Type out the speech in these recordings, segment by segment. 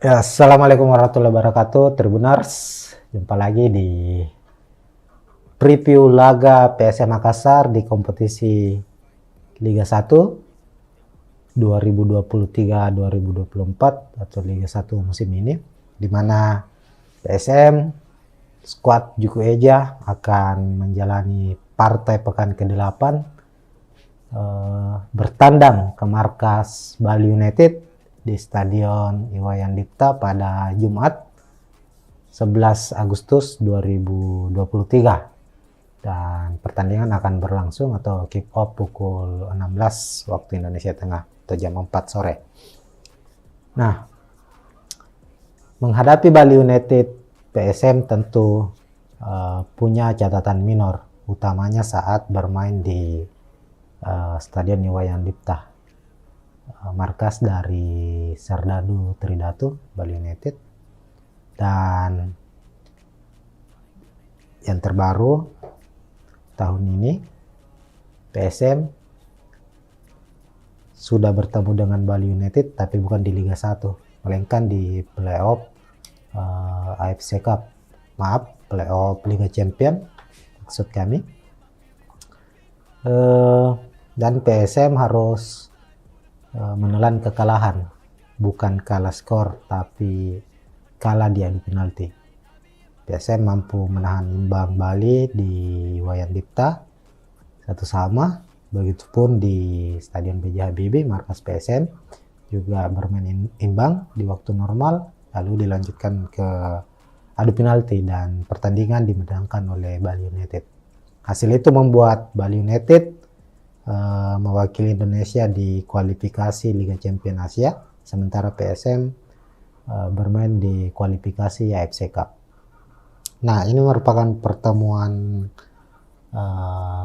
Ya, Assalamualaikum warahmatullahi wabarakatuh, Tribuners. Jumpa lagi di preview laga PSM Makassar di kompetisi Liga 1 2023-2024 atau Liga 1 musim ini, di mana PSM skuad Juku Eja akan menjalani partai pekan ke-8 bertandang ke markas Bali United di Stadion Iwayan Dipta pada Jumat 11 Agustus 2023, dan pertandingan akan berlangsung atau kick off pukul 16 waktu Indonesia Tengah atau jam 4 sore. Nah, menghadapi Bali United, PSM tentu punya catatan minor, utamanya saat bermain di Stadion Iwayan Dipta, markas dari Serdadu Tridatu Bali United. Dan yang terbaru tahun ini, PSM sudah bertemu dengan Bali United tapi bukan di Liga 1, melainkan di playoff AFC Cup. Playoff Liga Champion maksud kami. Dan PSM harus menelan kekalahan, bukan kalah skor tapi kalah di adu penalti. PSM mampu menahan imbang Bali di Wayan Dipta 1-1. Begitupun di Stadion B.J. Habibie, markas PSM juga bermain imbang di waktu normal, lalu dilanjutkan ke adu penalti dan pertandingan dimenangkan oleh Bali United. Hasil itu membuat Bali United mewakili Indonesia di kualifikasi Liga Champion Asia, sementara PSM bermain di kualifikasi AFC Cup. Nah, ini merupakan pertemuan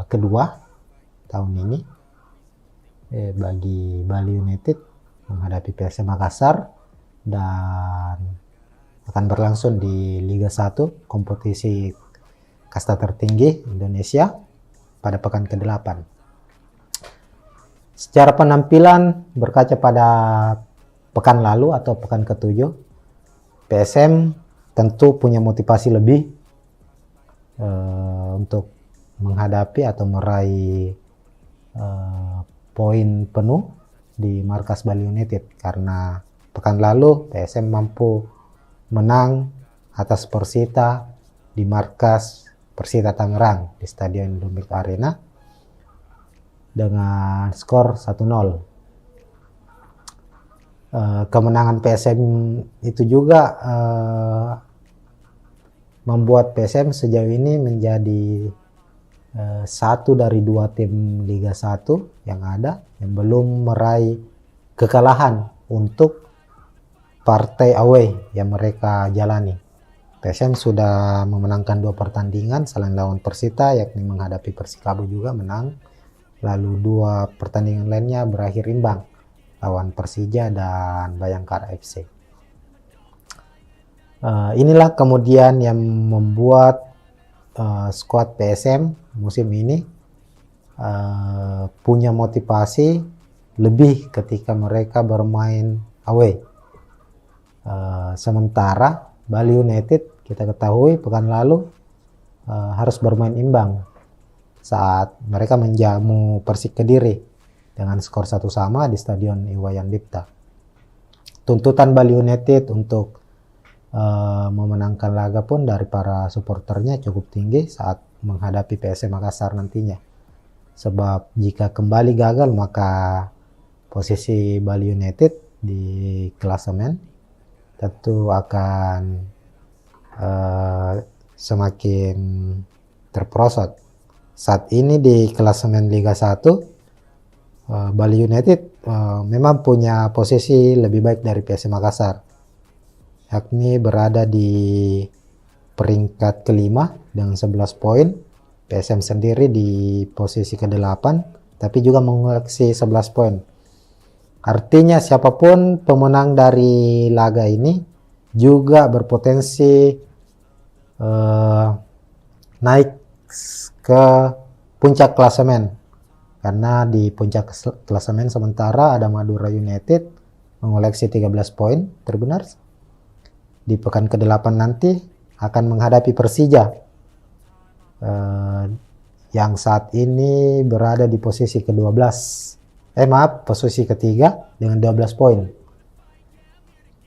kedua tahun ini bagi Bali United menghadapi PSM Makassar, dan akan berlangsung di Liga 1, kompetisi kasta tertinggi Indonesia, pada pekan ke-8. Secara penampilan, berkaca pada pekan lalu atau pekan ke-7, PSM tentu punya motivasi lebih untuk menghadapi atau meraih poin penuh di markas Bali United, karena pekan lalu PSM mampu menang atas Persita di markas Persita Tangerang di Stadion Indomilk Arena dengan skor 1-0. Kemenangan PSM itu juga membuat PSM sejauh ini menjadi satu dari 2 tim Liga 1 yang ada yang belum meraih kekalahan untuk partai away yang mereka jalani. PSM sudah memenangkan 2 pertandingan selain lawan Persita, yakni menghadapi Persikabo juga menang, lalu 2 pertandingan lainnya berakhir imbang, lawan Persija dan Bayangkara FC. Inilah kemudian yang membuat skuad PSM musim ini punya motivasi lebih ketika mereka bermain away. Sementara Bali United, kita ketahui pekan lalu harus bermain imbang saat mereka menjamu Persik Kediri dengan skor 1-1 di Stadion Iwayan Dipta. Tuntutan Bali United untuk memenangkan laga pun dari para supporternya cukup tinggi saat menghadapi PSM Makassar nantinya. Sebab jika kembali gagal, maka posisi Bali United di klasemen tentu akan semakin terperosot. Saat ini di klasemen Liga 1, Bali United memang punya posisi lebih baik dari PSM Makassar, yakni berada di peringkat ke-5 dengan 11 poin. PSM sendiri di posisi ke-8 tapi juga mengoleksi 11 poin. Artinya siapapun pemenang dari laga ini juga berpotensi naik ke puncak klasemen, karena di puncak klasemen sementara ada Madura United mengoleksi 13 poin, terbenar. di pekan ke-8 nanti akan menghadapi Persija yang saat ini berada di posisi ke-12. Posisi ketiga dengan 12 poin.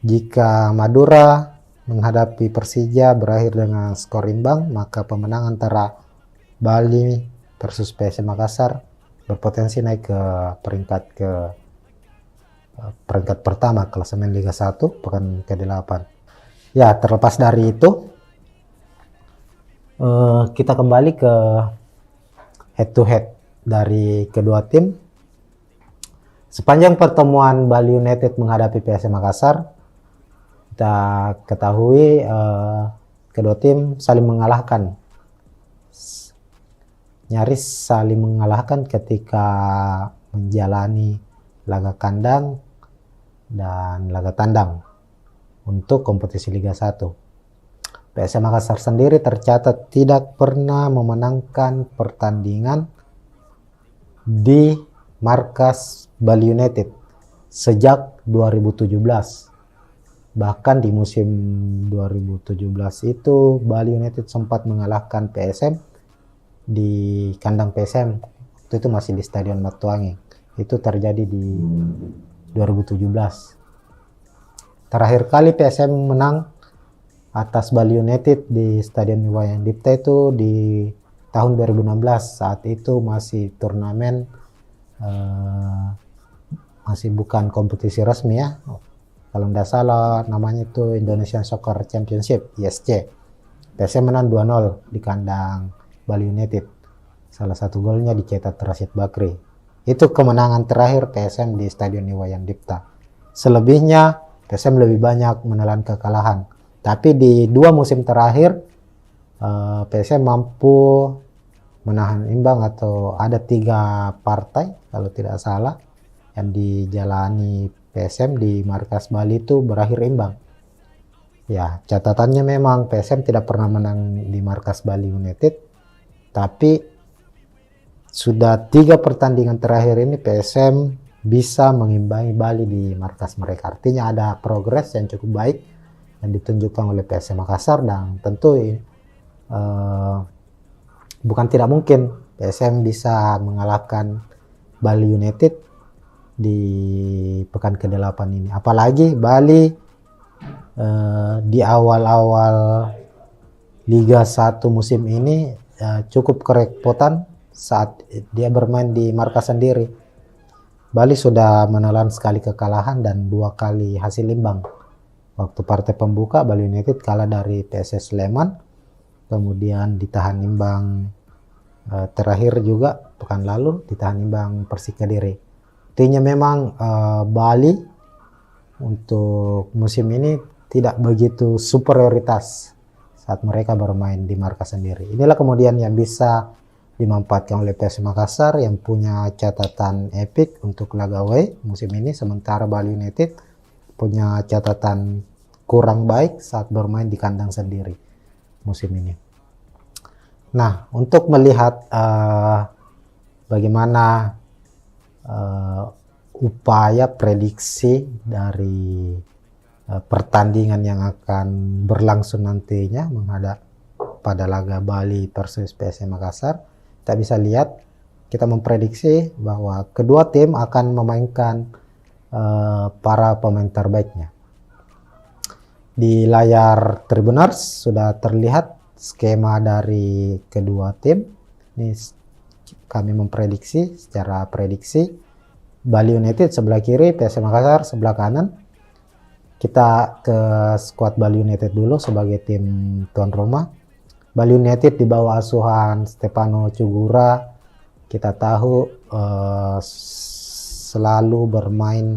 Jika Madura menghadapi Persija berakhir dengan skor imbang, maka pemenang antara Bali versus PSM Makassar berpotensi naik ke peringkat pertama klasemen Liga 1 pekan ke-8. Ya, terlepas dari itu, kita kembali ke head to head dari kedua tim. Sepanjang pertemuan Bali United menghadapi PSM Makassar, kita ketahui kedua tim saling mengalahkan, nyaris saling mengalahkan ketika menjalani laga kandang dan laga tandang untuk kompetisi Liga 1. PSM Makassar sendiri tercatat tidak pernah memenangkan pertandingan di markas Bali United sejak 2017. Bahkan di musim 2017 itu Bali United sempat mengalahkan PSM di kandang PSM. Itu masih di Stadion Batuangi. Itu terjadi di 2017. Terakhir kali PSM menang atas Bali United di Stadion Iwayan Dipta itu di tahun 2016. Saat itu masih turnamen, masih bukan kompetisi resmi ya. Kalau tidak salah namanya itu Indonesian Soccer Championship, ISC. PSM menang 2-0 di kandang Bali United. Salah satu golnya dicetak Rashid Bakri. Itu kemenangan terakhir PSM di Stadion Iwayan Dipta. Selebihnya PSM lebih banyak menelan kekalahan. Tapi di 2 musim terakhir PSM mampu menahan imbang, atau ada 3 partai kalau tidak salah yang dijalani PSM di markas Bali itu berakhir imbang. Ya, catatannya memang PSM tidak pernah menang di markas Bali United, tapi sudah 3 pertandingan terakhir ini PSM bisa mengimbangi Bali di markas mereka. Artinya ada progres yang cukup baik yang ditunjukkan oleh PSM Makassar, dan tentu bukan tidak mungkin PSM bisa mengalahkan Bali United di pekan ke-8 ini. Apalagi Bali di awal-awal Liga 1 musim ini cukup kerepotan saat dia bermain di markas sendiri. Bali sudah menelan sekali kekalahan dan 2 kali hasil imbang. Waktu partai pembuka Bali United kalah dari PSS Sleman, kemudian ditahan imbang terakhir juga pekan lalu ditahan imbang Persik Kediri. Artinya memang Bali untuk musim ini tidak begitu superioritas saat mereka bermain di markas sendiri. Inilah kemudian yang bisa dimanfaatkan oleh PSM Makassar yang punya catatan epik untuk laga away musim ini, sementara Bali United punya catatan kurang baik saat bermain di kandang sendiri musim ini. Nah, untuk melihat bagaimana upaya prediksi dari pertandingan yang akan berlangsung nantinya menghadap pada laga Bali versus PSM Makassar, kita bisa lihat, kita memprediksi bahwa kedua tim akan memainkan para pemain terbaiknya. Di layar Tribuners sudah terlihat skema dari kedua tim. Ini kami memprediksi secara prediksi Bali United sebelah kiri, PSM Makassar sebelah kanan. Kita ke skuad Bali United dulu sebagai tim tuan rumah. Bali United di bawah asuhan Stefano Cugura, kita tahu selalu bermain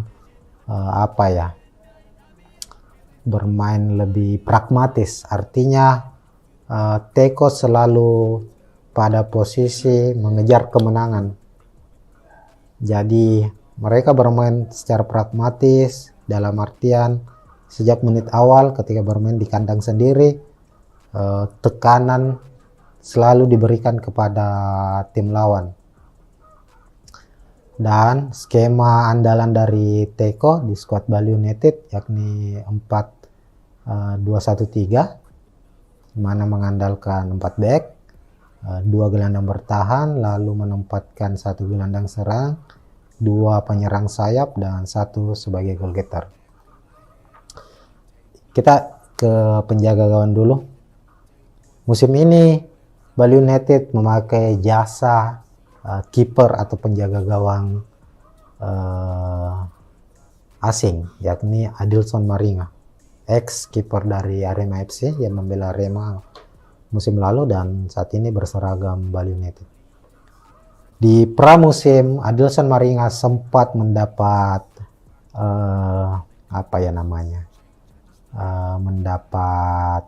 bermain lebih pragmatis. Artinya Teko selalu pada posisi mengejar kemenangan. Jadi mereka bermain secara pragmatis, dalam artian sejak menit awal ketika bermain di kandang sendiri, tekanan selalu diberikan kepada tim lawan. Dan skema andalan dari Teko di skuad Bali United yakni 4-2-3-1 2-1-3, mana mengandalkan 4 back, 2 gelandang bertahan, lalu menempatkan 1 gelandang serang, 2 penyerang sayap, dan 1 sebagai goal getter. Kita ke penjaga gawang dulu. Musim ini Bali United memakai jasa kiper atau penjaga gawang asing, yakni Adilson Maringa, ex kiper dari Arema FC yang membela Arema musim lalu dan saat ini berseragam Bali United. Di pramusim, Adilson Maringa sempat mendapat mendapat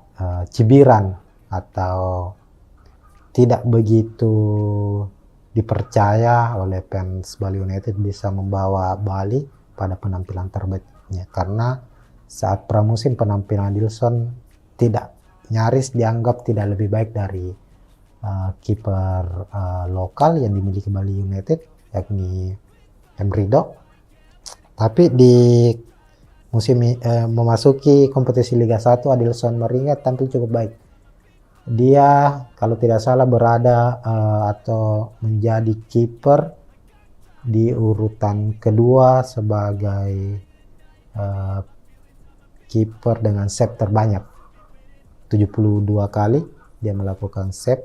cibiran atau tidak begitu dipercaya oleh fans Bali United bisa membawa Bali pada penampilan terbaiknya, karena saat pramusim penampilan Adilson nyaris dianggap tidak lebih baik dari kiper lokal yang dimiliki Bali United, yakni Emrido. Tapi di musim memasuki kompetisi Liga 1, Adilson Maringa tampil cukup baik. Dia kalau tidak salah berada atau menjadi kiper di urutan kedua sebagai kiper dengan save terbanyak. 72 kali dia melakukan save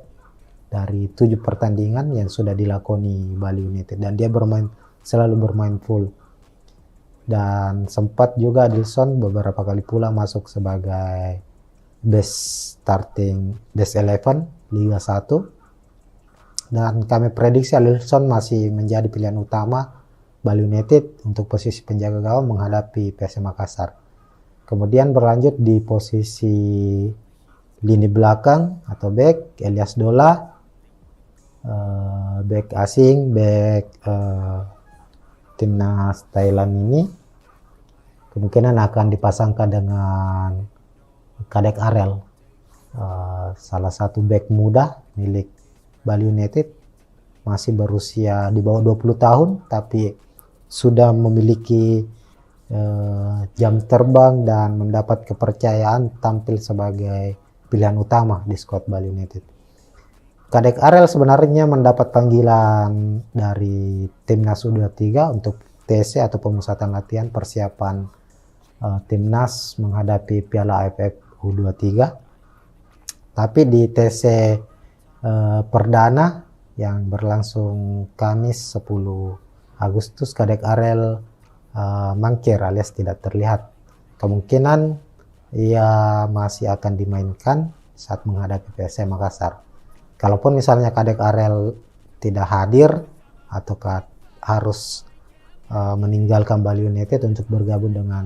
dari 7 pertandingan yang sudah dilakoni Bali United, dan dia selalu bermain full. Dan sempat juga Adilson beberapa kali pula masuk sebagai best 11 Liga 1, dan kami prediksi Adilson masih menjadi pilihan utama Bali United untuk posisi penjaga gawang menghadapi PSM Makassar. Kemudian berlanjut di posisi lini belakang atau back, Elias Dola, back asing, back timnas Thailand ini kemungkinan akan dipasangkan dengan Kadek Arel, salah satu back muda milik Bali United, masih berusia di bawah 20 tahun tapi sudah memiliki jam terbang dan mendapat kepercayaan tampil sebagai pilihan utama di skuad Bali United. Kadek Arel sebenarnya mendapat panggilan dari timnas U23 untuk TC atau pemusatan latihan persiapan timnas menghadapi Piala AFF U23. Tapi di TC perdana yang berlangsung Kamis 10 Agustus, Kadek Arel mangkir alias tidak terlihat. Kemungkinan ia masih akan dimainkan saat menghadapi PSM Makassar. Kalaupun misalnya Kadek Arel tidak hadir atau harus meninggalkan Bali United untuk bergabung dengan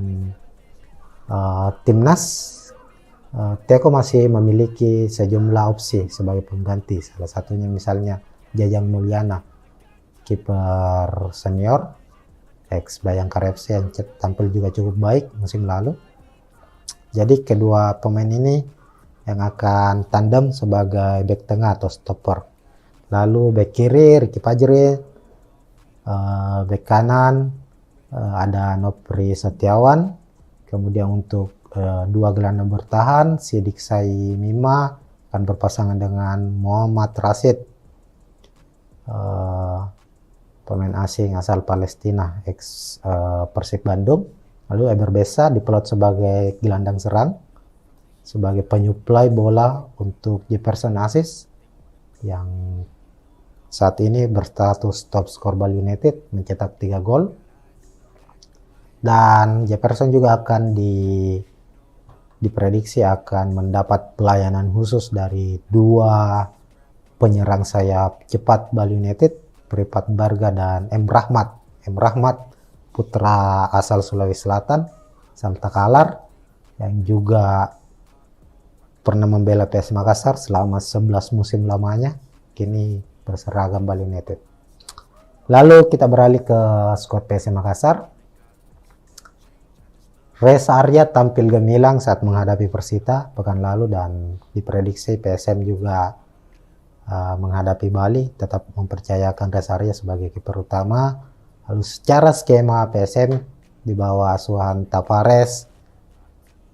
timnas, Teko masih memiliki sejumlah opsi sebagai pengganti. Salah satunya misalnya Jajang Mulyana, kiper senior ex Bayangkara FC yang tampil juga cukup baik musim lalu. Jadi kedua pemain ini yang akan tandem sebagai back tengah atau stopper. Lalu back kiri Ricky Fajri, back kanan ada Nopri Setiawan. Kemudian untuk 2 gelandang bertahan, Sidik Sai Mima akan berpasangan dengan Muhammad Rashid, pemain asing asal Palestina, ex Persib Bandung. Lalu Eber Besa diplot sebagai gelandang serang, sebagai penyuplai bola untuk Jefferson Aziz yang saat ini berstatus top skor Bali United mencetak 3 gol. Dan Jefferson juga akan diprediksi akan mendapat pelayanan khusus dari 2 penyerang sayap cepat Bali United, Pripat Barga dan M. Rahmat. M. Rahmat putra asal Sulawesi Selatan, Santa Kalar, yang juga pernah membela PS Makassar selama 11 musim lamanya, kini berseragam Bali United. Lalu kita beralih ke skuad PS Makassar. Reza Arya tampil gemilang saat menghadapi Persita pekan lalu, dan diprediksi PSM juga menghadapi Bali tetap mempercayakan Reza Arya sebagai kiper utama. Lalu secara skema PSM di bawah asuhan Tavares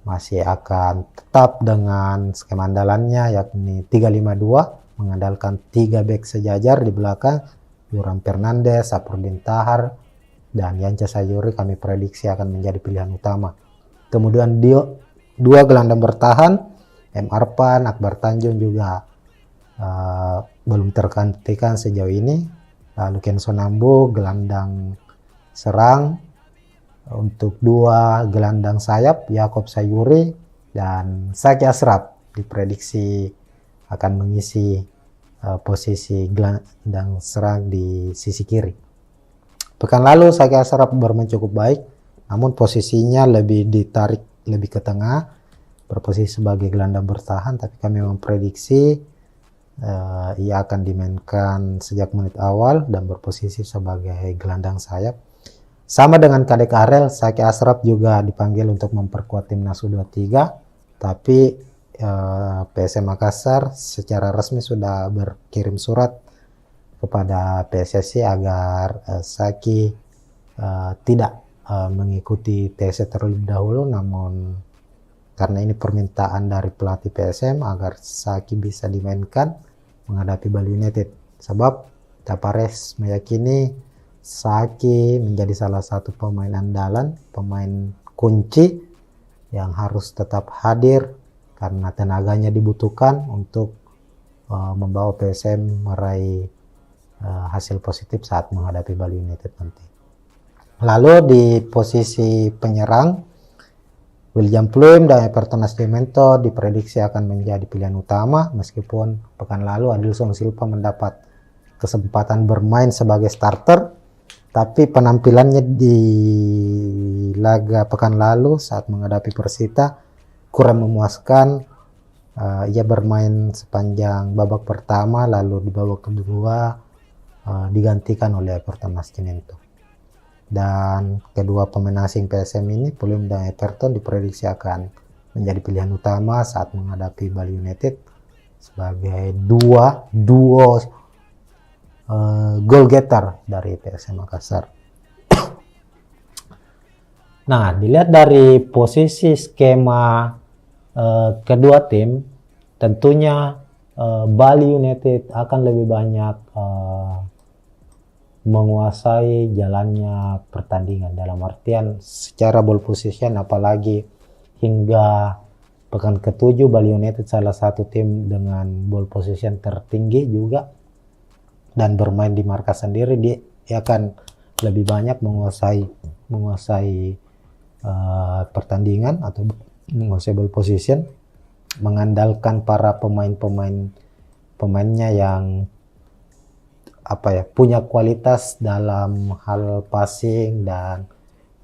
masih akan tetap dengan skema andalannya, yakni 3-5-2, mengandalkan 3 back sejajar di belakang, Yoram Fernandes, Sapurdin Tahar, dan Yance Sayuri kami prediksi akan menjadi pilihan utama. Kemudian 2 gelandang bertahan, M. Arpan, Akbar Tanjung juga belum tergantikan sejauh ini. Lalu Kenson Nambu, gelandang serang. Untuk 2 gelandang sayap, Yakob Sayuri dan Zaki Ashraf diprediksi akan mengisi posisi gelandang serang di sisi kiri. Pekan lalu Zaki Ashraf bermain cukup baik, namun posisinya lebih ditarik lebih ke tengah, berposisi sebagai gelandang bertahan, tapi kami memprediksi ia akan dimainkan sejak menit awal dan berposisi sebagai gelandang sayap. Sama dengan Kadek Arel, Zaki Ashraf juga dipanggil untuk memperkuat timnas U23, tapi PSM Makassar secara resmi sudah berkirim surat kepada PSSI agar Zaki tidak mengikuti TC terlebih dahulu, namun karena ini permintaan dari pelatih PSM agar Zaki bisa dimainkan menghadapi Bali United. Sebab Tapares meyakini Zaki menjadi salah satu pemain andalan, pemain kunci yang harus tetap hadir karena tenaganya dibutuhkan untuk membawa PSM meraih hasil positif saat menghadapi Bali United nanti. Lalu di posisi penyerang, William Pluim dan Everton Nascimento diprediksi akan menjadi pilihan utama, meskipun pekan lalu Adilson Silva mendapat kesempatan bermain sebagai starter. Tapi penampilannya di laga pekan lalu saat menghadapi Persita kurang memuaskan. Ia bermain sepanjang babak pertama, lalu di babak kedua digantikan oleh Everton Nascimento. Dan kedua pemain asing PSM ini, Pluim dan Everton, diprediksi akan menjadi pilihan utama saat menghadapi Bali United sebagai duo goal getter dari PSM Makassar. Nah, dilihat dari posisi skema kedua tim, tentunya Bali United akan lebih banyak menguasai jalannya pertandingan, dalam artian secara ball position, apalagi hingga pekan ke-7 Bali United salah satu tim dengan ball position tertinggi juga, dan bermain di markas sendiri, dia akan lebih banyak menguasai pertandingan atau menguasai ball position, mengandalkan para pemainnya yang punya kualitas dalam hal passing dan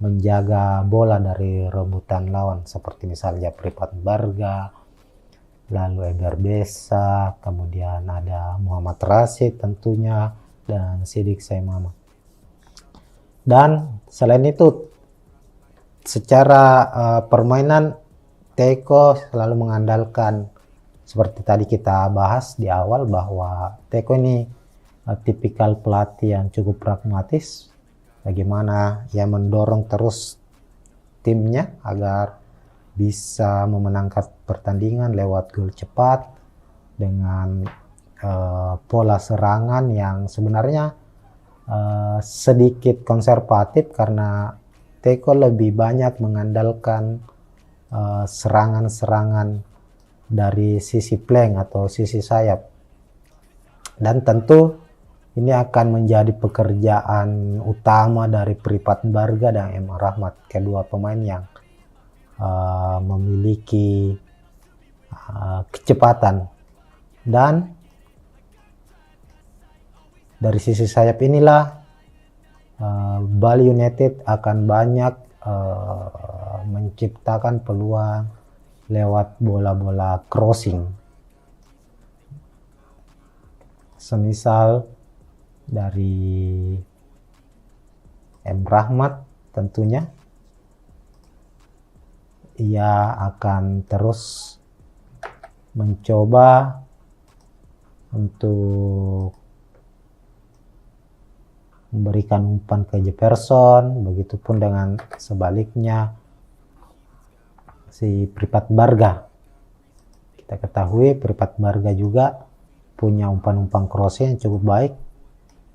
menjaga bola dari rebutan lawan, seperti misalnya Pripat Barga, lalu Egar Besa, kemudian ada Muhammad Rashid tentunya, dan Sidik Saimama. Dan selain itu, secara permainan, Teko selalu mengandalkan, seperti tadi kita bahas di awal, bahwa Teko ini tipikal pelatih yang cukup pragmatis, bagaimana ia mendorong terus timnya agar bisa memenangkan pertandingan lewat gol cepat dengan pola serangan yang sebenarnya sedikit konservatif, karena Teko lebih banyak mengandalkan serangan-serangan dari sisi flank atau sisi sayap. Dan tentu ini akan menjadi pekerjaan utama dari Pripat Barga dan M. Rahmat, kedua pemain yang memiliki kecepatan. Dan dari sisi sayap inilah Bali United akan banyak menciptakan peluang lewat bola-bola crossing, semisal dari M. Rahmat. Tentunya ia akan terus mencoba untuk memberikan umpan ke Jefferson, begitupun dengan sebaliknya. si Pripat Barga. Kita ketahui Pripat Barga juga punya umpan-umpan cross yang cukup baik,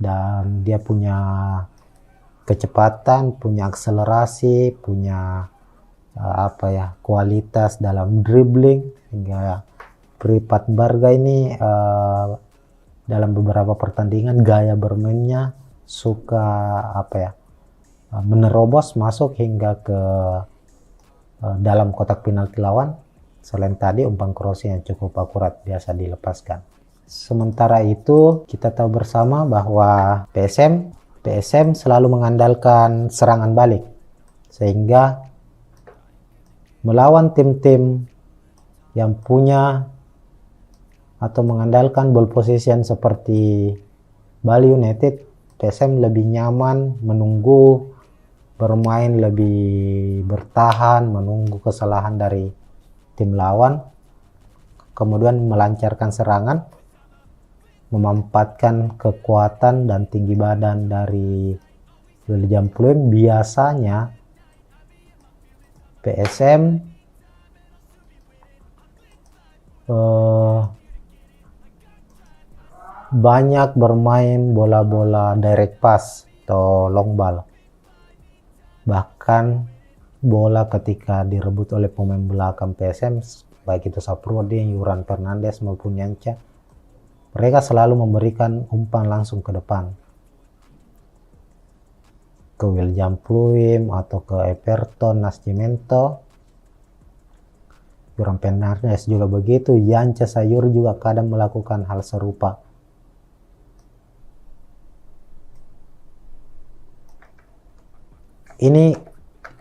dan dia punya kecepatan, punya akselerasi, punya kualitas dalam dribbling, hingga Pripat Barga ini dalam beberapa pertandingan gaya bermainnya suka menerobos masuk hingga ke dalam kotak penalti lawan. Selain tadi umpan cross yang cukup akurat biasa dilepaskan. Sementara itu kita tahu bersama bahwa PSM selalu mengandalkan serangan balik, sehingga melawan tim-tim yang punya atau mengandalkan ball possession seperti Bali United, PSM lebih nyaman menunggu, bermain lebih bertahan, menunggu kesalahan dari tim lawan, kemudian melancarkan serangan, memanfaatkan kekuatan dan tinggi badan dari William Pluim. Biasanya PSM banyak bermain bola-bola direct pass atau long ball. Bahkan bola ketika direbut oleh pemain belakang PSM, baik itu Saprudin, Yuran Fernandes maupun Yanca, mereka selalu memberikan umpan langsung ke depan, ke William Pluim atau ke Everton Nascimento. Yuran Fernandes juga begitu, Yanca Sayur juga kadang melakukan hal serupa. Ini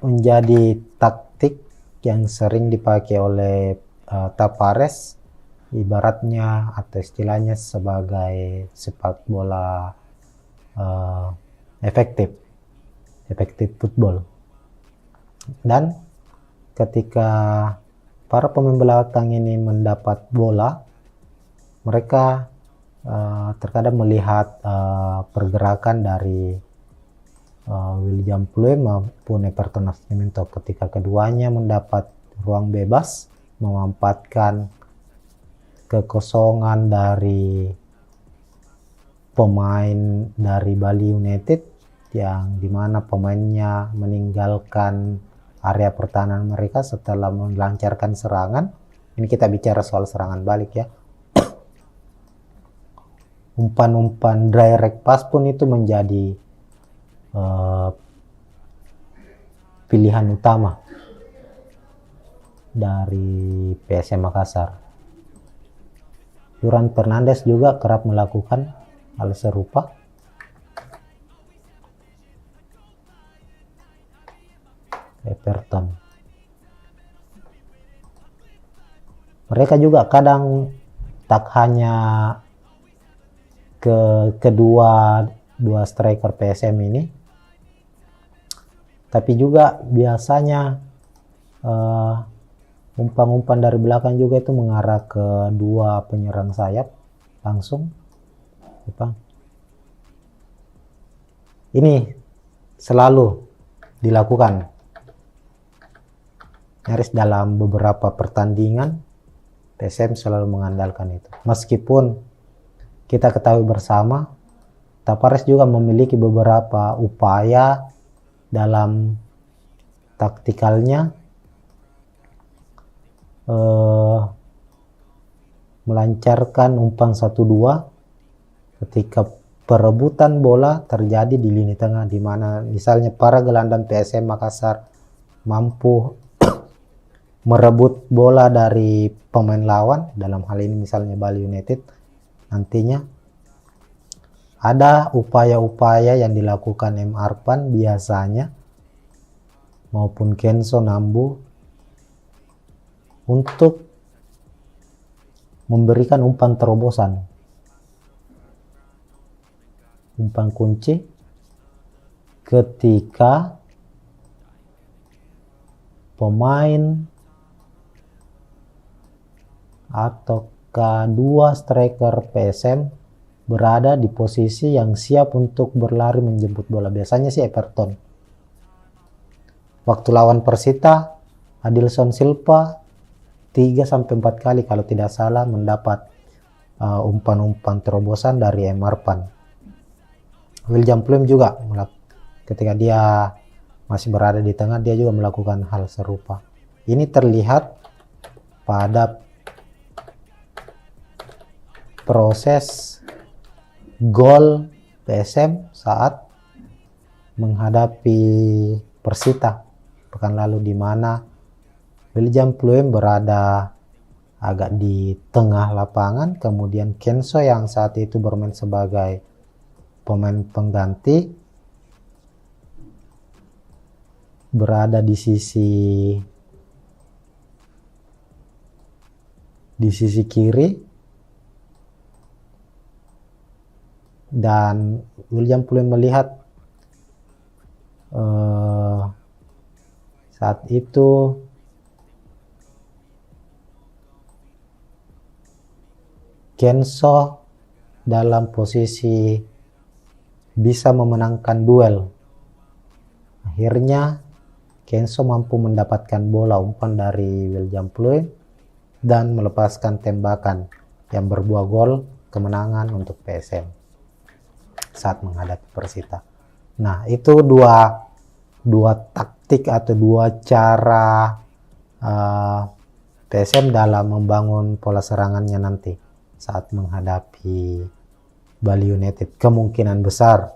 menjadi taktik yang sering dipakai oleh Tavares, ibaratnya atau istilahnya sebagai sepak bola efektif football. Dan ketika para pemain belakang ini mendapat bola, mereka terkadang melihat pergerakan dari William Pluim maupun Everton Nascimento. Ketika keduanya mendapat ruang bebas, memanfaatkan kekosongan dari pemain dari Bali United yang dimana pemainnya meninggalkan area pertahanan mereka setelah melancarkan serangan. Ini kita bicara soal serangan balik ya. Umpan-umpan direct pass pun itu menjadi pilihan utama dari PSM Makassar. Yuran Fernandes juga kerap melakukan hal serupa. Everton. Mereka juga kadang tak hanya kedua striker PSM ini, tapi juga biasanya umpan-umpan dari belakang juga itu mengarah ke dua penyerang sayap langsung. Ini selalu dilakukan nyaris dalam beberapa pertandingan. PSM selalu mengandalkan itu. Meskipun kita ketahui bersama Tavares juga memiliki beberapa upaya dalam taktikalnya melancarkan umpan 1-2 ketika perebutan bola terjadi di lini tengah, di mana misalnya para gelandang PSM Makassar mampu merebut bola dari pemain lawan, dalam hal ini misalnya Bali United. Nantinya ada upaya-upaya yang dilakukan M. Arpan biasanya maupun Kenzo Nambu untuk memberikan umpan terobosan, umpan kunci ketika pemain atau kedua striker PSM berada di posisi yang siap untuk berlari menjemput bola. Biasanya sih Everton. Waktu lawan Persita Adilson Silva 3-4 kali kalau tidak salah mendapat umpan-umpan terobosan dari Emarpan. William Pluim juga ketika dia masih berada di tengah, dia juga melakukan hal serupa. Ini terlihat pada proses gol PSM saat menghadapi Persita pekan lalu, di mana William Pluim berada agak di tengah lapangan, kemudian Kenso yang saat itu bermain sebagai pemain pengganti berada di sisi kiri, dan William Pluim melihat saat itu Kenso dalam posisi bisa memenangkan duel. Akhirnya Kenso mampu mendapatkan bola umpan dari William Pluim dan melepaskan tembakan yang berbuah gol kemenangan untuk PSM saat menghadapi Persita. Nah, itu dua taktik atau dua cara PSM dalam membangun pola serangannya nanti saat menghadapi Bali United. Kemungkinan besar,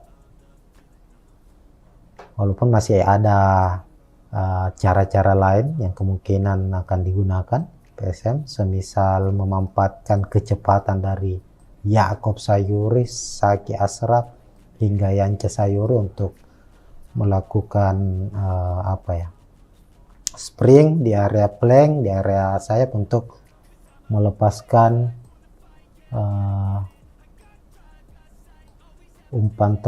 walaupun masih ada cara-cara lain yang kemungkinan akan digunakan PSM, semisal memanfaatkan kecepatan dari Yaakob Sayuri, Saki Ashraf, hingga Yance Sayuri untuk melakukan spring di area flank, di area sayap untuk melepaskan umpan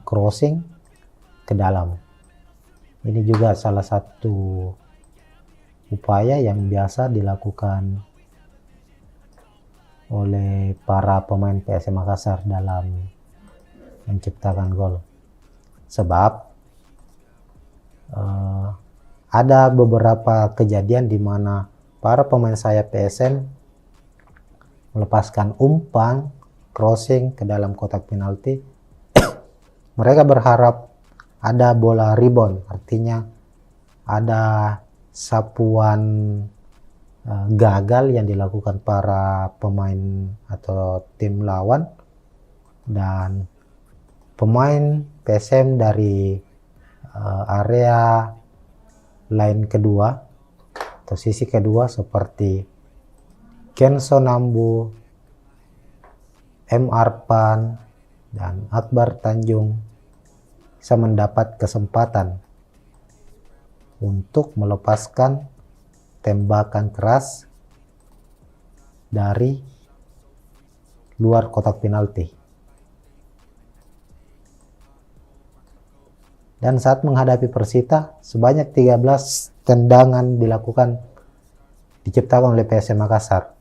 crossing ke dalam. Ini juga salah satu upaya yang biasa dilakukan oleh para pemain PSM Makassar dalam menciptakan gol. Sebab ada beberapa kejadian di mana para pemain sayap PSM melepaskan umpan crossing ke dalam kotak penalti. Mereka berharap ada bola rebound, artinya ada sapuan gagal yang dilakukan para pemain atau tim lawan, dan pemain PSM dari area line kedua atau sisi kedua seperti Kenso Nambu, M. Arpan, dan Akbar Tanjung bisa mendapat kesempatan untuk melepaskan tembakan keras dari luar kotak penalti. Dan saat menghadapi Persita, sebanyak 13 tendangan diciptakan oleh PSM Makassar,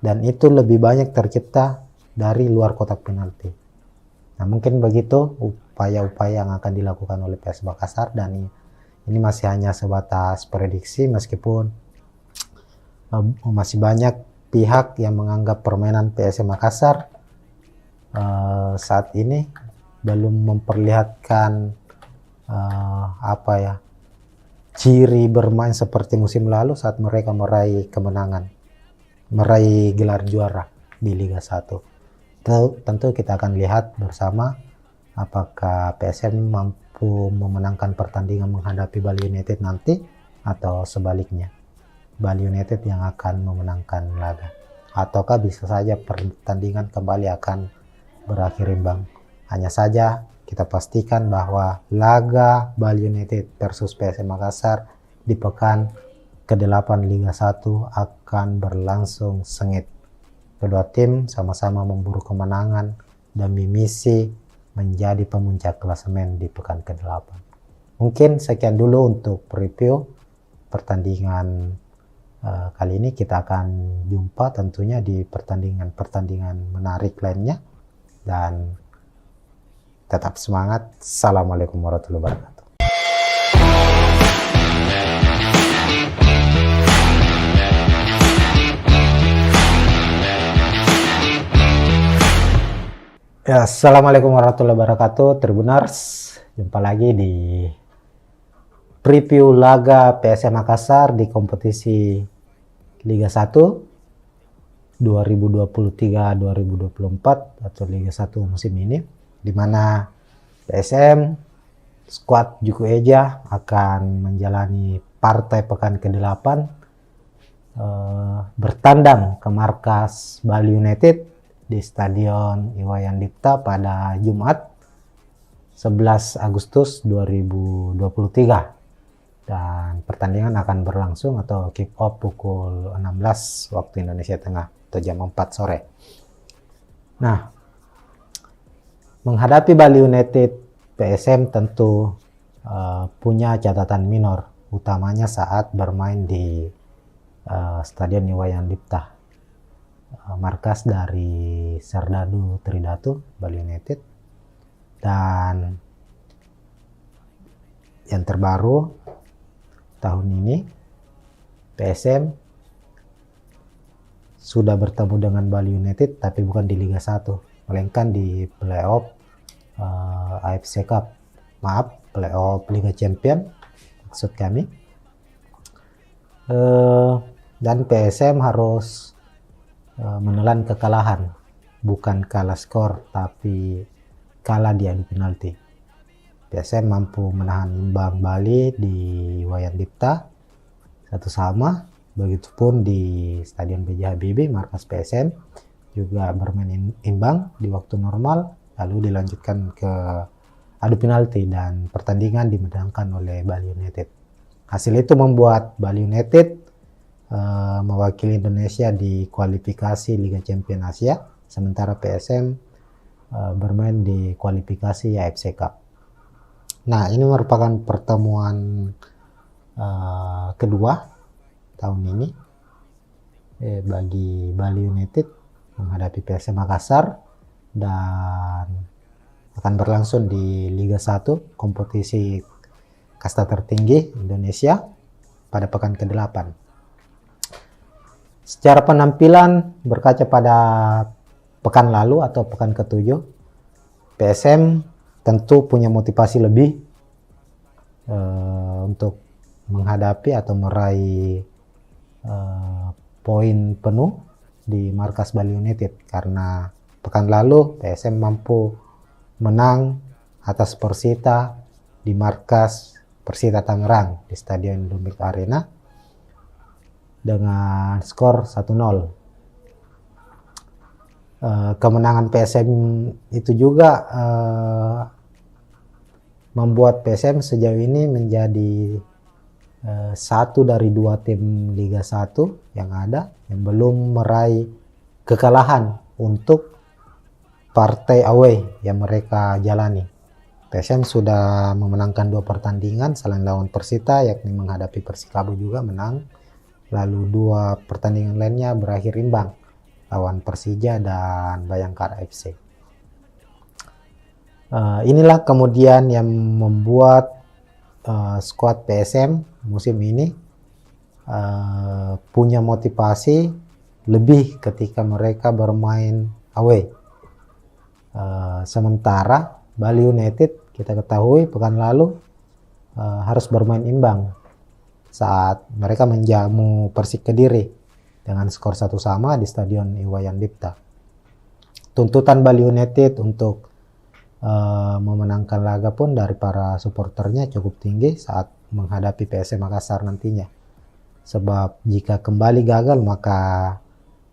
dan itu lebih banyak tercipta dari luar kotak penalti. Nah, mungkin begitu upaya-upaya yang akan dilakukan oleh PSM Makassar, dan ini masih hanya sebatas prediksi, meskipun masih banyak pihak yang menganggap permainan PSM Makassar saat ini belum memperlihatkan ciri bermain seperti musim lalu saat mereka meraih kemenangan, meraih gelar juara di Liga 1. Tentu kita akan lihat bersama apakah PSM mampu memenangkan pertandingan menghadapi Bali United nanti, atau sebaliknya Bali United yang akan memenangkan laga, ataukah bisa saja pertandingan kembali akan berakhir imbang. Hanya saja kita pastikan bahwa laga Bali United versus PSM Makassar di pekan ke-8 Liga 1 akan berlangsung sengit. Kedua tim sama-sama memburu kemenangan demi misi menjadi pemuncak klasemen di pekan ke-8. Mungkin sekian dulu untuk review pertandingan kali ini. Kita akan jumpa tentunya di pertandingan menarik lainnya, dan tetap semangat. Assalamualaikum warahmatullahi wabarakatuh. Ya, Assalamualaikum warahmatullahi wabarakatuh, Tribuners. Jumpa lagi di preview laga PSM Makassar di kompetisi Liga 1 2023-2024 atau Liga 1 musim ini, di mana PSM skuad Juku Eja akan menjalani partai pekan ke-8 bertandang ke markas Bali United di Stadion Iwayan Dipta pada Jumat 11 Agustus 2023, dan pertandingan akan berlangsung atau kick off pukul 16 waktu Indonesia Tengah atau jam 4 sore. Nah, menghadapi Bali United, PSM tentu punya catatan minor, utamanya saat bermain di Stadion Iwayan Dipta, markas dari Serdadu Tridatu Bali United. Dan yang terbaru tahun ini, PSM sudah bertemu dengan Bali United tapi bukan di Liga 1, melainkan di playoff AFC Cup, playoff Liga Champion maksud kami. Dan PSM harus menelan kekalahan, bukan kalah skor tapi kalah di adu penalti. PSM mampu menahan imbang Bali di Wayan Dipta 1-1, begitupun di Stadion B.J. Habibie markas PSM juga bermain imbang di waktu normal, lalu dilanjutkan ke adu penalti dan pertandingan dimenangkan oleh Bali United. Hasil itu membuat Bali United mewakili Indonesia di kualifikasi Liga Champion Asia, sementara PSM bermain di kualifikasi AFC Cup. Nah, ini merupakan pertemuan kedua tahun ini bagi Bali United menghadapi PSM Makassar, dan akan berlangsung di Liga 1, kompetisi kasta tertinggi Indonesia, pada pekan ke-8. Secara penampilan, berkaca pada pekan lalu atau pekan ke-7, PSM tentu punya motivasi lebih untuk menghadapi atau meraih poin penuh di markas Bali United, karena pekan lalu PSM mampu menang atas Persita di markas Persita Tangerang di Stadion Lumbik Arena dengan skor 1-0. Kemenangan PSM itu juga membuat PSM sejauh ini menjadi satu dari 2 tim Liga 1 yang ada yang belum meraih kekalahan untuk partai away yang mereka jalani. PSM sudah memenangkan 2 pertandingan selain lawan Persita, yakni menghadapi Persikabo juga menang, lalu 2 pertandingan lainnya berakhir imbang, lawan Persija dan Bayangkara FC. Inilah kemudian yang membuat skuad PSM musim ini punya motivasi lebih ketika mereka bermain away. Sementara Bali United, kita ketahui pekan lalu harus bermain imbang saat mereka menjamu Persik Kediri dengan skor 1-1 di Stadion Iwayan Dipta. Tuntutan Bali United untuk memenangkan laga pun dari para supporternya cukup tinggi saat menghadapi PSM Makassar nantinya. Sebab jika kembali gagal, maka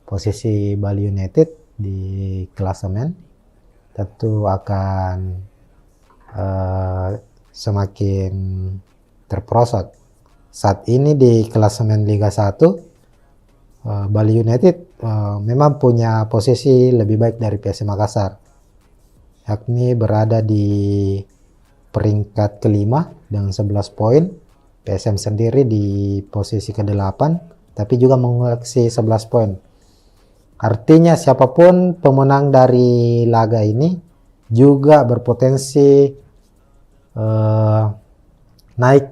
posisi Bali United di klasemen tentu akan semakin terperosot. Saat ini di klasemen Liga 1, Bali United memang punya posisi lebih baik dari PSM Makassar, yakni berada di peringkat kelima dengan 11 poin. PSM sendiri di posisi ke-8 tapi juga mengoleksi 11 poin. Artinya siapapun pemenang dari laga ini juga berpotensi naik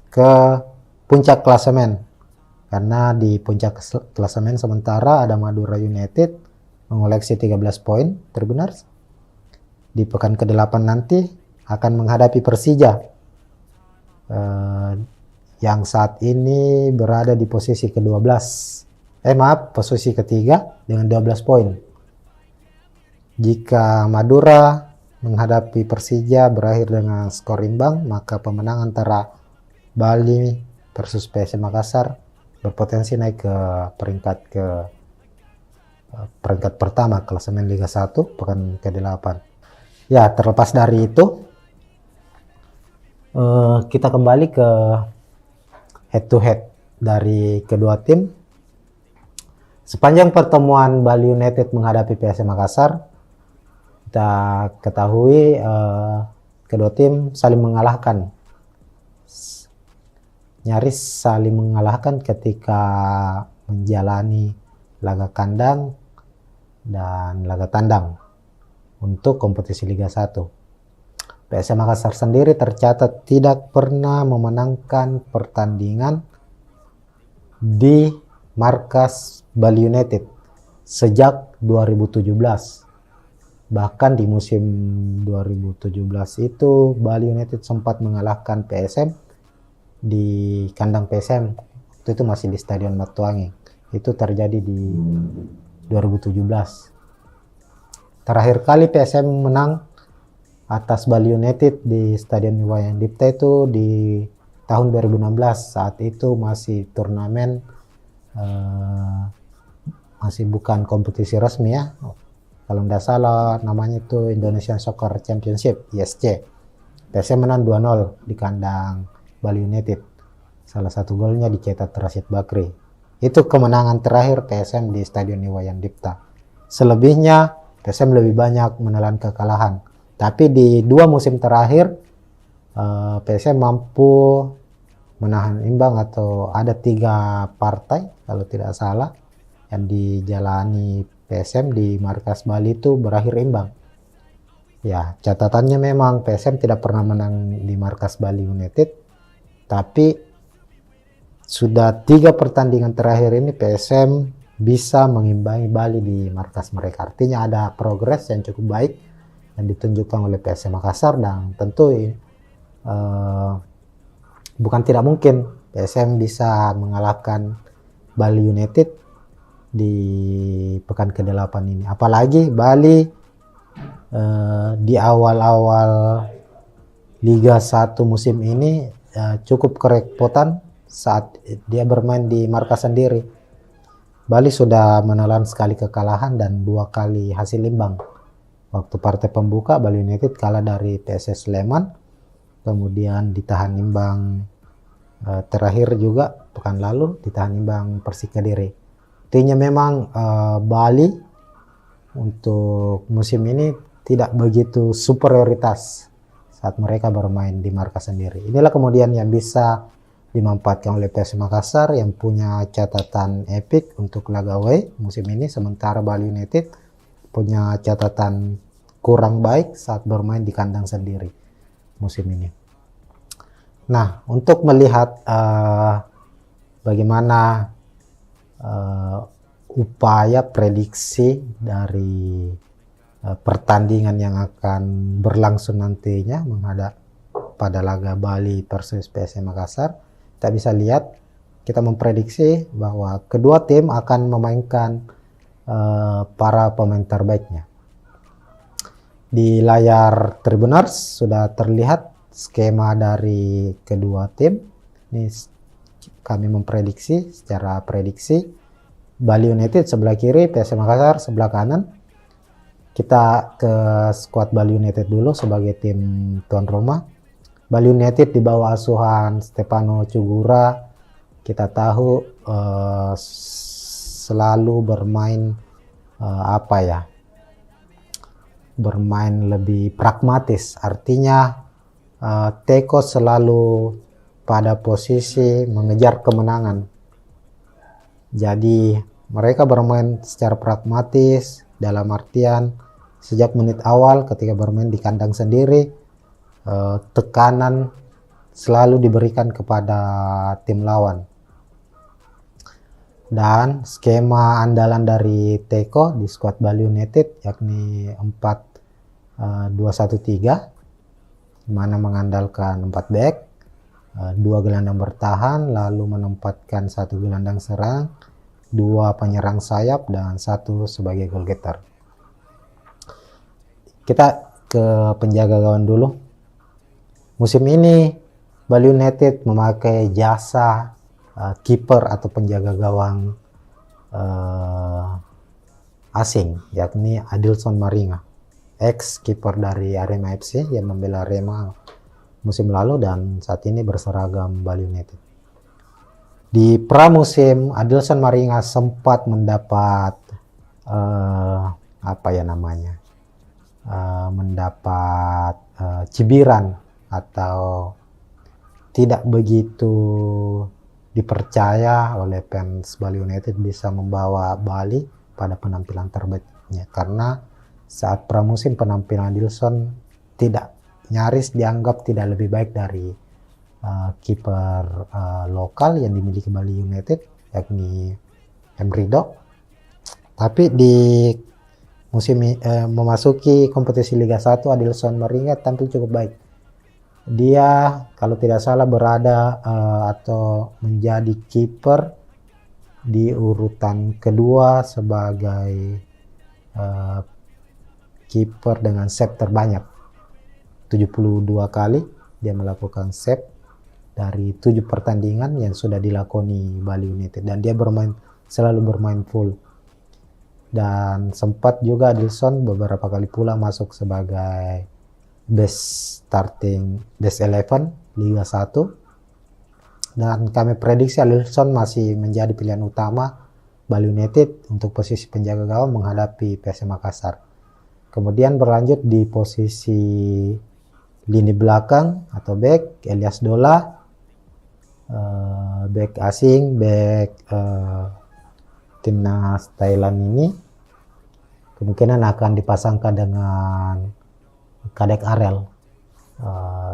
ke puncak klasemen, karena di puncak klasemen sementara ada Madura United mengoleksi 13 poin, Tribuners, di pekan ke-8 nanti akan menghadapi Persija yang saat ini berada di posisi ke-12. Posisi ketiga dengan 12 poin. Jika Madura menghadapi Persija berakhir dengan skor imbang, maka pemenang antara Bali versus PSM Makassar berpotensi naik ke peringkat pertama klasemen Liga 1 pekan ke-8. Ya, terlepas dari itu, kita kembali ke head to head dari kedua tim. Sepanjang pertemuan Bali United menghadapi PSM Makassar, kita ketahui kedua tim saling mengalahkan, nyaris saling mengalahkan ketika menjalani laga kandang dan laga tandang untuk kompetisi Liga 1. PSM Makassar sendiri tercatat tidak pernah memenangkan pertandingan di markas Bali United sejak 2017. Bahkan di musim 2017 itu Bali United sempat mengalahkan PSM di kandang PSM. Itu masih di Stadion Matuangi. Itu terjadi di 2017. Terakhir kali PSM menang atas Bali United di Stadion Iwayan Dipta itu di tahun 2016. Saat itu masih turnamen, masih bukan kompetisi resmi ya. Kalau tidak salah namanya itu Indonesian Soccer Championship, ISC. PSM menang 2-0 di kandang Bali United. Salah satu golnya dicetak Rashid Bakri. Itu kemenangan terakhir PSM di Stadion Iwayan Dipta. Selebihnya PSM lebih banyak menelan kekalahan. Tapi di 2 musim terakhir PSM mampu menahan imbang, atau ada 3 partai kalau tidak salah yang dijalani PSM di markas Bali itu berakhir imbang. Ya, catatannya memang PSM tidak pernah menang di markas Bali United, tapi sudah 3 pertandingan terakhir ini PSM bisa mengimbangi Bali di markas mereka. Artinya ada progres yang cukup baik yang ditunjukkan oleh PSM Makassar, dan tentu bukan tidak mungkin PSM bisa mengalahkan Bali United di pekan ke-8 ini. Apalagi Bali di awal-awal Liga 1 musim ini cukup kerepotan saat dia bermain di markas sendiri. Bali sudah menelan sekali kekalahan dan 2 kali hasil imbang. Waktu partai pembuka Bali United kalah dari PSS Sleman, kemudian ditahan imbang terakhir juga pekan lalu ditahan imbang Persik Kediri. Artinya memang Bali untuk musim ini tidak begitu superioritas saat mereka bermain di markas sendiri. Inilah kemudian yang bisa dimanfaatkan oleh PSM Makassar yang punya catatan epik untuk laga away musim ini, sementara Bali United punya catatan kurang baik saat bermain di kandang sendiri musim ini. Nah, untuk melihat bagaimana upaya prediksi dari pertandingan yang akan berlangsung nantinya menghadap pada laga Bali versus PSM Makassar, kita bisa lihat, kita memprediksi bahwa kedua tim akan memainkan para pemain terbaiknya. Di layar Tribuners sudah terlihat skema dari kedua tim. Ini kami memprediksi secara prediksi Bali United sebelah kiri, PSM Makassar sebelah kanan. Kita ke skuad Bali United dulu sebagai tim tuan rumah. Bali United di bawah asuhan Stefano Cugura, kita tahu selalu bermain bermain lebih pragmatis. Artinya Teko selalu pada posisi mengejar kemenangan. Jadi mereka bermain secara pragmatis, dalam artian sejak menit awal ketika bermain di kandang sendiri, tekanan selalu diberikan kepada tim lawan. Dan skema andalan dari Teko di skuad Bali United yakni 4 2-1-3, mana mengandalkan 4 back, 2 gelandang bertahan, lalu menempatkan 1 gelandang serang, 2 penyerang sayap, dan 1 sebagai goal getter. Kita ke penjaga gawang dulu. Musim ini Bali United memakai jasa kiper atau penjaga gawang asing, yakni Adilson Maringa, ex kiper dari Arema FC yang membela Arema musim lalu dan saat ini berseragam Bali United. Di pramusim, Adilson Maringa sempat mendapat mendapat cibiran atau tidak begitu dipercaya oleh fans Bali United bisa membawa Bali pada penampilan terbaiknya, karena saat pramusim penampilan Adilson nyaris dianggap tidak lebih baik dari kiper lokal yang dimiliki Bali United, yakni Emrido. Tapi di musim memasuki kompetisi Liga 1, Adilson Maringa tampil cukup baik. Dia kalau tidak salah berada atau menjadi kiper di urutan kedua sebagai kiper dengan save terbanyak, 72 kali dia melakukan save dari 7 pertandingan yang sudah dilakoni Bali United, dan dia selalu bermain full. Dan sempat juga Adilson beberapa kali pula masuk sebagai best 11 Liga 1, dan kami prediksi Adilson masih menjadi pilihan utama Bali United untuk posisi penjaga gawang menghadapi PSM Makassar. Kemudian berlanjut di posisi lini belakang atau back, Elias Dola, back asing, back timnas Thailand ini kemungkinan akan dipasangkan dengan Kadek Arel,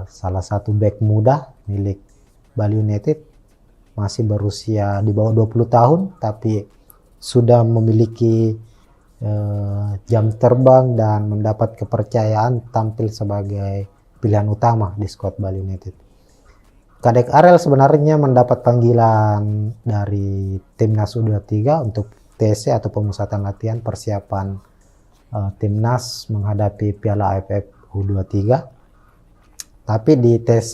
salah satu back muda milik Bali United, masih berusia di bawah 20 tahun tapi sudah memiliki jam terbang dan mendapat kepercayaan tampil sebagai pilihan utama di skuad Bali United. Kadek Arel sebenarnya mendapat panggilan dari timnas U23 untuk TC atau pemusatan latihan persiapan timnas menghadapi Piala AFF U23. Tapi di TC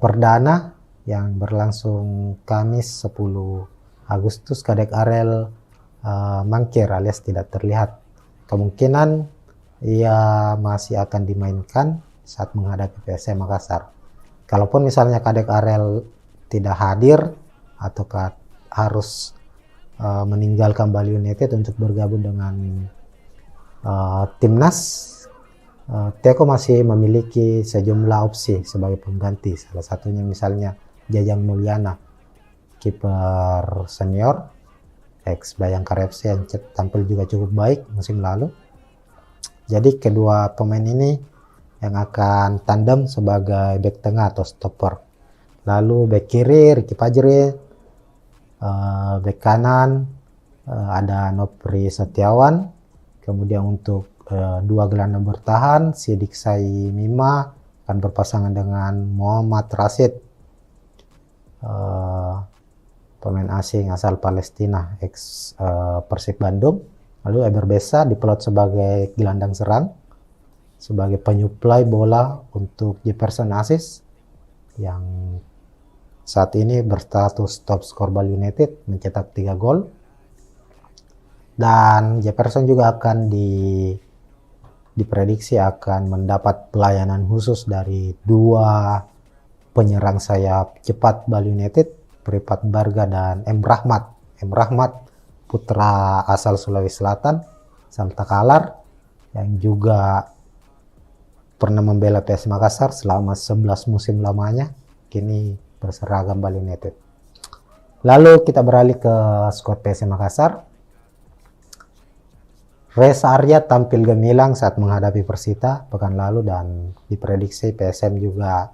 perdana yang berlangsung Kamis 10 Agustus, Kadek Arel mangkir alias tidak terlihat. Kemungkinan ia masih akan dimainkan saat menghadapi PSM Makassar. Kalaupun misalnya Kadek Arel tidak hadir atau harus meninggalkan Bali United untuk bergabung dengan timnas, Teko masih memiliki sejumlah opsi sebagai pengganti. Salah satunya misalnya Jajang Mulyana, kiper senior ex Bayangkara FC yang tampil juga cukup baik musim lalu. Jadi kedua pemain ini yang akan tandem sebagai back tengah atau stopper. Lalu back kiri Ricky Fajri, back kanan ada Nopri Setiawan. Kemudian untuk 2 gelandang bertahan, Sidik Sai Mima akan berpasangan dengan Muhammad Rashid, pemain asing asal Palestina ex Persib Bandung. Lalu Eber Besa diplot sebagai gelandang serang, sebagai penyuplai bola untuk Jefferson Aziz yang saat ini berstatus top skor Bali United mencetak 3 gol. Dan Jefferson juga akan diprediksi akan mendapat pelayanan khusus dari 2 penyerang sayap cepat Bali United, Pripat Barga dan M. Rahmat. M. Rahmat putra asal Sulawesi Selatan, Salta Kalar, yang juga pernah membela PS Makassar selama 11 musim lamanya, kini berseragam Bali United. Lalu kita beralih ke skuad PS Makassar. Reza Arya tampil gemilang saat menghadapi Persita pekan lalu dan diprediksi PSM juga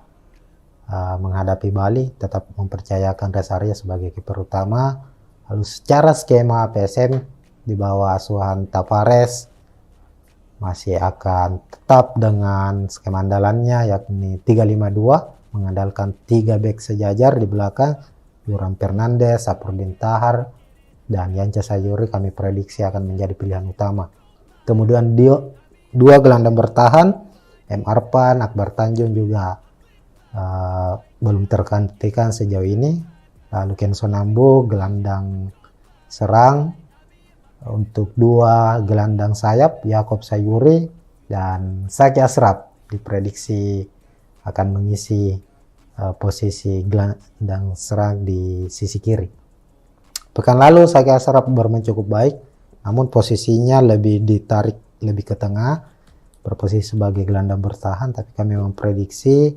menghadapi Bali tetap mempercayakan Reza Arya sebagai kiper utama. Lalu secara skema PSM di bawah asuhan Tavares masih akan tetap dengan skema andalannya, yakni 3-5-2, mengandalkan 3 bek sejajar di belakang, Duran Fernandes, Saprodin Tahar, dan Yance Sayuri kami prediksi akan menjadi pilihan utama. Kemudian 2 gelandang bertahan, M. Arpan, Akbar Tanjung juga belum tergantikan sejauh ini. Lalu Kenson Nambo gelandang serang. Untuk 2 gelandang sayap, Yakob Sayuri dan Zaki Ashraf diprediksi akan mengisi posisi gelandang serang di sisi kiri. Pekan lalu Zaki Ashraf bermain cukup baik, namun posisinya lebih ditarik lebih ke tengah, berposisi sebagai gelandang bertahan, tapi kami memprediksi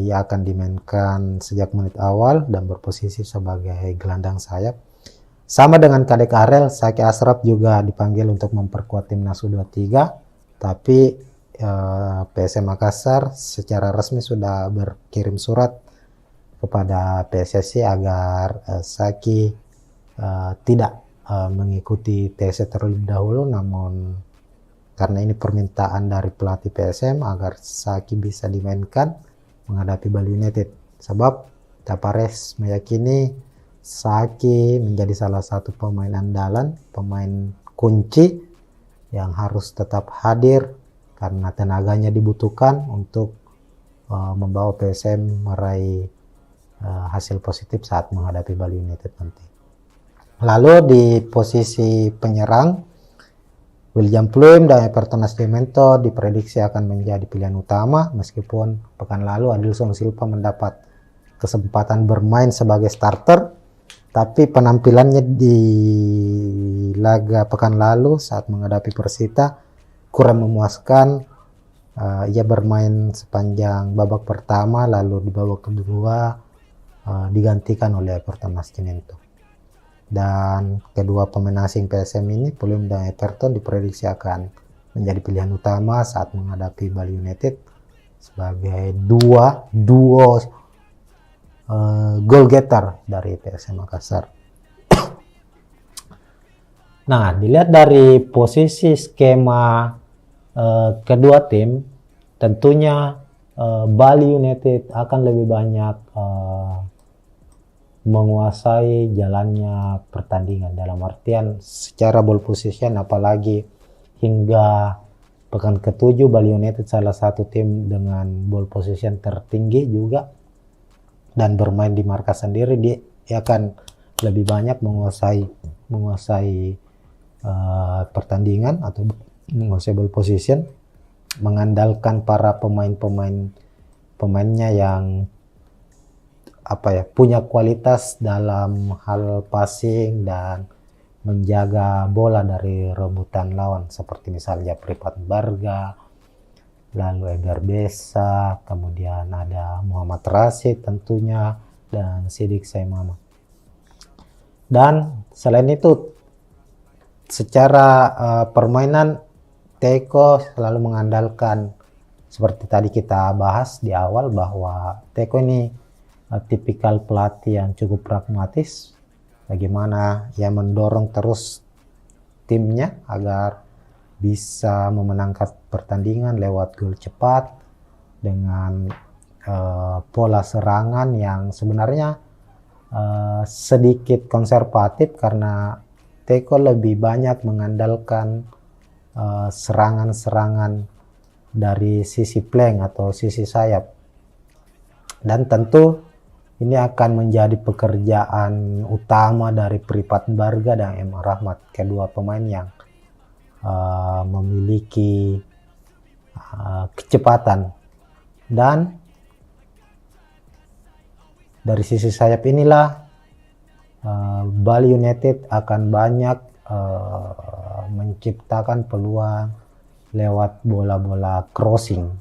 ia akan dimainkan sejak menit awal dan berposisi sebagai gelandang sayap. Sama dengan Kadek Arel, Zaki Ashraf juga dipanggil untuk memperkuat timnas U23, tapi PSM Makassar secara resmi sudah berkirim surat kepada PSSI agar Zaki tidak mengikuti tes terlebih dahulu, namun karena ini permintaan dari pelatih PSM agar Zaki bisa dimainkan menghadapi Bali United, sebab Tapares meyakini Zaki menjadi salah satu pemain andalan, pemain kunci yang harus tetap hadir karena tenaganya dibutuhkan untuk membawa PSM meraih hasil positif saat menghadapi Bali United nanti. Lalu di posisi penyerang, William Pluim dan Everton Nascimento diprediksi akan menjadi pilihan utama, meskipun pekan lalu Adilson Silva mendapat kesempatan bermain sebagai starter. Tapi penampilannya di laga pekan lalu saat menghadapi Persita kurang memuaskan. Ia bermain sepanjang babak pertama, lalu di babak kedua digantikan oleh Everton Nascimento. Dan kedua pemain asing PSM ini, Pluim dan Everton, diprediksi akan menjadi pilihan utama saat menghadapi Bali United sebagai duo goal getter dari PSM Makassar. Nah, dilihat dari posisi skema kedua tim, tentunya Bali United akan lebih banyak menguasai jalannya pertandingan, dalam artian secara ball position, apalagi hingga pekan ke-7 Bali United salah satu tim dengan ball position tertinggi juga dan bermain di markas sendiri. Dia akan lebih banyak menguasai pertandingan atau menguasai ball position, mengandalkan para pemainnya yang punya kualitas dalam hal passing dan menjaga bola dari rebutan lawan, seperti misalnya Pripat Barga, lalu Egar Besa, kemudian ada Muhammad Rashid tentunya, dan Sidik Saimama. Dan selain itu, secara permainan, Teko selalu mengandalkan, seperti tadi kita bahas di awal, bahwa Teko ini tipikal pelatih yang cukup pragmatis, bagaimana ia mendorong terus timnya agar bisa memenangkan pertandingan lewat gol cepat dengan pola serangan yang sebenarnya sedikit konservatif, karena Teko lebih banyak mengandalkan serangan-serangan dari sisi flank atau sisi sayap. Dan tentu ini akan menjadi pekerjaan utama dari Pripat Barga dan M. Rahmat, kedua pemain yang memiliki kecepatan. Dan dari sisi sayap inilah Bali United akan banyak menciptakan peluang lewat bola-bola crossing,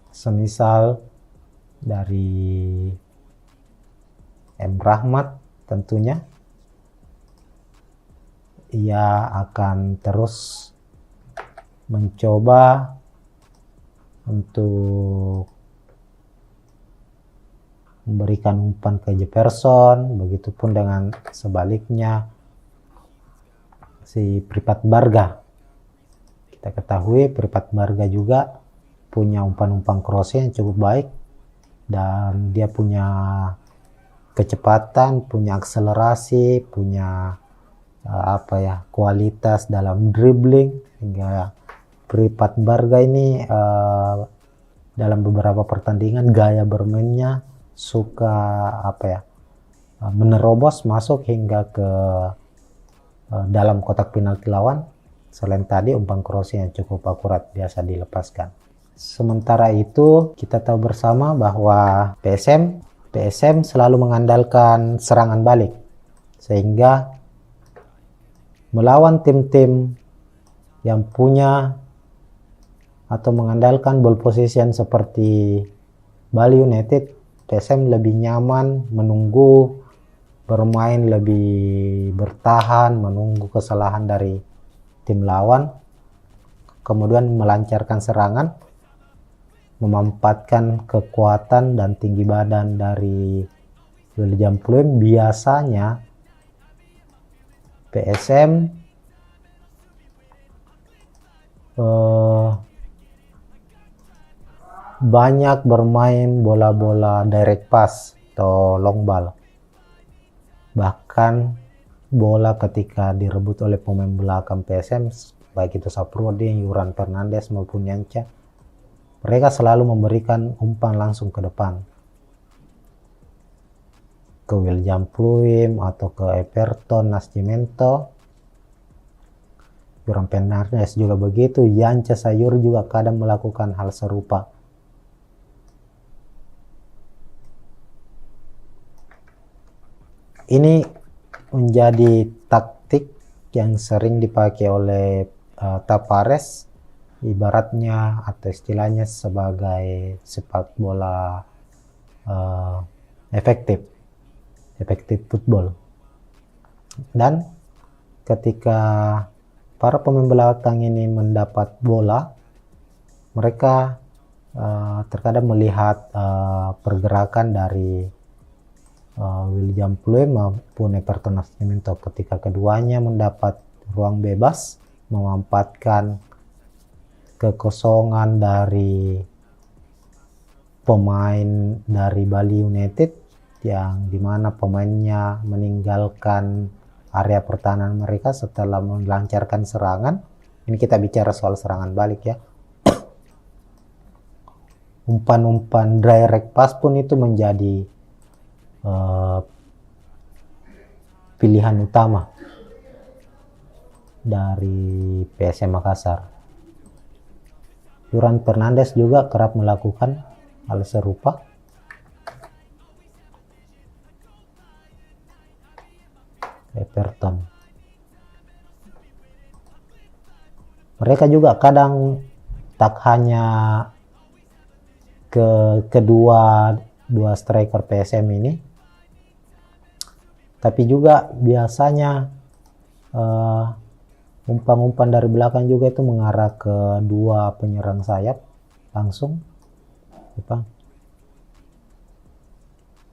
semisal dari M. Rahmat. Tentunya ia akan terus mencoba untuk memberikan umpan ke Jefferson, begitupun dengan sebaliknya si Pripat Barga. Kita ketahui Pripat Barga juga punya umpan-umpan crossing yang cukup baik, dan dia punya kecepatan, punya akselerasi, punya kualitas dalam dribbling, hingga Pripat Barga ini dalam beberapa pertandingan gaya bermainnya suka menerobos masuk hingga ke dalam kotak penalti lawan. Selain tadi umpan crossing yang cukup akurat biasa dilepaskan. Sementara itu kita tahu bersama bahwa PSM selalu mengandalkan serangan balik, sehingga melawan tim-tim yang punya atau mengandalkan ball possession seperti Bali United, PSM lebih nyaman menunggu, bermain lebih bertahan, menunggu kesalahan dari tim lawan, kemudian melancarkan serangan, memanfaatkan kekuatan dan tinggi badan dari William Pluim. Biasanya PSM banyak bermain bola-bola direct pass atau long ball. Bahkan bola ketika direbut oleh pemain belakang PSM, baik itu Saprodi, Yuran Fernandes maupun Yanca, mereka selalu memberikan umpan langsung ke depan, ke William Pluim atau ke Everton Nascimento. Yuran Fernandes juga begitu, Yanca Sayur juga kadang melakukan hal serupa. Ini menjadi taktik yang sering dipakai oleh Tavares, ibaratnya atau istilahnya sebagai sepak bola efektif football. Dan ketika para pemain belakang ini mendapat bola, mereka terkadang melihat pergerakan dari William Pluim maupun Everton Nascimento. Ketika keduanya mendapat ruang bebas, memanfaatkan kekosongan dari pemain dari Bali United yang dimana pemainnya meninggalkan area pertahanan mereka setelah melancarkan serangan. Ini kita bicara soal serangan balik ya. Umpan-umpan direct pass pun itu menjadi pilihan utama dari PSM Makassar. Yuran Fernandes juga kerap melakukan hal serupa. Everton. Mereka juga kadang tak hanya kedua striker PSM ini, tapi juga biasanya umpan-umpan dari belakang juga itu mengarah ke dua penyerang sayap langsung.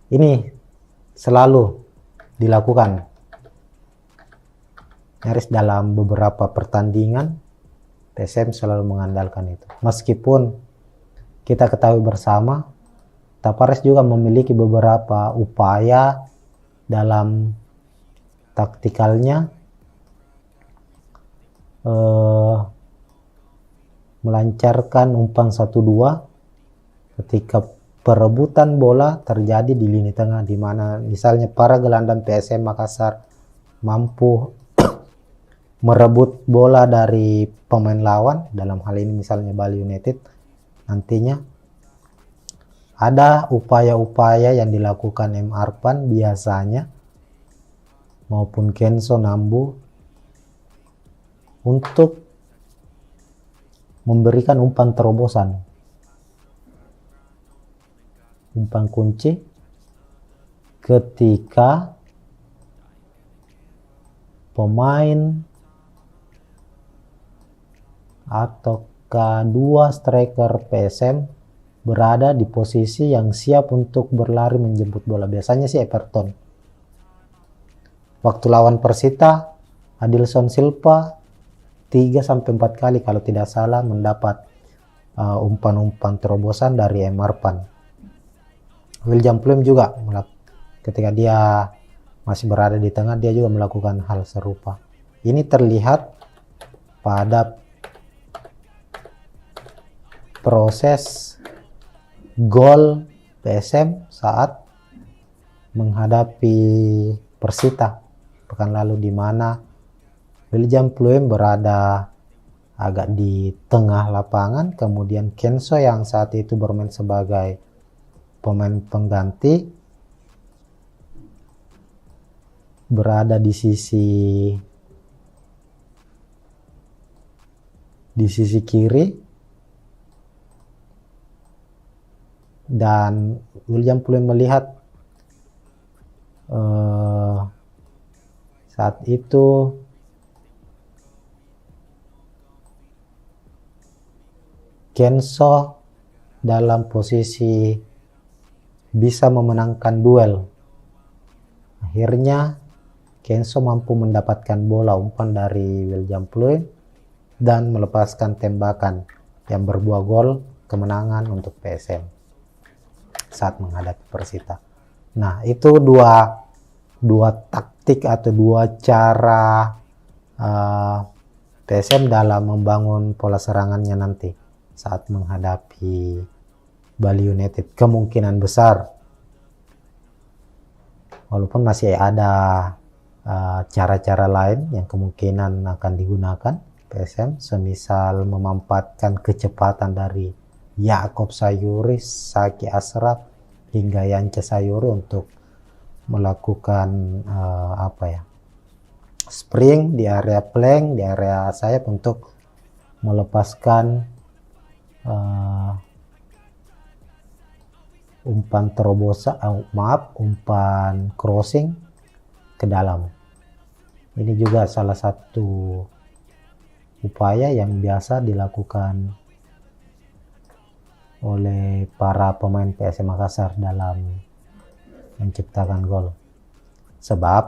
Ini selalu dilakukan nyaris dalam beberapa pertandingan. PSM selalu mengandalkan itu. Meskipun kita ketahui bersama Tavares juga memiliki beberapa upaya dalam taktikalnya melancarkan umpan 1-2 ketika perebutan bola terjadi di lini tengah, di mana misalnya para gelandang PSM Makassar mampu merebut bola dari pemain lawan, dalam hal ini misalnya Bali United. Nantinya ada upaya-upaya yang dilakukan M. Arpan biasanya maupun Kenzo Nambu untuk memberikan umpan terobosan, umpan kunci ketika pemain atau kedua striker PSM berada di posisi yang siap untuk berlari menjemput bola. Biasanya sih Everton. Waktu lawan Persita Adilson Silva 3-4 kali kalau tidak salah mendapat umpan-umpan terobosan dari Emarpan. William Pluim juga ketika dia masih berada di tengah, dia juga melakukan hal serupa. Ini terlihat pada proses gol PSM saat menghadapi Persita pekan lalu, di mana William Pluim berada agak di tengah lapangan, kemudian Kenso yang saat itu bermain sebagai pemain pengganti berada di sisi kiri, dan William Pluim melihat saat itu Kenso dalam posisi bisa memenangkan duel. Akhirnya Kenso mampu mendapatkan bola umpan dari William Pluim dan melepaskan tembakan yang berbuah gol kemenangan untuk PSM saat menghadapi Persita. Nah, itu dua taktik atau dua cara PSM dalam membangun pola serangannya nanti saat menghadapi Bali United. Kemungkinan besar, walaupun masih ada cara-cara lain yang kemungkinan akan digunakan PSM, semisal memanfaatkan kecepatan dari Yaakob Sayuri, Saki Ashraf hingga Yance Sayuri untuk melakukan spring di area flank, di area sayap untuk melepaskan umpan terobosan, umpan crossing ke dalam. Ini juga salah satu upaya yang biasa dilakukan oleh para pemain PSM Makassar dalam menciptakan gol. Sebab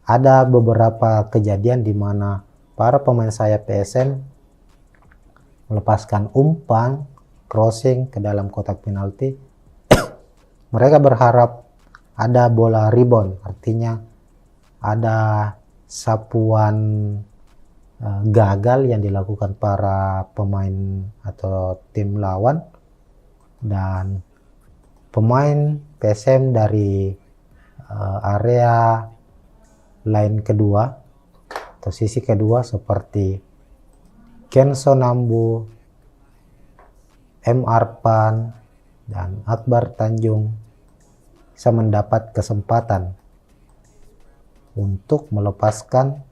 ada beberapa kejadian di mana para pemain sayap PSM melepaskan umpan crossing ke dalam kotak penalti. Mereka berharap ada bola rebound, artinya ada sapuan gagal yang dilakukan para pemain atau tim lawan, dan pemain PSM dari area line kedua atau sisi kedua seperti Kenso Nambu, M. Arpan, dan Akbar Tanjung bisa mendapat kesempatan untuk melepaskan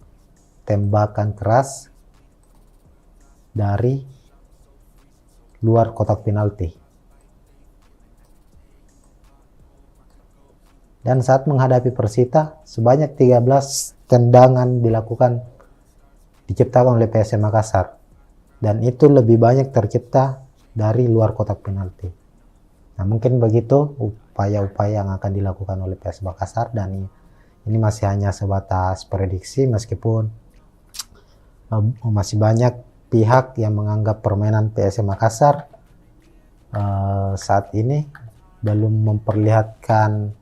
tembakan keras dari luar kotak penalti. Dan saat menghadapi Persita, sebanyak 13 tendangan diciptakan oleh PSM Makassar, dan itu lebih banyak tercipta dari luar kotak penalti. Nah, mungkin begitu upaya-upaya yang akan dilakukan oleh PSM Makassar, dan ini masih hanya sebatas prediksi, meskipun masih banyak pihak yang menganggap permainan PSM Makassar saat ini belum memperlihatkan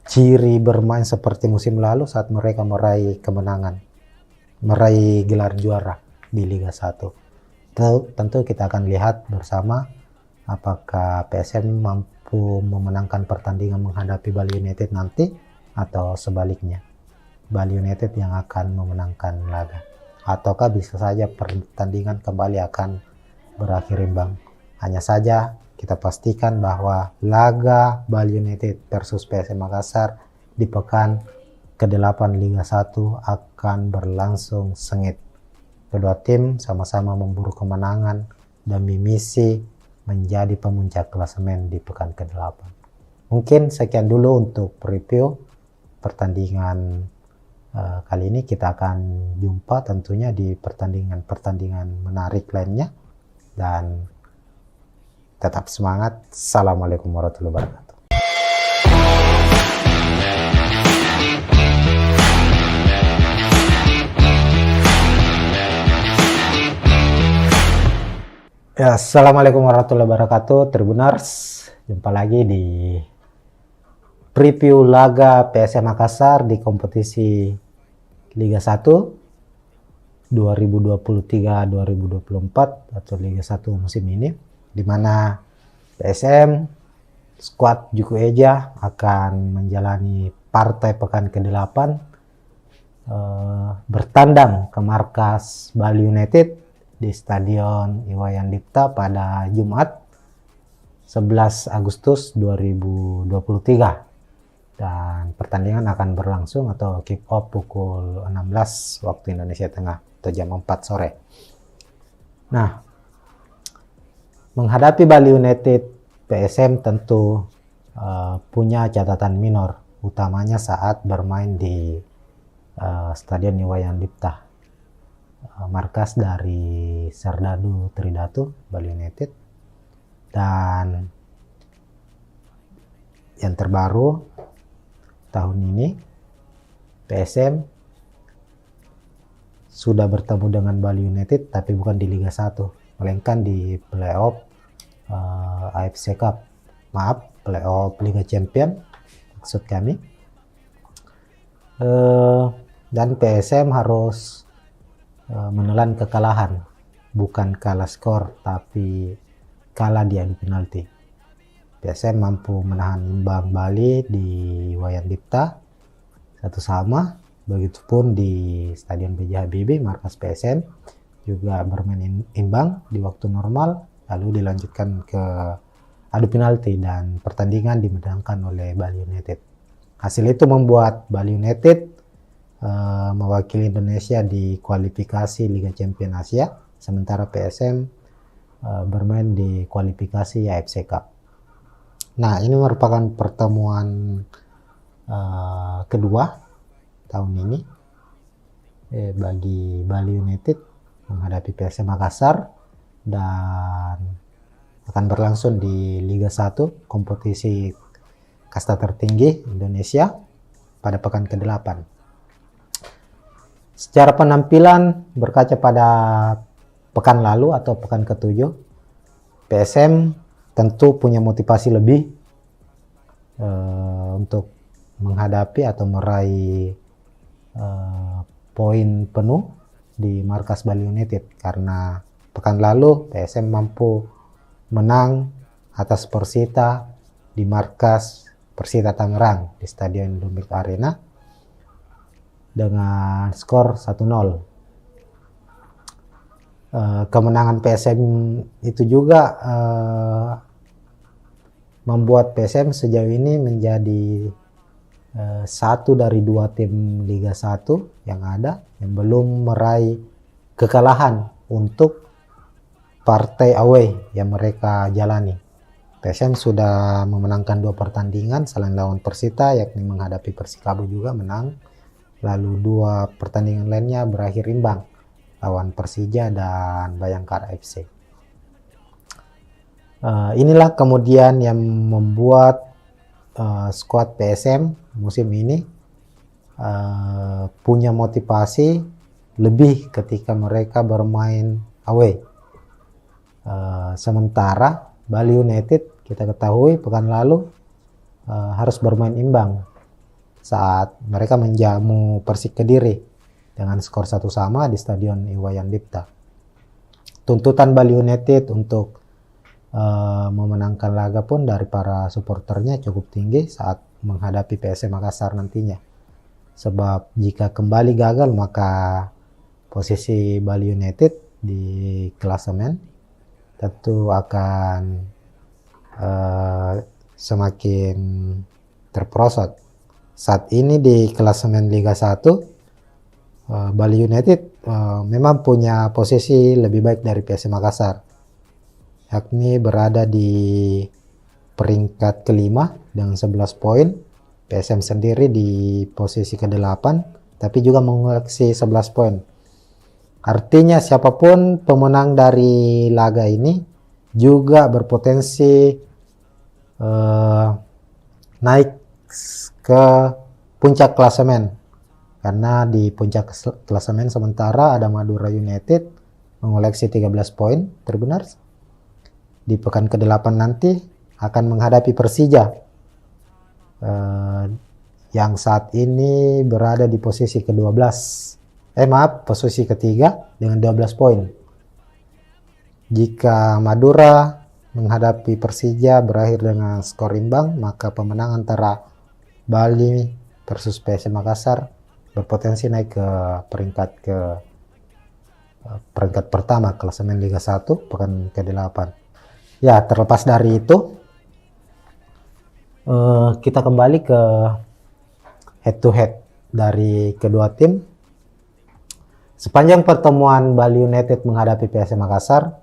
ciri bermain seperti musim lalu saat mereka meraih kemenangan, meraih gelar juara di Liga 1. Tentu kita akan lihat bersama apakah PSM mampu memenangkan pertandingan menghadapi Bali United nanti, atau sebaliknya Bali United yang akan memenangkan laga, ataukah bisa saja pertandingan kembali akan berakhir imbang. Hanya saja kita pastikan bahwa laga Bali United versus PSM Makassar di pekan ke-8 Liga 1 akan berlangsung sengit. Kedua tim sama-sama memburu kemenangan demi misi menjadi pemuncak klasemen di pekan ke-8. Mungkin sekian dulu untuk review pertandingan kali ini. Kita akan jumpa tentunya di pertandingan menarik lainnya, dan tetap semangat. Assalamualaikum warahmatullahi wabarakatuh. Ya, Assalamualaikum warahmatullahi wabarakatuh, Tribuners. Jumpa lagi di preview laga PSM Makassar di kompetisi Liga 1 2023-2024 atau Liga 1 musim ini, di mana PSM skuad Juku Eja akan menjalani partai pekan ke-8 bertandang ke markas Bali United di Stadion Iwayan Dipta pada Jumat 11 Agustus 2023, dan pertandingan akan berlangsung atau kick off pukul 16 waktu Indonesia Tengah atau jam 4 sore. Nah, menghadapi Bali United, PSM tentu punya catatan minor, utamanya saat bermain di Stadion Iwayan Dipta, markas dari Serdadu Tridatu Bali United. Dan yang terbaru tahun ini, PSM sudah bertemu dengan Bali United tapi bukan di Liga 1, melainkan di playoff AFC Cup, playoff Liga Champion maksud kami. Dan PSM harus menelan kekalahan, bukan kalah skor tapi kalah di adu penalti. PSM mampu menahan imbang Bali di Iwayan Dipta 1-1, begitupun di Stadion B.J. Habibie markas PSM juga bermain imbang di waktu normal, lalu dilanjutkan ke adu penalti dan pertandingan dimenangkan oleh Bali United. Hasil itu membuat Bali United mewakili Indonesia di kualifikasi Liga Champion Asia, sementara PSM bermain di kualifikasi AFC Cup. Nah, ini merupakan pertemuan kedua tahun ini bagi Bali United menghadapi PSM Makassar, dan akan berlangsung di Liga 1, kompetisi kasta tertinggi Indonesia, pada pekan ke-8. Secara penampilan, berkaca pada pekan lalu atau pekan ke-7, PSM tentu punya motivasi lebih untuk menghadapi atau meraih poin penuh di markas Bali United, karena pekan lalu PSM mampu menang atas Persita di markas Persita Tangerang di Stadion Lumbik Arena dengan skor 1-0. Kemenangan PSM itu juga membuat PSM sejauh ini menjadi satu dari 2 tim Liga 1 yang ada yang belum meraih kekalahan untuk partai away yang mereka jalani. PSM sudah memenangkan 2 pertandingan selain lawan Persita, yakni menghadapi Persikabo juga menang, lalu 2 pertandingan lainnya berakhir imbang, lawan Persija dan Bayangkara FC. Inilah kemudian yang membuat skuad PSM musim ini punya motivasi lebih ketika mereka bermain away. Sementara Bali United, kita ketahui pekan lalu harus bermain imbang saat mereka menjamu Persik Kediri dengan skor 1-1 di Stadion Iwayan Dipta. Tuntutan Bali United untuk memenangkan laga pun dari para supporternya cukup tinggi saat menghadapi PSM Makassar nantinya. Sebab jika kembali gagal, maka posisi Bali United di klasemen tentu akan semakin terperosot. Saat ini di klasemen Liga 1, Bali United memang punya posisi lebih baik dari PSM Makassar, yakni berada di peringkat ke-5 dengan 11 poin. PSM sendiri di posisi ke-8 tapi juga mengoleksi 11 poin. Artinya siapapun pemenang dari laga ini juga berpotensi naik ke puncak klasemen, karena di puncak klasemen sementara ada Madura United mengoleksi 13 poin, Tribuners, di pekan ke-8 nanti akan menghadapi Persija yang saat ini berada di posisi ke-12. Posisi ketiga dengan 12 poin. Jika Madura menghadapi Persija berakhir dengan skor imbang, maka pemenang antara Bali versus PSM Makassar berpotensi naik ke peringkat pertama klasemen Liga 1 pekan ke-8. Ya, terlepas dari itu, kita kembali ke head to head dari kedua tim. Sepanjang pertemuan Bali United menghadapi PSM Makassar,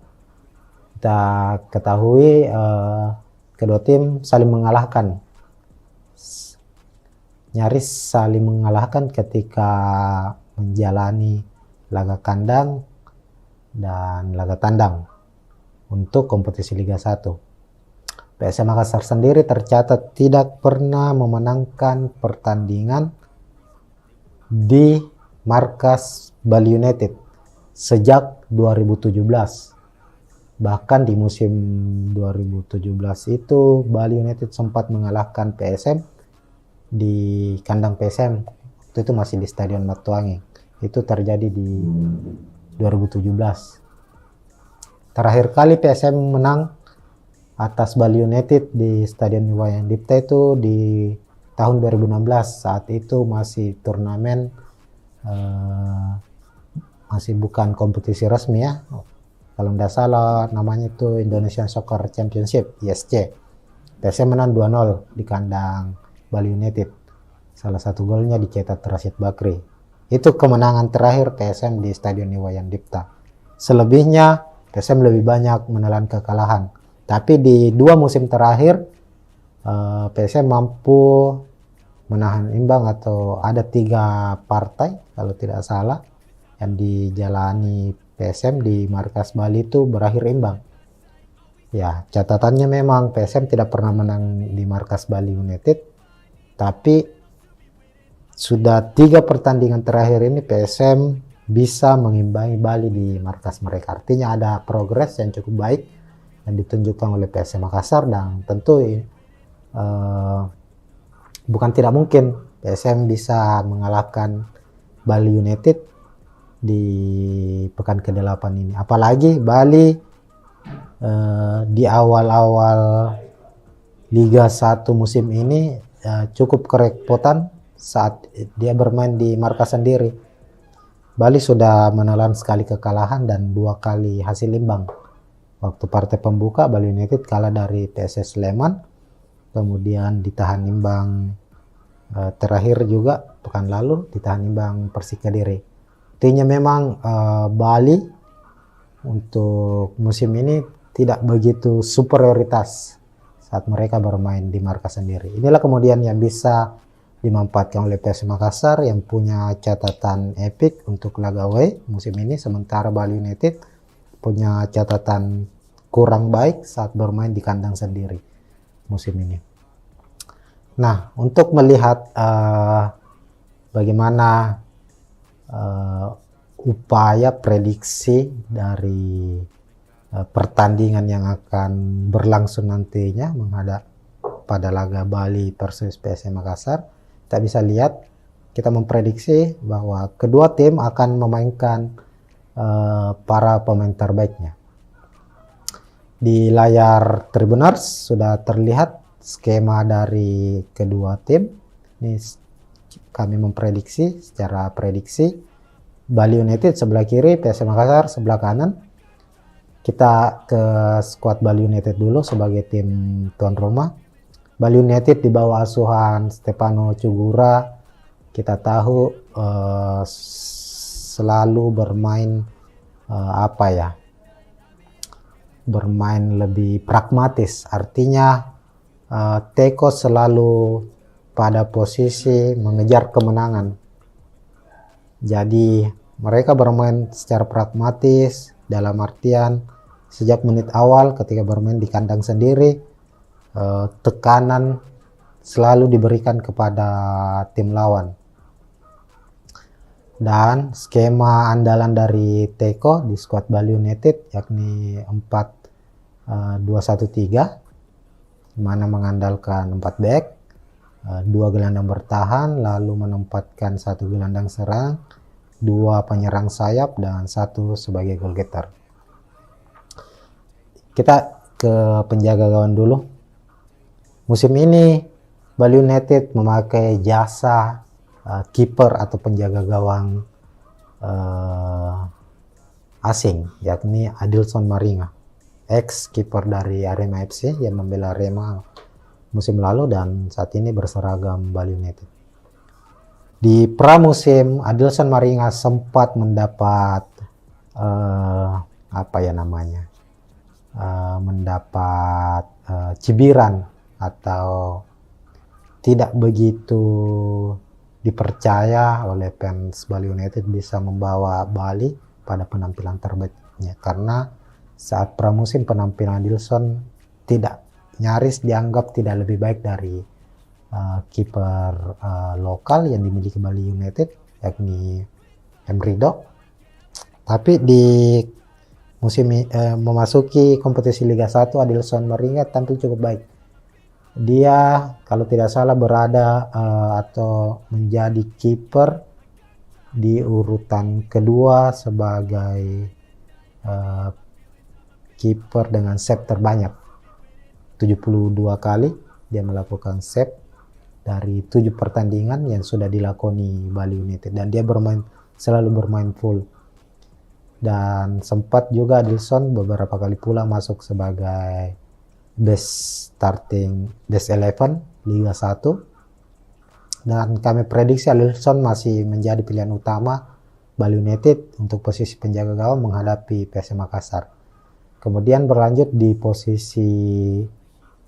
kita ketahui kedua tim saling mengalahkan, nyaris saling mengalahkan ketika menjalani laga kandang dan laga tandang untuk kompetisi Liga 1. PSM Makassar sendiri tercatat tidak pernah memenangkan pertandingan di markas Bali United sejak 2017. Bahkan di musim 2017 itu Bali United sempat mengalahkan PSM di kandang PSM. Waktu itu masih di Stadion Matuangi. Itu terjadi di 2017. Terakhir kali PSM menang atas Bali United di Stadion Iwayan Dipta itu di tahun 2016. Saat itu masih turnamen, masih bukan kompetisi resmi ya. Kalau tidak salah namanya itu Indonesian Soccer Championship, ISC. PSM menang 2-0 di kandang Bali United. Salah satu golnya dicetak Rashid Bakri. Itu kemenangan terakhir PSM di Stadion Iwayan Dipta. Selebihnya PSM lebih banyak menelan kekalahan. Tapi di 2 musim terakhir PSM mampu menahan imbang, atau ada 3 partai kalau tidak salah yang dijalani PSM di markas Bali itu berakhir imbang. Ya, catatannya memang PSM tidak pernah menang di markas Bali United, tapi sudah 3 pertandingan terakhir ini PSM bisa mengimbangi Bali di markas mereka. Artinya ada progres yang cukup baik yang ditunjukkan oleh PSM Makassar, dan tentu bukan tidak mungkin PSM bisa mengalahkan Bali United di pekan ke-8 ini. Apalagi Bali di awal-awal Liga 1 musim ini cukup kerepotan saat dia bermain di markas sendiri. Bali sudah menelan sekali kekalahan dan 2 kali hasil imbang. Waktu partai pembuka Bali United kalah dari PSS Sleman, kemudian ditahan imbang terakhir juga pekan lalu ditahan imbang Persik Kediri. Artinya memang Bali untuk musim ini tidak begitu superioritas saat mereka bermain di markas sendiri. Inilah kemudian yang bisa dimanfaatkan oleh PSM Makassar yang punya catatan epik untuk laga away musim ini, sementara Bali United punya catatan kurang baik saat bermain di kandang sendiri musim ini. Nah, untuk melihat bagaimana upaya prediksi dari pertandingan yang akan berlangsung nantinya menghadap pada laga Bali versus PSM Makassar, kita bisa lihat, kita memprediksi bahwa kedua tim akan memainkan para pemain terbaiknya. Di layar Tribuners sudah terlihat skema dari kedua tim. Ini kami memprediksi secara prediksi. Bali United sebelah kiri, PSM Makassar sebelah kanan. Kita ke skuad Bali United dulu sebagai tim tuan rumah. Bali United di bawah asuhan Stefano Cugura, kita tahu selalu bermain bermain lebih pragmatis. Artinya Teko selalu pada posisi mengejar kemenangan. Jadi mereka bermain secara pragmatis, dalam artian sejak menit awal ketika bermain di kandang sendiri, tekanan selalu diberikan kepada tim lawan. Dan skema andalan dari Teko di skuad Bali United yakni 4 2-1-3, mana mengandalkan 4 back, 2 gelandang bertahan, lalu menempatkan 1 gelandang serang, 2 penyerang sayap, dan 1 sebagai goal getter. Kita ke penjaga gawang dulu. Musim ini Bali United memakai jasa kiper atau penjaga gawang asing, yakni Adilson Maringa, ex kiper dari Arema FC yang membela Arema musim lalu dan saat ini berseragam Bali United. Di pramusim, Adilson Maringa sempat mendapat mendapat cibiran atau tidak begitu dipercaya oleh fans Bali United bisa membawa Bali pada penampilan terbaiknya, karena saat pramusim penampilan Adilson nyaris dianggap tidak lebih baik dari kiper lokal yang dimiliki Bali United, yakni Emrido. Tapi di musim memasuki kompetisi Liga 1, Adilson Maringa tampil cukup baik. Dia kalau tidak salah berada atau menjadi kiper di urutan kedua sebagai kiper dengan save terbanyak, 72 kali dia melakukan save dari 7 pertandingan yang sudah dilakoni Bali United, dan dia selalu bermain full. Dan sempat juga Adilson beberapa kali pula masuk sebagai best 11 Liga 1, dan kami prediksi Adilson masih menjadi pilihan utama Bali United untuk posisi penjaga gawang menghadapi PSM Makassar. Kemudian berlanjut di posisi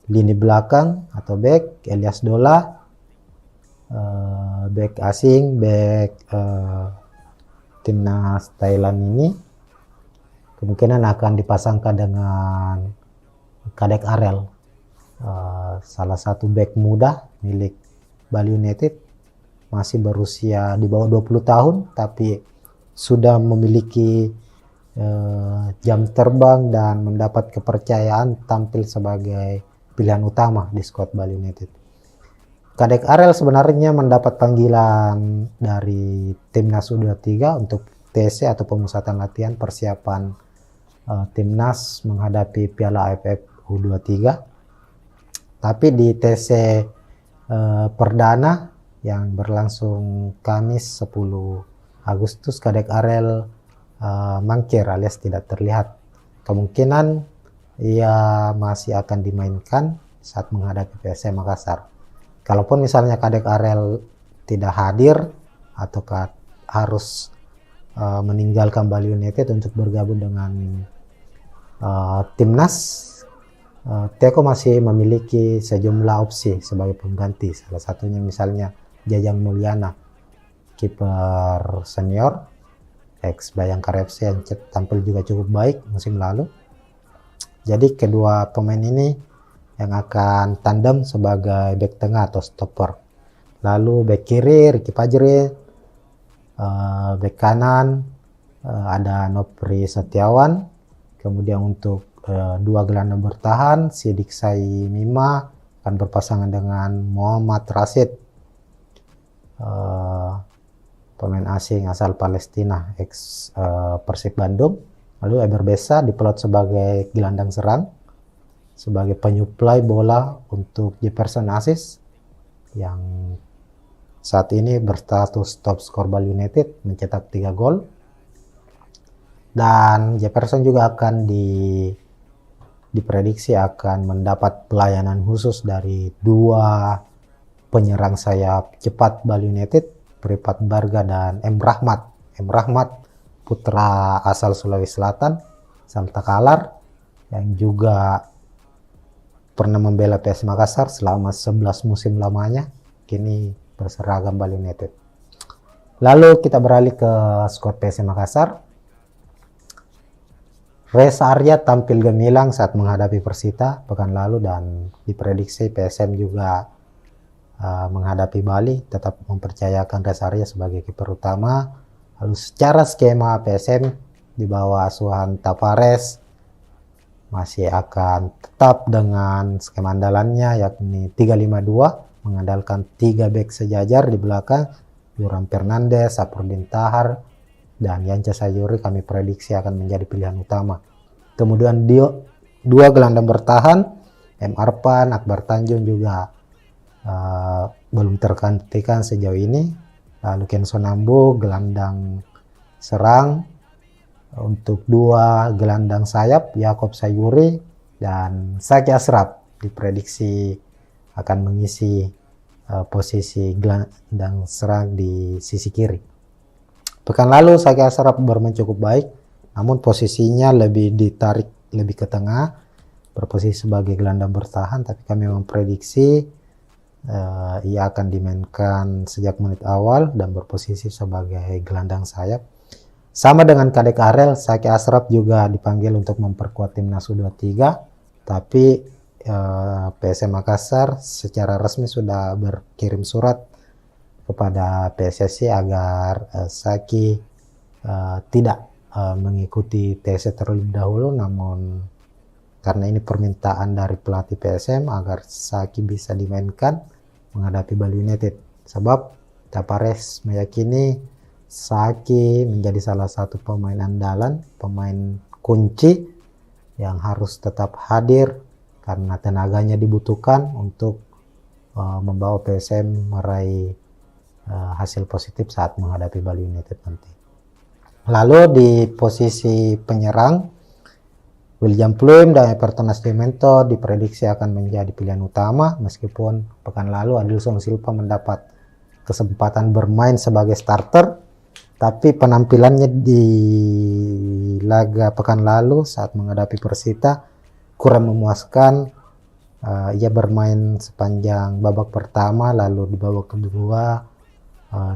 lini belakang atau back, Elias Dola, back asing, back timnas Thailand ini kemungkinan akan dipasangkan dengan Kadek Arel, salah satu back muda milik Bali United, masih berusia di bawah 20 tahun tapi sudah memiliki jam terbang dan mendapat kepercayaan tampil sebagai pilihan utama di skuad Bali United. Kadek Arel sebenarnya mendapat panggilan dari timnas U23 untuk TC atau pemusatan latihan persiapan timnas menghadapi Piala AFF U23. Tapi di TC perdana yang berlangsung Kamis 10 Agustus, Kadek Arel mangkir alias tidak terlihat. Kemungkinan ia masih akan dimainkan saat menghadapi PSM Makassar. Kalaupun misalnya Kadek Arel tidak hadir atau harus meninggalkan Bali United untuk bergabung dengan timnas, Teko masih memiliki sejumlah opsi sebagai pengganti. Salah satunya misalnya Jajang Mulyana, kiper senior ex Bayangkara FC yang tampil juga cukup baik musim lalu. Jadi kedua pemain ini yang akan tandem sebagai back tengah atau stopper. Lalu back kiri Ricky Fajri, back kanan ada Nopri Setiawan. Kemudian untuk 2 gelandang bertahan, Sidik Sai Mima akan berpasangan dengan Muhammad Rashid, pemain asing asal Palestina, ex Persib Bandung. Lalu Eber Besa diplot sebagai gelandang serang, sebagai penyuplai bola untuk Jefferson Aziz yang saat ini berstatus top skor Bali United mencetak 3 gol. Dan Jefferson juga akan diprediksi akan mendapat pelayanan khusus dari 2 penyerang sayap cepat Bali United, Pripat Barga dan M. Rahmat. M. Rahmat putra asal Sulawesi Selatan, Santa Kalar, yang juga pernah membela PS Makassar selama 11 musim lamanya, kini berseragam Bali United. Lalu kita beralih ke skuad PS Makassar. Reza Arya tampil gemilang saat menghadapi Persita pekan lalu dan diprediksi PSM juga menghadapi Bali tetap mempercayakan Reza Arya sebagai kiper utama. Lalu secara skema PSM di bawah asuhan Tavares masih akan tetap dengan skema andalannya, yakni 3-5-2, mengandalkan 3 back sejajar di belakang, Yoram Fernandes, Sapurdin Tahar, dan Yance Sayuri kami prediksi akan menjadi pilihan utama. Kemudian 2 gelandang bertahan, M. Arpan, Akbar Tanjung juga belum tergantikan sejauh ini. Lalu Kenso Nambo gelandang serang. Untuk 2 gelandang sayap, Yakob Sayuri dan Saki Ashraf diprediksi akan mengisi posisi gelandang serang di sisi kiri. Pekan lalu Saki Ashraf bermain cukup baik, namun posisinya lebih ditarik lebih ke tengah, berposisi sebagai gelandang bertahan, tapi kami memprediksi ia akan dimainkan sejak menit awal dan berposisi sebagai gelandang sayap. Sama dengan Kadek Arel, Saki Ashraf juga dipanggil untuk memperkuat timnas U23, tapi PSM Makassar secara resmi sudah berkirim surat kepada PSSI agar Saki tidak mengikuti tes terlebih dahulu, namun karena ini permintaan dari pelatih PSM agar Saki bisa dimainkan menghadapi Bali United. Sebab Tapares meyakini Saki menjadi salah satu pemain andalan, pemain kunci yang harus tetap hadir karena tenaganya dibutuhkan untuk membawa PSM meraih hasil positif saat menghadapi Bali United nanti. Lalu di posisi penyerang, William Pluim dan Everton Nascimento diprediksi akan menjadi pilihan utama, meskipun pekan lalu Adilson Silva mendapat kesempatan bermain sebagai starter, tapi penampilannya di laga pekan lalu saat menghadapi Persita kurang memuaskan. Ia bermain sepanjang babak pertama, lalu di babak kedua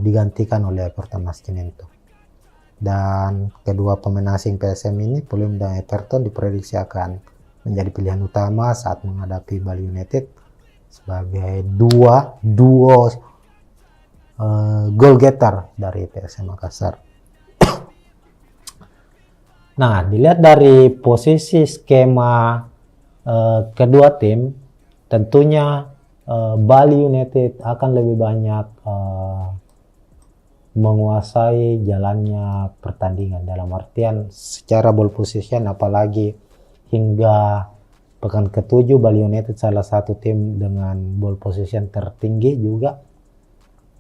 digantikan oleh Everton Nascimento. Dan kedua pemain asing PSM ini, Pluim dan Everton, diprediksi akan menjadi pilihan utama saat menghadapi Bali United sebagai duo goal getter dari PSM Makassar. Nah, dilihat dari posisi skema kedua tim, tentunya Bali United akan lebih banyak menguasai jalannya pertandingan, dalam artian secara ball position, apalagi hingga pekan ke-7 Bali United salah satu tim dengan ball position tertinggi juga,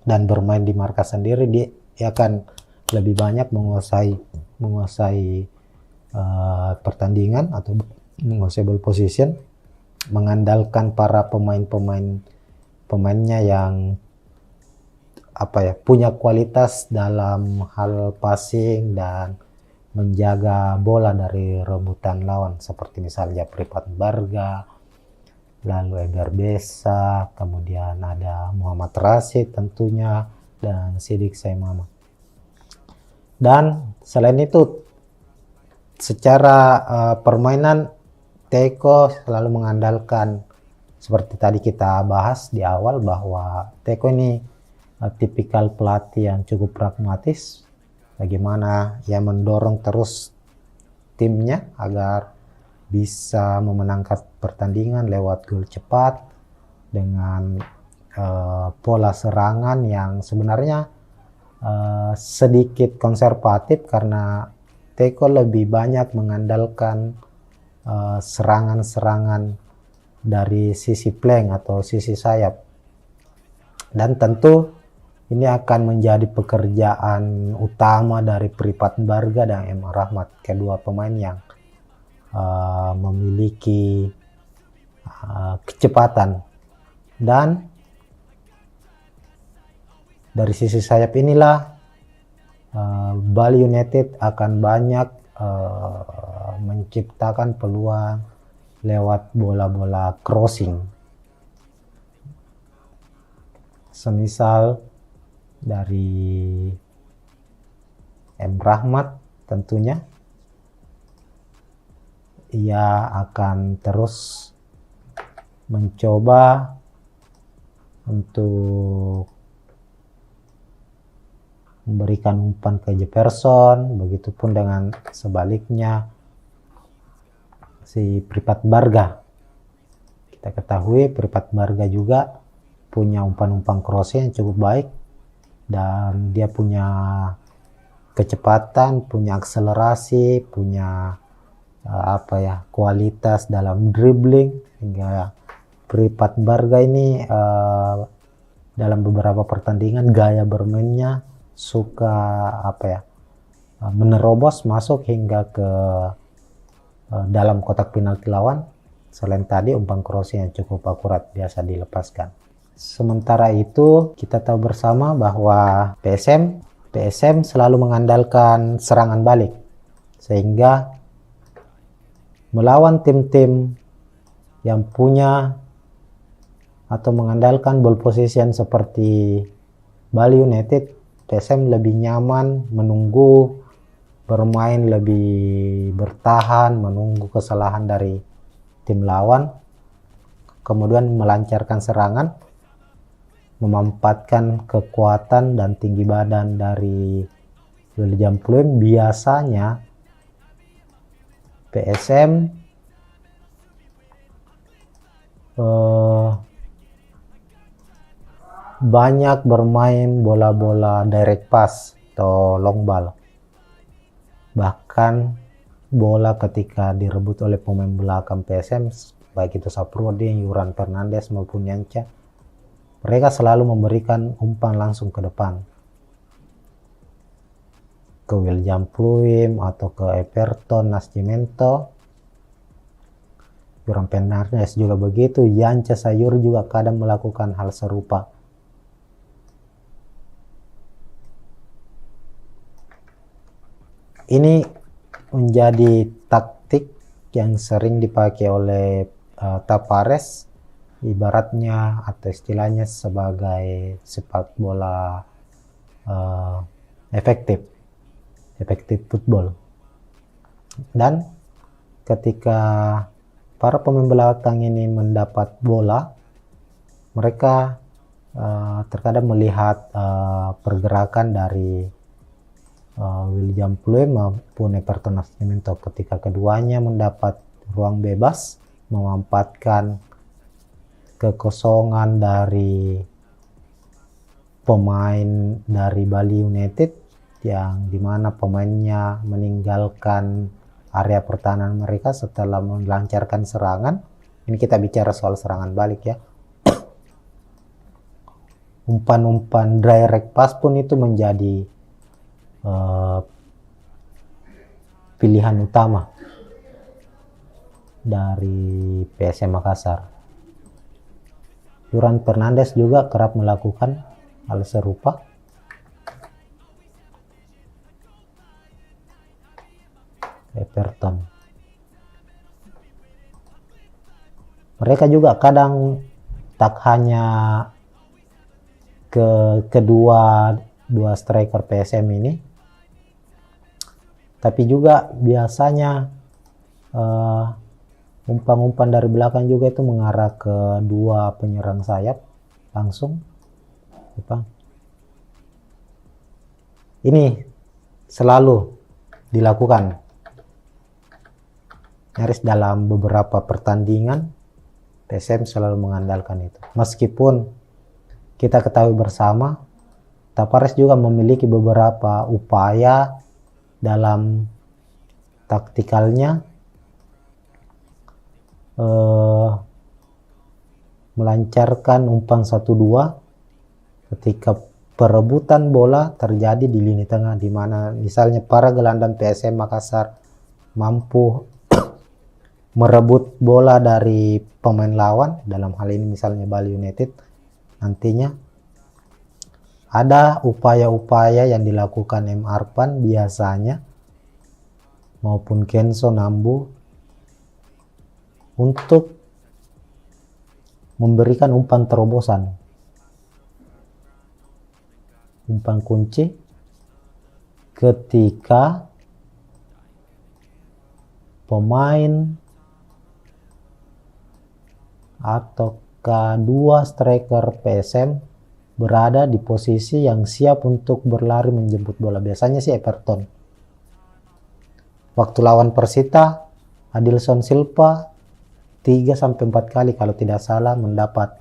dan bermain di markas sendiri, dia akan lebih banyak menguasai pertandingan atau menguasai ball position, mengandalkan para pemainnya yang punya kualitas dalam hal passing dan menjaga bola dari rebutan lawan, seperti misalnya Pripat Barga, lalu Egar Besa, kemudian ada Muhammad Rashid tentunya, dan Sidik Saimama. Dan selain itu, secara permainan, Teko selalu mengandalkan, seperti tadi kita bahas di awal, bahwa Teko ini tipikal pelatih yang cukup pragmatis, bagaimana ia mendorong terus timnya agar bisa memenangkan pertandingan lewat gol cepat dengan pola serangan yang sebenarnya sedikit konservatif, karena Teko lebih banyak mengandalkan serangan-serangan dari sisi flank atau sisi sayap. Dan tentu ini akan menjadi pekerjaan utama dari Pripat Barga dan M. Rahmat, kedua pemain yang memiliki kecepatan. Dan dari sisi sayap inilah Bali United akan banyak menciptakan peluang lewat bola-bola crossing, semisal dari M. Rahmat. Tentunya ia akan terus mencoba untuk memberikan umpan ke Jefferson, begitupun dengan sebaliknya si Pripat Barga. Kita ketahui Pripat Barga juga punya umpan-umpan crossing yang cukup baik, dan dia punya kecepatan, punya akselerasi, punya kualitas dalam dribbling, hingga Pripat Barga ini dalam beberapa pertandingan gaya bermainnya suka menerobos masuk hingga ke dalam kotak penalti lawan. Selain tadi umpan crossing yang cukup akurat biasa dilepaskan. Sementara itu kita tahu bersama bahwa PSM selalu mengandalkan serangan balik, sehingga melawan tim-tim yang punya atau mengandalkan ball possession seperti Bali United, PSM lebih nyaman menunggu, bermain lebih bertahan, menunggu kesalahan dari tim lawan, kemudian melancarkan serangan, memanfaatkan kekuatan dan tinggi badan dari William Pluim. Biasanya PSM banyak bermain bola-bola direct pass atau long ball. Bahkan bola ketika direbut oleh pemain belakang PSM, baik itu Saprudin, Yuran Fernandes maupun Yanca, mereka selalu memberikan umpan langsung ke depan, ke William Pluim atau ke Everton Nascimento. Yuran Fernandes juga begitu, Yanca Sayur juga kadang melakukan hal serupa. Ini menjadi taktik yang sering dipakai oleh Tavares, ibaratnya atau istilahnya sebagai sepak bola efektif football. Dan ketika para pemain belakang ini mendapat bola, mereka terkadang melihat pergerakan dari William Pluim maupun Everton Nascimento. Ketika keduanya mendapat ruang bebas, memanfaatkan kekosongan dari pemain dari Bali United yang dimana pemainnya meninggalkan area pertahanan mereka setelah melancarkan serangan. Ini kita bicara soal serangan balik ya. Umpan-umpan direct pass pun itu menjadi pilihan utama dari PSM Makassar. Yuran Fernandes juga kerap melakukan hal serupa. Everton. Mereka juga kadang tak hanya kedua striker PSM ini, tapi juga biasanya umpan-umpan dari belakang juga itu mengarah ke dua penyerang sayap langsung. Ini selalu dilakukan nyaris dalam beberapa pertandingan. PSM selalu mengandalkan itu. Meskipun kita ketahui bersama Tavares juga memiliki beberapa upaya dalam taktikalnya melancarkan umpan 1-2 ketika perebutan bola terjadi di lini tengah, di mana misalnya para gelandang PSM Makassar mampu merebut bola dari pemain lawan, dalam hal ini misalnya Bali United. Nantinya ada upaya-upaya yang dilakukan M. Arpan biasanya maupun Kenzo Nambu untuk memberikan umpan terobosan, umpan kunci ketika pemain atau kedua striker PSM berada di posisi yang siap untuk berlari menjemput bola. Biasanya sih Everton. Waktu lawan Persita Adilson Silva 3-4 kali kalau tidak salah mendapat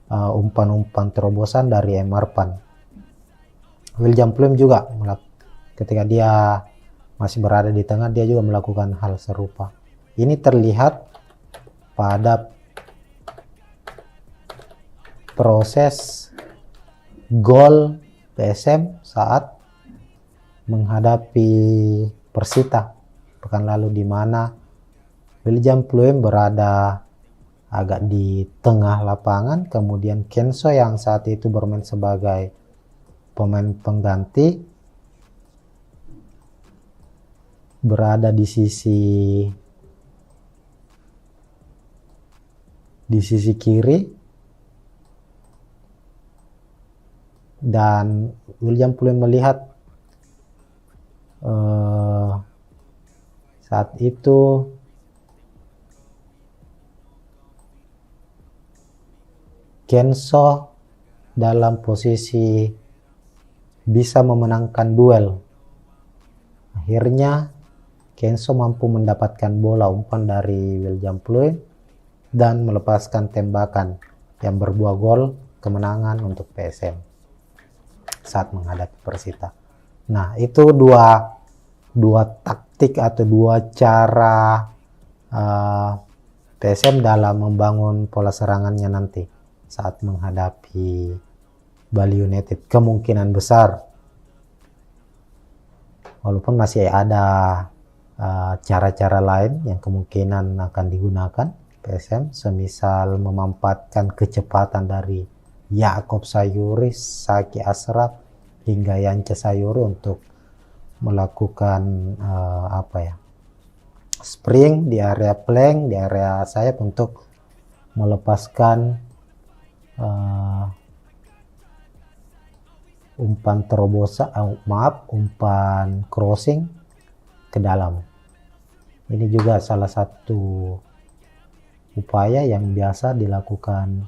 umpan-umpan terobosan dari Emarpan. William Pluim juga ketika dia masih berada di tengah, dia juga melakukan hal serupa. Ini terlihat pada proses gol PSM saat menghadapi Persita pekan lalu, di mana William Pluim berada agak di tengah lapangan, kemudian Kenso yang saat itu bermain sebagai pemain pengganti berada di sisi kiri, dan William Pluim melihat saat itu Kenso dalam posisi bisa memenangkan duel. Akhirnya Kenso mampu mendapatkan bola umpan dari William Pluim dan melepaskan tembakan yang berbuah gol kemenangan untuk PSM saat menghadapi Persita. Nah, itu dua taktik atau dua cara PSM dalam membangun pola serangannya nanti saat menghadapi Bali United. Kemungkinan besar, walaupun masih ada cara-cara lain yang kemungkinan akan digunakan PSM, semisal memanfaatkan kecepatan dari Yaakob Sayuri, Saki Ashraf hingga Yance Sayuri untuk melakukan spring di area flank, di area sayap untuk melepaskan umpan terobosan, umpan crossing ke dalam. Ini juga salah satu upaya yang biasa dilakukan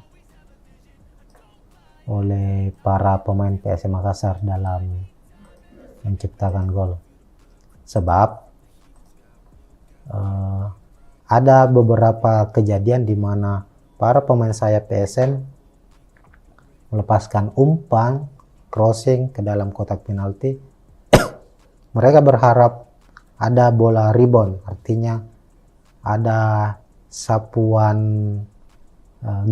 oleh para pemain PSM Makassar dalam menciptakan gol. Sebab ada beberapa kejadian di mana para pemain sayap PSM melepaskan umpan crossing ke dalam kotak penalti. Mereka berharap ada bola rebound, artinya ada sapuan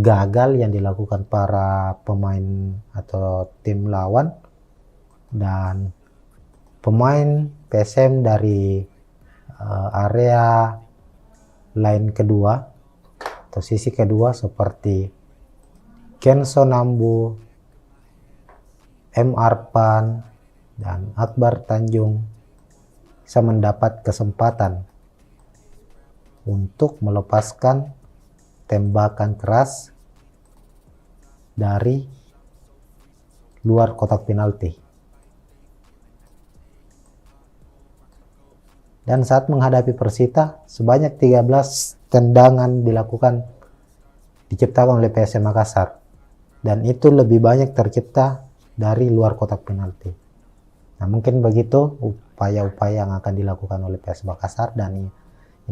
gagal yang dilakukan para pemain atau tim lawan, dan pemain PSM dari area line kedua atau sisi kedua seperti Kenso Nambu, M. Arpan, dan Akbar Tanjung bisa mendapat kesempatan untuk melepaskan tembakan keras dari luar kotak penalti. Dan saat menghadapi Persita, sebanyak 13 tendangan diciptakan oleh PSM Makassar. Dan itu lebih banyak tercipta dari luar kotak penalti. Nah, mungkin begitu upaya-upaya yang akan dilakukan oleh PSM Makassar, dan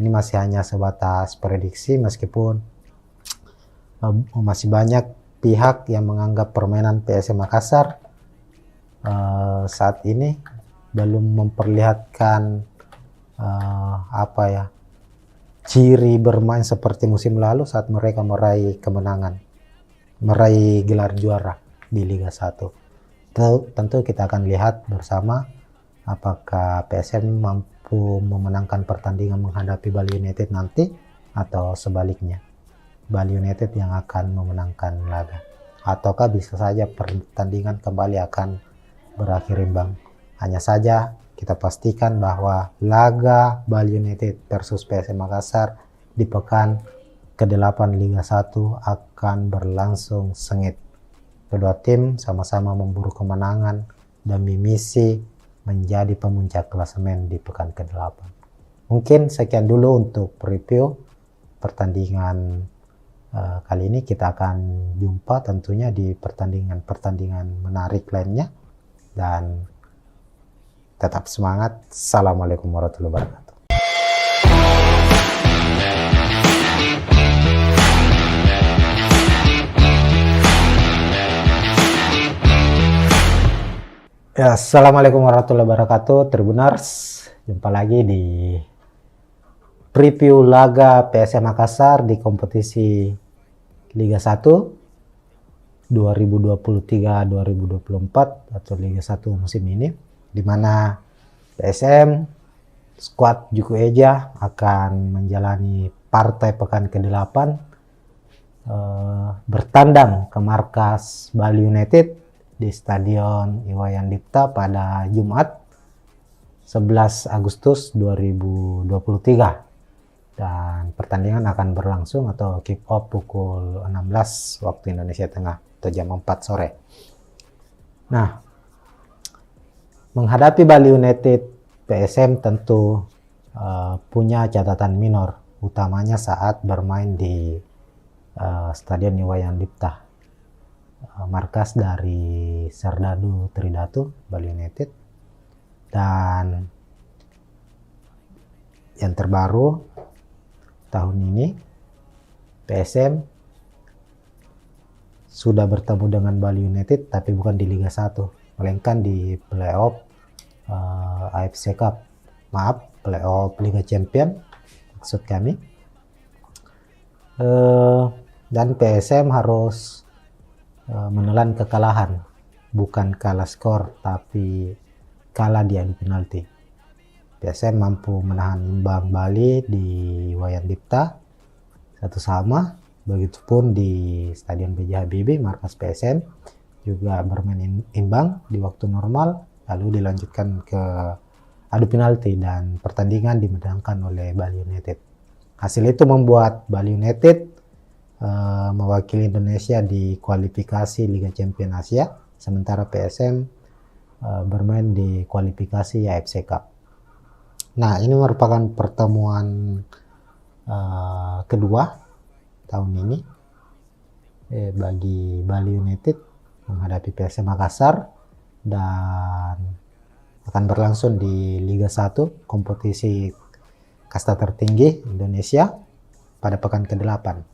ini masih hanya sebatas prediksi, meskipun masih banyak pihak yang menganggap permainan PSM Makassar saat ini belum memperlihatkan ciri bermain seperti musim lalu saat mereka meraih kemenangan, meraih gelar juara di Liga 1. Tentu kita akan lihat bersama apakah PSM mampu memenangkan pertandingan menghadapi Bali United nanti, atau sebaliknya Bali United yang akan memenangkan laga, ataukah bisa saja pertandingan kembali akan berakhir imbang. Hanya saja kita pastikan bahwa laga Bali United versus PSM Makassar di pekan ke-8 Liga 1 akan berlangsung sengit. Kedua tim sama-sama memburu kemenangan demi misi menjadi pemuncak klasemen di pekan ke-8. Mungkin sekian dulu untuk review pertandingan kali ini. Kita akan jumpa tentunya di pertandingan menarik lainnya, dan tetap semangat. Assalamualaikum warahmatullahi wabarakatuh. Ya, Assalamualaikum warahmatullahi wabarakatuh, Tribuners. Jumpa lagi di preview laga PSM Makassar di kompetisi Liga 1 2023-2024 atau Liga 1 musim ini, di mana PSM skuad Juku Eja akan menjalani partai pekan ke-8 bertandang ke markas Bali United di Stadion Iwayan Dipta pada Jumat 11 Agustus 2023, dan pertandingan akan berlangsung atau kick off pukul 16 waktu Indonesia Tengah atau jam 4 sore. Nah, menghadapi Bali United, PSM tentu punya catatan minor, utamanya saat bermain di Stadion Iwayan Dipta, markas dari Serdadu Tridatu Bali United. Dan yang terbaru tahun ini, PSM sudah bertemu dengan Bali United tapi bukan di Liga 1, melainkan di playoff AFC Cup, playoff Liga Champion maksud kami. Dan PSM harus menelan kekalahan, bukan kalah skor tapi kalah di adu penalti. PSM mampu menahan imbang Bali di Iwayan Dipta 1-1. Begitupun di Stadion B.J. Habibie, markas PSM juga bermain imbang di waktu normal, lalu dilanjutkan ke adu penalti dan pertandingan dimenangkan oleh Bali United. Hasil itu membuat Bali United mewakili Indonesia di kualifikasi Liga Champions Asia, sementara PSM bermain di kualifikasi AFC Cup. Nah, ini merupakan pertemuan kedua tahun ini bagi Bali United menghadapi PSM Makassar, dan akan berlangsung di Liga 1, kompetisi kasta tertinggi Indonesia, pada pekan ke-8.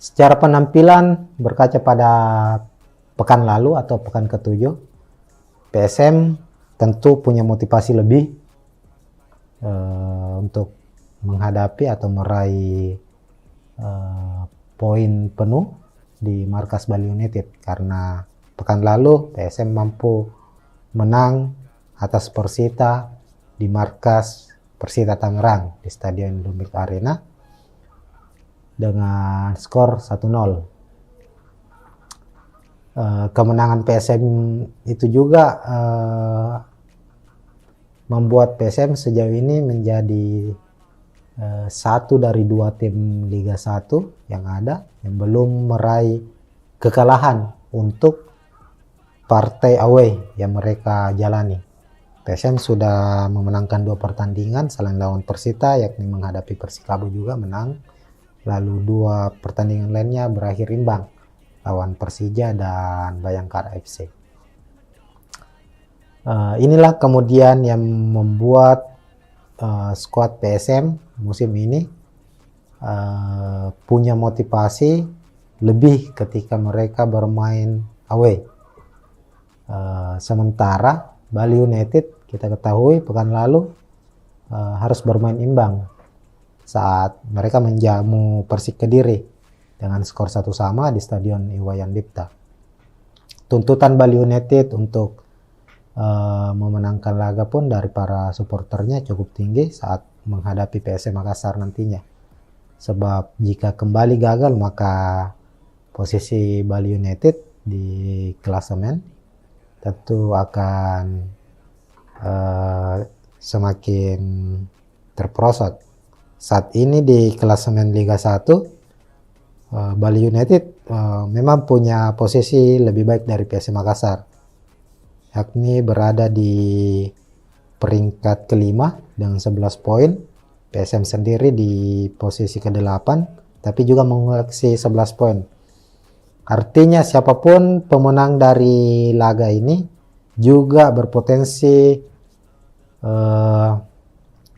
Secara penampilan, berkaca pada pekan lalu atau pekan ke-7, PSM tentu punya motivasi lebih untuk menghadapi atau meraih poin penuh di markas Bali United, karena pekan lalu PSM mampu menang atas Persita di markas Persita Tangerang di Stadion Indomilk Arena dengan skor 1-0. Kemenangan PSM itu juga membuat PSM sejauh ini menjadi satu dari 2 tim Liga 1 yang ada yang belum meraih kekalahan untuk partai away yang mereka jalani. PSM sudah memenangkan 2 pertandingan selain lawan Persita, yakni menghadapi Persikabo juga menang, lalu 2 pertandingan lainnya berakhir imbang, lawan Persija dan Bayangkara FC. Inilah kemudian yang membuat skuad PSM musim ini punya motivasi lebih ketika mereka bermain away. Sementara Bali United, kita ketahui pekan lalu harus bermain imbang saat mereka menjamu Persik Kediri dengan skor 1-1 di Stadion Iwayan Dipta. Tuntutan Bali United untuk memenangkan laga pun dari para supporternya cukup tinggi saat menghadapi PSM Makassar nantinya. Sebab jika kembali gagal, maka posisi Bali United di klasemen tentu akan semakin terperosot. Saat ini di klasemen Liga 1, Bali United memang punya posisi lebih baik dari PSM Makassar, yakni berada di peringkat ke-5 dengan 11 poin. PSM sendiri di posisi ke-8 tapi juga mengoleksi 11 poin. Artinya siapapun pemenang dari laga ini juga berpotensi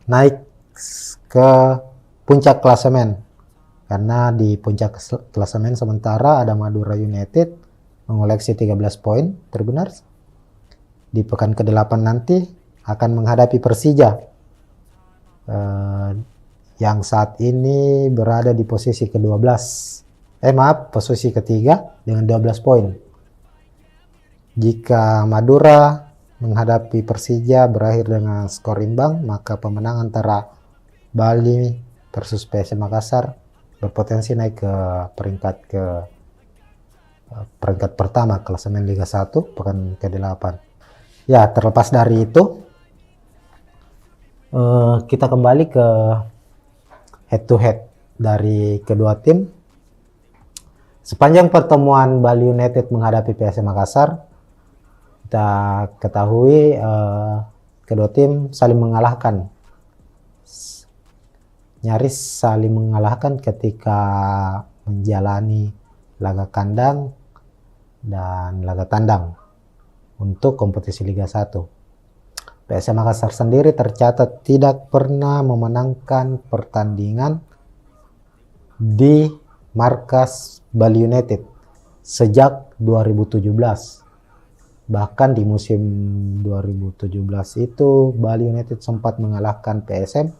naik ke puncak klasemen, karena di puncak klasemen sementara ada Madura United mengoleksi 13 poin, Tribuners, di pekan ke-8 nanti akan menghadapi Persija yang saat ini berada di posisi ke-12. Posisi ketiga dengan 12 poin. Jika Madura menghadapi Persija berakhir dengan skor imbang, maka pemenang antara Bali versus PSM Makassar berpotensi naik ke peringkat pertama klasemen Liga 1 pekan ke-8. Ya, terlepas dari itu, kita kembali ke head to head dari kedua tim. Sepanjang pertemuan Bali United menghadapi PSM Makassar, kita ketahui kedua tim saling mengalahkan, nyaris saling mengalahkan ketika menjalani laga kandang dan laga tandang untuk kompetisi Liga 1. PSM Makassar sendiri tercatat tidak pernah memenangkan pertandingan di markas Bali United sejak 2017. Bahkan di musim 2017 itu Bali United sempat mengalahkan PSM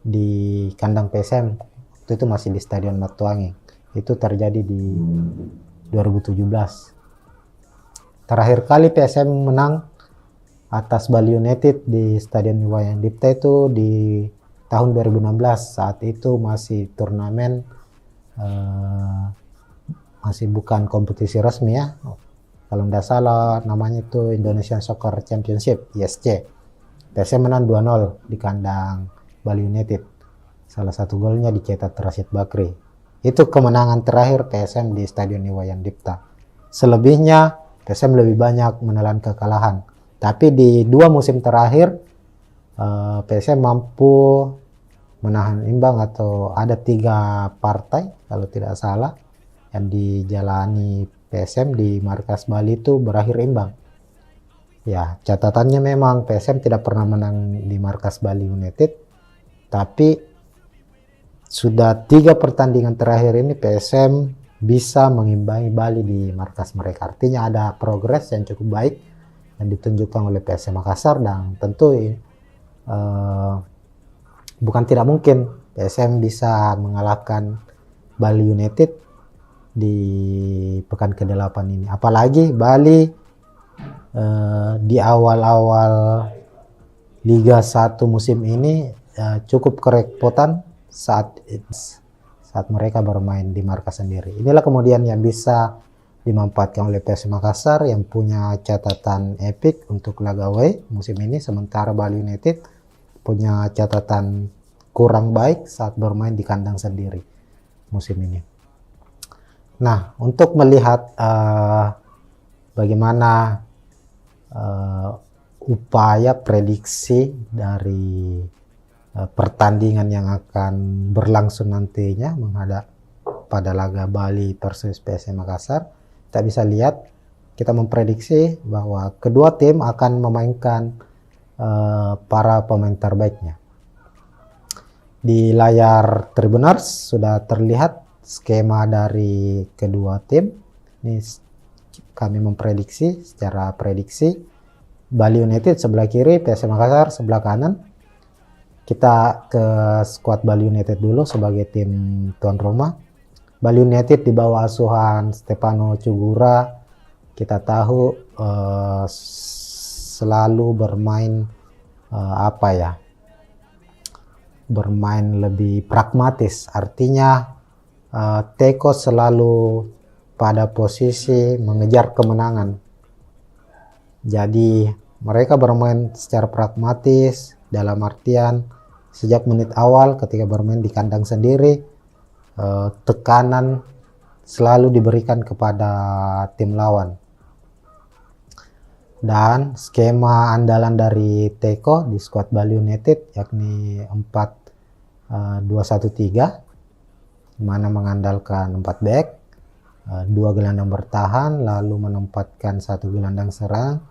di kandang PSM. Waktu itu masih di Stadion Matuangi. Itu terjadi di 2017. Terakhir kali PSM menang atas Bali United di Stadion Iwayan Dipta itu di tahun 2016. Saat itu masih turnamen, masih bukan kompetisi resmi ya. Kalau tidak salah namanya itu Indonesian Soccer Championship, ISC. PSM menang 2-0 di kandang Bali United. Salah satu golnya dicetak Rashid Bakri. Itu kemenangan terakhir PSM di Stadion Iwayan Dipta. Selebihnya PSM lebih banyak menelan kekalahan. Tapi di 2 musim terakhir PSM mampu menahan imbang, atau ada 3 partai kalau tidak salah yang dijalani PSM di markas Bali itu berakhir imbang. Ya, catatannya memang PSM tidak pernah menang di markas Bali United, tapi sudah 3 pertandingan terakhir ini PSM bisa mengimbangi Bali di markas mereka. Artinya ada progres yang cukup baik yang ditunjukkan oleh PSM Makassar, dan tentu bukan tidak mungkin PSM bisa mengalahkan Bali United di pekan ke-8 ini. Apalagi Bali di awal-awal Liga 1 musim ini cukup kerepotan saat mereka bermain di markas sendiri. Inilah kemudian yang bisa dimanfaatkan oleh PSM Makassar yang punya catatan epik untuk laga away musim ini, sementara Bali United punya catatan kurang baik saat bermain di kandang sendiri musim ini. Nah, untuk melihat bagaimana upaya prediksi dari pertandingan yang akan berlangsung nantinya menghadap pada laga Bali versus PSM Makassar, kita bisa lihat, kita memprediksi bahwa kedua tim akan memainkan para pemain terbaiknya. Di layar Tribuners sudah terlihat skema dari kedua tim. Ini kami memprediksi secara prediksi Bali United sebelah kiri, PSM Makassar sebelah kanan. Kita ke skuad Bali United dulu sebagai tim tuan rumah. Bali United di bawah asuhan Stefano Cugura, kita tahu selalu bermain bermain lebih pragmatis. Artinya Teko selalu pada posisi mengejar kemenangan. Jadi mereka bermain secara pragmatis, dalam artian sejak menit awal ketika bermain di kandang sendiri, tekanan selalu diberikan kepada tim lawan. Dan skema andalan dari Teko di skuad Bali United yakni 4-2-1-3, mana mengandalkan 4 back, 2 gelandang bertahan, lalu menempatkan 1 gelandang serang,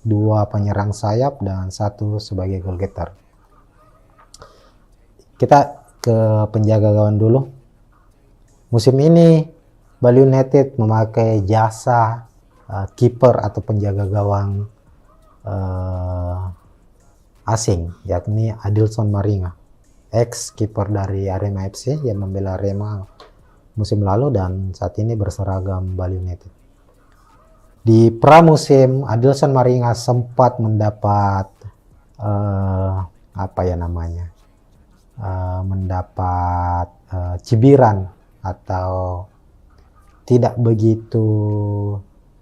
2 penyerang sayap, dan 1 sebagai goal getter. Kita ke penjaga gawang dulu. Musim ini Bali United memakai jasa kiper atau penjaga gawang asing, yakni Adilson Maringa, ex kiper dari Arema FC yang membela Arema musim lalu dan saat ini berseragam Bali United. Di pramusim, Adilson Maringa sempat mendapat mendapat cibiran atau tidak begitu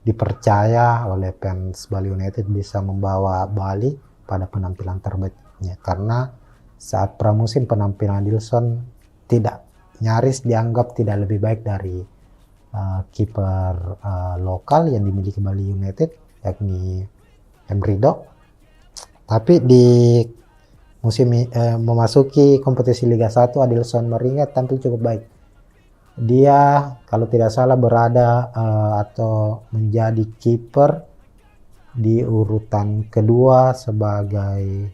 dipercaya oleh fans Bali United bisa membawa Bali pada penampilan terbaiknya, karena saat pramusim penampilan Adilson nyaris dianggap tidak lebih baik dari kiper lokal yang dimiliki Bali United, yakni Emrido. Tapi di musim memasuki kompetisi Liga 1, Adilson Maringa tampil cukup baik. Dia kalau tidak salah berada atau menjadi kiper di urutan kedua sebagai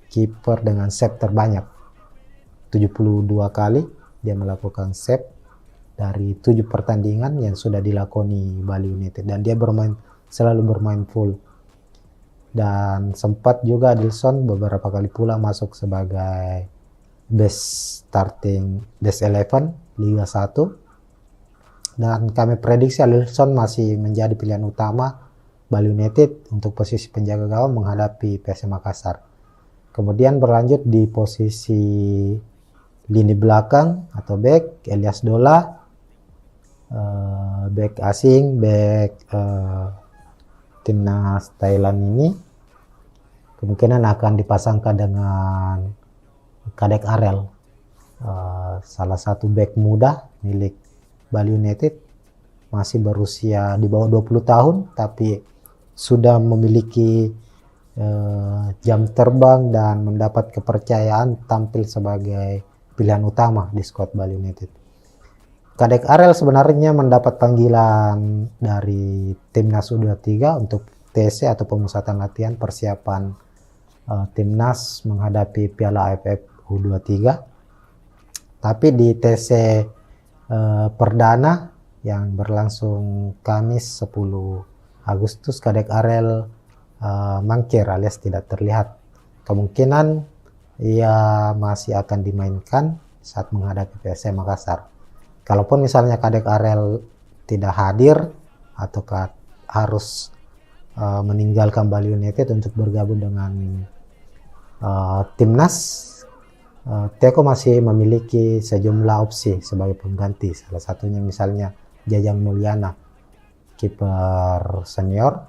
kiper dengan save terbanyak. 72 kali dia melakukan save dari 7 pertandingan yang sudah dilakoni Bali United, dan dia selalu bermain full. Dan sempat juga Adilson beberapa kali pula masuk sebagai best 11 Liga 1, dan kami prediksi Adilson masih menjadi pilihan utama Bali United untuk posisi penjaga gawang menghadapi PSM Makassar. Kemudian berlanjut di posisi lini belakang atau back, Elias Dola, back asing, back timnas Thailand ini kemungkinan akan dipasangkan dengan Kadek Arel, salah satu back muda milik Bali United, masih berusia di bawah 20 tahun tapi sudah memiliki jam terbang dan mendapat kepercayaan tampil sebagai pilihan utama di skuad Bali United. Kadek Arel sebenarnya mendapat panggilan dari timnas U23 untuk TC atau pemusatan latihan persiapan timnas menghadapi Piala AFF U23. Tapi di TC perdana yang berlangsung Kamis 10 Agustus, Kadek Arel mangkir alias tidak terlihat. Kemungkinan ia masih akan dimainkan saat menghadapi PSM Makassar. Kalaupun misalnya Kadek Arel tidak hadir atau harus meninggalkan Bali United untuk bergabung dengan timnas, Teko masih memiliki sejumlah opsi sebagai pengganti. Salah satunya misalnya Jajang Mulyana, kiper senior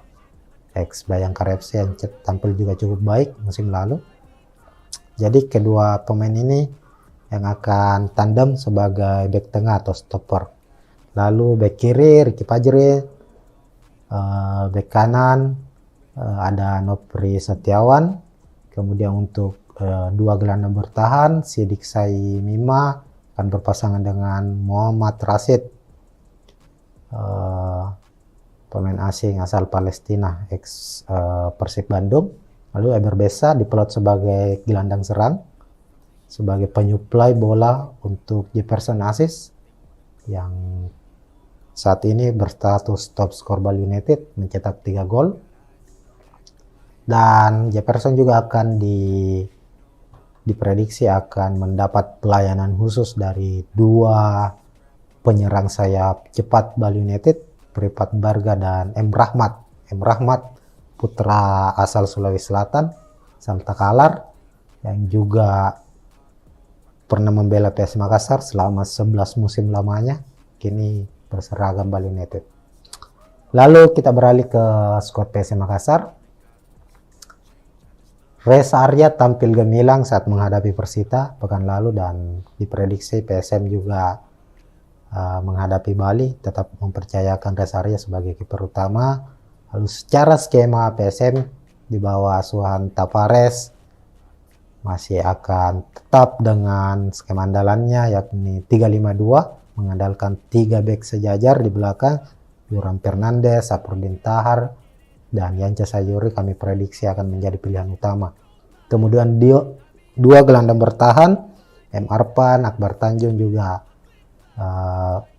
ex Bayangkara FC yang tampil juga cukup baik musim lalu. Jadi kedua pemain ini yang akan tandem sebagai back tengah atau stopper. Lalu back kiri Ricky Fajri, back kanan ada Nopri Setiawan. Kemudian untuk dua gelandang bertahan, Sidik Sai Mima akan berpasangan dengan Muhammad Rashid, pemain asing asal Palestina ex Persib Bandung. Lalu Eber Besa diplot sebagai gelandang serang, sebagai penyuplai bola untuk Jefferson Aziz yang saat ini berstatus top skor Bali United mencetak 3 gol. Dan Jefferson juga akan diprediksi akan mendapat pelayanan khusus dari dua penyerang sayap cepat Bali United, Pripat Barga dan M. Rahmat. M. Rahmat putra asal Sulawesi Selatan, Santa Kalar, yang juga pernah membela PS Makassar selama 11 musim lamanya, kini berseragam Bali United. Lalu kita beralih ke skuad PS Makassar. Reza Arya tampil gemilang saat menghadapi Persita pekan lalu, dan diprediksi PSM juga menghadapi Bali tetap mempercayakan Reza Arya sebagai kiper utama. Lalu secara skema PSM di bawah asuhan Tavares masih akan tetap dengan skema andalannya, yakni 3-5-2, mengandalkan 3 bek sejajar di belakang, Yoram Fernandes, Sapurdin Tahar, dan Yanca Sayuri kami prediksi akan menjadi pilihan utama. Kemudian dua gelandang bertahan, M. Arpan, Akbar Tanjung juga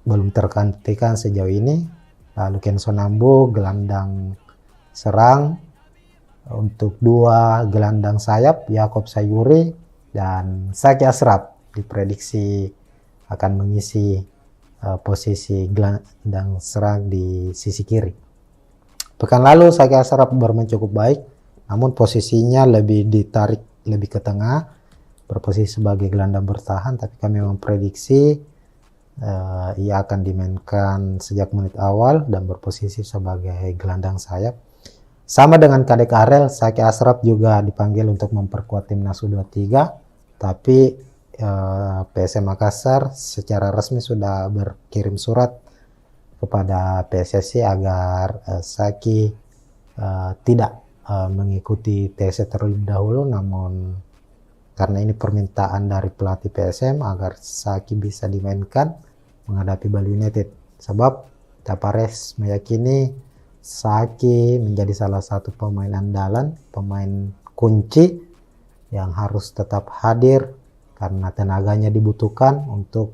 belum tergantikan sejauh ini. Lalu Kenson Nambo, gelandang serang. Untuk dua gelandang sayap, Yaakob Sayuri dan Zaki Ashraf diprediksi akan mengisi posisi gelandang serang di sisi kiri. Pekan lalu Zaki Ashraf bermain cukup baik, namun posisinya lebih ditarik lebih ke tengah, berposisi sebagai gelandang bertahan, tapi kami memprediksi ia akan dimainkan sejak menit awal dan berposisi sebagai gelandang sayap. Sama dengan Kadek Arel, Zaki Ashraf juga dipanggil untuk memperkuat timnas U23, tapi PSM Makassar secara resmi sudah berkirim surat kepada PSSI agar Zaki tidak mengikuti TC terlebih dahulu, namun karena ini permintaan dari pelatih PSM agar Zaki bisa dimainkan menghadapi Bali United. Sebab Tapares meyakini Zaki menjadi salah satu pemain andalan, pemain kunci yang harus tetap hadir karena tenaganya dibutuhkan untuk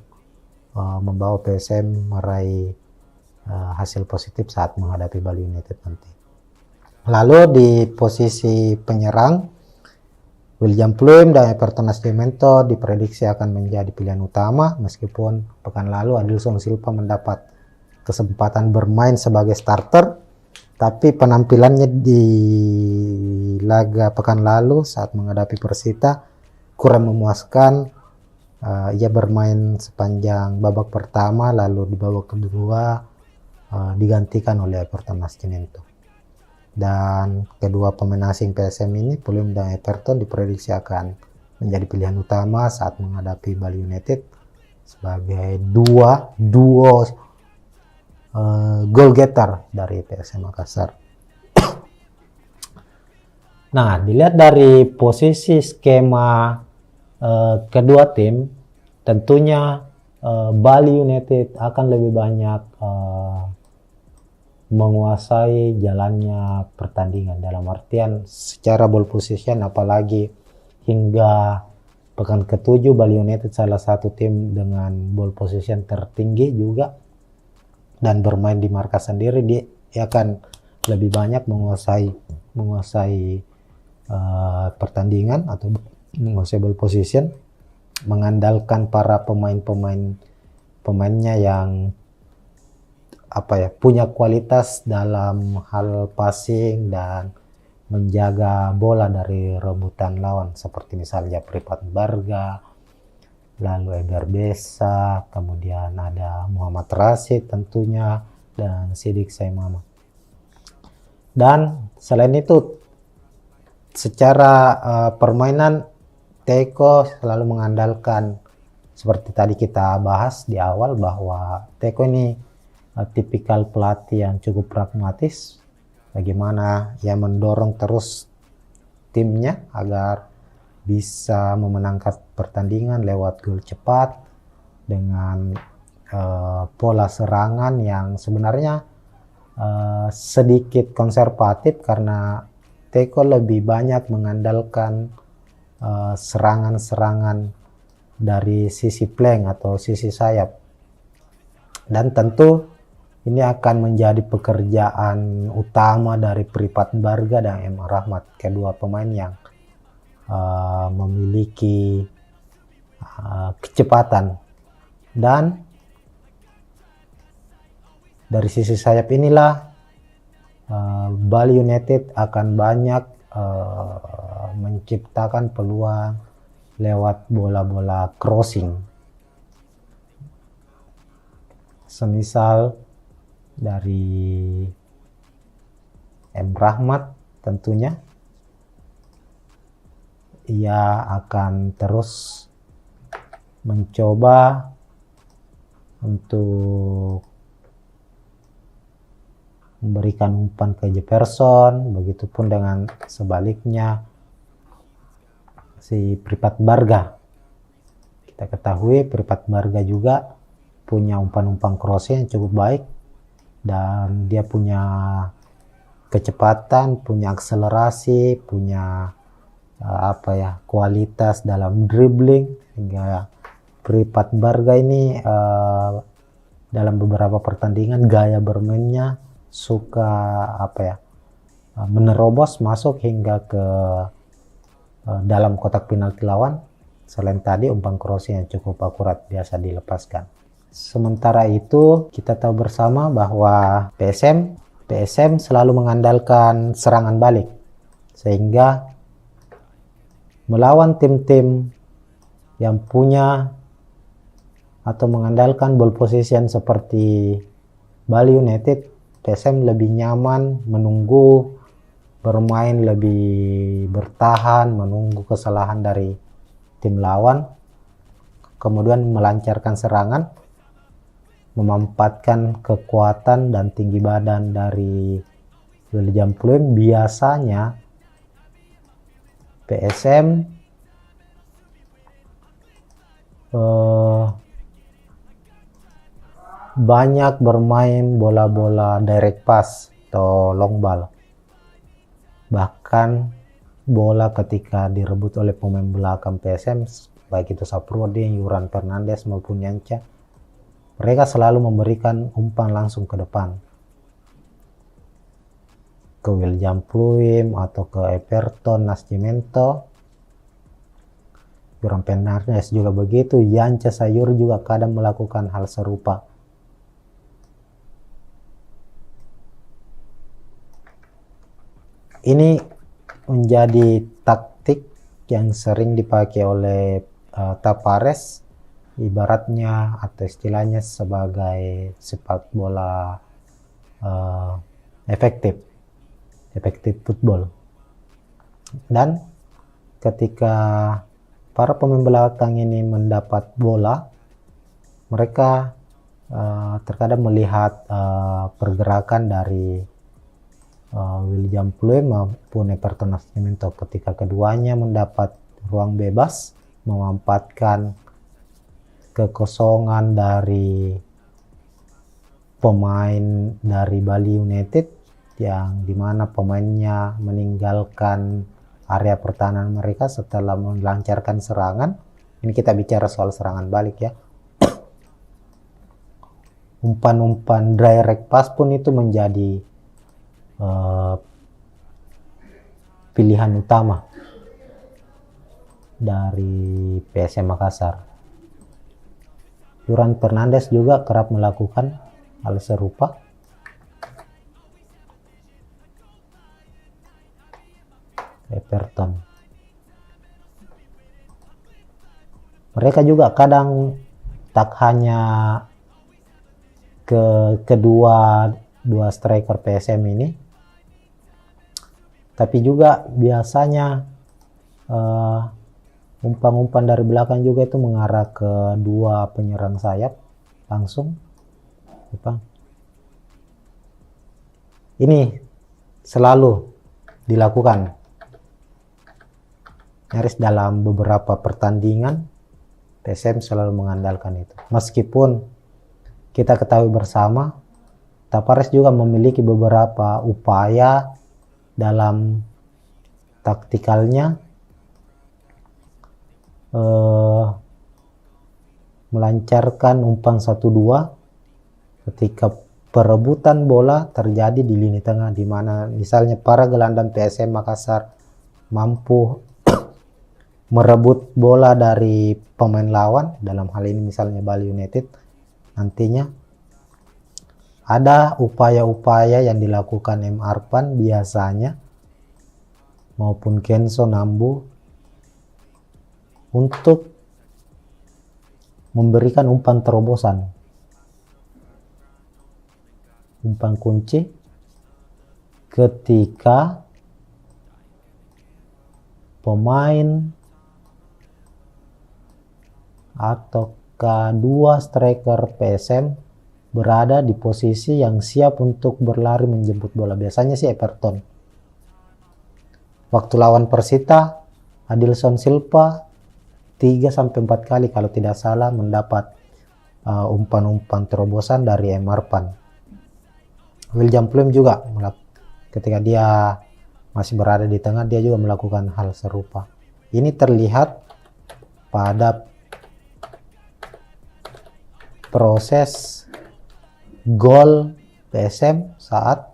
membawa PSM meraih hasil positif saat menghadapi Bali United nanti. Lalu di posisi penyerang, William Pluim dan Everton Nascimento diprediksi akan menjadi pilihan utama, meskipun pekan lalu Adilson Silva mendapat kesempatan bermain sebagai starter. Tapi penampilannya di laga pekan lalu saat menghadapi Persita kurang memuaskan. Ia bermain sepanjang babak pertama, lalu di babak kedua digantikan oleh Everton Nascimento. Dan kedua pemain asing PSM ini, Pluim dan Everton, diprediksi akan menjadi pilihan utama saat menghadapi Bali United sebagai duo goal getter dari PSM Makassar. Nah, dilihat dari posisi skema kedua tim, tentunya Bali United akan lebih banyak menguasai jalannya pertandingan, dalam artian secara ball position, apalagi hingga pekan ke-7 Bali United salah satu tim dengan ball position tertinggi juga, dan bermain di markas sendiri, dia akan lebih banyak menguasai pertandingan atau menguasai ball position, mengandalkan para pemainnya yang punya kualitas dalam hal passing dan menjaga bola dari rebutan lawan, seperti misalnya Pripat Barga, lalu Egar Besa, kemudian ada Muhammad Rashid tentunya, dan Sidik Saimama. Dan selain itu, secara permainan, Teko selalu mengandalkan, seperti tadi kita bahas di awal, bahwa Teko ini tipikal pelatih yang cukup pragmatis, bagaimana ia mendorong terus timnya agar bisa memenangkan pertandingan lewat gol cepat dengan pola serangan yang sebenarnya sedikit konservatif, karena Teko lebih banyak mengandalkan serangan-serangan dari sisi flank atau sisi sayap. Dan tentu ini akan menjadi pekerjaan utama dari Pripat Barga dan M. Rahmat, kedua pemain yang memiliki kecepatan. Dan dari sisi sayap inilah Bali United akan banyak menciptakan peluang lewat bola-bola crossing, semisal dari M. Rahmat. Tentunya ia akan terus mencoba untuk memberikan umpan ke Jefferson, begitupun dengan sebaliknya si Pripat Barga. Kita ketahui Pripat Barga juga punya umpan-umpan crossing yang cukup baik, dan dia punya kecepatan, punya akselerasi, punya kualitas dalam dribbling, hingga Pripat Barga ini dalam beberapa pertandingan gaya bermainnya suka menerobos masuk hingga ke dalam kotak penalti lawan. Selain tadi umpan crossing yang cukup akurat biasa dilepaskan. Sementara itu kita tahu bersama bahwa PSM selalu mengandalkan serangan balik, sehingga melawan tim-tim yang punya atau mengandalkan ball position seperti Bali United, PSM lebih nyaman menunggu, bermain lebih bertahan, menunggu kesalahan dari tim lawan, kemudian melancarkan serangan, memanfaatkan kekuatan dan tinggi badan dari William Pluim. Biasanya PSM banyak bermain bola-bola direct pass atau long ball. Bahkan bola ketika direbut oleh pemain belakang PSM, baik itu Saprudin, Yuran Fernandes maupun Yanca, mereka selalu memberikan umpan langsung ke depan, ke William Pluim atau ke Everton Nascimento. Yuran Fernandes juga begitu, Yanca Sayur juga kadang melakukan hal serupa. Ini menjadi taktik yang sering dipakai oleh Tavares, ibaratnya atau istilahnya sebagai sepak bola efektif football. Dan ketika para pemain belakang ini mendapat bola, mereka terkadang melihat pergerakan dari William Pluim maupun Everton Nascimento. Ketika keduanya mendapat ruang bebas, memanfaatkan kekosongan dari pemain dari Bali United yang dimana pemainnya meninggalkan area pertahanan mereka setelah melancarkan serangan. Ini kita bicara soal serangan balik ya. Umpan-umpan direct pass pun itu menjadi pilihan utama dari PSM Makassar. Yuran Fernandes juga kerap melakukan hal serupa. Everton. Mereka juga kadang tak hanya kedua striker PSM ini, tapi juga biasanya umpan-umpan dari belakang juga itu mengarah ke dua penyerang sayap langsung. Ini selalu dilakukan nyaris dalam beberapa pertandingan. PSM selalu mengandalkan itu. Meskipun kita ketahui bersama Tavares juga memiliki beberapa upaya dalam taktikalnya melancarkan umpan 1-2 ketika perebutan bola terjadi di lini tengah, di mana misalnya para gelandang PSM Makassar mampu merebut bola dari pemain lawan, dalam hal ini misalnya Bali United. Nantinya ada upaya-upaya yang dilakukan M. Arpan biasanya maupun Kenzo Nambu untuk memberikan umpan terobosan, umpan kunci ketika pemain atau kedua striker PSM berada di posisi yang siap untuk berlari menjemput bola. Biasanya sih Everton. Waktu lawan Persita, Adilson Silva 3-4 kali kalau tidak salah mendapat umpan-umpan terobosan dari M. Arpan. William Pluim juga ketika dia masih berada di tengah, dia juga melakukan hal serupa. Ini terlihat pada proses gol PSM saat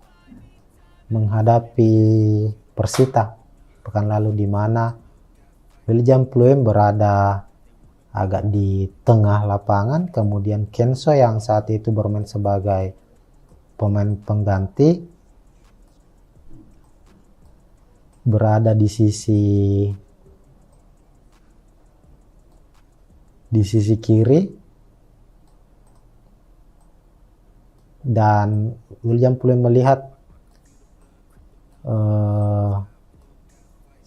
menghadapi Persita pekan lalu, di mana William Pluim berada agak di tengah lapangan, kemudian Kenso yang saat itu bermain sebagai pemain pengganti berada di sisi kiri, dan William Pluim melihat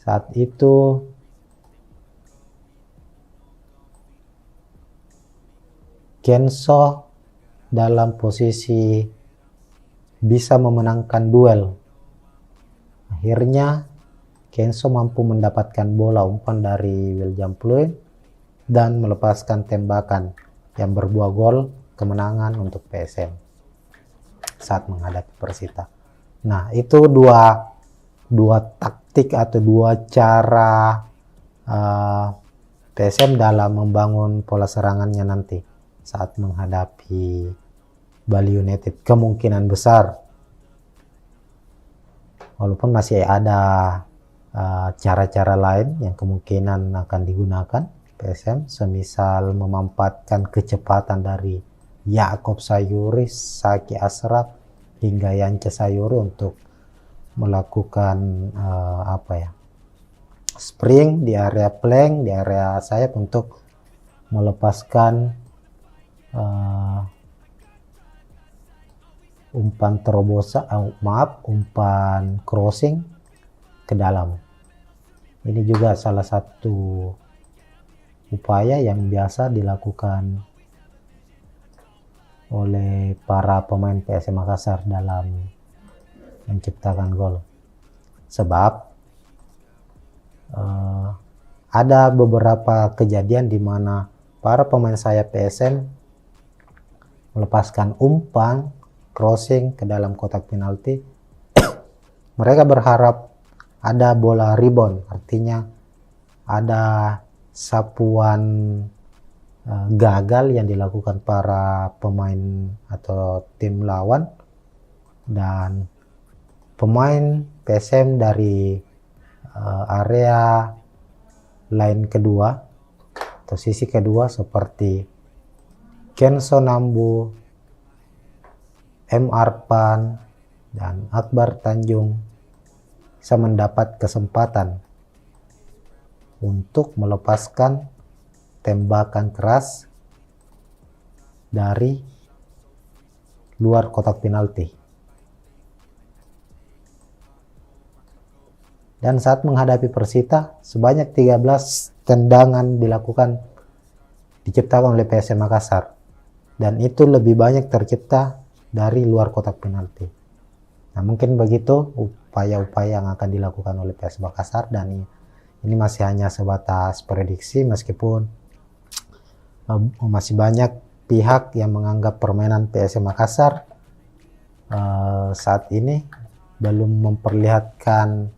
saat itu Kenso dalam posisi bisa memenangkan duel. Akhirnya Kenso mampu mendapatkan bola umpan dari William Pluim dan melepaskan tembakan yang berbuah gol kemenangan untuk PSM saat menghadapi Persita. Nah, itu dua taktik atau dua cara PSM dalam membangun pola serangannya nanti saat menghadapi Bali United. Kemungkinan besar, walaupun masih ada cara-cara lain yang kemungkinan akan digunakan PSM, semisal memanfaatkan kecepatan dari Yaakob Sayuri, Saki Ashraf, hingga Yance Sayuri untuk melakukan spring di area flank, di area sayap untuk melepaskan umpan crossing ke dalam. Ini juga salah satu upaya yang biasa dilakukan oleh para pemain PSM Makassar dalam menciptakan gol. Sebab ada beberapa kejadian di mana para pemain sayap PSM melepaskan umpan crossing ke dalam kotak penalti. Mereka berharap ada bola rebound, artinya ada sapuan gagal yang dilakukan para pemain atau tim lawan, dan pemain PSM dari area line kedua atau sisi kedua seperti Kenso Nambu, M. Arpan, dan Akbar Tanjung bisa mendapat kesempatan untuk melepaskan tembakan keras dari luar kotak penalti. Dan saat menghadapi Persita, sebanyak 13 tendangan diciptakan oleh PSM Makassar, dan itu lebih banyak tercipta dari luar kotak penalti. Nah, mungkin begitu upaya-upaya yang akan dilakukan oleh PSM Makassar, dan ini masih hanya sebatas prediksi, meskipun masih banyak pihak yang menganggap permainan PSM Makassar saat ini belum memperlihatkan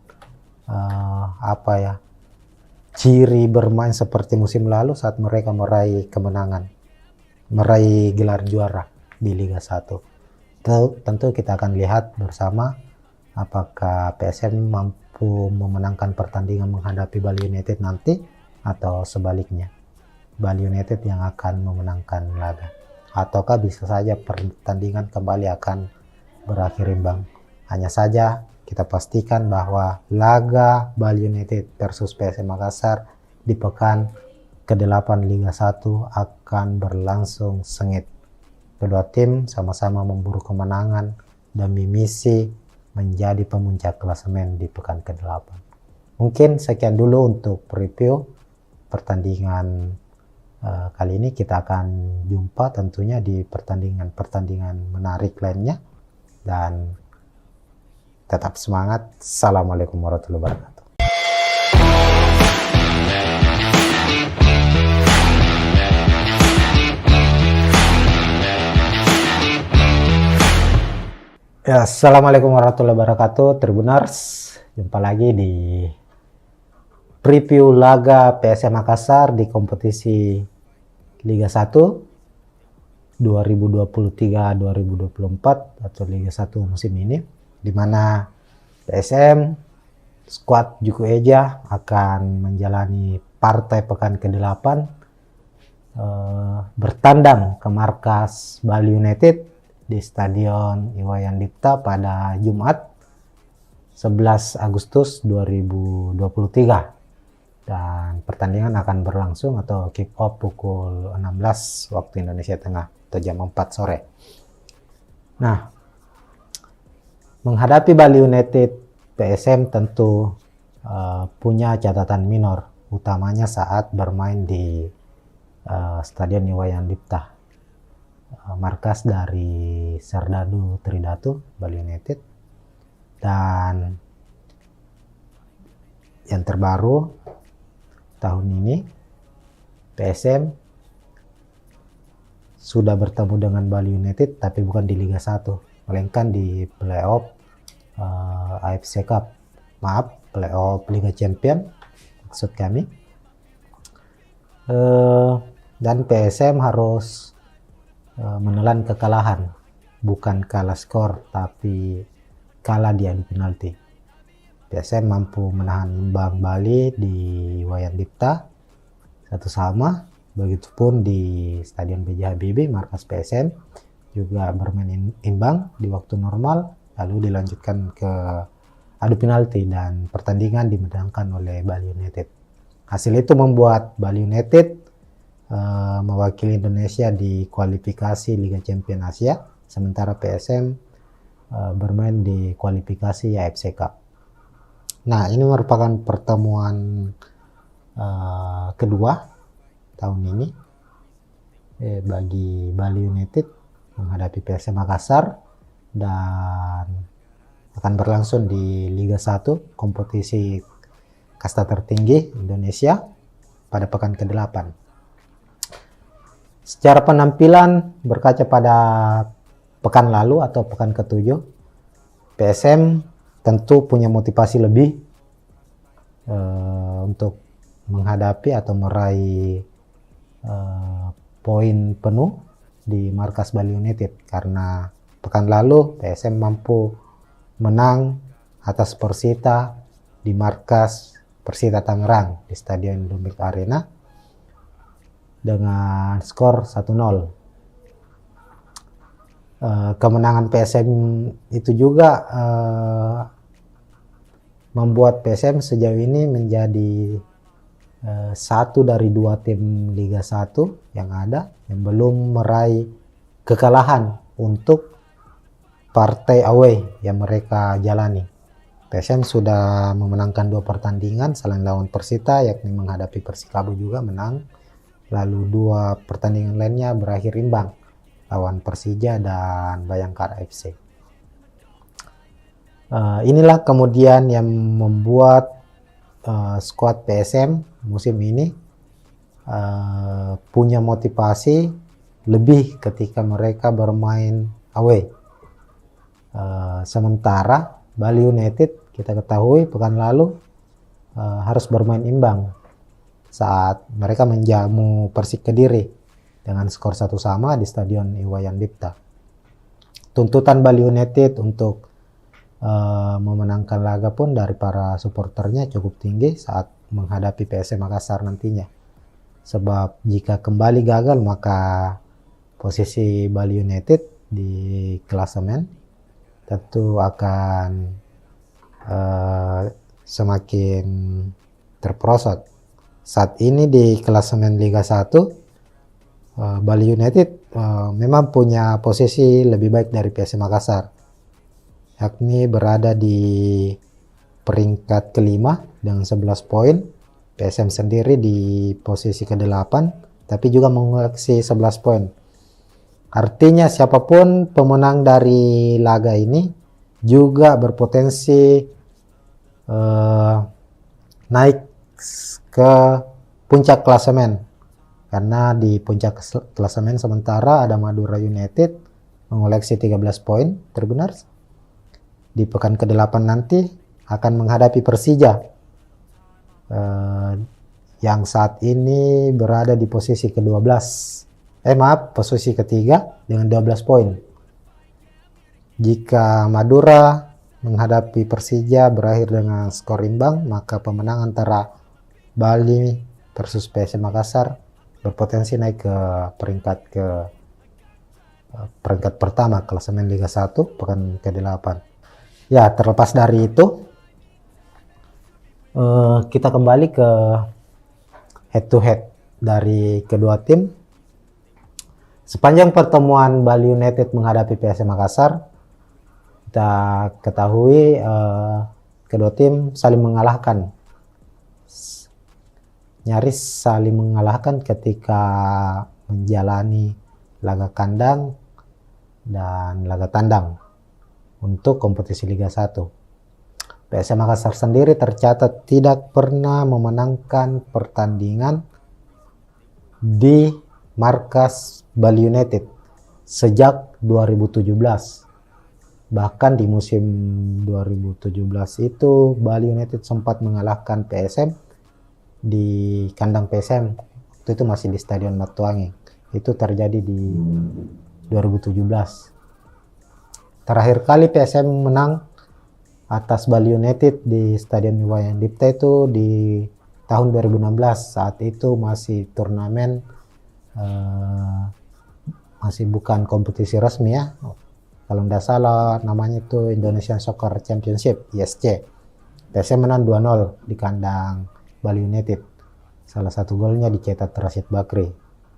ciri bermain seperti musim lalu saat mereka meraih kemenangan, meraih gelar juara di Liga 1. Tentu kita akan lihat bersama apakah PSM mampu memenangkan pertandingan menghadapi Bali United nanti, atau sebaliknya Bali United yang akan memenangkan laga, ataukah bisa saja pertandingan kembali akan berakhir imbang. Hanya saja kita pastikan bahwa laga Bali United versus PSM Makassar di pekan ke-8 Liga 1 akan berlangsung sengit. Kedua tim sama-sama memburu kemenangan demi misi menjadi pemuncak klasemen di pekan ke-8. Mungkin sekian dulu untuk review pertandingan kali ini. Kita akan jumpa tentunya di pertandingan menarik lainnya, dan tetap semangat. Assalamualaikum warahmatullahi wabarakatuh. Ya, assalamualaikum warahmatullahi wabarakatuh, Tribuners. Jumpa lagi di preview laga PSM Makassar di kompetisi Liga 1 2023-2024 atau Liga 1 musim ini, di mana PSM skuad Juku Eja akan menjalani partai pekan ke-8 bertandang ke markas Bali United di Stadion Iwayan Dipta pada Jumat 11 Agustus 2023. Dan pertandingan akan berlangsung atau kick off pukul 16 waktu Indonesia Tengah atau jam 4 sore. Nah, menghadapi Bali United, PSM tentu punya catatan minor, utamanya saat bermain di Stadion Iwayan Dipta, markas dari Serdadu Tridatu Bali United. Dan yang terbaru tahun ini PSM sudah bertemu dengan Bali United tapi bukan di Liga 1, melainkan di playoff AFC Cup. Playoff Liga Champion maksud kami. Dan PSM harus menelan kekalahan, bukan kalah skor tapi kalah di adu penalti. PSM mampu menahan imbang Bali di Iwayan Dipta 1-1. Begitupun di Stadion B.J. Habibie, markas PSM juga bermain imbang di waktu normal, lalu dilanjutkan ke adu penalti dan pertandingan dimenangkan oleh Bali United. Hasil itu membuat Bali United mewakili Indonesia di kualifikasi Liga Champion Asia, sementara PSM bermain di kualifikasi AFC Cup. Nah, ini merupakan pertemuan kedua tahun ini bagi Bali United menghadapi PSM Makassar, dan akan berlangsung di Liga 1, kompetisi kasta tertinggi Indonesia, pada pekan ke-8. Secara penampilan berkaca pada pekan lalu atau pekan ke-7, PSM tentu punya motivasi lebih untuk menghadapi atau meraih poin penuh di markas Bali United, karena pekan lalu PSM mampu menang atas Persita di markas Persita Tangerang di Stadion Indomilk Arena dengan skor 1-0. Kemenangan PSM itu juga membuat PSM sejauh ini menjadi satu dari 2 tim Liga 1 yang ada yang belum meraih kekalahan untuk partai away yang mereka jalani. PSM sudah memenangkan 2 pertandingan selain lawan Persita, yakni menghadapi Persikabo juga menang, lalu 2 pertandingan lainnya berakhir imbang, lawan Persija dan Bayangkara FC. Inilah kemudian yang membuat skuad PSM musim ini punya motivasi lebih ketika mereka bermain away. Sementara Bali United kita ketahui pekan lalu harus bermain imbang saat mereka menjamu Persik Kediri dengan skor 1-1 di Stadion Iwayan Dipta. Tuntutan Bali United untuk memenangkan laga pun dari para supporternya cukup tinggi saat menghadapi PSM Makassar nantinya. Sebab jika kembali gagal, maka posisi Bali United di klasemen tentu akan semakin terperosot. Saat ini di klasemen Liga 1, Bali United memang punya posisi lebih baik dari PSM Makassar, yakni berada di peringkat ke-5 dengan 11 poin. PSM sendiri di posisi ke-8 tapi juga mengoleksi 11 poin. Artinya siapapun pemenang dari laga ini juga berpotensi naik ke puncak klasemen. Karena di puncak klasemen sementara ada Madura United mengoleksi 13 poin terbenar. Di pekan ke-8 nanti akan menghadapi Persija yang saat ini berada di posisi ke-12. Posisi ketiga dengan 12 poin. Jika Madura menghadapi Persija berakhir dengan skor imbang, maka pemenang antara Bali versus PSM Makassar berpotensi naik ke peringkat pertama klasemen Liga 1 pekan ke-8. Ya, terlepas dari itu, kita kembali ke head to head dari kedua tim. Sepanjang pertemuan Bali United menghadapi PSM Makassar, kita ketahui kedua tim saling mengalahkan, nyaris saling mengalahkan ketika menjalani laga kandang dan laga tandang untuk kompetisi Liga 1. PSM Makassar sendiri tercatat tidak pernah memenangkan pertandingan di markas Bali United sejak 2017. Bahkan di musim 2017 itu Bali United sempat mengalahkan PSM di kandang PSM. Itu masih di Stadion Matuangi. Itu terjadi di 2017. Terakhir kali PSM menang atas Bali United di Stadion Iwayan Dipta itu di tahun 2016. Saat itu masih turnamen, masih bukan kompetisi resmi ya. Kalau tidak salah namanya itu Indonesian Soccer Championship, ISC. PSM menang 2-0 di kandang Bali United. Salah satu golnya dicetak Rashid Bakri.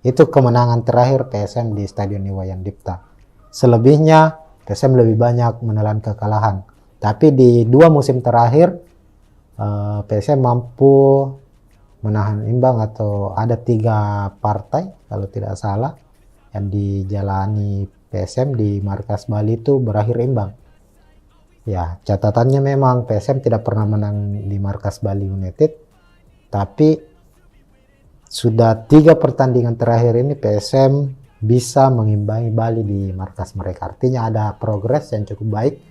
Itu kemenangan terakhir PSM di Stadion Iwayan Dipta. Selebihnya PSM lebih banyak menelan kekalahan. Tapi di 2 musim terakhir PSM mampu menahan imbang, atau ada 3 partai kalau tidak salah yang dijalani PSM di markas Bali itu berakhir imbang. Ya, catatannya memang PSM tidak pernah menang di markas Bali United, tapi sudah 3 pertandingan terakhir ini PSM bisa mengimbangi Bali di markas mereka. Artinya ada progres yang cukup baik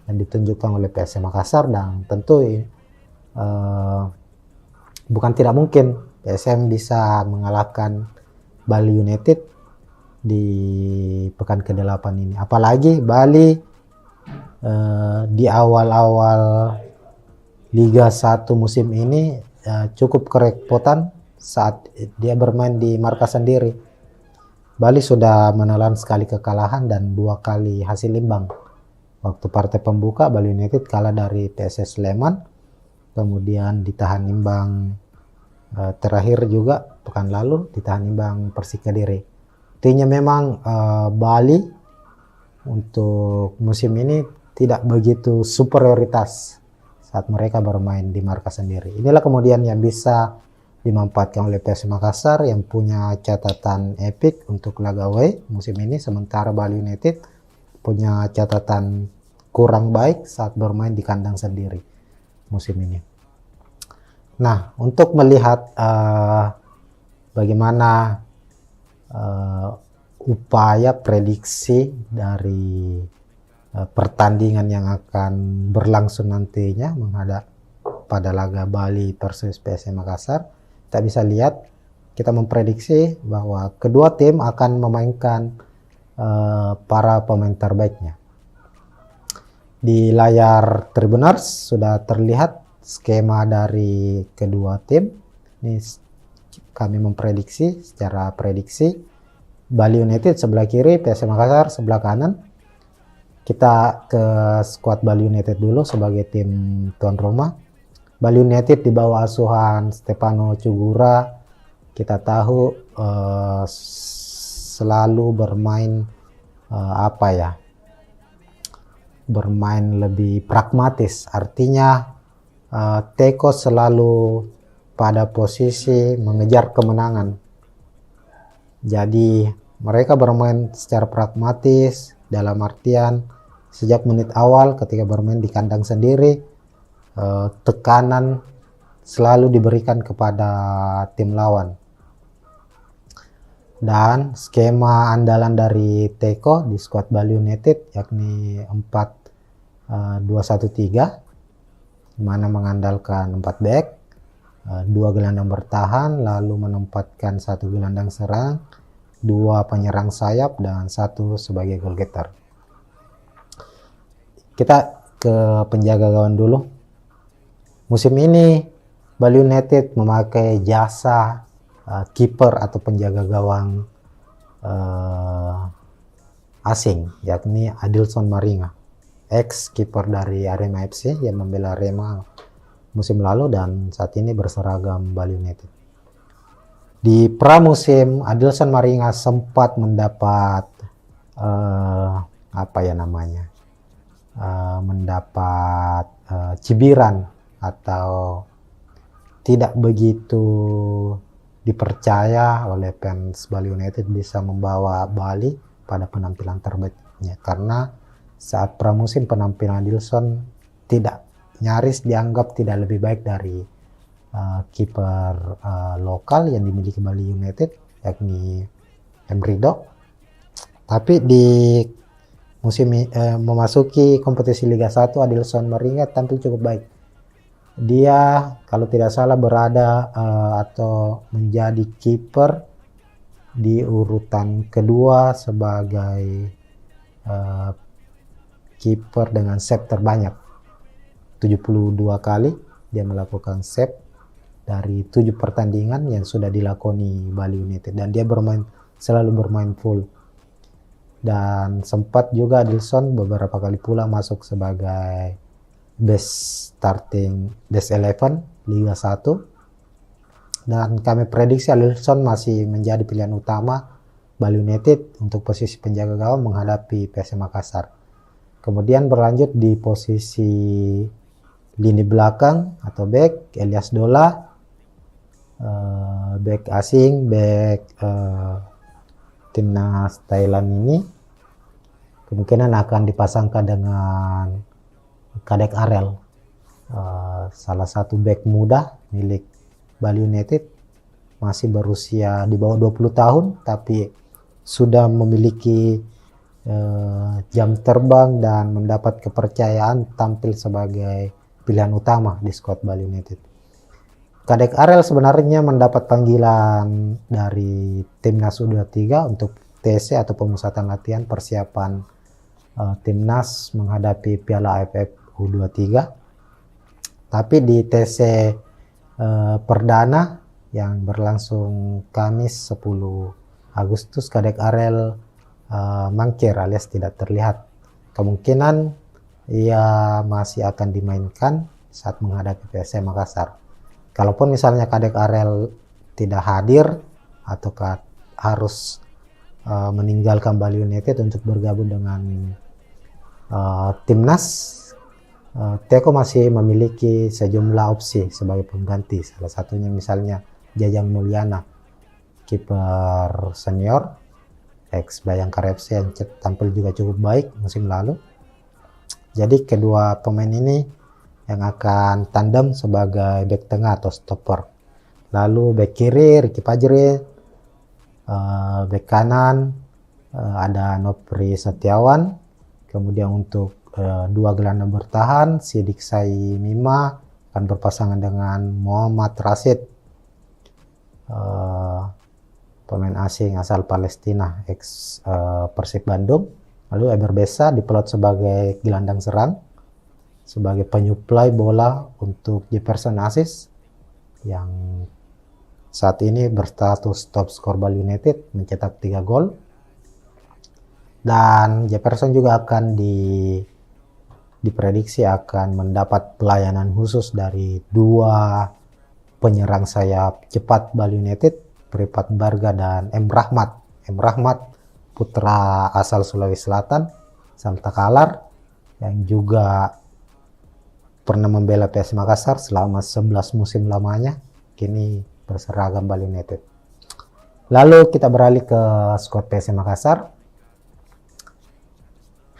yang ditunjukkan oleh PSM Makassar, dan tentu bukan tidak mungkin PSM bisa mengalahkan Bali United di pekan ke-8 ini. Apalagi Bali di awal-awal Liga 1 musim ini cukup kerepotan saat dia bermain di markas sendiri. Bali sudah menelan sekali kekalahan dan 2 kali hasil imbang. Waktu partai pembuka Bali United kalah dari PSS Sleman, kemudian ditahan imbang terakhir juga pekan lalu ditahan imbang Persik Kediri. Artinya memang Bali untuk musim ini tidak begitu superioritas saat mereka bermain di markas sendiri. Inilah kemudian yang bisa dimanfaatkan oleh PSM Makassar yang punya catatan epik untuk laga away musim ini, sementara Bali United punya catatan kurang baik saat bermain di kandang sendiri musim ini. Nah, untuk melihat bagaimana upaya prediksi dari pertandingan yang akan berlangsung nantinya menghadap pada laga Bali versus PSM Makassar, kita bisa lihat, kita memprediksi bahwa kedua tim akan memainkan para pemain terbaiknya. Di layar Tribuners sudah terlihat skema dari kedua tim. Ini kami memprediksi secara prediksi Bali United sebelah kiri, PSM Makassar sebelah kanan. Kita ke skuad Bali United dulu sebagai tim tuan rumah. Bali United di bawah asuhan Stefano Cugura, kita tahu selalu bermain bermain lebih pragmatis. Artinya Teko selalu pada posisi mengejar kemenangan. Jadi mereka bermain secara pragmatis, dalam artian sejak menit awal ketika bermain di kandang sendiri, tekanan selalu diberikan kepada tim lawan. Dan skema andalan dari Teko di skuad Bali United yakni 4-2-1-3, mana mengandalkan 4 back, 2 gelandang bertahan, lalu menempatkan 1 gelandang serang, 2 penyerang sayap, dan 1 sebagai goal getter. Kita ke penjaga gawang dulu. Musim ini Bali United memakai jasa kiper atau penjaga gawang asing, yakni Adilson Maringa, ex kiper dari Arema FC yang membela Arema musim lalu dan saat ini berseragam Bali United. Di pramusim, Adilson Maringa sempat mendapat mendapat cibiran atau tidak begitu dipercaya oleh fans Bali United bisa membawa Bali pada penampilan terbaiknya, karena saat pramusim penampilan Adilson nyaris dianggap tidak lebih baik dari kiper lokal yang dimiliki Bali United, yakni Emrido. Tapi di musim memasuki kompetisi Liga 1, Adilson Maringa tampil cukup baik. Dia kalau tidak salah berada atau menjadi kiper di urutan kedua sebagai kiper dengan save terbanyak. 72 kali dia melakukan save dari 7 pertandingan yang sudah dilakoni Bali United, dan dia selalu bermain full. Dan sempat juga Adilson beberapa kali pula masuk sebagai best 11 Liga 1, dan kami prediksi Adilson masih menjadi pilihan utama Bali United untuk posisi penjaga gawang menghadapi PSM Makassar. Kemudian berlanjut di posisi lini belakang atau back, Elias Dola, back asing, back timnas Thailand ini kemungkinan akan dipasangkan dengan Kadek Arel, salah satu back muda milik Bali United, masih berusia di bawah 20 tahun tapi sudah memiliki jam terbang dan mendapat kepercayaan tampil sebagai pilihan utama di skuad Bali United. Kadek Arel sebenarnya mendapat panggilan dari timnas U23 untuk TC atau pemusatan latihan persiapan timnas menghadapi Piala AFF U23. Tapi di TC perdana yang berlangsung Kamis 10 Agustus, Kadek Arel mangkir alias tidak terlihat. Kemungkinan ia masih akan dimainkan saat menghadapi PSM Makassar. Kalaupun misalnya Kadek Arel tidak hadir atau harus meninggalkan Bali United untuk bergabung dengan timnas, Teko masih memiliki sejumlah opsi sebagai pengganti. Salah satunya misalnya Jajang Mulyana, kiper senior ex Bayangkara FC yang tampil juga cukup baik musim lalu. Jadi kedua pemain ini yang akan tandem sebagai back tengah atau stopper. Lalu back kiri Ricky Fajri, back kanan ada Nopri Setiawan. Kemudian untuk dua gelandang bertahan, Sidik Sai Mima akan berpasangan dengan Muhammad Rashid, pemain asing asal Palestina ex Persib Bandung. Lalu Eber Besa diplot sebagai gelandang serang, sebagai penyuplai bola untuk Jefferson Aziz yang saat ini berstatus top skor Bali United mencetak 3 gol. Dan Jefferson juga akan diprediksi akan mendapat pelayanan khusus dari 2 penyerang sayap cepat Bali United, Pripat Barga dan M. Rahmat. M. Rahmat putra asal Sulawesi Selatan, Salta Kalar, yang juga pernah membela PSM Makassar selama 11 musim lamanya, kini berseragam Bali United. Lalu kita beralih ke skuad PSM Makassar.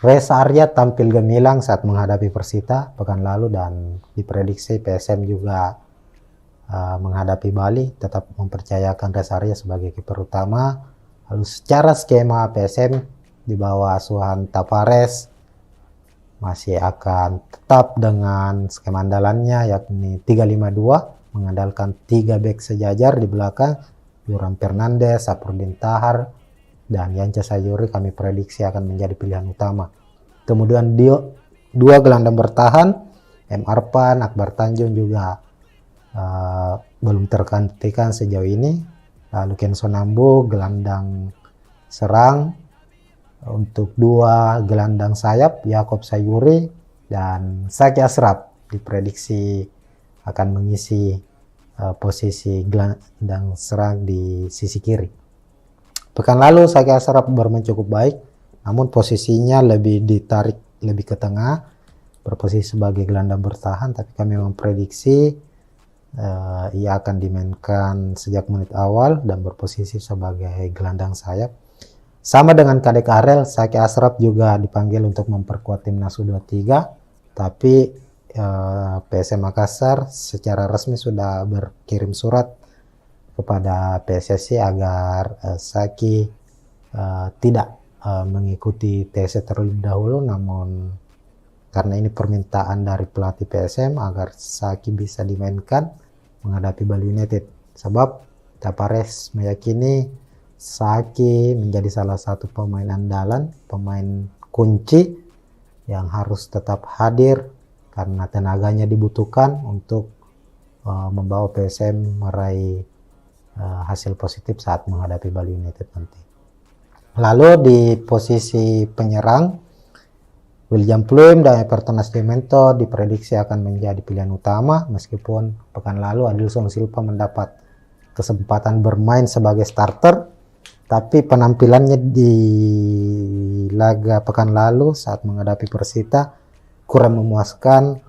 Reza Arya tampil gemilang saat menghadapi Persita pekan lalu, dan diprediksi PSM juga menghadapi Bali tetap mempercayakan Reza Arya sebagai kiper utama. Lalu secara skema PSM di bawah asuhan Tavares masih akan tetap dengan skema andalannya, yakni 3-5-2, mengandalkan 3 bek sejajar di belakang, Yoram Fernandes, Sapurdin Tahar, dan Yanca Sayuri kami prediksi akan menjadi pilihan utama. Kemudian dua gelandang bertahan, M. Arpan, Akbar Tanjung juga belum tergantikan sejauh ini. Lalu Kenson Nambo gelandang serang. Untuk dua gelandang sayap, Yakob Sayuri dan Zaki Ashraf diprediksi akan mengisi posisi gelandang serang di sisi kiri. Pekan lalu Zaki Ashraf bermain cukup baik, namun posisinya lebih ditarik lebih ke tengah, berposisi sebagai gelandang bertahan, tapi kami memprediksi ia akan dimainkan sejak menit awal dan berposisi sebagai gelandang sayap. Sama dengan Kadek Arel, Zaki Ashraf juga dipanggil untuk memperkuat timnas U23, tapi PSM Makassar secara resmi sudah berkirim surat kepada PSSI agar Zaki tidak mengikuti tes terlebih dahulu, namun karena ini permintaan dari pelatih PSM agar Zaki bisa dimainkan menghadapi Bali United, sebab Tapares meyakini Zaki menjadi salah satu pemain andalan, pemain kunci yang harus tetap hadir karena tenaganya dibutuhkan untuk membawa PSM meraih hasil positif saat menghadapi Bali United nanti. Lalu di posisi penyerang, William Pluim dan Everton Nascimento diprediksi akan menjadi pilihan utama, meskipun pekan lalu Adilson Silva mendapat kesempatan bermain sebagai starter, tapi penampilannya di laga pekan lalu saat menghadapi Persita kurang memuaskan.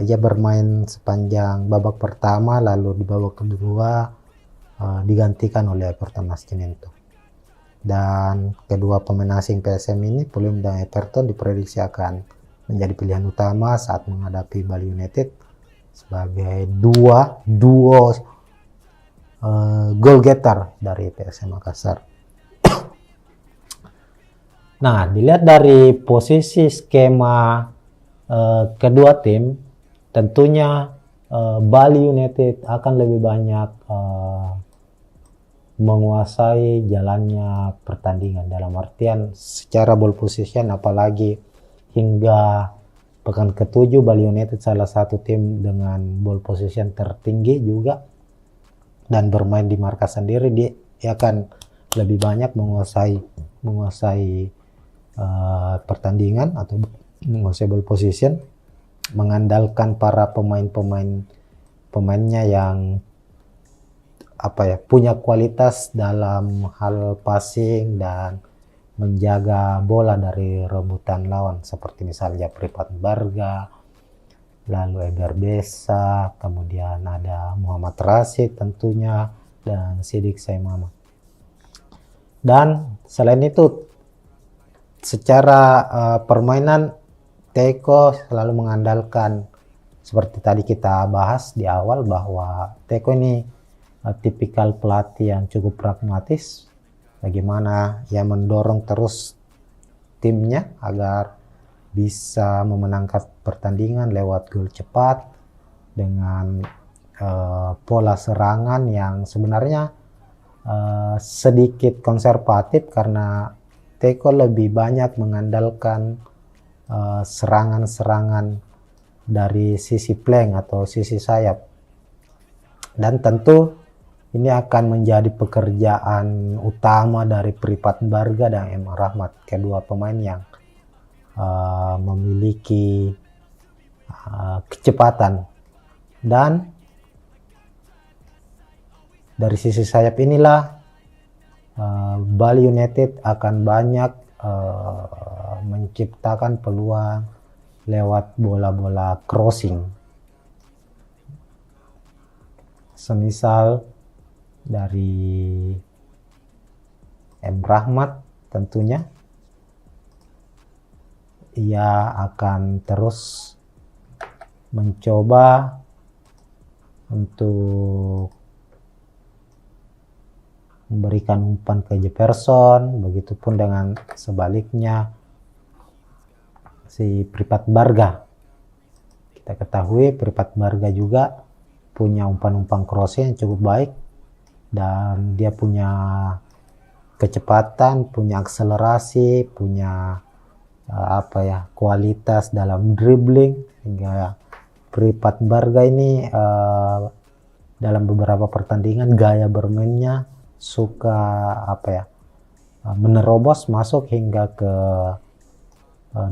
Ia bermain sepanjang babak pertama, lalu di babak kedua digantikan oleh Everton Nascimento. Dan kedua pemain asing PSM ini, Pluim dan Everton, diprediksi akan menjadi pilihan utama saat menghadapi Bali United sebagai duo goal getter dari PSM Makassar. Nah, dilihat dari posisi skema kedua tim, tentunya Bali United akan lebih banyak menguasai jalannya pertandingan, dalam artian secara ball position, apalagi hingga pekan ke-7 Bali United salah satu tim dengan ball position tertinggi juga dan bermain di markas sendiri. Dia akan lebih banyak menguasai pertandingan atau menguasai ball position, mengandalkan para pemainnya yang punya kualitas dalam hal passing dan menjaga bola dari rebutan lawan, seperti misalnya Pripat Barga, lalu Eber Besa, kemudian ada Muhammad Rashid tentunya, dan Sidik Saimama. Dan selain itu, secara permainan, Teko selalu mengandalkan, seperti tadi kita bahas di awal, bahwa Teko ini tipikal pelatih yang cukup pragmatis, bagaimana ia mendorong terus timnya agar bisa memenangkan pertandingan lewat gol cepat dengan pola serangan yang sebenarnya sedikit konservatif, karena Teko lebih banyak mengandalkan serangan-serangan dari sisi flank atau sisi sayap. Dan tentu ini akan menjadi pekerjaan utama dari Pripat Barga dan M. Rahmat, kedua pemain yang memiliki kecepatan. Dan dari sisi sayap inilah Bali United akan banyak menciptakan peluang lewat bola-bola crossing, semisal dari M. Rahmat. Tentunya ia akan terus mencoba untuk memberikan umpan ke Jefferson, begitupun dengan sebaliknya si Pripat Barga. Kita ketahui Pripat Barga juga punya umpan-umpan crossing yang cukup baik, dan dia punya kecepatan, punya akselerasi, punya kualitas dalam dribbling, hingga Pripat Barga ini dalam beberapa pertandingan gaya bermainnya suka menerobos masuk hingga ke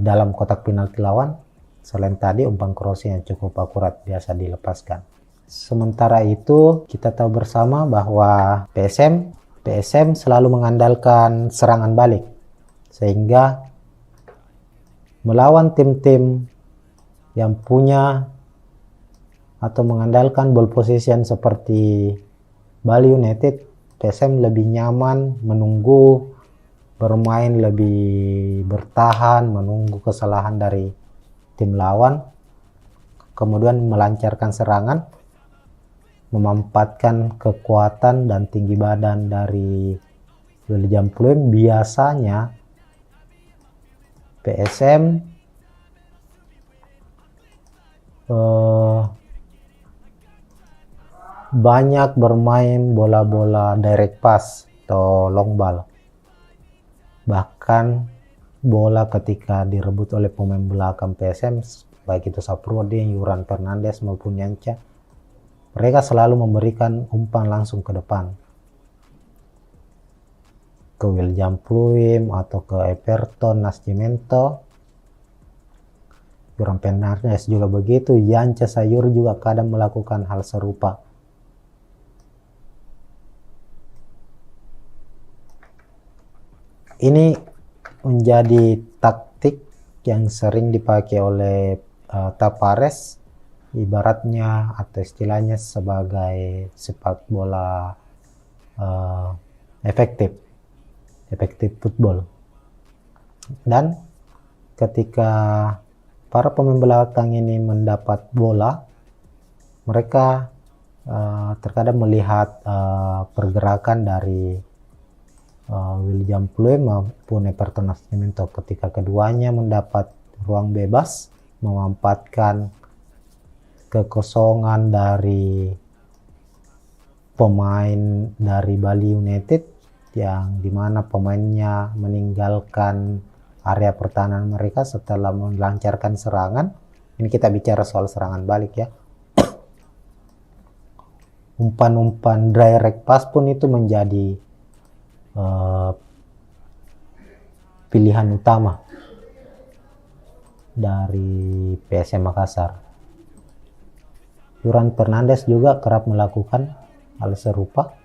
dalam kotak penalti lawan. Selain tadi umpan crossing yang cukup akurat biasa dilepaskan. Sementara itu kita tahu bersama bahwa PSM selalu mengandalkan serangan balik, sehingga melawan tim-tim yang punya atau mengandalkan ball possession seperti Bali United, PSM lebih nyaman menunggu, bermain lebih bertahan, menunggu kesalahan dari tim lawan, kemudian melancarkan serangan, memanfaatkan kekuatan dan tinggi badan dari William Pluim. Biasanya PSM banyak bermain bola-bola direct pass atau long ball. Bahkan bola ketika direbut oleh pemain belakang PSM, baik itu Saprodi, Yuran Fernandes maupun Yanca, mereka selalu memberikan umpan langsung ke depan, ke William Pluim atau ke Everton Nascimento. Yuran Fernandes juga begitu, Yanca Sayur juga kadang melakukan hal serupa. Ini menjadi taktik yang sering dipakai oleh Tavares, ibaratnya atau istilahnya sebagai sepak bola efektif football. Dan ketika para pemain belakang ini mendapat bola, mereka terkadang melihat pergerakan dari William Pluim maupun Everton Nascimento. Ketika keduanya mendapat ruang bebas, memanfaatkan kekosongan dari pemain dari Bali United yang dimana pemainnya meninggalkan area pertahanan mereka setelah melancarkan serangan. Ini kita bicara soal serangan balik ya. Umpan-umpan direct pass pun itu menjadi pilihan utama dari PSM Makassar. Yuran Fernandes juga kerap melakukan hal serupa.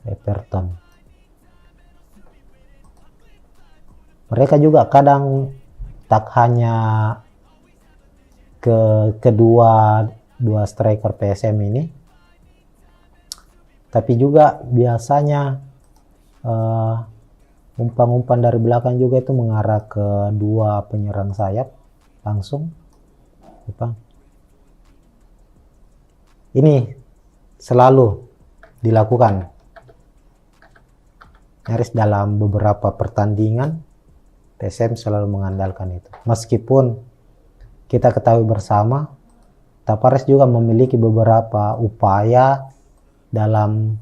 Everton. Mereka juga kadang tak hanya kedua striker PSM ini, tapi juga biasanya umpan-umpan dari belakang juga itu mengarah ke dua penyerang sayap langsung. Ini selalu dilakukan nyaris dalam beberapa pertandingan. PSM selalu mengandalkan itu. Meskipun kita ketahui bersama Tavares juga memiliki beberapa upaya dalam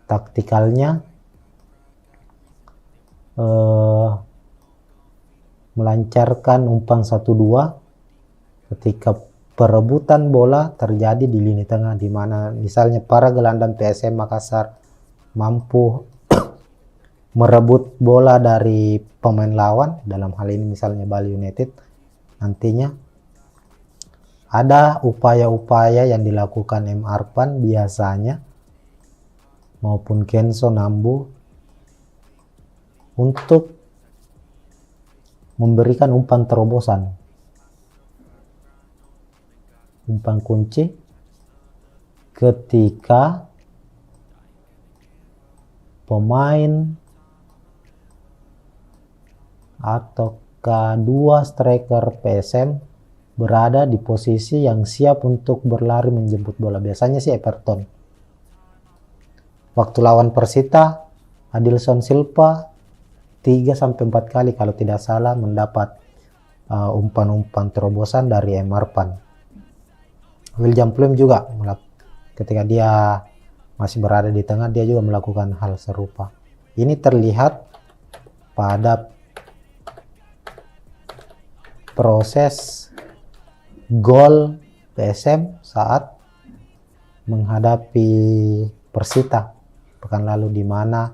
taktikalnya melancarkan umpan 1-2 ketika perebutan bola terjadi di lini tengah, di mana misalnya para gelandang PSM Makassar mampu merebut bola dari pemain lawan, dalam hal ini misalnya Bali United. Nantinya ada upaya-upaya yang dilakukan M. Arpan biasanya maupun Kenzo Nambu untuk memberikan umpan terobosan, umpan kunci ketika pemain atau kedua striker PSM berada di posisi yang siap untuk berlari menjemput bola. Biasanya sih Everton. Waktu lawan Persita, Adilson Silva 3-4 kali kalau tidak salah mendapat umpan-umpan terobosan dari M. Arpan. William Pluim juga ketika dia masih berada di tengah, dia juga melakukan hal serupa. Ini terlihat pada proses gol PSM saat menghadapi Persita pekan lalu, di mana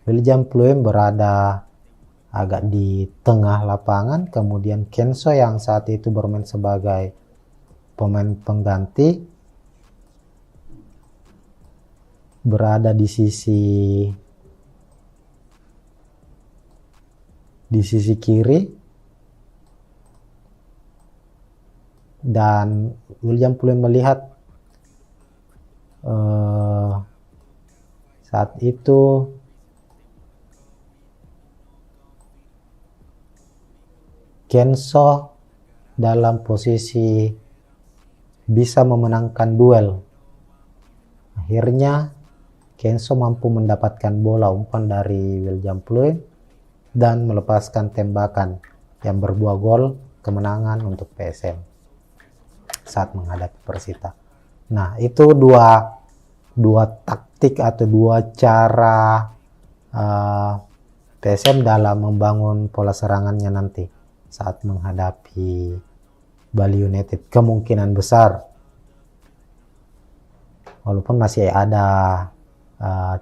William Pluim berada agak di tengah lapangan, kemudian Kenso yang saat itu bermain sebagai pemain pengganti berada di sisi kiri, dan William Pluim melihat saat itu Kenso dalam posisi bisa memenangkan duel. Akhirnya Kenso mampu mendapatkan bola umpan dari William Pluim dan melepaskan tembakan yang berbuah gol kemenangan untuk PSM saat menghadapi Persita. Nah, itu dua taktik atau dua cara PSM dalam membangun pola serangannya nanti saat menghadapi Bali United. Kemungkinan besar, walaupun masih ada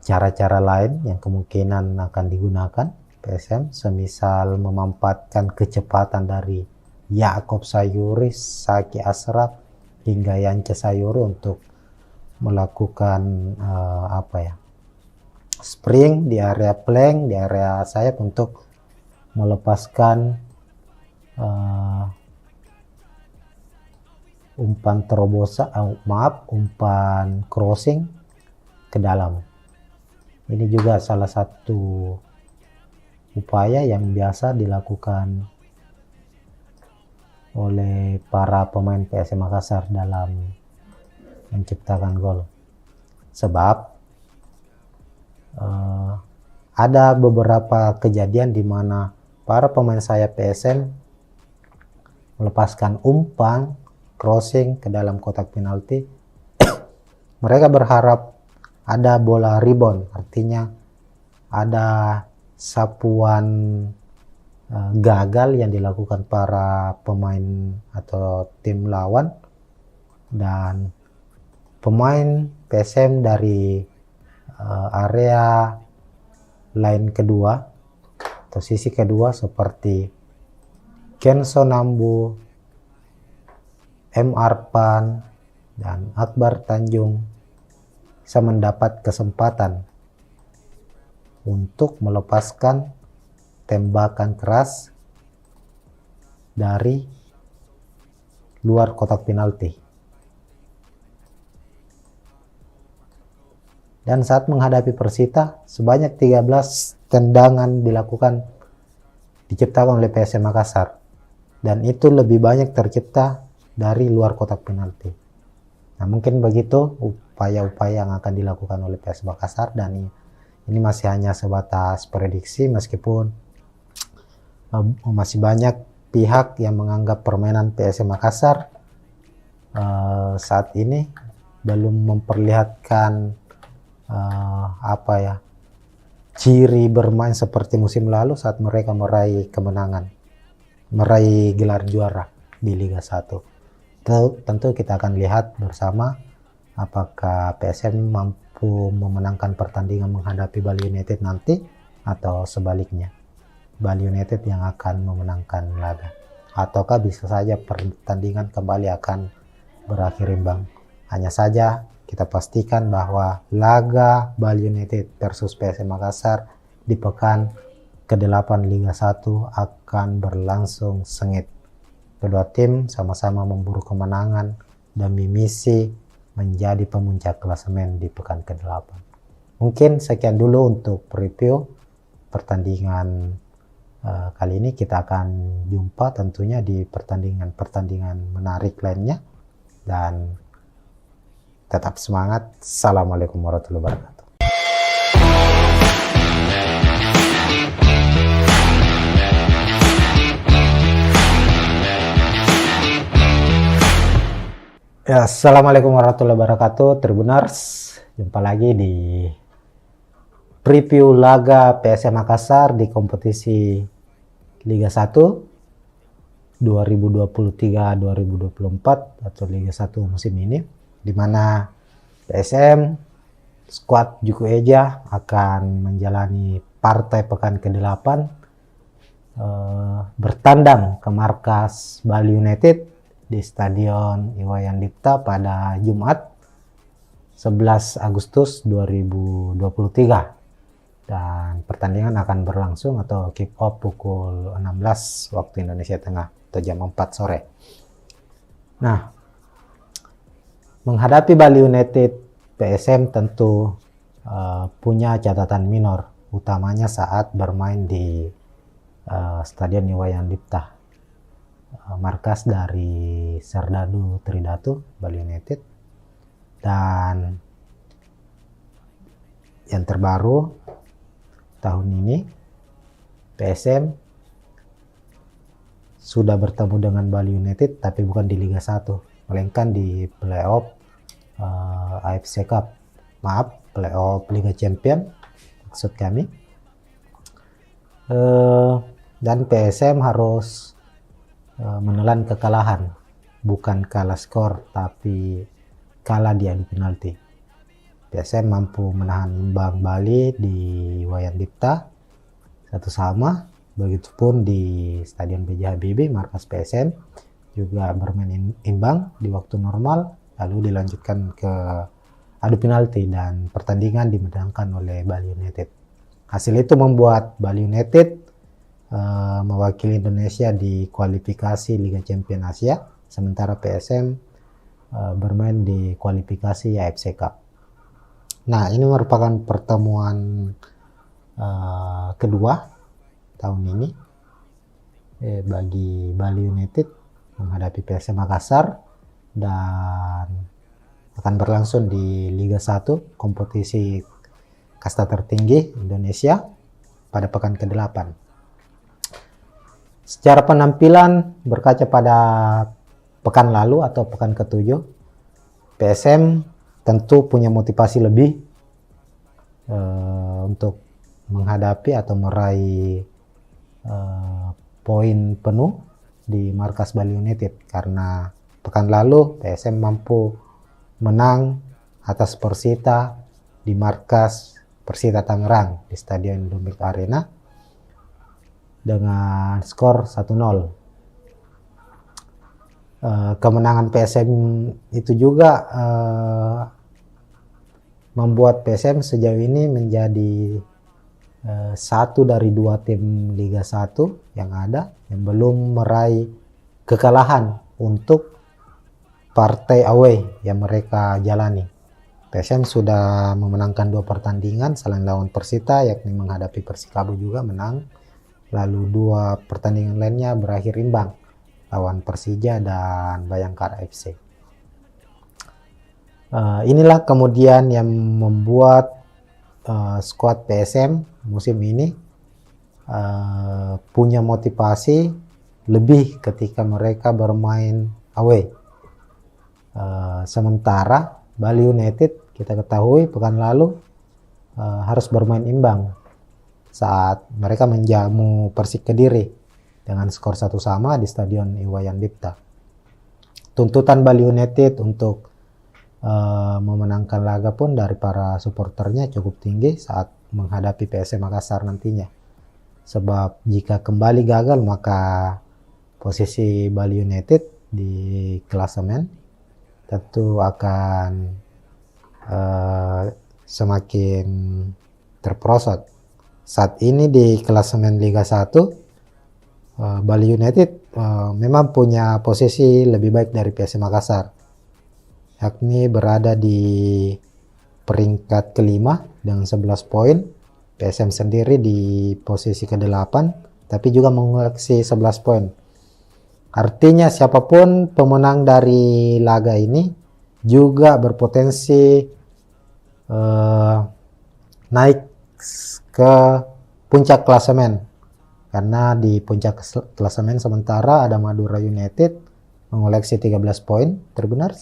cara-cara lain yang kemungkinan akan digunakan PSM, semisal memanfaatkan kecepatan dari Yaakob Sayuri, Saki Ashraf hingga Yance Sayuri untuk melakukan spring di area flank, di area sayap untuk melepaskan umpan crossing ke dalam. Ini juga salah satu upaya yang biasa dilakukan oleh para pemain PSM Makassar dalam menciptakan gol. Sebab ada beberapa kejadian di mana para pemain sayap PSM melepaskan umpan crossing ke dalam kotak penalti. Mereka berharap ada bola rebound, artinya ada sapuan gagal yang dilakukan para pemain atau tim lawan, dan pemain PSM dari area line kedua atau sisi kedua seperti Kenso Nambu, M. Arpan, dan Akbar Tanjung bisa mendapat kesempatan untuk melepaskan tembakan keras dari luar kotak penalti. Dan saat menghadapi Persita, sebanyak 13 tendangan diciptakan oleh PSM Makassar, dan itu lebih banyak tercipta dari luar kotak penalti. Nah, mungkin begitu upaya-upaya yang akan dilakukan oleh PSM Makassar, dan ini masih hanya sebatas prediksi, meskipun masih banyak pihak yang menganggap permainan PSM Makassar saat ini belum memperlihatkan ciri bermain seperti musim lalu saat mereka meraih kemenangan, meraih gelar juara di Liga 1. Tentu kita akan lihat bersama apakah PSM mampu memenangkan pertandingan menghadapi Bali United nanti, atau sebaliknya Bali United yang akan memenangkan laga, ataukah bisa saja pertandingan kembali akan berakhir imbang. Hanya saja kita pastikan bahwa laga Bali United versus PSM Makassar di pekan ke-8 Liga 1 akan berlangsung sengit. Kedua tim sama-sama memburu kemenangan demi misi menjadi pemuncak klasemen di pekan ke-8. Mungkin sekian dulu untuk review pertandingan kali ini. Kita akan jumpa tentunya di pertandingan menarik lainnya, dan tetap semangat. Assalamualaikum warahmatullahi wabarakatuh. Ya, Assalamualaikum warahmatullahi wabarakatuh, Tribuners. Jumpa lagi di preview laga PSM Makassar di kompetisi Liga 1 2023-2024 atau Liga 1 musim ini, di mana PSM skuad Juku Eja akan menjalani partai pekan ke-8 bertandang ke markas Bali United di Stadion Iwayan Dipta pada Jumat 11 Agustus 2023, dan pertandingan akan berlangsung atau kick off pukul 16 waktu Indonesia Tengah atau jam 4 sore. Nah, menghadapi Bali United, PSM tentu punya catatan minor, utamanya saat bermain di Stadion Iwayan Dipta, markas dari Serdadu Tridatu Bali United. Dan yang terbaru tahun ini, PSM sudah bertemu dengan Bali United tapi bukan di Liga 1, melainkan di playoff AFC Cup, playoff Liga Champion maksud kami. Dan PSM harus menelan kekalahan, bukan kalah skor tapi kalah di adu penalti. PSM mampu menahan imbang Bali di Iwayan Dipta 1-1, begitupun di Stadion B.J. Habibie markas PSM juga bermain imbang di waktu normal, lalu dilanjutkan ke adu penalti dan pertandingan dimenangkan oleh Bali United. Hasil itu membuat Bali United mewakili Indonesia di kualifikasi Liga Champion Asia, sementara PSM bermain di kualifikasi AFC Cup. Nah, ini merupakan pertemuan kedua tahun ini bagi Bali United menghadapi PSM Makassar, dan akan berlangsung di Liga 1 kompetisi kasta tertinggi Indonesia pada pekan ke-8. Secara penampilan, berkaca pada pekan lalu atau pekan ke-7, PSM tentu punya motivasi lebih untuk menghadapi atau meraih poin penuh di markas Bali United, karena pekan lalu PSM mampu menang atas Persita di markas Persita Tangerang di Stadion Indomilk Arena dengan skor 1-0. Kemenangan PSM itu juga membuat PSM sejauh ini menjadi satu dari 2 tim Liga 1 yang ada yang belum meraih kekalahan untuk partai away yang mereka jalani. PSM sudah memenangkan 2 pertandingan selain lawan Persita, yakni menghadapi Persikabo juga menang, lalu 2 pertandingan lainnya berakhir imbang lawan Persija dan Bayangkara FC. Inilah kemudian yang membuat skuad PSM musim ini punya motivasi lebih ketika mereka bermain away. Sementara Bali United kita ketahui pekan lalu harus bermain imbang saat mereka menjamu Persik Kediri dengan skor 1-1 di Stadion Iwayan Dipta. Tuntutan Bali United untuk memenangkan laga pun dari para supporternya cukup tinggi saat menghadapi PSM Makassar nantinya. Sebab jika kembali gagal, maka posisi Bali United di klasemen tentu akan semakin terperosot. Saat ini di klasemen Liga 1, Bali United memang punya posisi lebih baik dari PSM Makassar, yakni berada di peringkat kelima dengan 11 poin. PSM sendiri di posisi ke-8 tapi juga mengoleksi 11 poin. Artinya siapapun pemenang dari laga ini juga berpotensi naik ke puncak klasemen. Karena di puncak klasemen sementara ada Madura United mengoleksi 13 poin terbenar.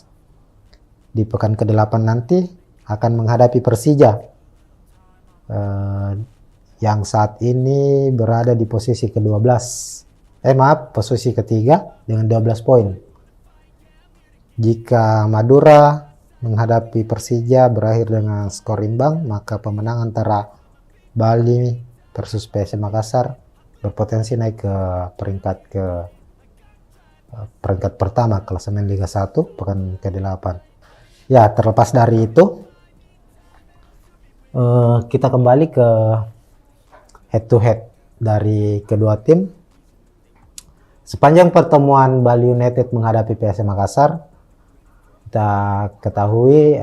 Di pekan ke-8 nanti akan menghadapi Persija yang saat ini berada di posisi ke-12. Posisi ketiga dengan 12 poin. Jika Madura menghadapi Persija berakhir dengan skor imbang, maka pemenang antara Bali versus PSM Makassar berpotensi naik ke peringkat pertama klasemen Liga 1 pekan ke-8. Ya, terlepas dari itu, kita kembali ke head to head dari kedua tim. Sepanjang pertemuan Bali United menghadapi PSM Makassar, kita ketahui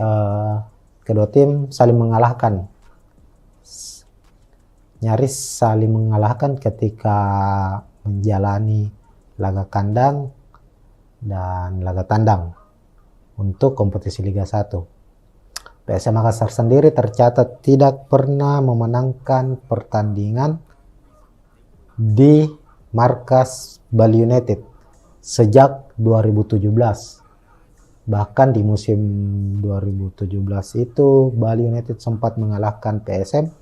kedua tim saling mengalahkan, nyaris saling mengalahkan ketika menjalani laga kandang dan laga tandang untuk kompetisi Liga 1. PSM Makassar sendiri tercatat tidak pernah memenangkan pertandingan di markas Bali United sejak 2017. Bahkan di musim 2017 itu Bali United sempat mengalahkan PSM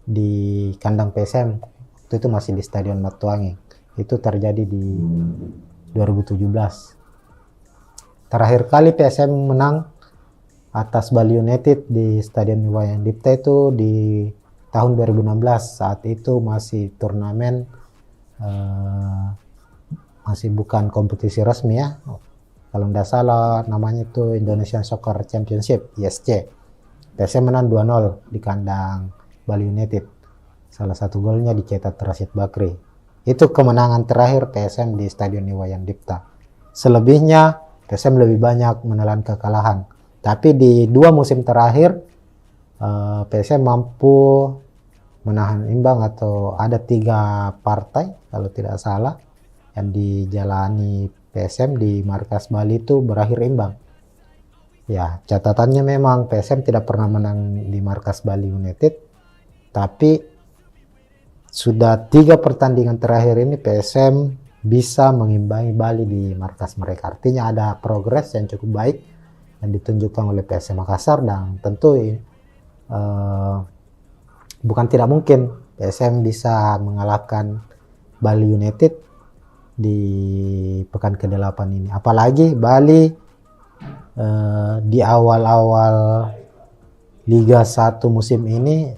di kandang PSM. Waktu itu masih di Stadion Matuangi. Itu terjadi di 2017. Terakhir kali PSM menang atas Bali United di Stadion Iwayan Dipta itu di tahun 2016. Saat itu masih turnamen, masih bukan kompetisi resmi ya. Kalau tidak salah namanya itu Indonesian Soccer Championship, ISC. PSM menang 2-0 di kandang Bali United. Salah satu golnya dicetak Rashid Bakri. Itu kemenangan terakhir PSM di Stadion Iwayan Dipta. Selebihnya PSM lebih banyak menelan kekalahan. Tapi di 2 musim terakhir PSM mampu menahan imbang, atau ada 3 partai kalau tidak salah yang dijalani PSM di markas Bali itu berakhir imbang. Ya, catatannya memang PSM tidak pernah menang di markas Bali United, tapi sudah 3 pertandingan terakhir ini PSM bisa mengimbangi Bali di markas mereka. Artinya ada progres yang cukup baik yang ditunjukkan oleh PSM Makassar, dan tentu bukan tidak mungkin PSM bisa mengalahkan Bali United di pekan ke-8 ini. Apalagi Bali di awal-awal Liga 1 musim ini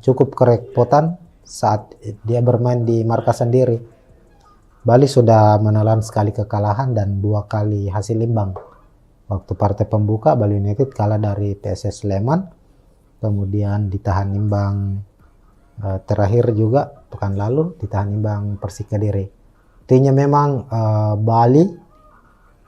cukup kerepotan saat dia bermain di markas sendiri. Bali sudah menelan sekali kekalahan dan 2 kali hasil imbang. Waktu partai pembuka Bali United kalah dari PSS Sleman, kemudian ditahan imbang terakhir juga pekan lalu ditahan imbang Persik Kediri. Artinya memang Bali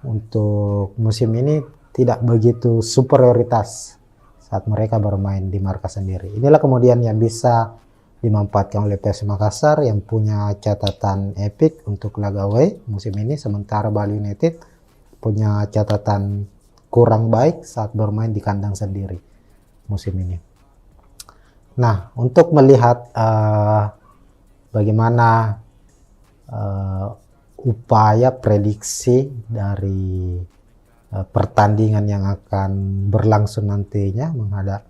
untuk musim ini tidak begitu superioritas saat mereka bermain di markas sendiri. Inilah kemudian yang bisa dimanfaatkan oleh PSM Makassar yang punya catatan epik untuk laga away musim ini, sementara Bali United punya catatan kurang baik saat bermain di kandang sendiri musim ini. Nah, untuk melihat bagaimana upaya prediksi dari pertandingan yang akan berlangsung nantinya menghadap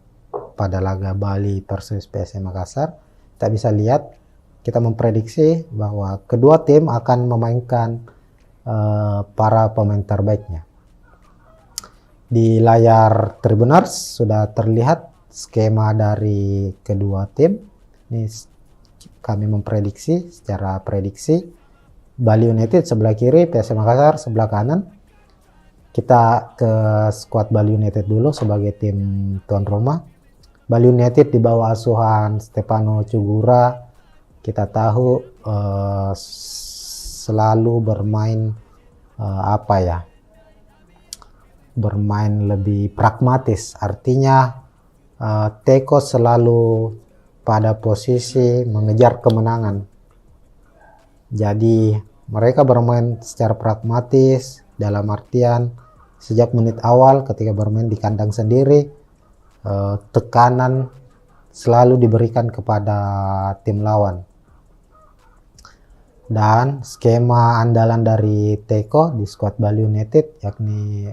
pada laga Bali versus PSM Makassar, kita bisa lihat, kita memprediksi bahwa kedua tim akan memainkan para pemain terbaiknya. Di layar Tribuners sudah terlihat skema dari kedua tim. Ini kami memprediksi secara prediksi Bali United sebelah kiri, PSM Makassar sebelah kanan. Kita ke skuad Bali United dulu sebagai tim tuan rumah. Bali United di bawah asuhan Stefano Cugura, kita tahu selalu bermain bermain lebih pragmatis. Artinya Teko selalu pada posisi mengejar kemenangan. Jadi mereka bermain secara pragmatis, dalam artian sejak menit awal ketika bermain di kandang sendiri, tekanan selalu diberikan kepada tim lawan. Dan skema andalan dari Teko di skuad Bali United yakni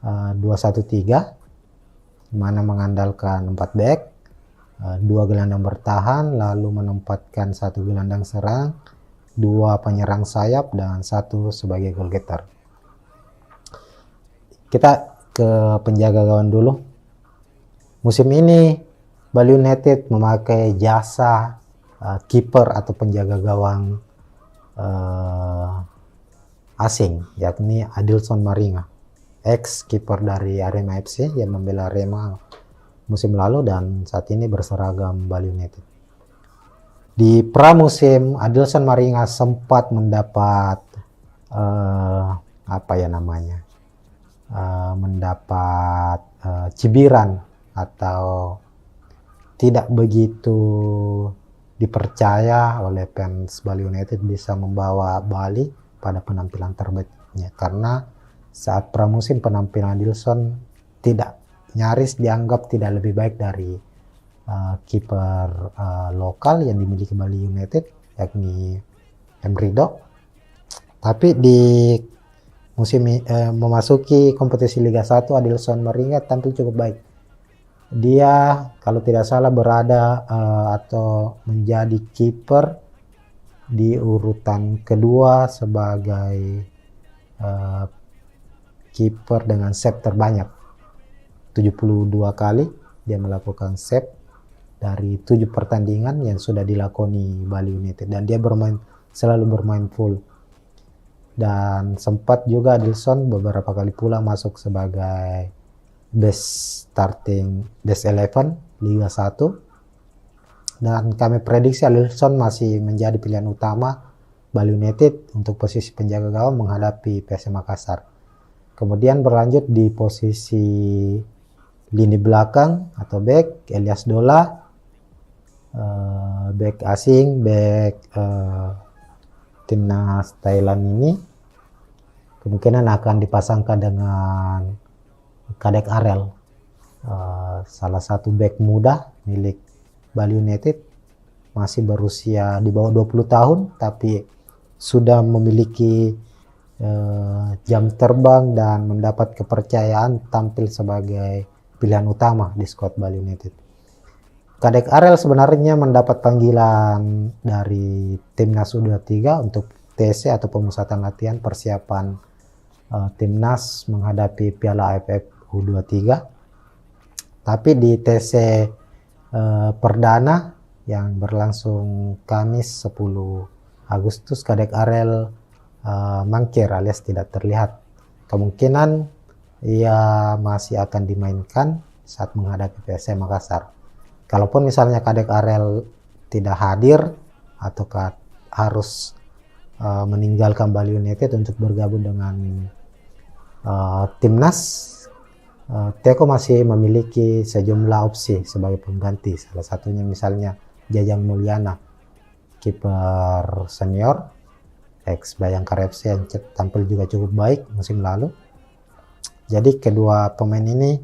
4-2-1-3. mana mengandalkan 4 back, 2 gelandang bertahan, lalu menempatkan 1 gelandang serang, 2 penyerang sayap, dan 1 sebagai goal getter. Kita ke penjaga gawang dulu. Musim ini Bali United memakai jasa kiper atau penjaga gawang asing, yakni Adilson Maringa, ex kiper dari Arema FC yang membela Arema musim lalu dan saat ini berseragam Bali United. Di pramusim, Adilson Maringa sempat mendapat mendapat cibiran atau tidak begitu dipercaya oleh fans Bali United bisa membawa Bali pada penampilan terbaiknya, karena saat pramusim penampilan Adilson nyaris dianggap tidak lebih baik dari kiper lokal yang dimiliki Bali United, yakni Emrido. Tapi di musim memasuki kompetisi Liga 1, Adilson Maringa tampil cukup baik. Dia kalau tidak salah berada atau menjadi kiper di urutan kedua sebagai kiper dengan save terbanyak, 72 kali dia melakukan save dari 7 pertandingan yang sudah dilakoni Bali United, dan dia selalu bermain full. Dan sempat juga Adilson beberapa kali pula masuk sebagai best 11 Liga 1, dan kami prediksi Adilson masih menjadi pilihan utama Bali United untuk posisi penjaga gawang menghadapi PSM Makassar. Kemudian berlanjut di posisi lini belakang atau back, Elias Dola, back asing, back timnas Thailand ini kemungkinan akan dipasangkan dengan Kadek Arel, salah satu back muda milik Bali United, masih berusia di bawah 20 tahun tapi sudah memiliki jam terbang dan mendapat kepercayaan tampil sebagai pilihan utama di skuad Bali United. Kadek Arel sebenarnya mendapat panggilan dari timnas U23 untuk TC atau pemusatan latihan persiapan timnas menghadapi Piala AFF U23. Tapi di TC perdana yang berlangsung Kamis 10 Agustus, Kadek Arel mangkir alias tidak terlihat. Kemungkinan ia masih akan dimainkan saat menghadapi PSM Makassar. Kalaupun misalnya Kadek Arel tidak hadir atau harus meninggalkan Bali United untuk bergabung dengan timnas, Teko masih memiliki sejumlah opsi sebagai pengganti. Salah satunya misalnya Jajang Mulyana, kiper senior ex Bayangkara FC yang tampil juga cukup baik musim lalu. Jadi kedua pemain ini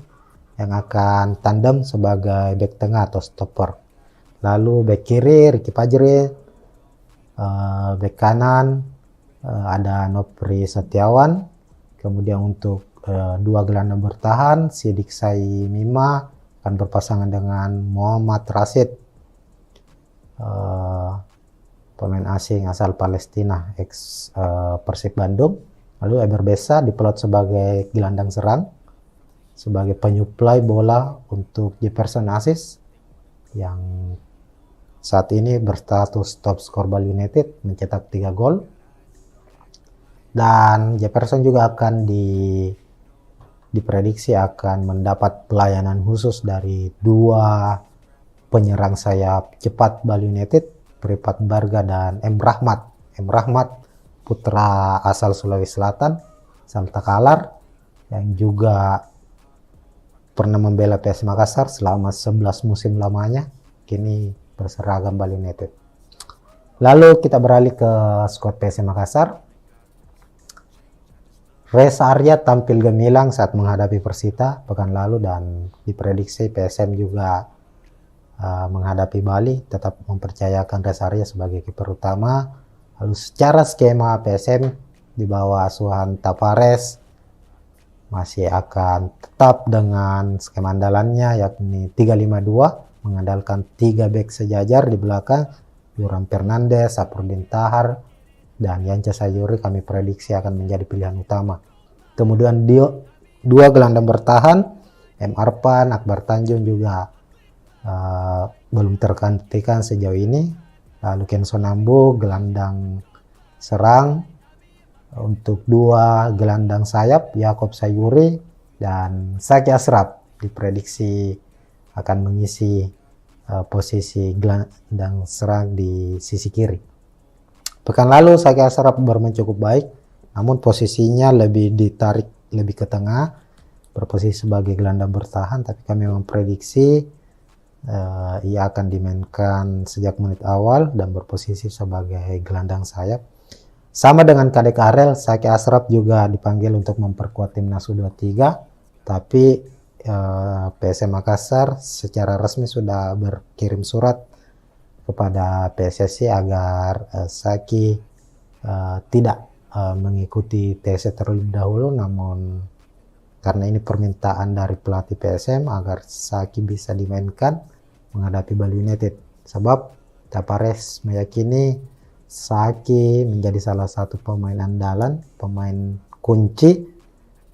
yang akan tandem sebagai back tengah atau stopper. Lalu back kiri Ricky Fajri, back kanan ada Nopri Setiawan. Kemudian untuk 2 gelandang bertahan, Sidik Sai Mima akan berpasangan dengan Muhammad Rashid, pemain asing asal Palestina ex Persib Bandung. Lalu Eber Besa diplot sebagai gelandang serang, sebagai penyuplai bola untuk Jefferson Aziz yang saat ini berstatus top skor Bali United mencetak 3 gol. Dan Jefferson juga akan diprediksi akan mendapat pelayanan khusus dari 2 penyerang sayap cepat Bali United, Pripat Barga dan M. Rahmat, putra asal Sulawesi Selatan, Santa Kalar, yang juga pernah membela PSM Makassar selama 11 musim lamanya, kini berseragam Bali United. Lalu kita beralih ke skuad PSM Makassar. Reza Arya tampil gemilang saat menghadapi Persita pekan lalu, dan diprediksi PSM juga menghadapi Bali tetap mempercayakan Reza Arya sebagai kiper utama. Lalu secara skema PSM di bawah asuhan Tavares masih akan tetap dengan skema andalannya, yakni 3-5-2, mengandalkan 3 back sejajar di belakang, Yoram Fernandes, Saprudin Tahar, dan Yance Sayuri kami prediksi akan menjadi pilihan utama. Kemudian 2 gelandang bertahan, M. Arpan, Akbar Tanjung juga belum tergantikan sejauh ini. Lalu Kenso Nambu, gelandang serang. Untuk 2 gelandang sayap, Yakob Sayuri dan Saki Ashraf diprediksi akan mengisi posisi gelandang serang di sisi kiri. Pekan lalu Saki Ashraf bermain cukup baik, namun posisinya lebih ditarik lebih ke tengah, berposisi sebagai gelandang bertahan, tapi kami memprediksi ia akan dimainkan sejak menit awal dan berposisi sebagai gelandang sayap. Sama dengan Kadek Arel, Saki Ashraf juga dipanggil untuk memperkuat timnas U23, tapi PSM Makassar secara resmi sudah berkirim surat kepada PSSI agar Saki tidak mengikuti tes terlebih dahulu, namun karena ini permintaan dari pelatih PSM agar Saki bisa dimainkan menghadapi Bali United, sebab Tapares meyakini Saki menjadi salah satu pemain andalan, pemain kunci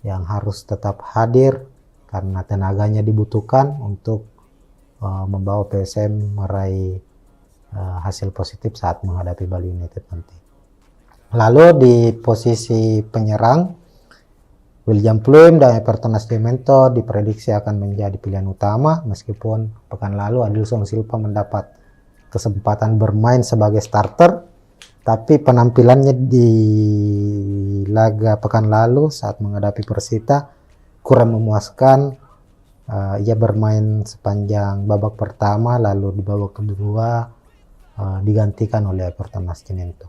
yang harus tetap hadir karena tenaganya dibutuhkan untuk membawa PSM meraih hasil positif saat menghadapi Bali United nanti. Lalu di posisi penyerang, William Pluim dan Everton Nascimento diprediksi akan menjadi pilihan utama, meskipun pekan lalu Adilson Silva mendapat kesempatan bermain sebagai starter, tapi penampilannya di laga pekan lalu saat menghadapi Persita kurang memuaskan. Ia bermain sepanjang babak pertama, lalu di babak kedua digantikan oleh Everton Nascimento.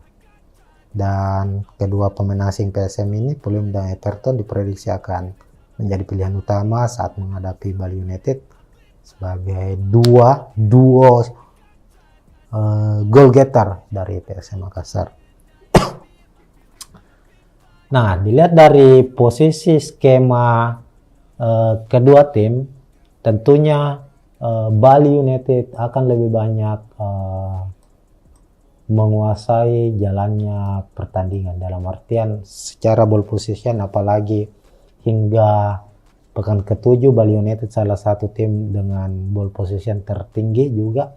Dan kedua pemain asing PSM ini, Pluim dan Everton, diprediksi akan menjadi pilihan utama saat menghadapi Bali United sebagai duo goal getter dari PSM Makassar. Nah, dilihat dari posisi skema kedua tim, tentunya Bali United akan lebih banyak menguasai jalannya pertandingan, dalam artian secara ball position, apalagi hingga pekan ke-7 Bali United salah satu tim dengan ball position tertinggi juga,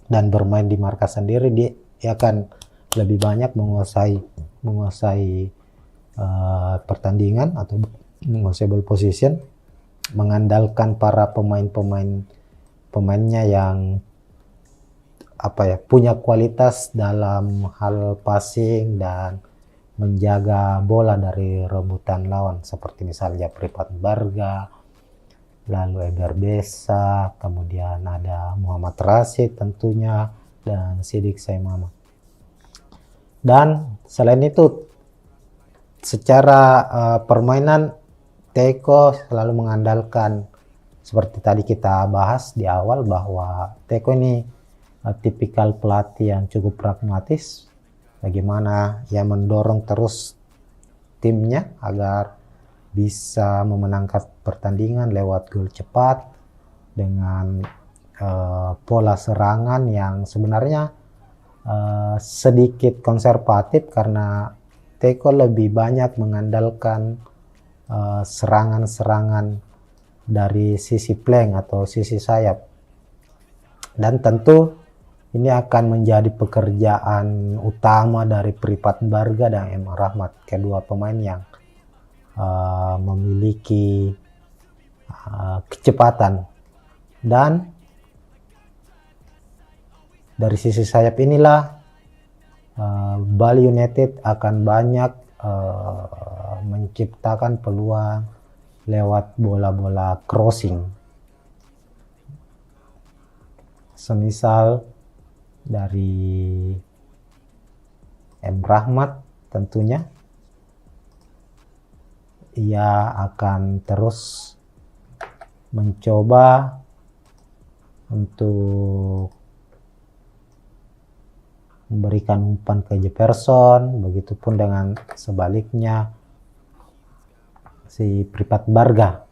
dan bermain di markas sendiri, dia akan lebih banyak menguasai pertandingan atau menguasai ball position, mengandalkan para pemainnya yang punya kualitas dalam hal passing dan menjaga bola dari rebutan lawan, seperti misalnya Pripat Barga, lalu Eber Besa, kemudian ada Muhammad Rashid tentunya, dan Sidik Saimama. Dan selain itu, secara permainan, Teko selalu mengandalkan, seperti tadi kita bahas di awal, bahwa Teko ini tipikal pelatih yang cukup pragmatis, bagaimana ia mendorong terus timnya agar bisa memenangkan pertandingan lewat gol cepat dengan pola serangan yang sebenarnya sedikit konservatif, karena Teko lebih banyak mengandalkan serangan-serangan dari sisi flank atau sisi sayap. Dan tentu ini akan menjadi pekerjaan utama dari Pripat Barga dan M. Rahmat, kedua pemain yang memiliki kecepatan. Dan dari sisi sayap inilah Bali United akan banyak menciptakan peluang lewat bola-bola crossing, semisal dari M. Rahmat. Tentunya ia akan terus mencoba untuk memberikan umpan ke Jefferson, begitupun dengan sebaliknya si Pripat Barga.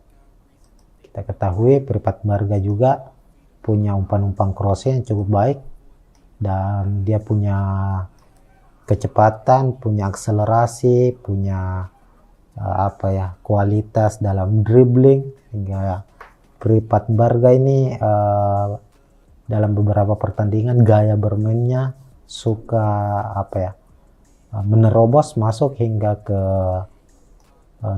Kita ketahui Pripat Barga juga punya umpan-umpan crossing yang cukup baik, dan dia punya kecepatan, punya akselerasi, punya kualitas dalam dribbling, hingga Pripat Barga ini dalam beberapa pertandingan gaya bermainnya suka menerobos masuk hingga ke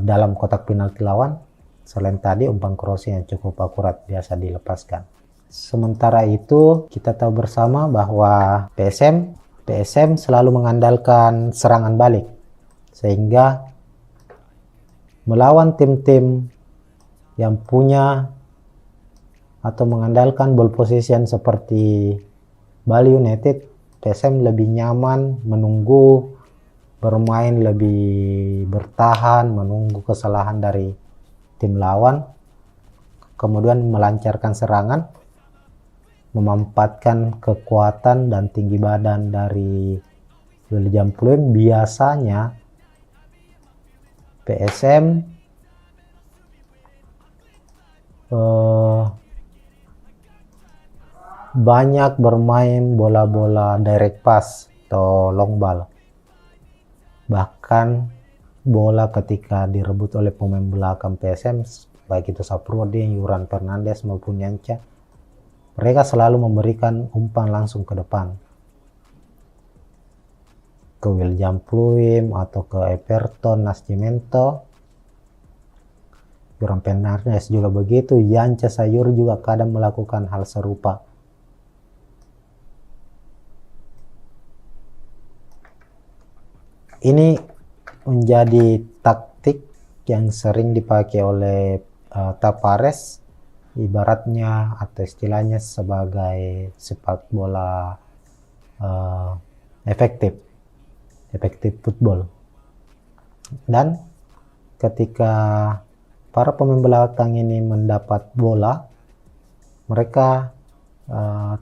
dalam kotak penalti lawan. Selain tadi umpan crossing yang cukup akurat biasa dilepaskan. Sementara itu kita tahu bersama bahwa PSM selalu mengandalkan serangan balik, sehingga melawan tim-tim yang punya atau mengandalkan ball possession seperti Bali United, PSM lebih nyaman menunggu, bermain lebih bertahan, menunggu kesalahan dari tim lawan, kemudian melancarkan serangan, memanfaatkan kekuatan dan tinggi badan dari William Pluim. Biasanya PSM banyak bermain bola-bola direct pass atau long ball. Bahkan bola ketika direbut oleh pemain belakang PSM, baik itu Saprodi, Yuran Fernandes maupun Yanca, mereka selalu memberikan umpan langsung ke depan, ke William Pluim atau ke Everton Nascimento. Yuran Fernandes juga begitu, Yanca Sayur juga kadang melakukan hal serupa. Ini menjadi taktik yang sering dipakai oleh Tavares, ibaratnya atau istilahnya sebagai sepak bola efektif football. Dan ketika para pemain belakang ini mendapat bola, mereka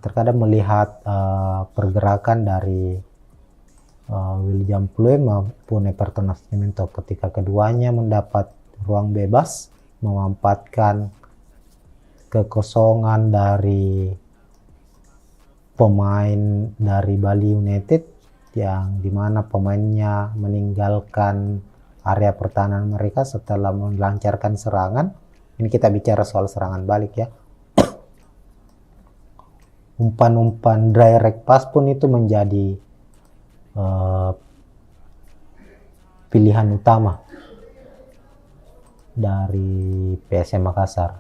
terkadang melihat pergerakan dari William Pluim maupun Everton Nascimento. Ketika keduanya mendapat ruang bebas, memanfaatkan kekosongan dari pemain dari Bali United yang dimana pemainnya meninggalkan area pertahanan mereka setelah melancarkan serangan. Ini kita bicara soal serangan balik ya. Umpan-umpan direct pass pun itu menjadi pilihan utama dari PSM Makassar.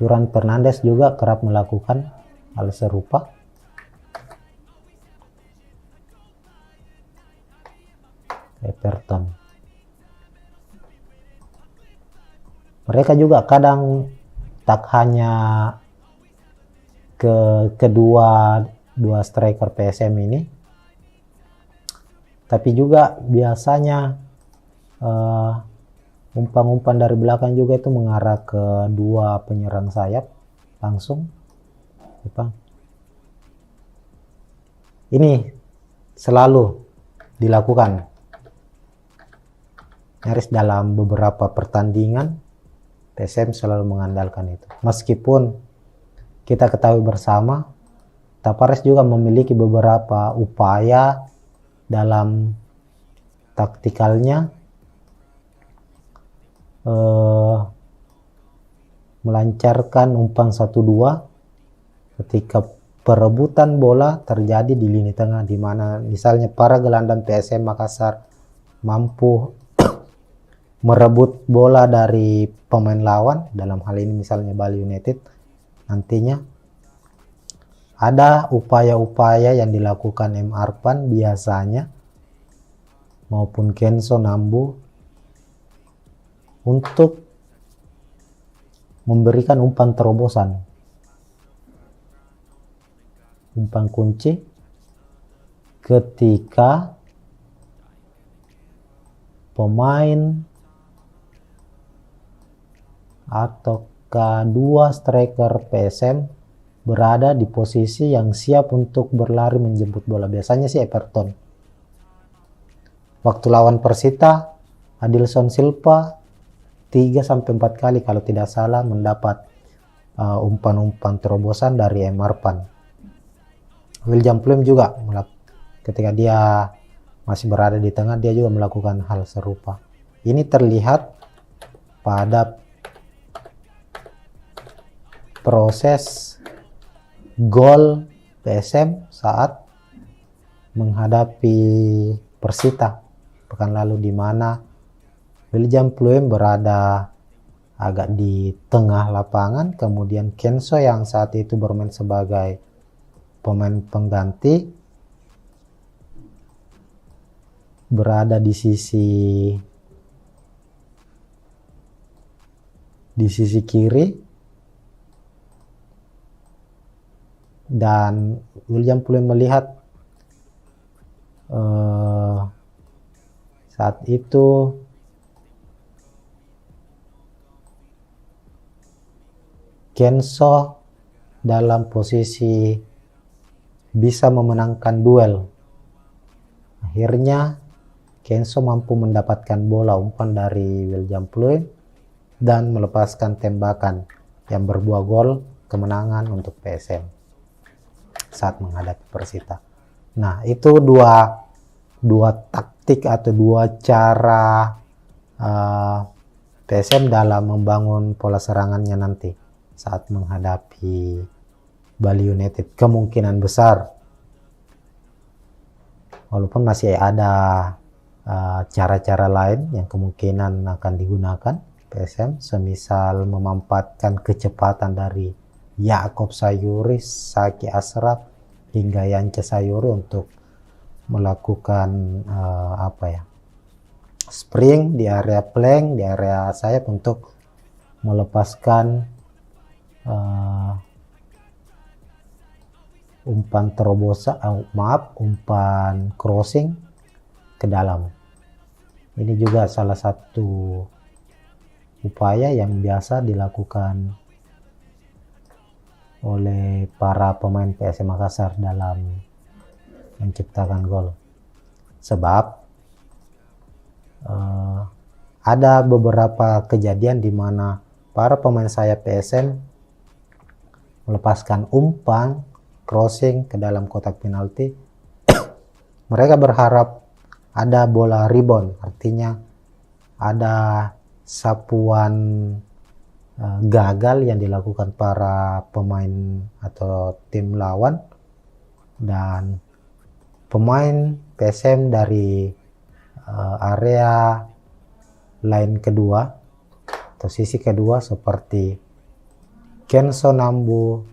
Yuran Fernandes juga kerap melakukan hal serupa. Everton. Mereka juga kadang tak hanya kedua striker PSM ini, tapi juga biasanya umpan-umpan dari belakang juga itu mengarah ke dua penyerang sayap langsung. Ini selalu dilakukan nyaris dalam beberapa pertandingan. PSM selalu mengandalkan itu. Meskipun kita ketahui bersama Tavares juga memiliki beberapa upaya dalam taktikalnya melancarkan umpan 1-2 ketika perebutan bola terjadi di lini tengah, di mana misalnya para gelandang PSM Makassar mampu merebut bola dari pemain lawan, dalam hal ini misalnya Bali United. Nantinya ada upaya-upaya yang dilakukan M. Arpan biasanya maupun Kenzo Nambu untuk memberikan umpan terobosan, umpan kunci ketika pemain atau kedua striker PSM berada di posisi yang siap untuk berlari menjemput bola. Biasanya sih Everton. Waktu lawan Persita Adilson Silva 3-4 kali kalau tidak salah mendapat umpan-umpan terobosan dari Emarpan. William Pluim juga ketika dia masih berada di tengah, dia juga melakukan hal serupa. Ini terlihat pada proses gol PSM saat menghadapi Persita pekan lalu, di mana William Pluim berada agak di tengah lapangan, kemudian Kenso yang saat itu bermain sebagai pemain pengganti berada di sisi kiri, dan William Pluim melihat saat itu Kenso dalam posisi bisa memenangkan duel. Akhirnya Kenso mampu mendapatkan bola umpan dari William Pluim dan melepaskan tembakan yang berbuah gol kemenangan untuk PSM saat menghadapi Persita. Nah, itu dua taktik atau dua cara PSM dalam membangun pola serangannya nanti saat menghadapi Bali United. Kemungkinan besar, walaupun masih ada cara-cara lain yang kemungkinan akan digunakan PSM, semisal memanfaatkan kecepatan dari Yaakob Sayuri, Saki Ashraf hingga Yance Sayuri untuk melakukan spring di area flank, di area sayap untuk melepaskan umpan terobosan, umpan crossing ke dalam. Ini juga salah satu upaya yang biasa dilakukan oleh para pemain PSM Makassar dalam menciptakan gol. Sebab ada beberapa kejadian di mana para pemain sayap PSM melepaskan umpan crossing ke dalam kotak penalti. Mereka berharap ada bola rebound, artinya ada sapuan gagal yang dilakukan para pemain atau tim lawan, dan pemain PSM dari area line kedua atau sisi kedua seperti Kenso Nambu,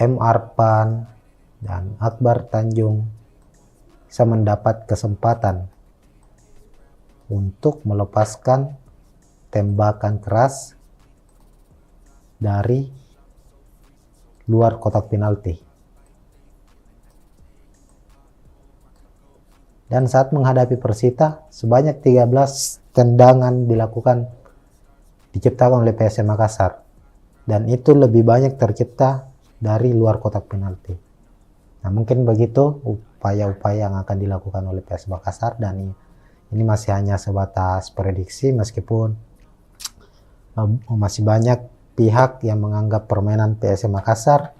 M. Arpan, dan Akbar Tanjung bisa mendapat kesempatan untuk melepaskan tembakan keras dari luar kotak penalti. Dan saat menghadapi Persita, sebanyak 13 tendangan diciptakan oleh PSM Makassar, dan itu lebih banyak tercipta dari luar kotak penalti. Nah, mungkin begitu upaya-upaya yang akan dilakukan oleh PSM Makassar, dan ini masih hanya sebatas prediksi, meskipun masih banyak pihak yang menganggap permainan PSM Makassar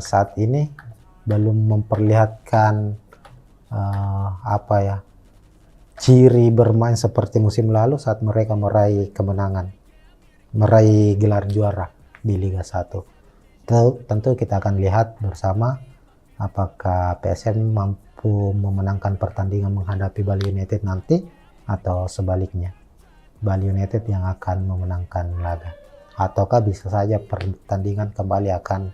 saat ini belum memperlihatkan ciri bermain seperti musim lalu saat mereka meraih kemenangan, meraih gelar juara di Liga 1. Tentu kita akan lihat bersama apakah PSM mampu memenangkan pertandingan menghadapi Bali United nanti, atau sebaliknya Bali United yang akan memenangkan laga, ataukah bisa saja pertandingan kembali akan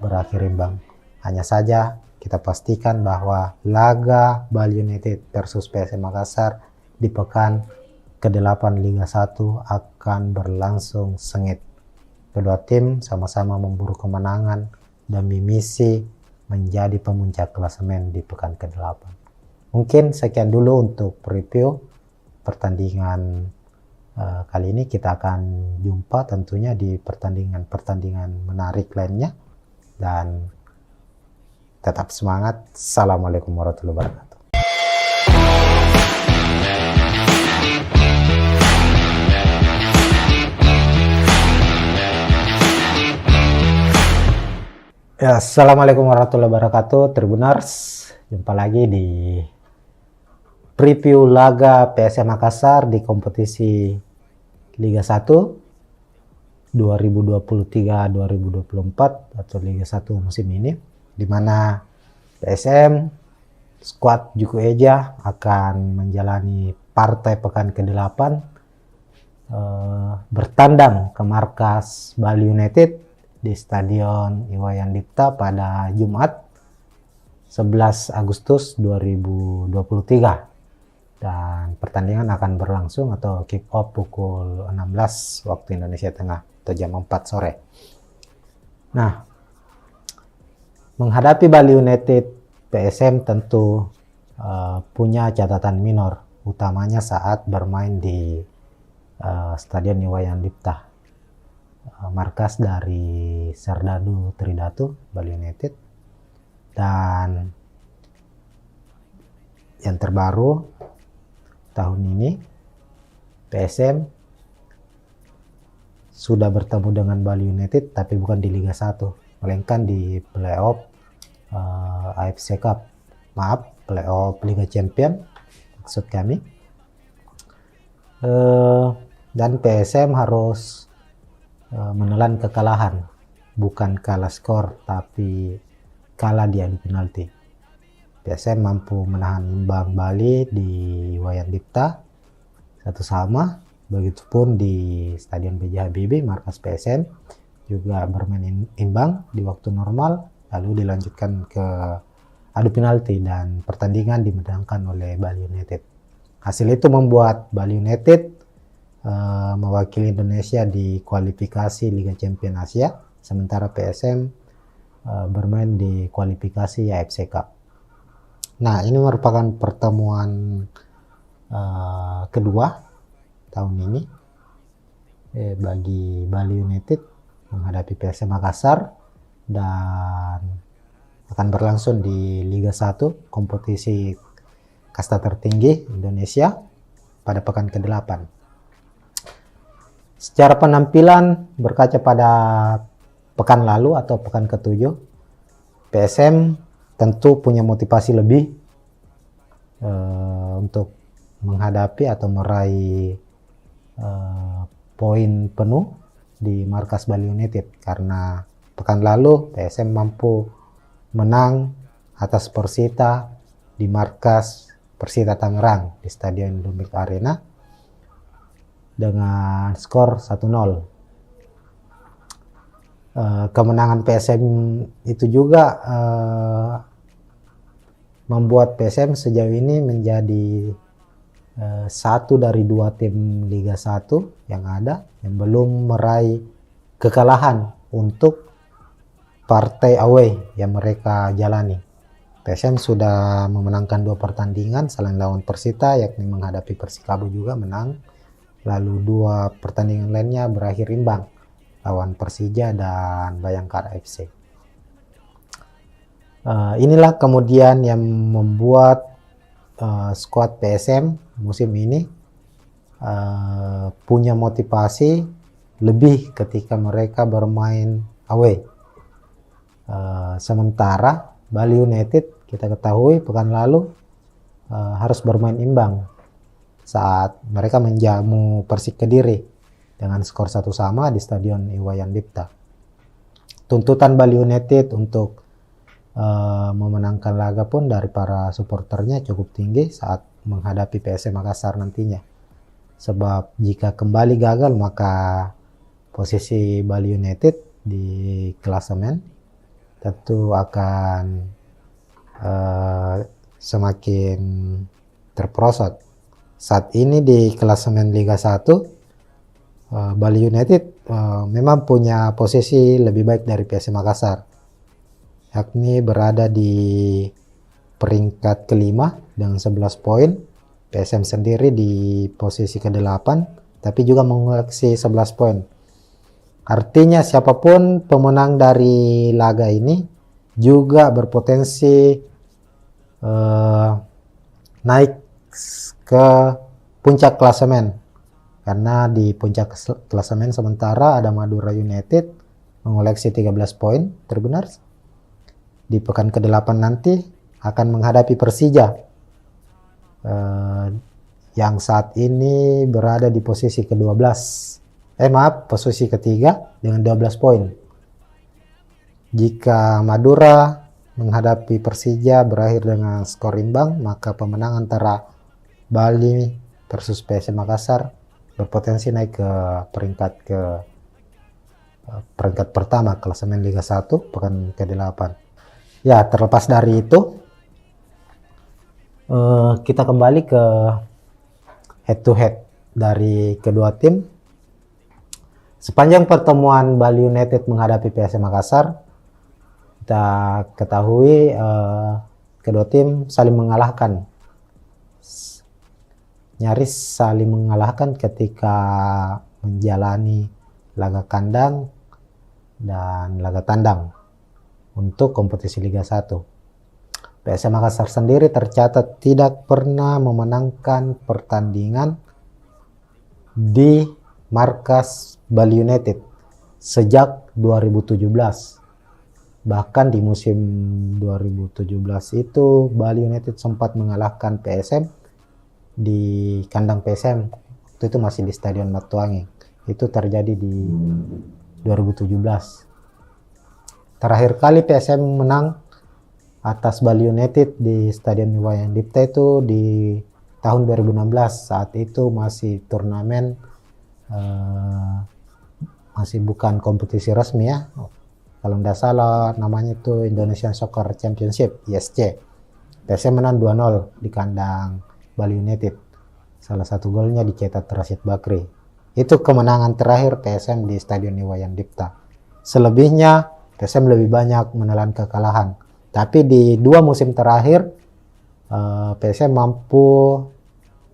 berakhir imbang. Hanya saja kita pastikan bahwa laga Bali United versus PSM Makassar di pekan ke-8 Liga 1 akan berlangsung sengit. Kedua tim sama-sama memburu kemenangan demi misi menjadi pemuncak klasemen di pekan ke-8. Mungkin sekian dulu untuk review pertandingan kali ini. Kita akan jumpa tentunya di pertandingan menarik lainnya, dan tetap semangat. Assalamualaikum warahmatullahi wabarakatuh. Ya, Assalamualaikum warahmatullahi wabarakatuh, Tribuners. Jumpa lagi di preview laga PSM Makassar di kompetisi Liga 1 2023-2024 atau Liga 1 musim ini, di mana PSM skuad Juku Eja akan menjalani partai pekan ke-8 bertandang ke markas Bali United di Stadion Iwayan Dipta pada Jumat 11 Agustus 2023, dan pertandingan akan berlangsung atau kick off pukul 16 waktu Indonesia Tengah atau jam 4 sore. Nah, menghadapi Bali United, PSM tentu punya catatan minor, utamanya saat bermain di Stadion Iwayan Dipta, markas dari Serdadu Tridatu Bali United. Dan yang terbaru tahun ini, PSM sudah bertemu dengan Bali United tapi bukan di Liga 1, melainkan di playoff AFC Cup, playoff Liga Champion maksud kami. Dan PSM harus menelan kekalahan, bukan kalah skor tapi kalah di adu penalti. PSM mampu menahan imbang Bali di Iwayan Dipta 1-1, begitupun di Stadion B.J. Habibie markas PSM juga bermain imbang di waktu normal, lalu dilanjutkan ke adu penalti dan pertandingan dimenangkan oleh Bali United. Hasil itu membuat Bali United mewakili Indonesia di kualifikasi Liga Champion Asia, sementara PSM bermain di kualifikasi AFC Cup. Nah, ini merupakan pertemuan kedua tahun ini bagi Bali United menghadapi PSM Makassar, dan akan berlangsung di Liga 1, kompetisi kasta tertinggi Indonesia, pada pekan ke-8. Secara penampilan, berkaca pada pekan lalu atau pekan ke-7, PSM tentu punya motivasi lebih untuk menghadapi atau meraih poin penuh di markas Bali United, karena pekan lalu PSM mampu menang atas Persita di markas Persita Tangerang di Stadion Lumbik Arena dengan skor 1-0. Kemenangan PSM itu juga membuat PSM sejauh ini menjadi satu dari 2 tim Liga 1 yang ada yang belum meraih kekalahan untuk partai away yang mereka jalani. PSM sudah memenangkan 2 pertandingan selain lawan Persita, yakni menghadapi Persikabo juga menang, lalu 2 pertandingan lainnya berakhir imbang, lawan Persija dan Bayangkara FC. Inilah kemudian yang membuat skuad PSM musim ini punya motivasi lebih ketika mereka bermain away. Sementara Bali United, kita ketahui pekan lalu harus bermain imbang saat mereka menjamu Persik Kediri dengan skor 1-1 di Stadion Iwayan Dipta. Tuntutan Bali United untuk memenangkan laga pun dari para supporternya cukup tinggi saat menghadapi PSM Makassar nantinya. Sebab jika kembali gagal, maka posisi Bali United di klasemen tentu akan semakin terperosot. Saat ini di klasemen Liga 1, Bali United memang punya posisi lebih baik dari PSM Makassar, yakni berada di peringkat ke-5 dengan 11 poin. PSM sendiri di posisi ke-8 tapi juga mengoleksi 11 poin. Artinya siapapun pemenang dari laga ini juga berpotensi naik ke puncak klasemen, karena di puncak klasemen sementara ada Madura United mengoleksi 13 poin, Tribuners, di pekan ke-8 nanti akan menghadapi Persija yang saat ini berada di posisi ke-12. Posisi ketiga dengan 12 poin. Jika Madura menghadapi Persija berakhir dengan skor imbang, maka pemenang antara Bali versus PSM Makassar berpotensi naik ke peringkat pertama klasemen Liga 1 pekan ke-8. Ya, terlepas dari itu, kita kembali ke head to head dari kedua tim. Sepanjang pertemuan Bali United menghadapi PSM Makassar, kita ketahui kedua tim saling mengalahkan, nyaris saling mengalahkan ketika menjalani laga kandang dan laga tandang untuk kompetisi Liga 1. PSM Makassar sendiri tercatat tidak pernah memenangkan pertandingan di markas Bali United sejak 2017. Bahkan di musim 2017 itu Bali United sempat mengalahkan PSM di kandang PSM. Waktu itu masih di Stadion Matuangi. Itu terjadi di 2017. Terakhir kali PSM menang atas Bali United di Stadion Iwayan Dipta itu di tahun 2016. Saat itu masih turnamen, masih bukan kompetisi resmi ya. Kalau tidak salah namanya itu Indonesian Soccer Championship, ISC. PSM menang 2-0 di kandang Bali United. Salah satu golnya dicetak Rashid Bakri. Itu kemenangan terakhir PSM di Stadion Iwayan Dipta. Selebihnya PSM lebih banyak menelan kekalahan. Tapi di 2 musim terakhir PSM mampu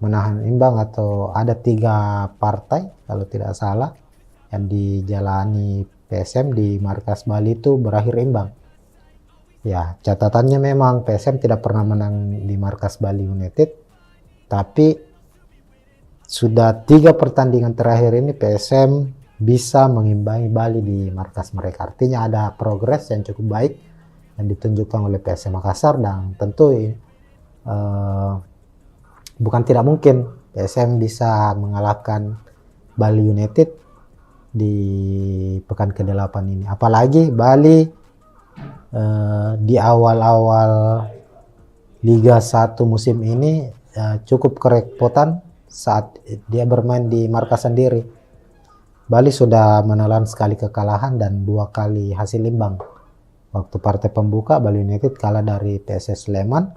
menahan imbang, atau ada 3 partai kalau tidak salah yang dijalani PSM di markas Bali itu berakhir imbang. Ya, catatannya memang PSM tidak pernah menang di markas Bali United, tapi sudah 3 pertandingan terakhir ini PSM bisa mengimbangi Bali di markas mereka. Artinya ada progres yang cukup baik yang ditunjukkan oleh PSM Makassar, dan tentu bukan tidak mungkin PSM bisa mengalahkan Bali United di pekan ke-8 ini. Apalagi Bali di awal-awal Liga 1 musim ini cukup kerepotan saat dia bermain di markas sendiri. Bali sudah menelan sekali kekalahan dan 2 kali hasil imbang. Waktu partai pembuka Bali United kalah dari PSS Sleman,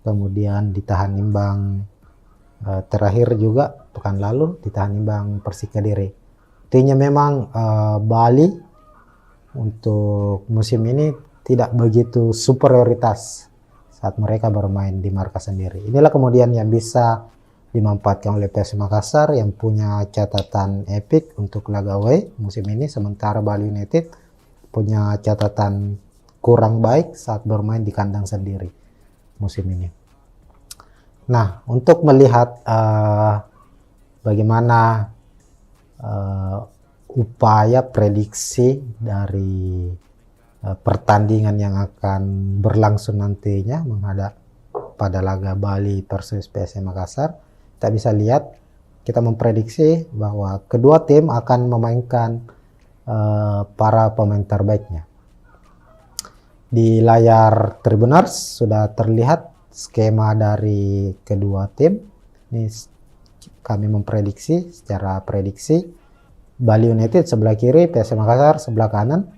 kemudian ditahan imbang terakhir juga pekan lalu ditahan imbang Persik Kediri. Artinya memang Bali untuk musim ini tidak begitu superioritas saat mereka bermain di markas sendiri. Inilah kemudian yang bisa dimanfaatkan oleh PSM Makassar yang punya catatan epik untuk laga away musim ini, sementara Bali United punya catatan kurang baik saat bermain di kandang sendiri musim ini. Nah, untuk melihat bagaimana upaya prediksi dari pertandingan yang akan berlangsung nantinya menghadap pada laga Bali versus PSM Makassar, kita bisa lihat, kita memprediksi bahwa kedua tim akan memainkan para pemain terbaiknya. Di layar Tribuners sudah terlihat skema dari kedua tim. Ini kami memprediksi secara prediksi Bali United sebelah kiri, PSM Makassar sebelah kanan.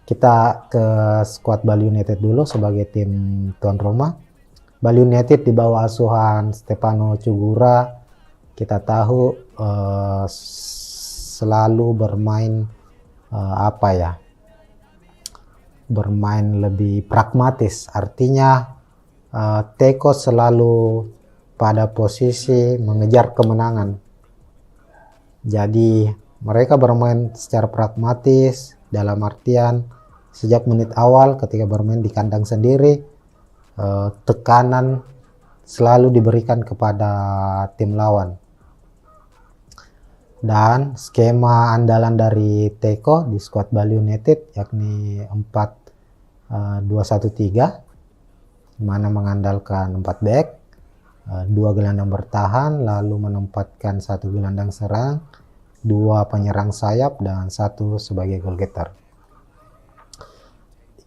Kita ke skuad Bali United dulu sebagai tim tuan rumah. Bali United di bawah asuhan Stefano Cugura, kita tahu selalu bermain bermain lebih pragmatis. Artinya Teko selalu pada posisi mengejar kemenangan. Jadi mereka bermain secara pragmatis, dalam artian sejak menit awal ketika bermain di kandang sendiri, tekanan selalu diberikan kepada tim lawan. Dan skema andalan dari Teko di skuad Bali United yakni 2-1-3, mana mengandalkan 4 back, 2 gelandang bertahan, lalu menempatkan 1 gelandang serang, 2 penyerang sayap, dan 1 sebagai goal getter.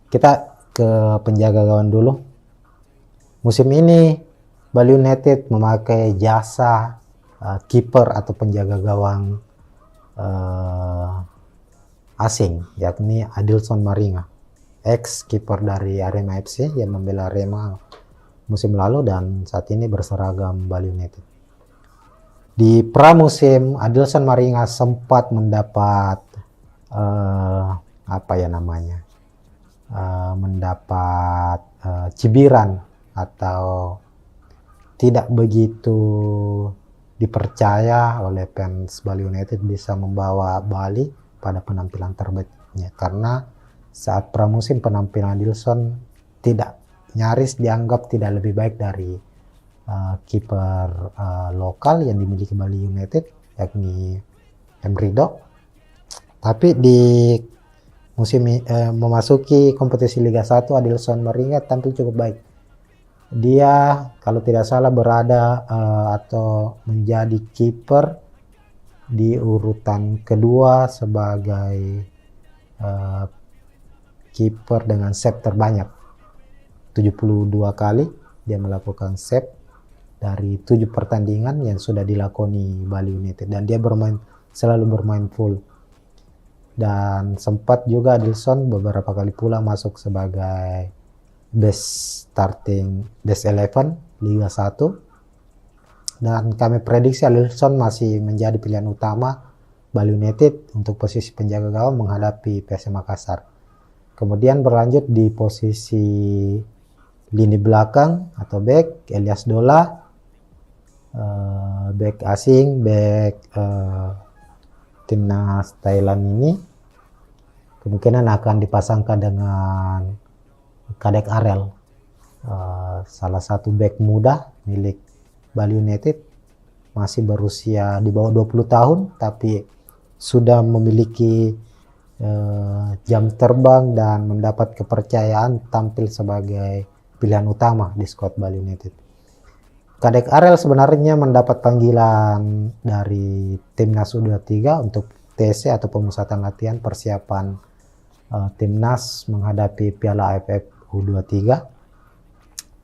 Kita ke penjaga gawang dulu. Musim ini Bali United memakai jasa kiper atau penjaga gawang asing, yakni Adilson Maringa, ex kiper dari Arema FC yang membela Arema musim lalu dan saat ini berseragam Bali United. Di pramusim, Adilson Maringa sempat mendapat mendapat cibiran atau tidak begitu dipercaya oleh fans Bali United bisa membawa Bali pada penampilan terbaiknya, karena saat pramusim penampilan Adilson nyaris dianggap tidak lebih baik dari kiper lokal yang dimiliki Bali United, yakni Emrido. Tapi di musim memasuki kompetisi Liga 1, Adilson Maringa tampil cukup baik. Dia kalau tidak salah berada atau menjadi kiper di urutan kedua sebagai kiper dengan save terbanyak. 72 kali dia melakukan save dari 7 pertandingan yang sudah dilakoni Bali United, dan dia selalu bermain full. Dan sempat juga Adilson beberapa kali pula masuk sebagai best 11 Liga 1, dan kami prediksi Adilson masih menjadi pilihan utama Bali United untuk posisi penjaga gawang menghadapi PSM Makassar. Kemudian berlanjut di posisi lini belakang atau back, Elias Dola, back asing, back timnas Thailand ini kemungkinan akan dipasangkan dengan Kadek Arel, salah satu back muda milik Bali United, masih berusia di bawah 20 tahun tapi sudah memiliki jam terbang dan mendapat kepercayaan tampil sebagai pilihan utama di skuad Bali United. Kadek Arel sebenarnya mendapat panggilan dari timnas U23 untuk TC atau pemusatan latihan persiapan timnas menghadapi Piala AFF U23.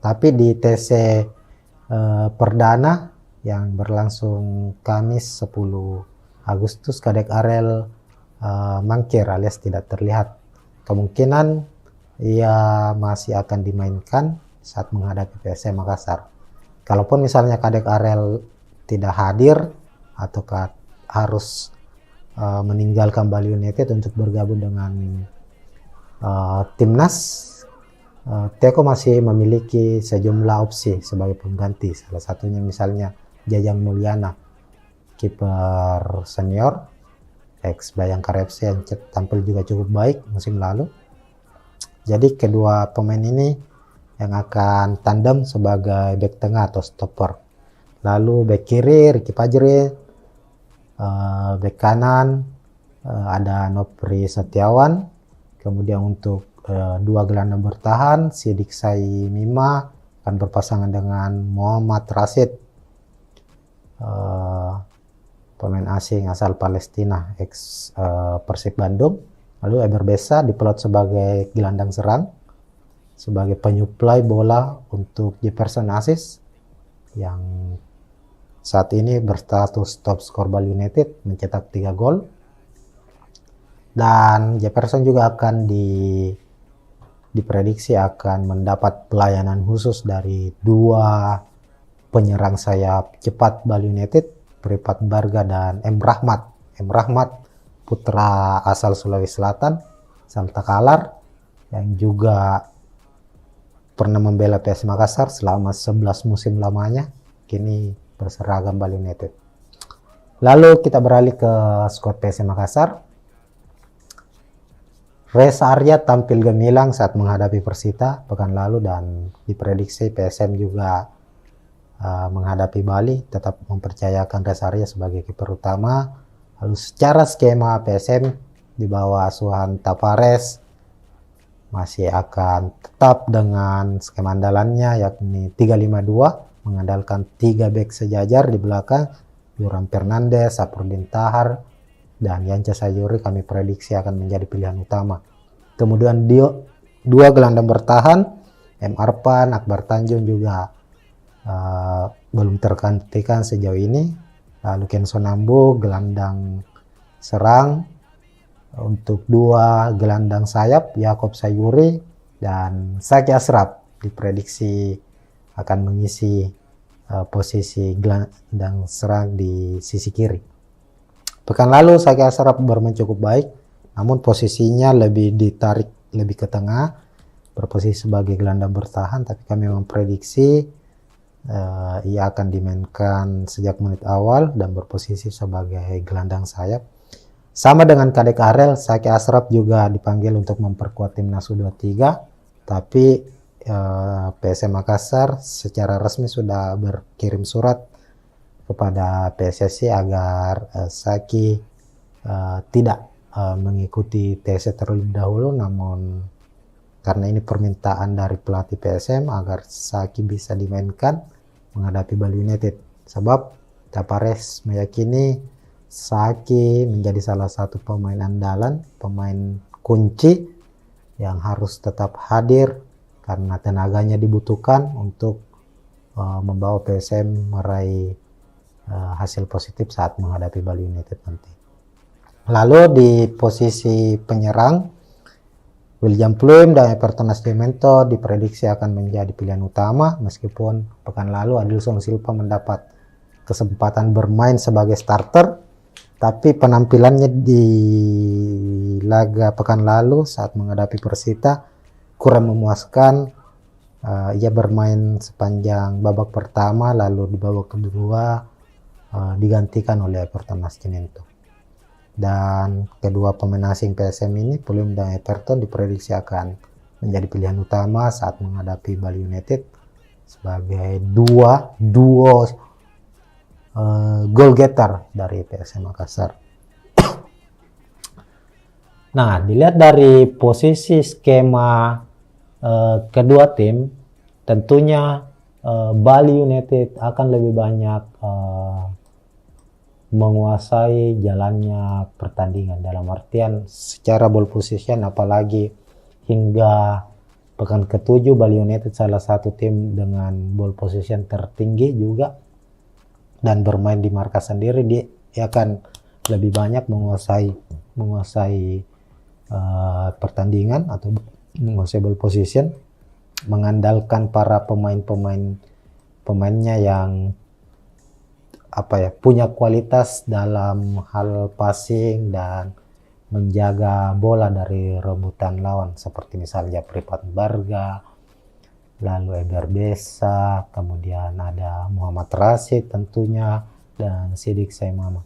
Tapi di TC perdana yang berlangsung Kamis 10 Agustus, Kadek Arel mangkir alias tidak terlihat. Kemungkinan ia masih akan dimainkan saat menghadapi PSM Makassar. Kalaupun misalnya Kadek Arel tidak hadir atau harus meninggalkan Bali United untuk bergabung dengan timnas, Teko masih memiliki sejumlah opsi sebagai pengganti. Salah satunya misalnya Jajang Mulyana, kiper senior ex Bayangkara FC yang tampil juga cukup baik musim lalu. Jadi kedua pemain ini yang akan tandem sebagai back tengah atau stopper. Lalu back kiri Ricky Fajri, back kanan ada Nopri Setiawan. Kemudian untuk 2 gelandang bertahan, Sidik Sai Mima akan berpasangan dengan Muhammad Rashid, pemain asing asal Palestina ex Persib Bandung. Lalu Eber Besa diplot sebagai gelandang serang, sebagai penyuplai bola untuk Jefferson Aziz yang saat ini berstatus top skor Bali United mencetak 3 gol. Dan Jefferson juga akan diprediksi akan mendapat pelayanan khusus dari 2 penyerang sayap cepat Bali United, Pripat Barga dan M. Rahmat. M. Rahmat putra asal Sulawesi Selatan, Santa Kalar, yang juga pernah membela PS Makassar selama 11 musim lamanya, kini berseragam Bali United. Lalu kita beralih ke skuad PS Makassar. Reza Arya tampil gemilang saat menghadapi Persita pekan lalu dan diprediksi PSM juga menghadapi Bali tetap mempercayakan Reza Arya sebagai kiper utama. Lalu secara skema PSM di bawah asuhan Tavares masih akan tetap dengan skema andalannya, yakni 352, mengandalkan 3 bek sejajar di belakang, Yoram Fernandes, Safruddin Tahar, dan Yance Sayuri kami prediksi akan menjadi pilihan utama. Kemudian 2 gelandang bertahan, M. Arpan, Akbar Tanjung juga belum tergantikan sejauh ini. Lalu Kenson Nambu, gelandang serang. Untuk 2 gelandang sayap, Yakob Sayuri dan Zaki Ashraf diprediksi akan mengisi posisi gelandang serang di sisi kiri. Pekan lalu Zaki Ashraf bermain cukup baik, namun posisinya lebih ditarik lebih ke tengah, berposisi sebagai gelandang bertahan, tapi kami memprediksi ia akan dimainkan sejak menit awal dan berposisi sebagai gelandang sayap. Sama dengan Kadek Arel, Zaki Ashraf juga dipanggil untuk memperkuat timnas U23, tapi PSM Makassar secara resmi sudah berkirim surat kepada PSSI agar Zaki tidak mengikuti TC terlebih dahulu, namun karena ini permintaan dari pelatih PSM agar Zaki bisa dimainkan menghadapi Bali United. Sebab Tapares meyakini Zaki menjadi salah satu pemain andalan, pemain kunci yang harus tetap hadir karena tenaganya dibutuhkan untuk membawa PSM meraih hasil positif saat menghadapi Bali United nanti. Lalu di posisi penyerang, William Pluim dan Everton Nascimento diprediksi akan menjadi pilihan utama, meskipun pekan lalu Adilson Silva mendapat kesempatan bermain sebagai starter, tapi penampilannya di laga pekan lalu saat menghadapi Persita kurang memuaskan. Ia bermain sepanjang babak pertama, lalu di babak kedua digantikan oleh Everton Nascimento. Dan kedua pemain asing PSM ini, Pluim dan Everton, diprediksi akan menjadi pilihan utama saat menghadapi Bali United sebagai duo goal getter dari PSM Makassar. Nah, dilihat dari posisi skema kedua tim, tentunya Bali United akan lebih banyak menguasai jalannya pertandingan, dalam artian secara ball position, apalagi hingga pekan ke-7 Bali United salah satu tim dengan ball position tertinggi juga, dan bermain di markas sendiri, dia akan lebih banyak menguasai pertandingan atau menguasai ball position, mengandalkan para pemainnya yang punya kualitas dalam hal passing dan menjaga bola dari rebutan lawan, seperti misalnya Pripat Barga, lalu Egar Besa, kemudian ada Muhammad Rashid tentunya, dan Sidik Saimama.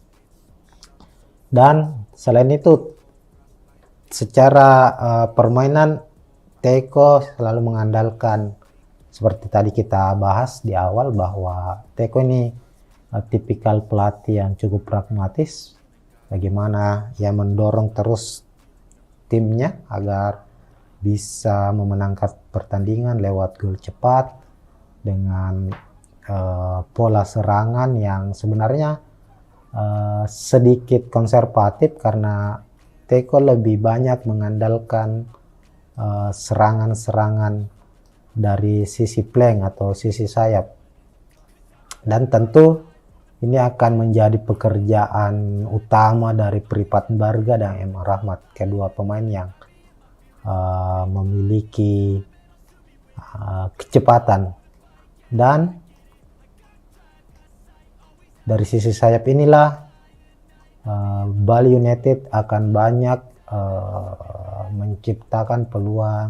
Dan selain itu, secara permainan, Teko selalu mengandalkan, seperti tadi kita bahas di awal, bahwa Teko ini tipikal pelatih yang cukup pragmatis, bagaimana ia mendorong terus timnya agar bisa memenangkan pertandingan lewat gol cepat dengan pola serangan yang sebenarnya sedikit konservatif, karena Teko lebih banyak mengandalkan serangan-serangan dari sisi flank atau sisi sayap. Dan tentu ini akan menjadi pekerjaan utama dari Pripat Barga dan M. Rahmat, kedua pemain yang memiliki kecepatan. Dan dari sisi sayap inilah Bali United akan banyak menciptakan peluang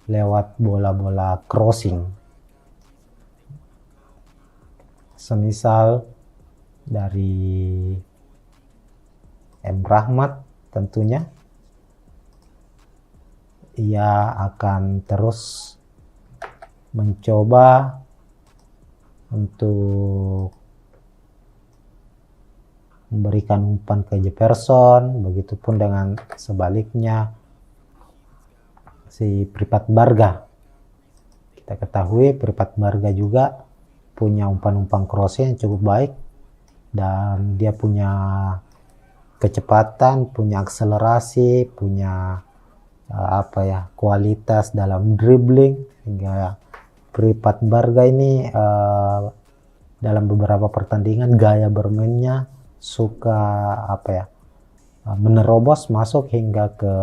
lewat bola-bola crossing, semisal dari M. Rahmat. Tentunya ia akan terus mencoba untuk memberikan umpan ke Jefferson, begitupun dengan sebaliknya si Pripat Barga. Kita ketahui Pripat Barga juga punya umpan-umpan crossing yang cukup baik, dan dia punya kecepatan, punya akselerasi, punya kualitas dalam dribbling, hingga Pripat Barga ini dalam beberapa pertandingan gaya bermainnya suka menerobos masuk hingga ke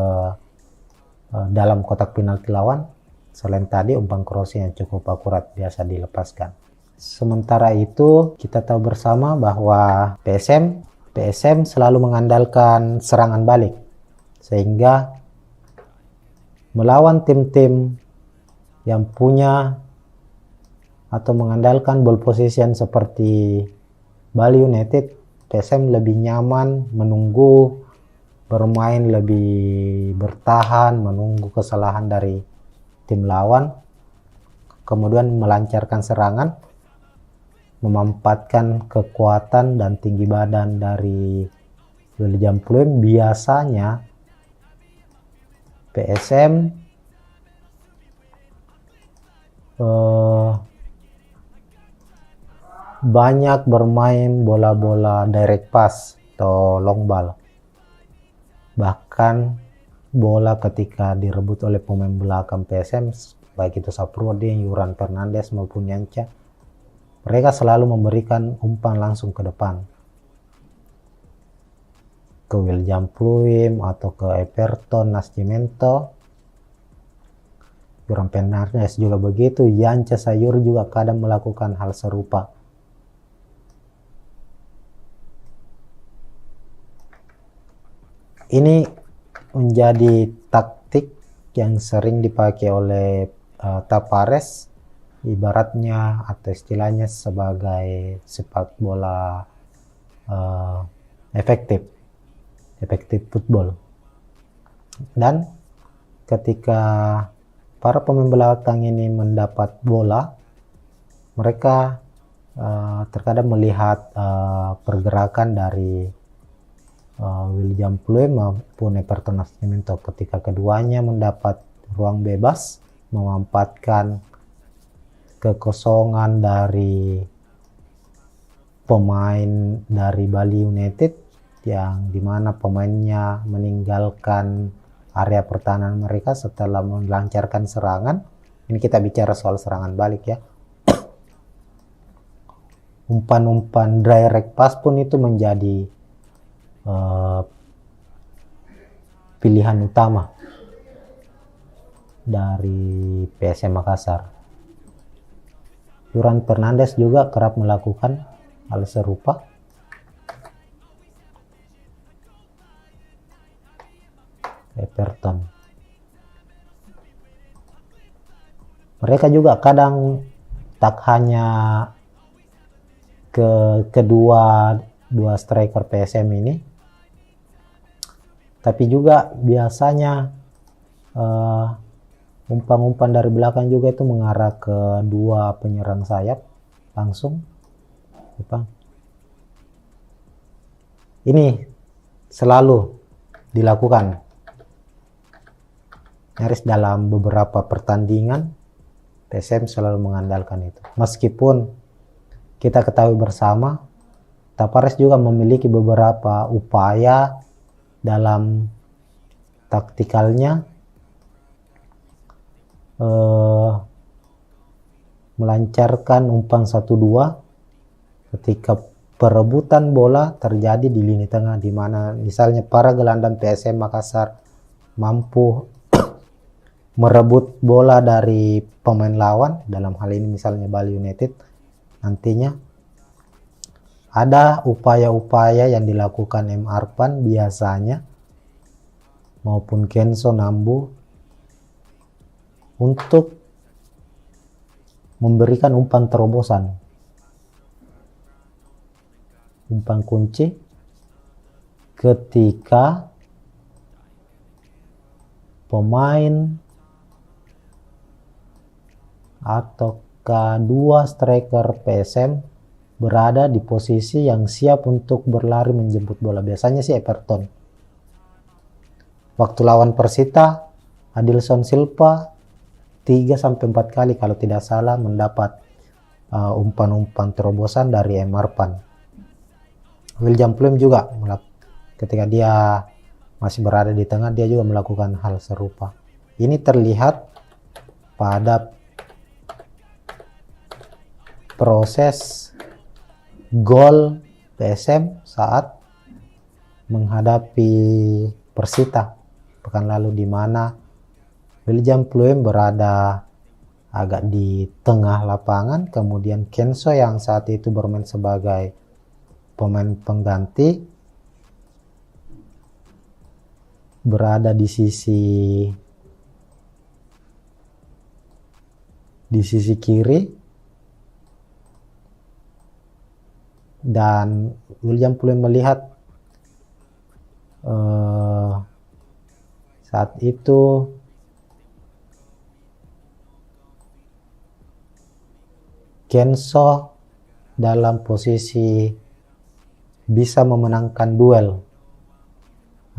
dalam kotak penalti lawan. Selain tadi umpan crossing yang cukup akurat biasa dilepaskan. Sementara itu kita tahu bersama bahwa PSM selalu mengandalkan serangan balik, sehingga melawan tim-tim yang punya atau mengandalkan ball position seperti Bali United, PSM lebih nyaman menunggu, bermain lebih bertahan, menunggu kesalahan dari tim lawan, kemudian melancarkan serangan, memanfaatkan kekuatan dan tinggi badan dari William Pluim. Biasanya PSM banyak bermain bola-bola direct pass atau long ball. Bahkan bola ketika direbut oleh pemain belakang PSM, baik itu Saprudin, Yuran Fernandes maupun Yanca, mereka selalu memberikan umpan langsung ke depan, ke William Pluim atau ke Everton Nascimento. Yuran Fernandes juga begitu, Yanca Sayuri juga kadang melakukan hal serupa. Ini menjadi taktik yang sering dipakai oleh Tavares, ibaratnya atau istilahnya sebagai sepak bola efektif football. Dan ketika para pemain belakang ini mendapat bola, mereka terkadang melihat pergerakan dari William Pluim maupun Everton Nascimento. Ketika keduanya mendapat ruang bebas, memanfaatkan kekosongan dari pemain dari Bali United, yang dimana pemainnya meninggalkan area pertahanan mereka setelah melancarkan serangan. Ini kita bicara soal serangan balik ya. Umpan-umpan direct pass pun itu menjadi pilihan utama dari PSM Makassar. Yuran Fernandes juga kerap melakukan hal serupa. Everton, mereka juga kadang tak hanya kedua striker PSM ini, tapi juga biasanya umpan-umpan dari belakang juga itu mengarah ke dua penyerang sayap langsung. Ini selalu dilakukan nyaris dalam beberapa pertandingan. PSM selalu mengandalkan itu, meskipun kita ketahui bersama Tavares juga memiliki beberapa upaya dalam taktikalnya, melancarkan umpan 1-2 ketika perebutan bola terjadi di lini tengah, di mana misalnya para gelandang PSM Makassar mampu merebut bola dari pemain lawan, dalam hal ini misalnya Bali United. Nantinya ada upaya-upaya yang dilakukan M. Arpan biasanya maupun Kenzo Nambu untuk memberikan umpan terobosan, umpan kunci ketika pemain atau kedua striker PSM berada di posisi yang siap untuk berlari menjemput bola. Biasanya sih Everton. Waktu lawan Persita, Adilson Silva 3-4 kali kalau tidak salah mendapat umpan-umpan terobosan dari Emarpan. William Pluim juga ketika dia masih berada di tengah, dia juga melakukan hal serupa. Ini terlihat pada proses gol PSM saat menghadapi Persita pekan lalu, di mana William Pluim berada agak di tengah lapangan, kemudian Kenso yang saat itu bermain sebagai pemain pengganti berada di sisi kiri, dan William Pluim melihat saat itu Kenso dalam posisi bisa memenangkan duel.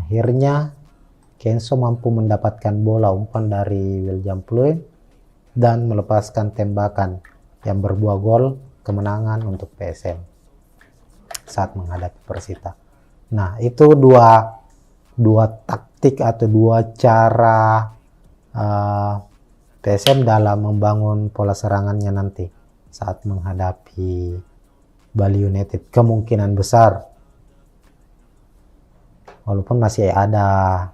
Akhirnya Kenso mampu mendapatkan bola umpan dari William Pluim dan melepaskan tembakan yang berbuah gol kemenangan untuk PSM saat menghadapi Persita. Nah, itu dua taktik atau dua cara PSM dalam membangun pola serangannya nanti saat menghadapi Bali United. Kemungkinan besar, walaupun masih ada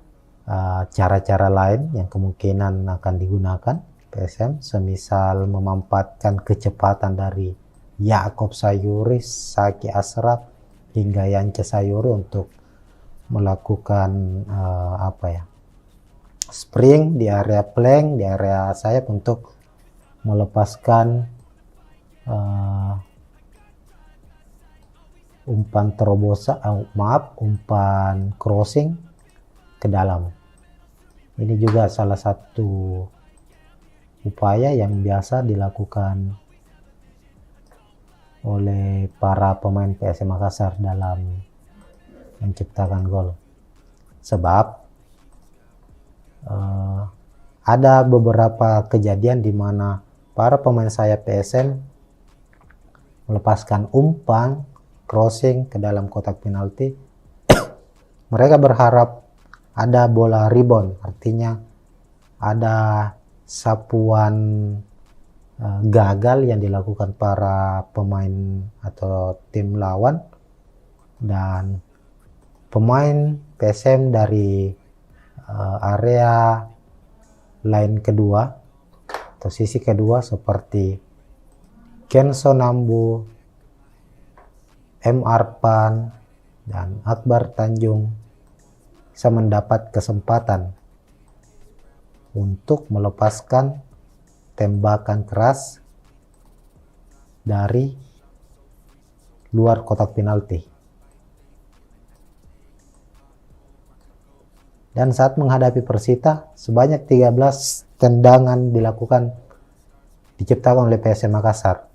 cara-cara lain yang kemungkinan akan digunakan PSM, semisal memanfaatkan kecepatan dari Yaakob Sayuri, Saki Ashraf hingga Yance Sayuri untuk melakukan spring di area flank, di area sayap untuk melepaskan umpan crossing ke dalam. Ini juga salah satu upaya yang biasa dilakukan oleh para pemain PSM Makassar dalam menciptakan gol. Sebab ada beberapa kejadian di mana para pemain sayap PSM melepaskan umpan crossing ke dalam kotak penalti. Mereka berharap ada bola rebound, artinya ada sapuan gagal yang dilakukan para pemain atau tim lawan, dan pemain PSM dari area line kedua atau sisi kedua seperti Kenso Nambu, M. Arpan, dan Akbar Tanjung bisa mendapat kesempatan untuk melepaskan tembakan keras dari luar kotak penalti. Dan saat menghadapi Persita, sebanyak 13 tendangan diciptakan oleh PSM Makassar,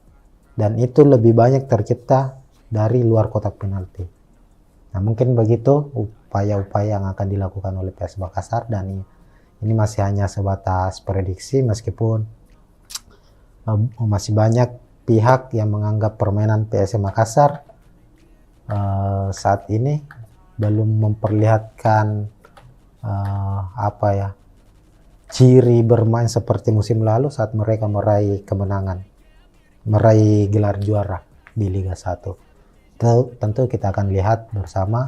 dan itu lebih banyak tercipta dari luar kotak penalti. Nah, mungkin begitu upaya-upaya yang akan dilakukan oleh PSM Makassar, dan ini masih hanya sebatas prediksi, meskipun masih banyak pihak yang menganggap permainan PSM Makassar saat ini belum memperlihatkan ciri bermain seperti musim lalu saat mereka meraih kemenangan, meraih gelar juara di Liga 1. Tentu kita akan lihat bersama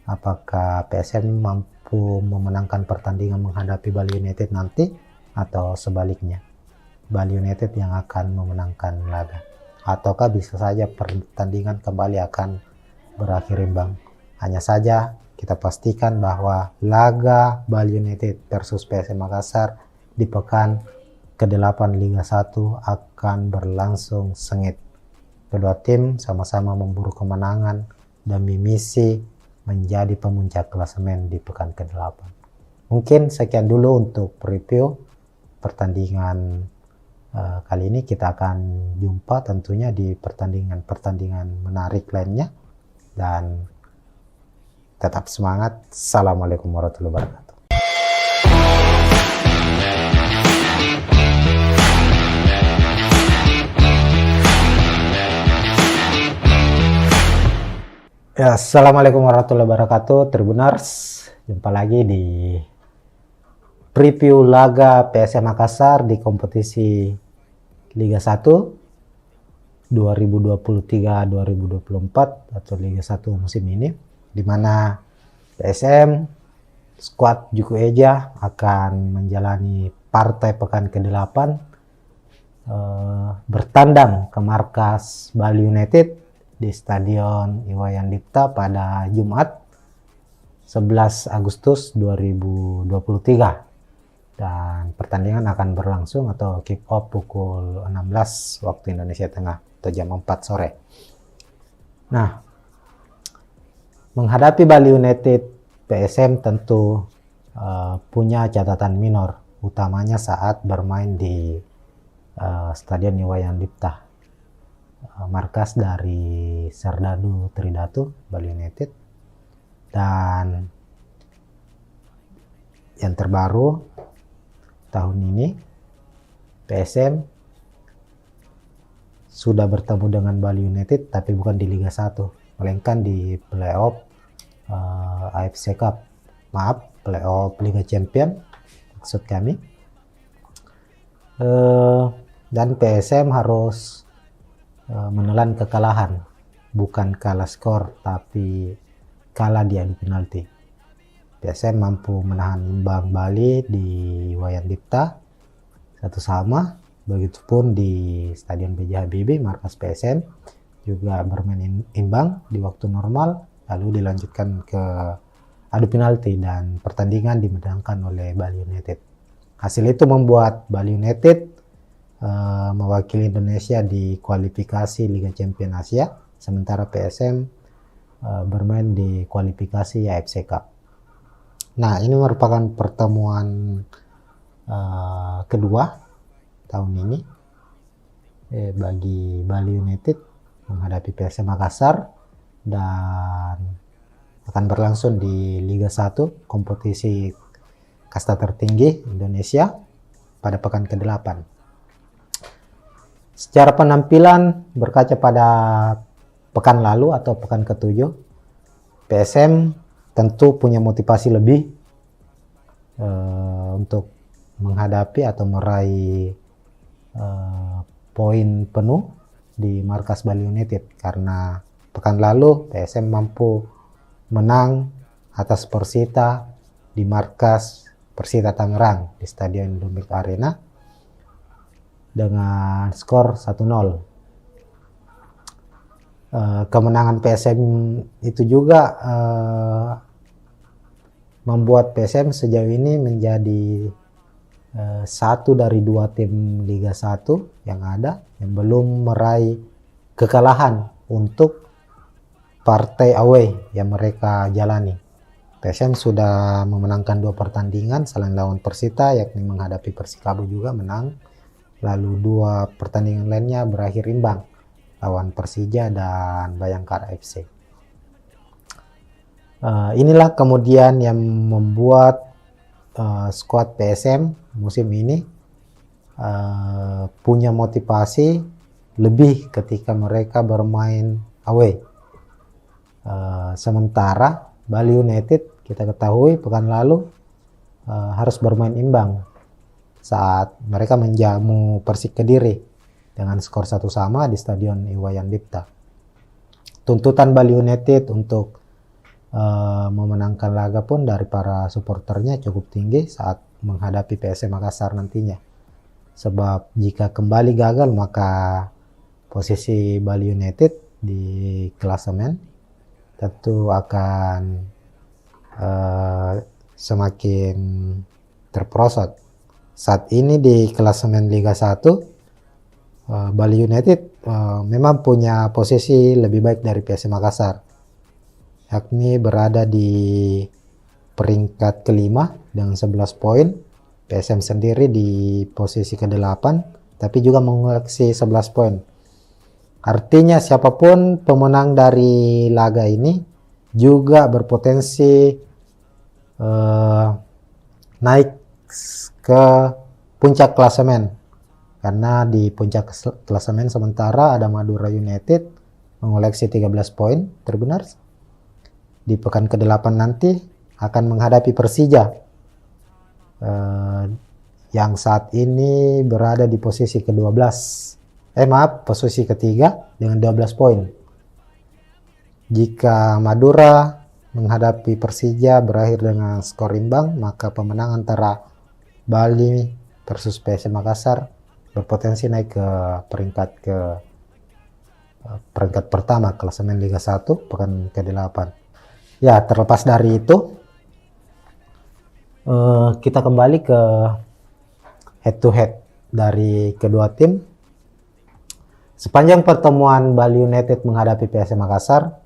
apakah PSM mampu memenangkan pertandingan menghadapi Bali United nanti, atau sebaliknya Bali United yang akan memenangkan laga, ataukah bisa saja pertandingan kembali akan berakhir imbang. Hanya saja kita pastikan bahwa laga Bali United versus PSM Makassar di pekan ke-8 Liga 1 akan berlangsung sengit. Kedua tim sama-sama memburu kemenangan demi misi menjadi pemuncak klasemen di pekan ke-8. Mungkin sekian dulu untuk review pertandingan kali ini. Kita akan jumpa tentunya di pertandingan menarik lainnya, dan tetap semangat. Assalamualaikum warahmatullahi wabarakatuh. Ya, Assalamualaikum warahmatullahi wabarakatuh, Tribuners. Jumpa lagi di preview laga PSM Makassar di kompetisi Liga 1 2023-2024 atau Liga 1 musim ini, di mana PSM skuad Juku Eja akan menjalani partai pekan ke-8 bertandang ke markas Bali United di Stadion Iwayan Dipta pada Jumat 11 Agustus 2023, dan pertandingan akan berlangsung atau kick off pukul 16 waktu Indonesia Tengah atau jam 4 sore. Nah, menghadapi Bali United, PSM tentu punya catatan minor, utamanya saat bermain di Stadion Iwayan Dipta, markas dari Serdadu Tridatu Bali United. Dan yang terbaru tahun ini, PSM sudah bertemu dengan Bali United tapi bukan di Liga 1, melainkan di playoff AFC Cup, playoff Liga Champion maksud kami. Dan PSM harus menelan kekalahan, bukan kalah skor tapi kalah di adu penalti. PSM mampu menahan imbang Bali di Iwayan Dipta 1-1, begitupun di Stadion B.J. Habibie markas PSM juga bermain imbang di waktu normal, lalu dilanjutkan ke adu penalti dan pertandingan dimenangkan oleh Bali United. Hasil itu membuat Bali United mewakili Indonesia di kualifikasi Liga Champion Asia, sementara PSM bermain di kualifikasi AFC Cup. Nah, ini merupakan pertemuan kedua tahun ini bagi Bali United menghadapi PSM Makassar, dan akan berlangsung di Liga 1, kompetisi kasta tertinggi Indonesia, pada pekan ke-8. Secara penampilan, berkaca pada pekan lalu atau pekan ke-7, PSM tentu punya motivasi lebih untuk menghadapi atau meraih poin penuh di markas Bali United, karena pekan lalu PSM mampu menang atas Persita di markas Persita Tangerang di Stadion Indomilk Arena dengan skor 1-0. Kemenangan PSM itu juga membuat PSM sejauh ini menjadi satu dari 2 tim Liga 1 yang ada yang belum meraih kekalahan untuk partai away yang mereka jalani. PSM sudah memenangkan 2 pertandingan selain lawan Persita, yakni menghadapi Persikabo juga menang. Lalu 2 pertandingan lainnya berakhir imbang, lawan Persija dan Bayangkara FC. Inilah kemudian yang membuat skuad PSM musim ini punya motivasi lebih ketika mereka bermain away. Sementara Bali United, kita ketahui pekan lalu harus bermain imbang saat mereka menjamu Persik Kediri dengan skor 1-1 di Stadion Iwayan Dipta. Tuntutan Bali United untuk memenangkan laga pun dari para supporternya cukup tinggi saat menghadapi PSM Makassar nantinya. Sebab jika kembali gagal, maka posisi Bali United di klasemen tentu akan semakin terperosot. Saat ini di klasemen Liga 1, Bali United memang punya posisi lebih baik dari PSM Makassar, yakni berada di peringkat ke-5 dengan 11 poin. PSM sendiri di posisi ke-8 tapi juga mengoleksi 11 poin. Artinya siapapun pemenang dari laga ini juga berpotensi naik ke puncak klasemen, karena di puncak klasemen sementara ada Madura United mengoleksi 13 poin, Tribuners, di pekan ke-8 nanti akan menghadapi Persija yang saat ini berada di posisi ke-12. Posisi ketiga dengan 12 poin. Jika Madura menghadapi Persija berakhir dengan skor imbang, maka pemenang antara Bali versus PSM Makassar berpotensi naik ke peringkat pertama klasemen Liga 1 pekan ke-8. Ya, terlepas dari itu, kita kembali ke head to head dari kedua tim. Sepanjang pertemuan Bali United menghadapi PSM Makassar,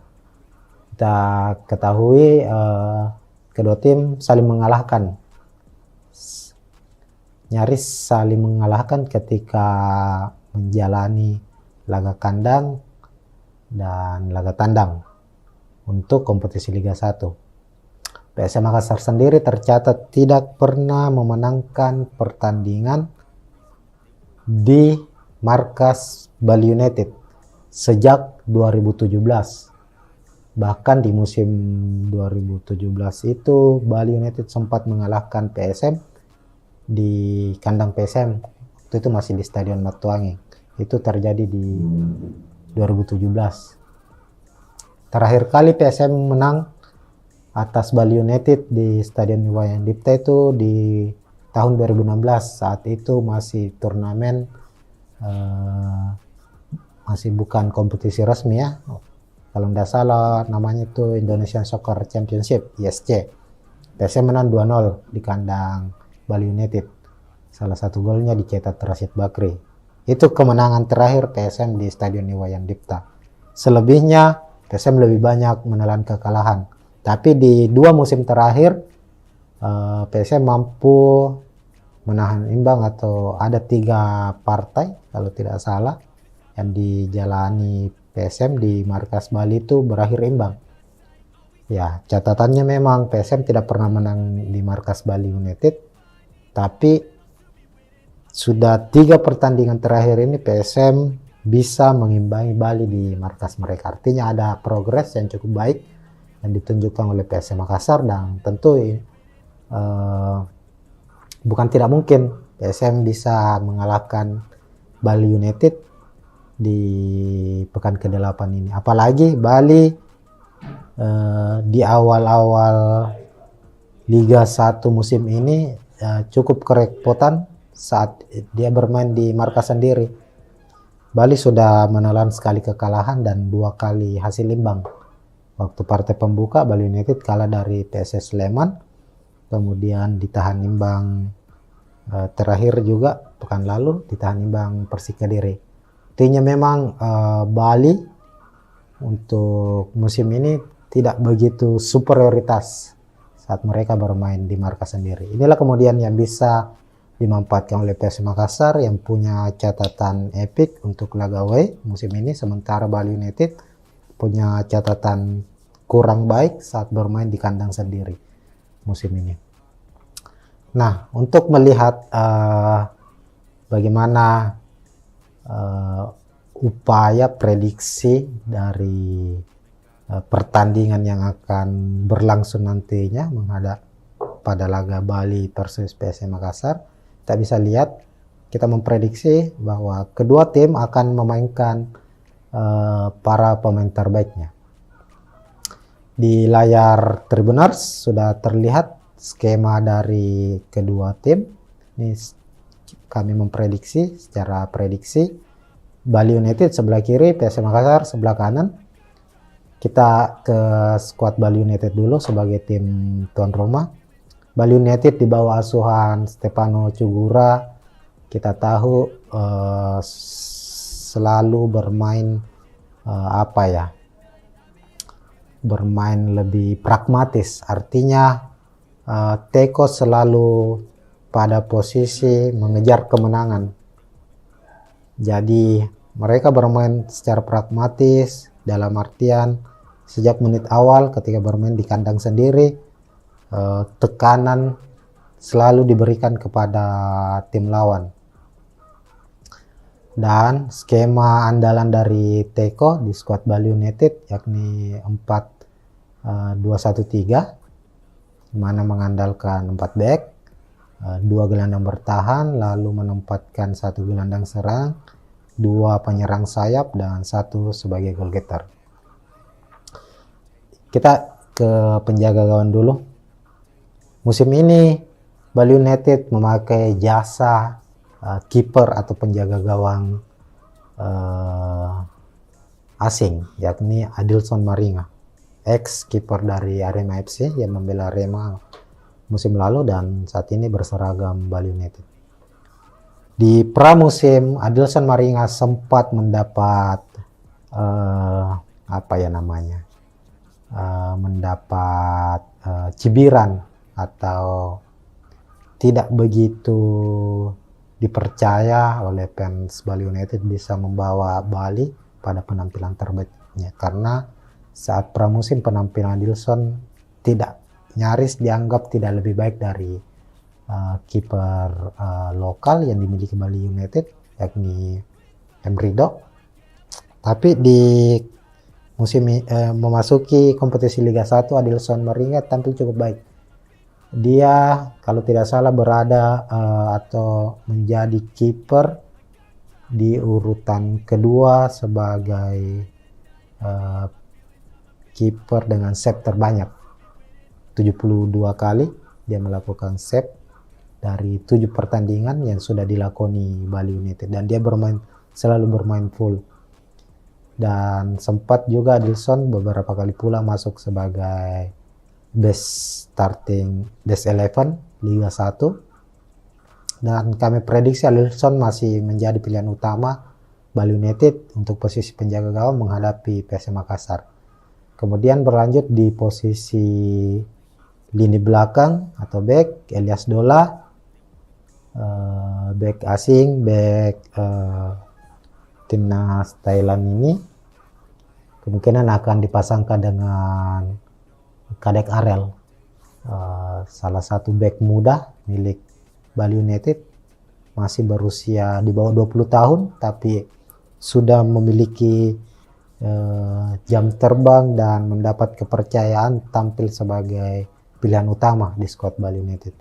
kita ketahui kedua tim saling mengalahkan, nyaris saling mengalahkan ketika menjalani laga kandang dan laga tandang untuk kompetisi Liga 1. PSM Makassar sendiri tercatat tidak pernah memenangkan pertandingan di markas Bali United sejak 2017. Bahkan di musim 2017 itu Bali United sempat mengalahkan PSM di kandang PSM. Itu masih di Stadion Matuangi. Itu terjadi di 2017. Terakhir kali PSM menang atas Bali United di Stadion Iwayan Dipta itu di tahun 2016. Saat itu masih turnamen, masih bukan kompetisi resmi ya. Kalau tidak salah namanya itu Indonesian Soccer Championship, ISC. PSM menang 2-0 di kandang Bali United. Salah satu golnya dicetak Rashid Bakri. Itu kemenangan terakhir PSM di Stadion Iwayan Dipta. Selebihnya PSM lebih banyak menelan kekalahan. Tapi di 2 musim terakhir PSM mampu menahan imbang, atau ada 3 partai kalau tidak salah yang dijalani PSM di markas Bali itu berakhir imbang. Ya, catatannya memang PSM tidak pernah menang di markas Bali United, tapi sudah 3 pertandingan terakhir ini PSM bisa mengimbangi Bali di markas mereka. Artinya ada progres yang cukup baik yang ditunjukkan oleh PSM Makassar, dan tentu bukan tidak mungkin PSM bisa mengalahkan Bali United di pekan ke-8 ini. Apalagi Bali di awal-awal Liga 1 musim ini cukup kerepotan saat dia bermain di markas sendiri. Bali sudah menelan sekali kekalahan dan 2 kali hasil imbang. Waktu partai pembuka Bali United kalah dari PSS Sleman, kemudian ditahan imbang terakhir juga pekan lalu ditahan imbang Persik Kediri. Artinya memang Bali untuk musim ini tidak begitu superioritas saat mereka bermain di markas sendiri. Inilah kemudian yang bisa dimanfaatkan oleh PSM Makassar yang punya catatan epik untuk laga away musim ini, sementara Bali United punya catatan kurang baik saat bermain di kandang sendiri musim ini. Nah, untuk melihat bagaimana upaya prediksi dari pertandingan yang akan berlangsung nantinya menghadap pada laga Bali versus PSM Makassar, kita bisa lihat, kita memprediksi bahwa kedua tim akan memainkan para pemain terbaiknya. Di layar Tribuners sudah terlihat skema dari kedua tim. Ini kami memprediksi secara prediksi Bali United sebelah kiri, PSM Makassar sebelah kanan. Kita ke skuad Bali United dulu sebagai tim tuan rumah. Bali United di bawah asuhan Stefano Cugura, kita tahu selalu bermain bermain lebih pragmatis. Artinya Teko selalu pada posisi mengejar kemenangan. Jadi mereka bermain secara pragmatis, dalam artian sejak menit awal ketika bermain di kandang sendiri, tekanan selalu diberikan kepada tim lawan. Dan skema andalan dari Teko di skuad Bali United yakni 2-1-3, mana mengandalkan 4 back, 2 gelandang bertahan, lalu menempatkan 1 gelandang serang, 2 penyerang sayap, dan 1 sebagai goal getter. Kita ke penjaga gawang dulu. Musim ini Bali United memakai jasa kiper atau penjaga gawang asing, yakni Adilson Maringa, ex kiper dari Arema FC yang membela Arema musim lalu dan saat ini berseragam Bali United. Di pramusim, Adilson Maringa sempat mendapat mendapat cibiran atau tidak begitu dipercaya oleh fans Bali United bisa membawa Bali pada penampilan terbaiknya, karena saat pramusim penampilan Adilson nyaris dianggap tidak lebih baik dari kiper lokal yang dimiliki Bali United, yakni Emrido. Tapi di musim memasuki kompetisi Liga 1, Adilson Maringa tampil cukup baik. Dia kalau tidak salah berada atau menjadi kiper di urutan kedua sebagai kiper dengan save terbanyak. 72 kali dia melakukan save dari 7 pertandingan yang sudah dilakoni Bali United, dan dia selalu bermain full. Dan sempat juga Adilson beberapa kali pula masuk sebagai best 11 Liga 1, dan kami prediksi Adilson masih menjadi pilihan utama Bali United untuk posisi penjaga gawang menghadapi PSM Makassar. Kemudian berlanjut di posisi lini belakang atau back, Elias Dola, back asing, back timnas Thailand ini kemungkinan akan dipasangkan dengan Kadek Arel, salah satu back muda milik Bali United, masih berusia di bawah 20 tahun tapi sudah memiliki jam terbang dan mendapat kepercayaan tampil sebagai pilihan utama di skuad Bali United.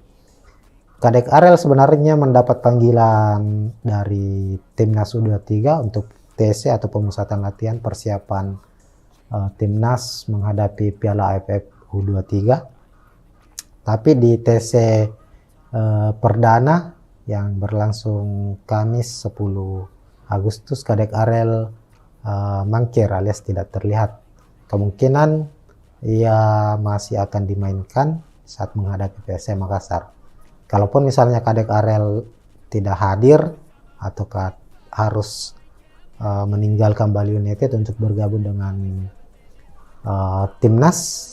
Kadek Arel sebenarnya mendapat panggilan dari timnas U23 untuk TC atau pemusatan latihan persiapan timnas menghadapi Piala AFF U23. Tapi di TC perdana yang berlangsung Kamis 10 Agustus, Kadek Arel mangkir alias tidak terlihat. Kemungkinan ia masih akan dimainkan saat menghadapi PSM Makassar. Kalaupun misalnya Kadek Arel tidak hadir atau harus meninggalkan Bali United untuk bergabung dengan timnas,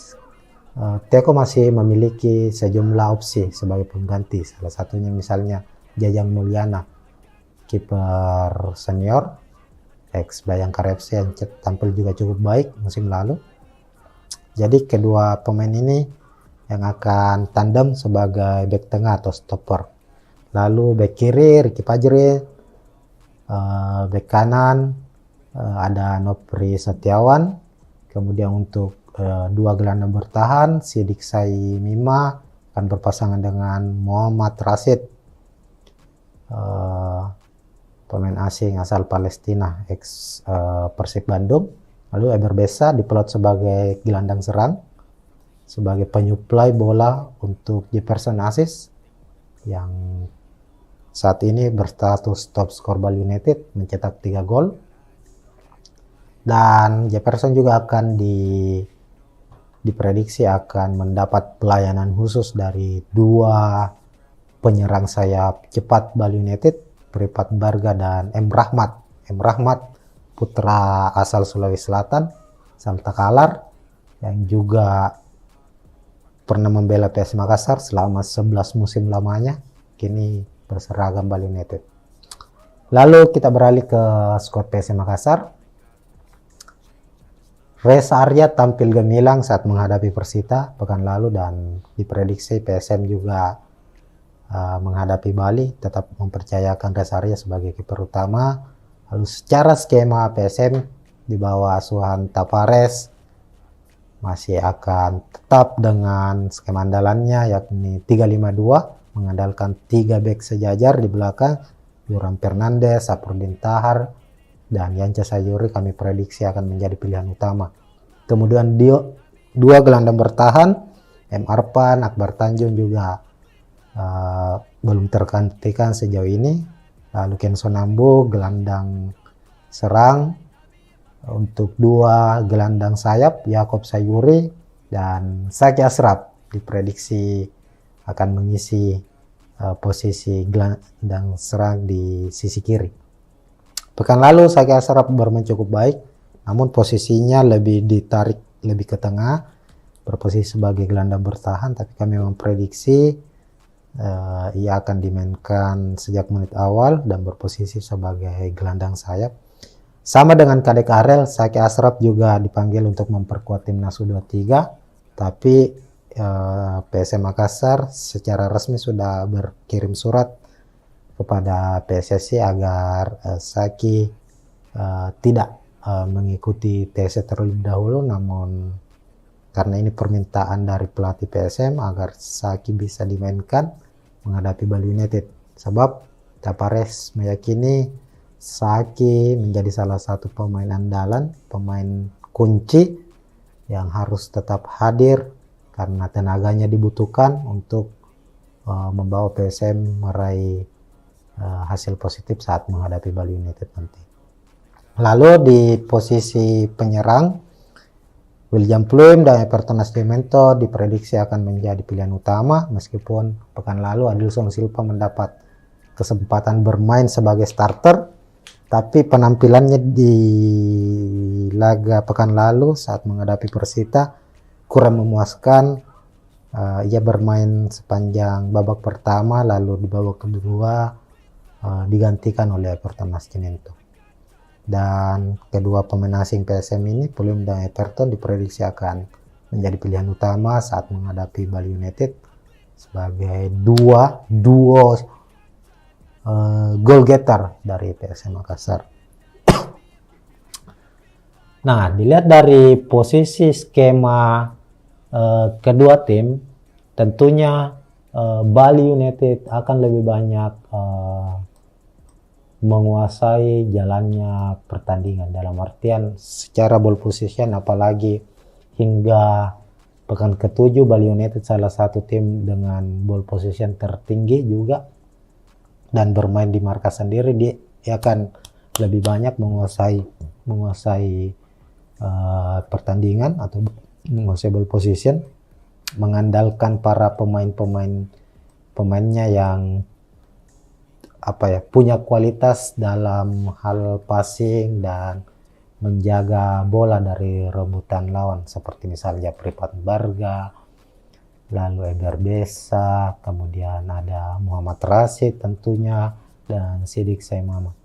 Teko masih memiliki sejumlah opsi sebagai pengganti. Salah satunya misalnya Jajang Mulyana, kiper senior ex Bayangkara FC yang tampil juga cukup baik musim lalu. Jadi kedua pemain ini yang akan tandem sebagai back tengah atau stopper. Lalu back kiri Ricky Fajri, back kanan ada Nopri Setiawan. Kemudian untuk 2 gelandang bertahan, Sidik Sai Mima akan berpasangan dengan Muhammad Rashid, pemain asing asal Palestina ex Persib Bandung. Lalu Eber Besa diplot sebagai gelandang serang, sebagai penyuplai bola untuk Jefferson Aziz yang saat ini berstatus top skor Bali United mencetak 3 gol. Dan Jefferson juga akan diprediksi akan mendapat pelayanan khusus dari 2 penyerang sayap cepat Bali United, Pripat Barga dan M. Rahmat. M. Rahmat putra asal Sulawesi Selatan, Salta Kalar, yang juga pernah membela PS Makassar selama 11 musim lamanya, kini berseragam Bali United. Lalu kita beralih ke skuad PS Makassar. Reza Arya tampil gemilang saat menghadapi Persita pekan lalu, dan diprediksi PSM juga menghadapi Bali tetap mempercayakan Reza Arya sebagai kiper utama. Lalu secara skema PSM di bawah asuhan Tavares masih akan tetap dengan skema andalannya, yakni 3-5-2, mengandalkan 3 bek sejajar di belakang, Yoram Fernandes, Safruddin Tahar, dan Yance Sayuri kami prediksi akan menjadi pilihan utama. Kemudian 2 gelandang bertahan, M. Arpan, Akbar Tanjung juga belum tergantikan sejauh ini. Lalu Kenson Nambo gelandang serang. Untuk 2 gelandang sayap, Yakob Sayuri dan Zaki Ashraf diprediksi akan mengisi posisi gelandang serang di sisi kiri. Pekan lalu Zaki Ashraf bermain cukup baik, namun posisinya lebih ditarik lebih ke tengah, berposisi sebagai gelandang bertahan, tapi kami memprediksi ia akan dimainkan sejak menit awal dan berposisi sebagai gelandang sayap. Sama dengan Kadek Arel, Zaki Ashraf juga dipanggil untuk memperkuat timnas U23, tapi PSM Makassar secara resmi sudah berkirim surat kepada PSSI agar Zaki tidak mengikuti tes terlebih dahulu, namun karena ini permintaan dari pelatih PSM agar Zaki bisa dimainkan menghadapi Bali United. Sebab Tapares meyakini Zaki menjadi salah satu pemain andalan, pemain kunci yang harus tetap hadir karena tenaganya dibutuhkan untuk membawa PSM meraih hasil positif saat menghadapi Bali United nanti. Lalu di posisi penyerang, William Pluim dan Everton Nascimento diprediksi akan menjadi pilihan utama, meskipun pekan lalu Adilson Silva mendapat kesempatan bermain sebagai starter. Tapi penampilannya di laga pekan lalu saat menghadapi Persita kurang memuaskan. Ia bermain sepanjang babak pertama, lalu di babak kedua digantikan oleh Everton Nascimento. Dan kedua pemain asing PSM ini, Pluim dan Everton, diprediksi akan menjadi pilihan utama saat menghadapi Bali United sebagai duo goal getter dari PSM Makassar. Nah, dilihat dari posisi skema kedua tim, tentunya Bali United akan lebih banyak menguasai jalannya pertandingan, dalam artian secara ball position, apalagi hingga pekan ke-7 Bali United salah satu tim dengan ball position tertinggi juga, dan bermain di markas sendiri, dia akan lebih banyak menguasai pertandingan atau menguasai ball position, mengandalkan para pemainnya yang punya kualitas dalam hal passing dan menjaga bola dari rebutan lawan, seperti misalnya Pripat Barga, lalu Eber Besa, kemudian ada Muhammad Rashid tentunya, dan Sidik Saimama.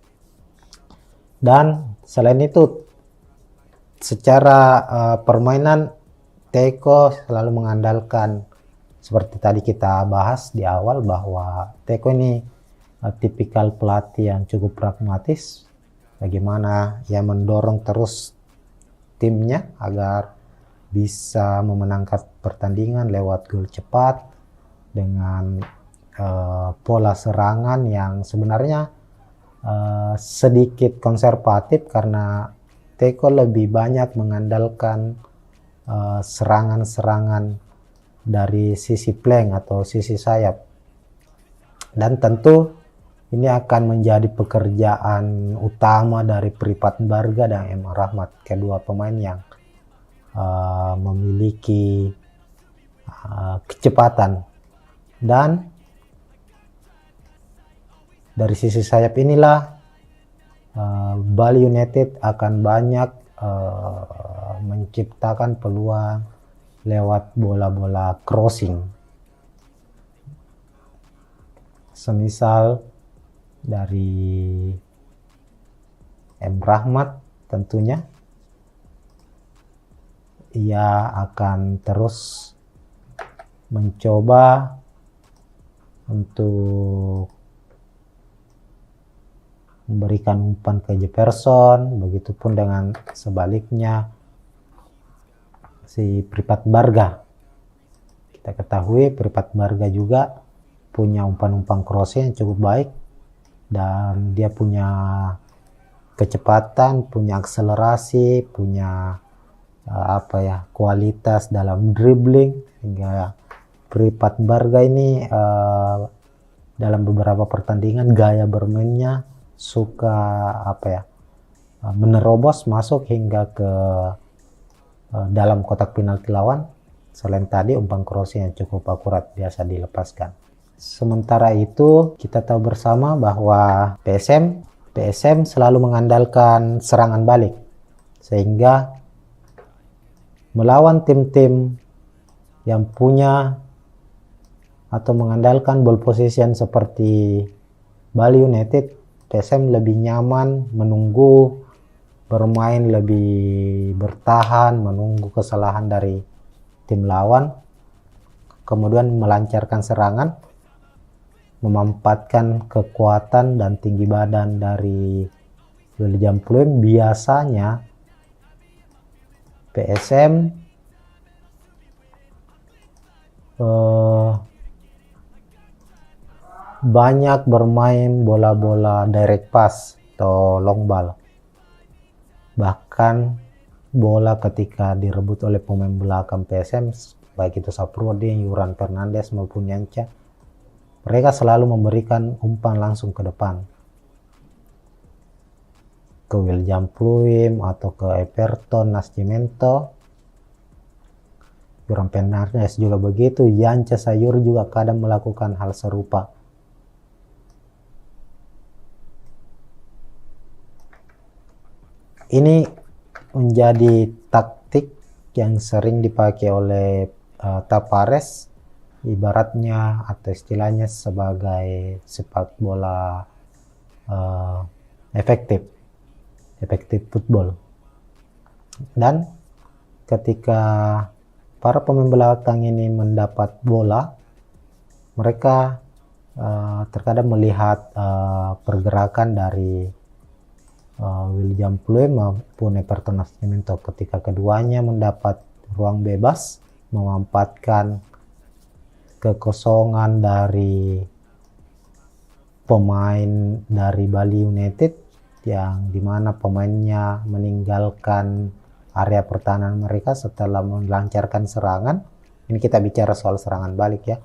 Dan selain itu, secara permainan, Teko selalu mengandalkan, seperti tadi kita bahas di awal, bahwa Teko ini tipikal pelatih yang cukup pragmatis, bagaimana ia mendorong terus timnya agar bisa memenangkan pertandingan lewat gol cepat dengan pola serangan yang sebenarnya sedikit konservatif, karena Teko lebih banyak mengandalkan serangan-serangan dari sisi flank atau sisi sayap. Dan tentu ini akan menjadi pekerjaan utama dari Pripat Barga dan M. Rahmat, kedua pemain yang memiliki kecepatan. Dan dari sisi sayap inilah Bali United akan banyak menciptakan peluang lewat bola-bola crossing, semisal dari M. Rahmat. Tentunya ia akan terus mencoba untuk memberikan umpan ke Jefferson, begitupun dengan sebaliknya si Pripat Barga. Kita ketahui Pripat Barga juga punya umpan-umpan crossnya yang cukup baik, dan dia punya kecepatan, punya akselerasi, punya kualitas dalam dribbling, hingga Pripat Barga ini dalam beberapa pertandingan gaya bermainnya suka menerobos masuk hingga ke dalam kotak penalti lawan. Selain tadi umpan cross yang cukup akurat biasa dilepaskan. Sementara itu kita tahu bersama bahwa PSM selalu mengandalkan serangan balik, sehingga melawan tim-tim yang punya atau mengandalkan ball possession seperti Bali United, PSM lebih nyaman menunggu, bermain lebih bertahan, menunggu kesalahan dari tim lawan, kemudian melancarkan serangan, memanfaatkan kekuatan dan tinggi badan dari William Pluim. Biasanya PSM banyak bermain bola-bola direct pass atau long ball. Bahkan bola ketika direbut oleh pemain belakang PSM, baik itu Saprudin, Yuran Fernandes maupun Yanca, mereka selalu memberikan umpan langsung ke depan, ke William Pluim atau ke Everton Nascimento. Yuran Fernandes juga begitu, Yanca Sayur juga kadang melakukan hal serupa. Ini menjadi taktik yang sering dipakai oleh Tavares, ibaratnya atau istilahnya sebagai sepak bola efektif football. Dan ketika para pemain belakang ini mendapat bola, mereka terkadang melihat pergerakan dari William Pluim maupun Everton Nascimento. Ketika keduanya mendapat ruang bebas, memanfaatkan kekosongan dari pemain dari Bali United yang dimana pemainnya meninggalkan area pertahanan mereka setelah melancarkan serangan. Ini kita bicara soal serangan balik ya.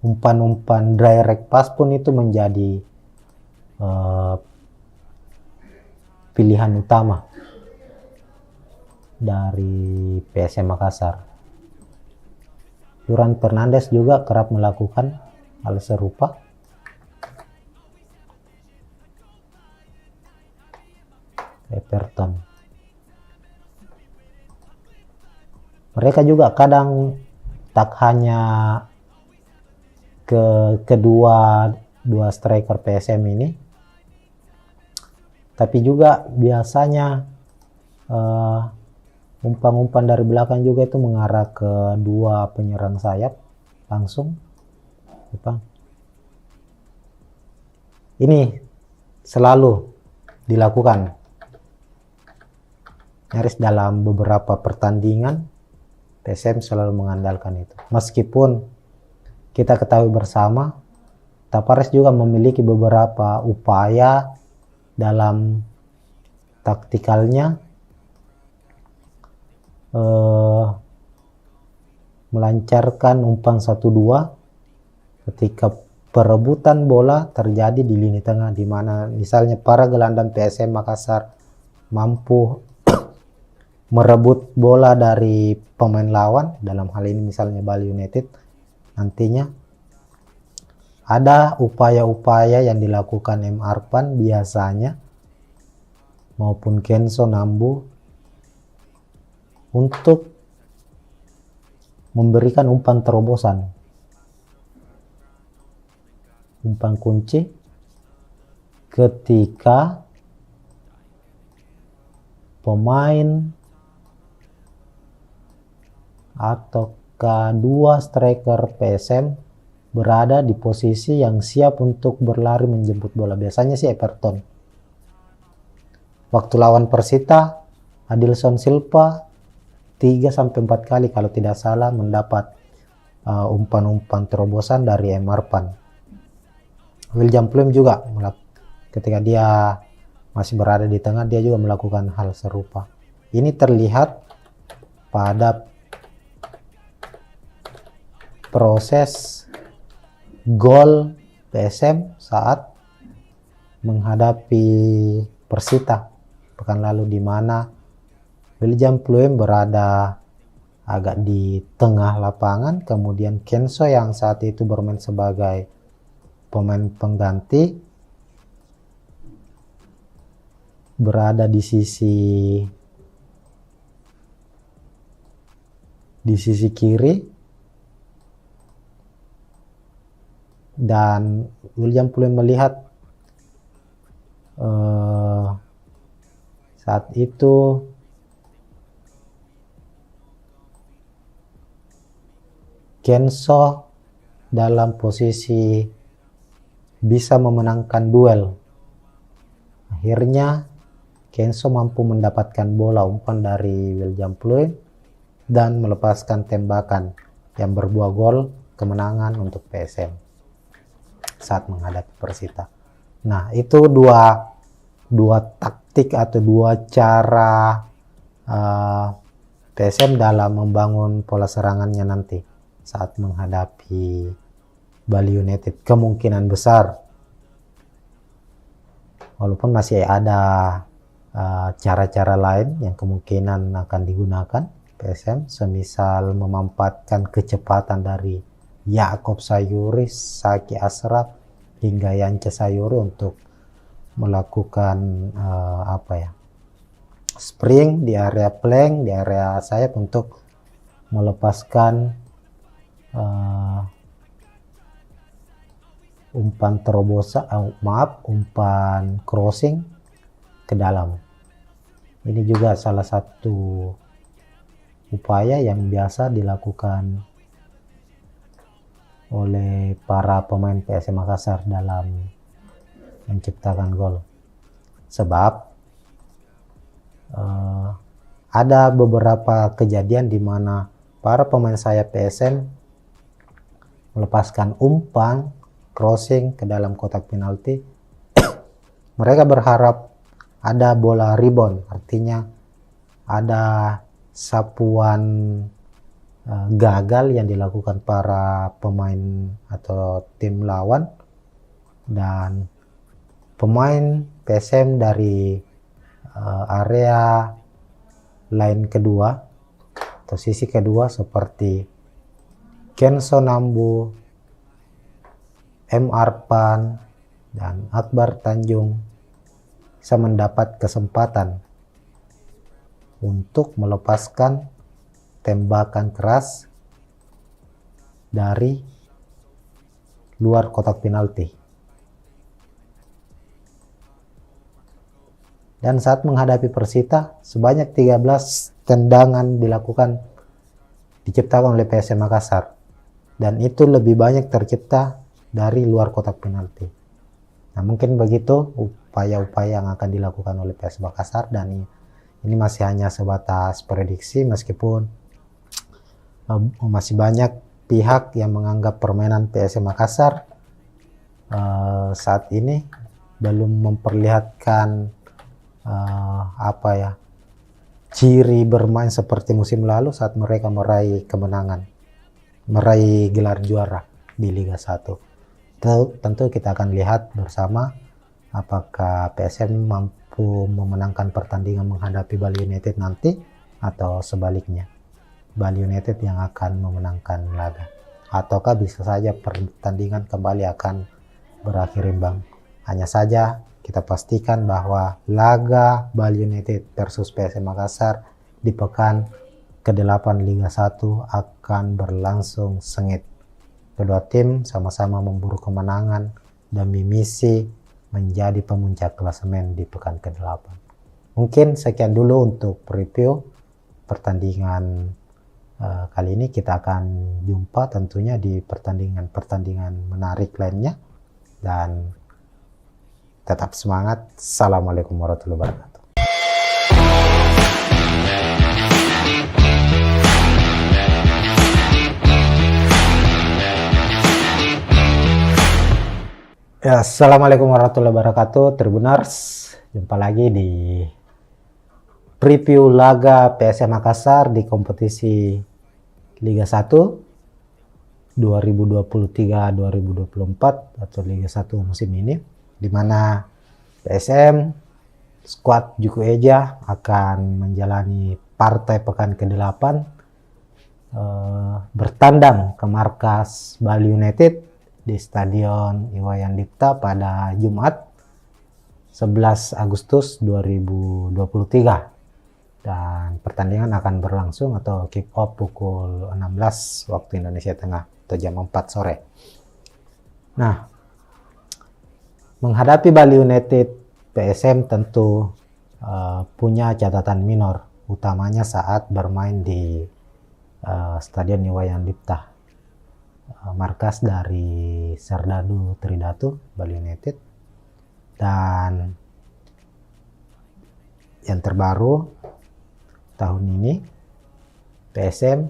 Umpan-umpan direct pass pun itu menjadi pilihan utama dari PSM Makassar. Yuran Fernandes juga kerap melakukan hal serupa. Everton. Mereka juga kadang tak hanya kedua striker PSM ini, tapi juga biasanya umpan-umpan dari belakang juga itu mengarah ke dua penyerang sayap langsung. Ini selalu dilakukan nyaris dalam beberapa pertandingan. PSM selalu mengandalkan itu. Meskipun kita ketahui bersama Tavares juga memiliki beberapa upaya dalam taktikalnya melancarkan umpan 1-2 ketika perebutan bola terjadi di lini tengah, di mana misalnya para gelandang PSM Makassar mampu merebut bola dari pemain lawan, dalam hal ini misalnya Bali United. Nantinya ada upaya-upaya yang dilakukan M. Arpan biasanya maupun Kenzo Nambu untuk memberikan umpan terobosan, umpan kunci ketika pemain atau kedua striker PSM berada di posisi yang siap untuk berlari menjemput bola. Biasanya sih Everton. Waktu lawan Persita Adilson Silva 3-4 kali kalau tidak salah mendapat umpan-umpan terobosan dari Emarpan. William Pluim juga ketika dia masih berada di tengah, dia juga melakukan hal serupa. Ini terlihat pada proses gol PSM saat menghadapi Persita pekan lalu, di mana William Pluim berada agak di tengah lapangan, kemudian Kenso yang saat itu bermain sebagai pemain pengganti berada di sisi kiri, dan William Pluim melihat saat itu Kenso dalam posisi bisa memenangkan duel. Akhirnya Kenso mampu mendapatkan bola umpan dari William Pluim dan melepaskan tembakan yang berbuah gol kemenangan untuk PSM saat menghadapi Persita. Nah, itu dua taktik atau dua cara PSM dalam membangun pola serangannya nanti saat menghadapi Bali United. Kemungkinan besar, walaupun masih ada cara-cara lain yang kemungkinan akan digunakan PSM, semisal memanfaatkan kecepatan dari Yaakob Sayuri, Saki Ashraf hingga Yance Sayuri untuk melakukan spring di area flank, di area sayap untuk melepaskan umpan crossing ke dalam. Ini juga salah satu upaya yang biasa dilakukan oleh para pemain PSM Makassar dalam menciptakan gol. Sebab ada beberapa kejadian di mana para pemain sayap PSM melepaskan umpan crossing ke dalam kotak penalti. Mereka berharap ada bola rebound, artinya ada sapuan gagal yang dilakukan para pemain atau tim lawan, dan pemain PSM dari area line kedua atau sisi kedua seperti Kenso Nambu, M. Arpan, dan Akbar Tanjung bisa mendapat kesempatan untuk melepaskan tembakan keras dari luar kotak penalti. Dan saat menghadapi Persita, sebanyak 13 tendangan diciptakan oleh PSM Makassar, dan itu lebih banyak tercipta dari luar kotak penalti. Nah, mungkin begitu upaya-upaya yang akan dilakukan oleh PSM Makassar, dan ini masih hanya sebatas prediksi, meskipun masih banyak pihak yang menganggap permainan PSM Makassar saat ini belum memperlihatkan ciri bermain seperti musim lalu saat mereka meraih kemenangan, meraih gelar juara di Liga 1. Tentu kita akan lihat bersama apakah PSM mampu memenangkan pertandingan menghadapi Bali United nanti, atau sebaliknya Bali United yang akan memenangkan laga, ataukah bisa saja pertandingan kembali akan berakhir imbang. Hanya saja kita pastikan bahwa laga Bali United versus PSM Makassar di pekan ke-8 Liga 1 akan berlangsung sengit. Kedua tim sama-sama memburu kemenangan demi misi menjadi pemuncak klasemen di pekan ke-8. Mungkin sekian dulu untuk review pertandingan kali ini. Kita akan jumpa tentunya di pertandingan menarik lainnya, dan tetap semangat. Assalamualaikum warahmatullahi wabarakatuh. Ya, Assalamualaikum warahmatullahi wabarakatuh, Tribuners. Jumpa lagi di preview laga PSM Makassar di kompetisi Liga 1 2023-2024 atau Liga 1 musim ini, di mana PSM skuad Juku Eja akan menjalani partai pekan ke-8 bertandang ke markas Bali United di Stadion Iwayan Dipta pada Jumat 11 Agustus 2023, dan pertandingan akan berlangsung atau kick off pukul 16 waktu Indonesia Tengah atau jam 4 sore. Nah, menghadapi Bali United, PSM tentu punya catatan minor, utamanya saat bermain di Stadion Iwayan Dipta, markas dari Serdadu Tridatu Bali United. Dan yang terbaru tahun ini, PSM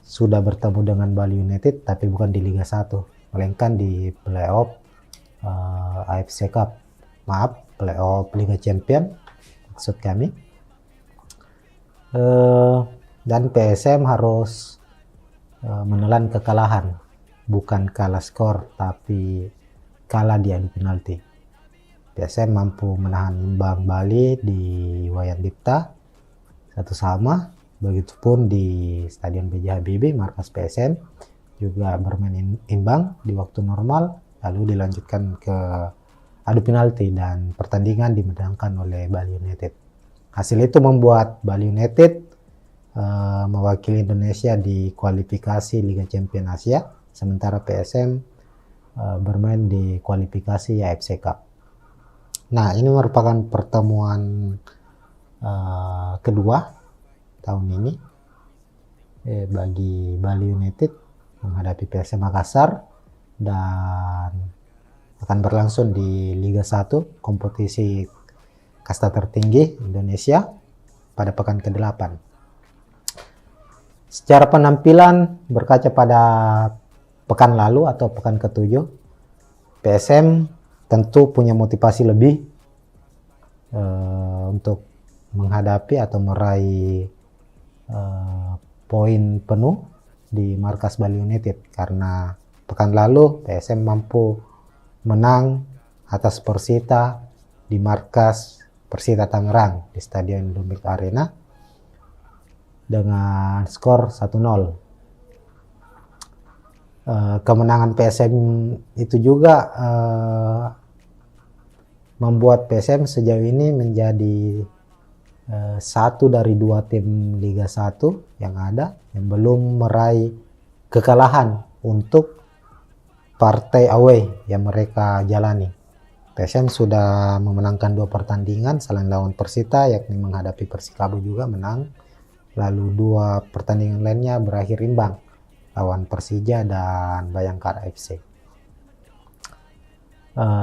sudah bertemu dengan Bali United tapi bukan di Liga 1, melainkan di playoff AFC Cup, playoff Liga Champion maksud kami. Dan PSM harus menelan kekalahan, bukan kalah skor tapi kalah di adu penalti. PSM mampu menahan imbang Bali di Iwayan Dipta 1-1, begitupun di Stadion B.J. Habibie markas PSM juga bermain imbang di waktu normal, lalu dilanjutkan ke adu penalti dan pertandingan dimenangkan oleh Bali United. Hasil itu membuat Bali United mewakili Indonesia di kualifikasi Liga Champion Asia, sementara PSM bermain di kualifikasi AFC Cup. Nah, ini merupakan pertemuan kedua tahun ini bagi Bali United menghadapi PSM Makassar, dan akan berlangsung di Liga 1, kompetisi kasta tertinggi Indonesia, pada pekan ke-8. Secara penampilan, berkaca pada pekan lalu atau pekan ke-7, PSM tentu punya motivasi lebih untuk menghadapi atau meraih poin penuh di markas Bali United, karena pekan lalu PSM mampu menang atas Persita di markas Persita Tangerang di Stadion Indomilk Arena dengan skor 1-0. Kemenangan PSM itu juga membuat PSM sejauh ini menjadi satu dari 2 tim Liga 1 yang ada yang belum meraih kekalahan untuk partai away yang mereka jalani. PSM sudah memenangkan 2 pertandingan selain lawan Persita, yakni menghadapi Persikabo juga menang, lalu 2 pertandingan lainnya berakhir imbang, lawan Persija dan Bayangkara FC.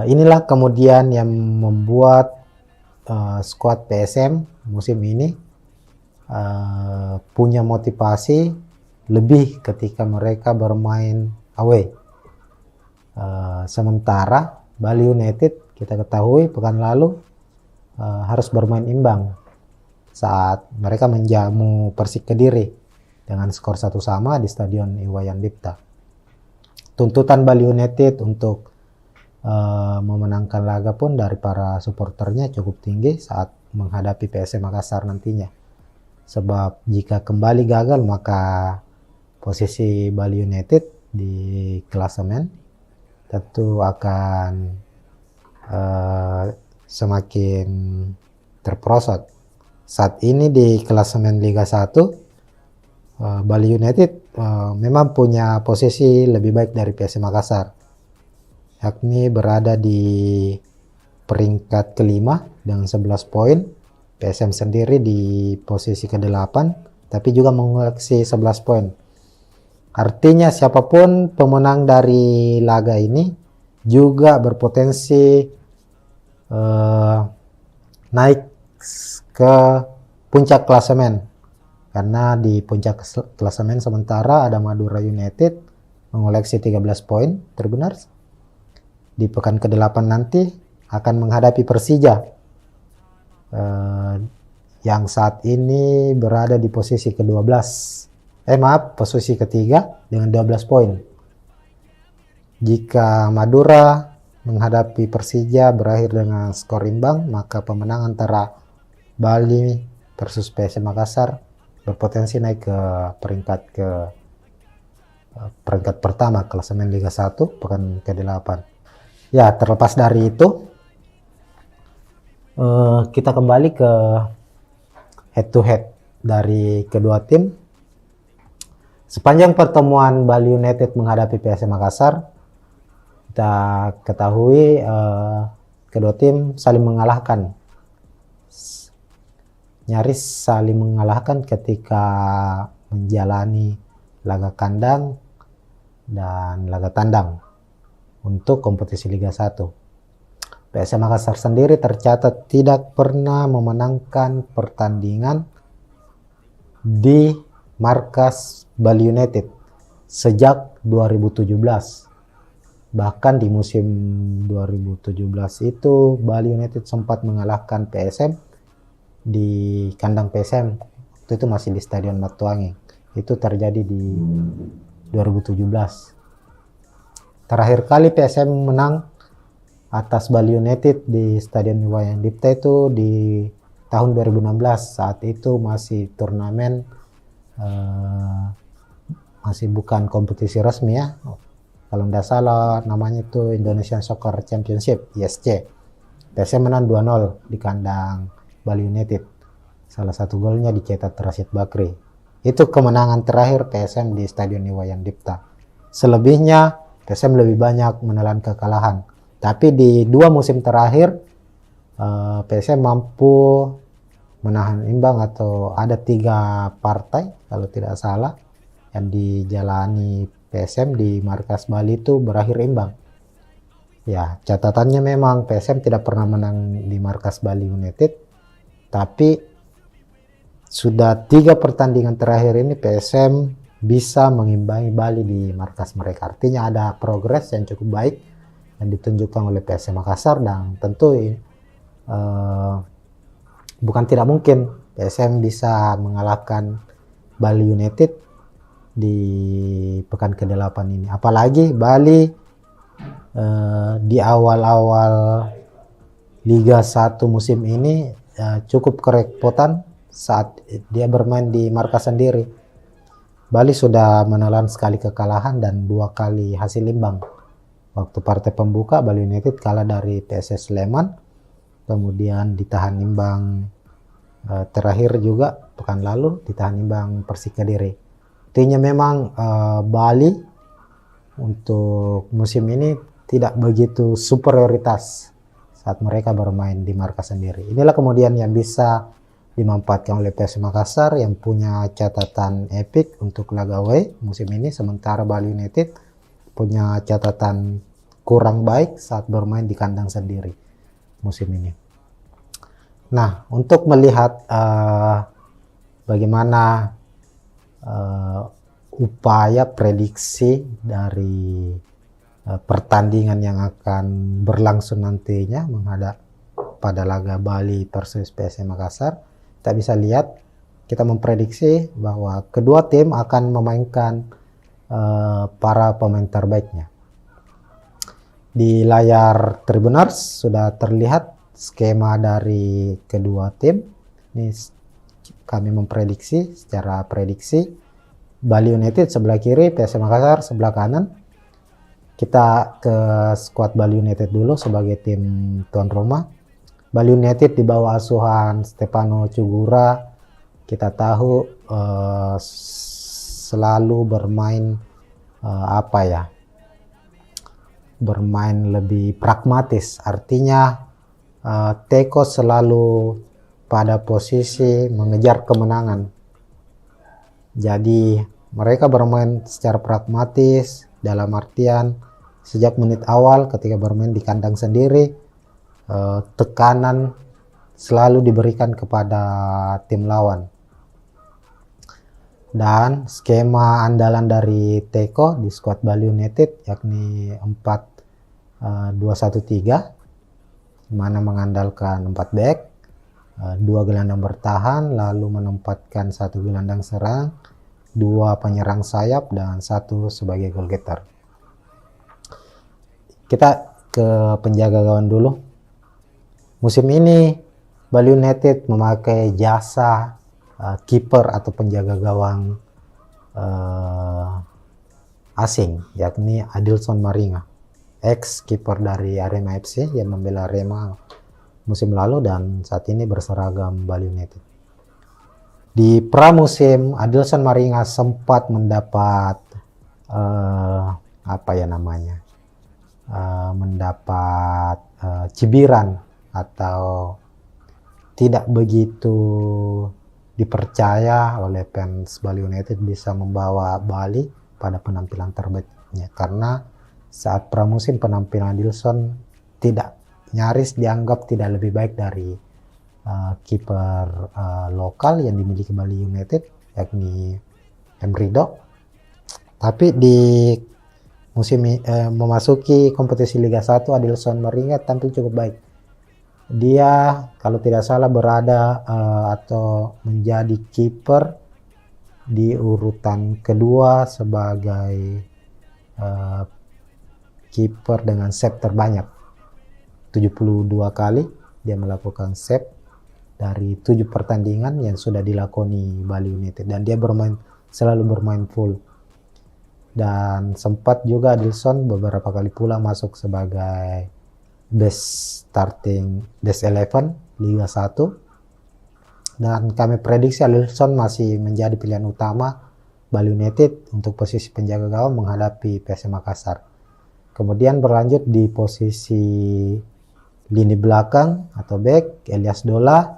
Inilah kemudian yang membuat skuad PSM musim ini punya motivasi lebih ketika mereka bermain away. Sementara Bali United, kita ketahui pekan lalu harus bermain imbang saat mereka menjamu Persik Kediri dengan skor 1-1 di Stadion Iwayan Dipta. Tuntutan Bali United untuk memenangkan laga pun dari para supporternya cukup tinggi saat menghadapi PSM Makassar nantinya. Sebab jika kembali gagal, maka posisi Bali United di klasemen tentu akan semakin terperosot. Saat ini di klasemen Liga 1, Bali United memang punya posisi lebih baik dari PSM Makassar, yakni berada di peringkat kelima dengan 11 poin. PSM sendiri di posisi ke-8 tapi juga mengoleksi 11 poin. Artinya siapapun pemenang dari laga ini juga berpotensi naik ke puncak klasemen, karena di puncak klasemen sementara ada Madura United mengoleksi 13 poin, Tribuners, di pekan ke-8 nanti akan menghadapi Persija yang saat ini berada di posisi ke-12. Posisi ketiga dengan 12 poin. Jika Madura menghadapi Persija berakhir dengan skor imbang, maka pemenang antara Bali versus PSM Makassar berpotensi naik ke peringkat pertama klasemen Liga 1 pekan ke-8. Ya, terlepas dari itu, kita kembali ke head to head dari kedua tim. Sepanjang pertemuan Bali United menghadapi PSM Makassar, kita ketahui kedua tim saling mengalahkan, nyaris saling mengalahkan ketika menjalani laga kandang dan laga tandang untuk kompetisi Liga 1. PSM Makassar sendiri tercatat tidak pernah memenangkan pertandingan di markas Bali United sejak 2017. Bahkan di musim 2017 itu Bali United sempat mengalahkan PSM di kandang PSM. Waktu itu masih di Stadion Matuangi. Itu terjadi di 2017. Terakhir kali PSM menang atas Bali United di Stadion Iwayan Dipta itu di tahun 2016. Saat itu masih turnamen, masih bukan kompetisi resmi ya. Kalau tidak salah namanya itu Indonesian Soccer Championship, ISC. PSM menang 2-0 di kandang Bali United. Salah satu golnya dicetak Rashid Bakri. Itu kemenangan terakhir PSM di Stadion Iwayan Dipta. Selebihnya PSM lebih banyak menelan kekalahan. Tapi di 2 musim terakhir PSM mampu menahan imbang, atau ada 3 partai kalau tidak salah yang dijalani PSM di markas Bali itu berakhir imbang. Ya, catatannya memang PSM tidak pernah menang di markas Bali United, tapi sudah 3 pertandingan terakhir ini PSM bisa mengimbangi Bali di markas mereka. Artinya ada progres yang cukup baik yang ditunjukkan oleh PSM Makassar, dan tentu bukan tidak mungkin PSM bisa mengalahkan Bali United di pekan ke-8 ini. Apalagi Bali di awal-awal Liga 1 musim ini cukup kerepotan saat dia bermain di markas sendiri. Bali sudah menelan sekali kekalahan dan 2 kali hasil imbang. Waktu partai pembuka Bali United kalah dari PSS Sleman, kemudian ditahan imbang terakhir juga pekan lalu ditahan imbang Persik Kediri. Artinya memang Bali untuk musim ini tidak begitu superioritas saat mereka bermain di markas sendiri. Inilah kemudian yang bisa dimanfaatkan oleh PSM Makassar yang punya catatan epik untuk laga away musim ini, sementara Bali United punya catatan kurang baik saat bermain di kandang sendiri musim ini. Nah, untuk melihat bagaimana upaya prediksi dari pertandingan yang akan berlangsung nantinya menghadap pada laga Bali versus PSM Makassar, kita bisa lihat, kita memprediksi bahwa kedua tim akan memainkan para pemain terbaiknya. Di layar Tribuners sudah terlihat skema dari kedua tim. Ini kami memprediksi secara prediksi Bali United sebelah kiri, PSM Makassar sebelah kanan. Kita ke skuad Bali United dulu sebagai tim tuan rumah. Bali United di bawah asuhan Stefano Cugura, kita tahu selalu bermain bermain lebih pragmatis. Artinya Teko selalu pada posisi mengejar kemenangan. Jadi mereka bermain secara pragmatis, dalam artian sejak menit awal ketika bermain di kandang sendiri, tekanan selalu diberikan kepada tim lawan. Dan skema andalan dari Teko di skuad Bali United yakni 4 2-1-3, mana mengandalkan 4 back, 2 gelandang bertahan, lalu menempatkan 1 gelandang serang, 2 penyerang sayap, dan 1 sebagai goal getter. Kita ke penjaga gawang dulu. Musim ini Bali United memakai jasa kiper atau penjaga gawang asing, yakni Adilson Maringa, ex kiper dari Arema FC yang membela Arema musim lalu dan saat ini berseragam Bali United. Di pramusim, Adilson Maringa sempat mendapat mendapat cibiran atau tidak begitu dipercaya oleh fans Bali United bisa membawa Bali pada penampilan terbaiknya, karena saat pramusim penampilan Adilson nyaris dianggap tidak lebih baik dari kiper lokal yang dimiliki Bali United, yakni Emrido. Tapi di musim memasuki kompetisi Liga 1, Adilson Maringa tampil cukup baik. Dia kalau tidak salah berada atau menjadi kiper di urutan kedua sebagai kiper dengan save terbanyak, 72 kali dia melakukan save dari 7 pertandingan yang sudah dilakoni Bali United, dan dia selalu bermain full. Dan sempat juga Adilson beberapa kali pula masuk sebagai best 11 Liga 1, dan kami prediksi Adilson masih menjadi pilihan utama Bali United untuk posisi penjaga gawang menghadapi PSM Makassar. Kemudian berlanjut di posisi lini belakang atau back, Elias Dola,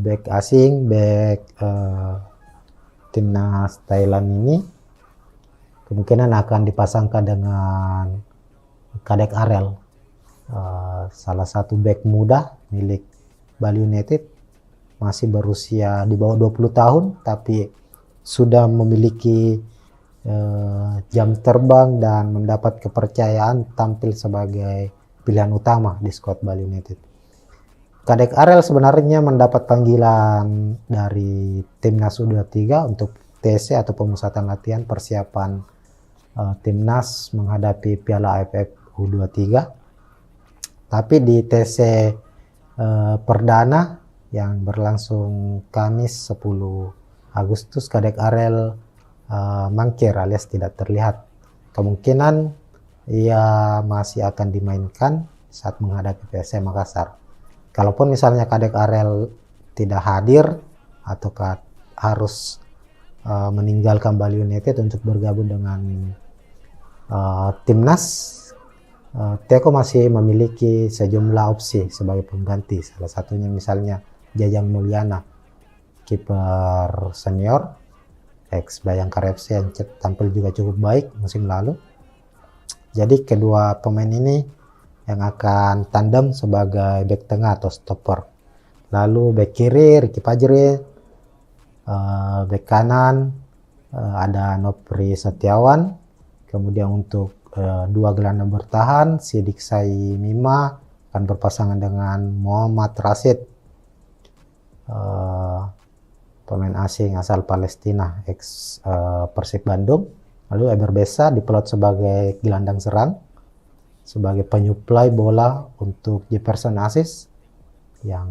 back asing, back timnas Thailand ini kemungkinan akan dipasangkan dengan Kadek Arel, salah satu back muda milik Bali United, masih berusia di bawah 20 tahun tapi sudah memiliki jam terbang dan mendapat kepercayaan tampil sebagai pilihan utama di skuad Bali United. Kadek Arel sebenarnya mendapat panggilan dari timnas U23 untuk TC atau pemusatan latihan persiapan timnas menghadapi Piala AFF U23. Tapi di TC perdana yang berlangsung Kamis 10 Agustus, Kadek Arel mangkir alias tidak terlihat. Kemungkinan ia masih akan dimainkan saat menghadapi PSM Makassar. Kalaupun misalnya Kadek Arel tidak hadir atau harus meninggalkan Bali United untuk bergabung dengan timnas, Teko masih memiliki sejumlah opsi sebagai pengganti. Salah satunya misalnya Jajang Mulyana, kiper senior ex Bayangkara FC yang tampil juga cukup baik musim lalu. Jadi kedua pemain ini yang akan tandem sebagai back tengah atau stopper. Lalu back kiri Ricky Fajri, back kanan ada Nopri Setiawan. Kemudian untuk 2 gelandang bertahan, Sidik Sai Mima akan berpasangan dengan Muhammad Rashid, pemain asing asal Palestina ex Persib Bandung. Lalu Eber Besa diplot sebagai gelandang serang, sebagai penyuplai bola untuk Jefferson Aziz yang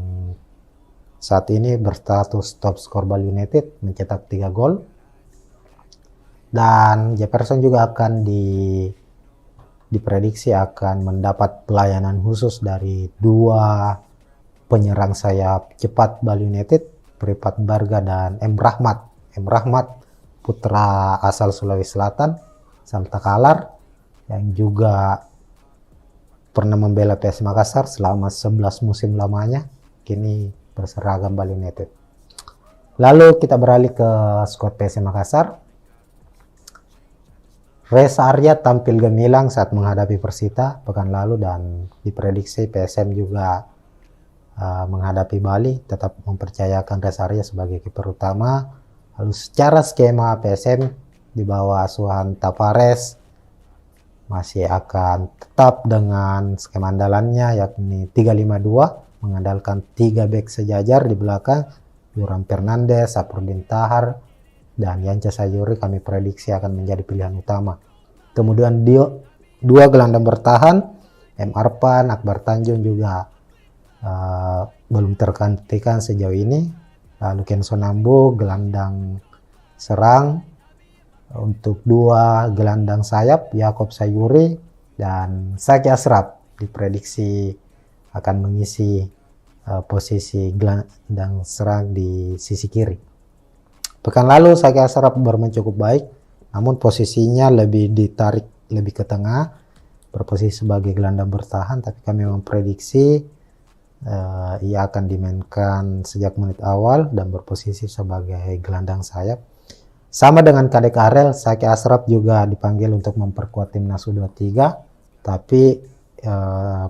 saat ini berstatus top skor Bali United mencetak 3 gol. Dan Jefferson juga akan diprediksi akan mendapat pelayanan khusus dari 2 penyerang sayap cepat Bali United, Pripat Barga dan M. Rahmat. M. Rahmat putra asal Sulawesi Selatan, Salta Kalar, yang juga pernah membela PS Makassar selama 11 musim lamanya, kini berseragam Bali United. Lalu kita beralih ke skuad PS Makassar. Reza Arya tampil gemilang saat menghadapi Persita pekan lalu, dan diprediksi PSM juga menghadapi Bali tetap mempercayakan Reza Arya sebagai kiper utama. Lalu secara skema PSM di bawah asuhan Tavares masih akan tetap dengan skema andalannya, yakni 3-5-2, mengandalkan 3 bek sejajar di belakang, Yoram Fernandes, Saprudin Tahar, dan Yance Sayuri kami prediksi akan menjadi pilihan utama. Kemudian 2 gelandang bertahan, M. Arpan, Akbar Tanjung juga belum tergantikan sejauh ini. Lalu Kenso Nambo gelandang serang. Untuk 2 gelandang sayap, Yakob Sayuri dan Saki Ashraf diprediksi akan mengisi posisi gelandang serang di sisi kiri. Pekan lalu Saki Ashraf bermain cukup baik, namun posisinya lebih ditarik lebih ke tengah, berposisi sebagai gelandang bertahan, tapi kami memprediksi ia akan dimainkan sejak menit awal dan berposisi sebagai gelandang sayap. Sama dengan Kadek Arel, Saki Ashraf juga dipanggil untuk memperkuat timnas U23, tapi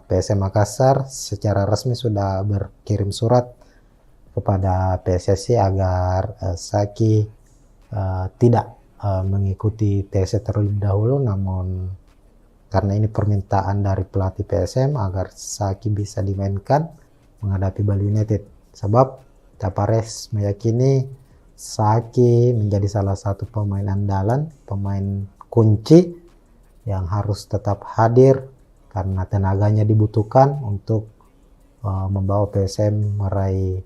PSM Makassar secara resmi sudah berkirim surat kepada PSSI agar Saki tidak mengikuti tes terlebih dahulu, namun karena ini permintaan dari pelatih PSM agar Saki bisa dimainkan menghadapi Bali United, sebab Tapares meyakini Saki menjadi salah satu pemain andalan, pemain kunci yang harus tetap hadir karena tenaganya dibutuhkan untuk membawa PSM meraih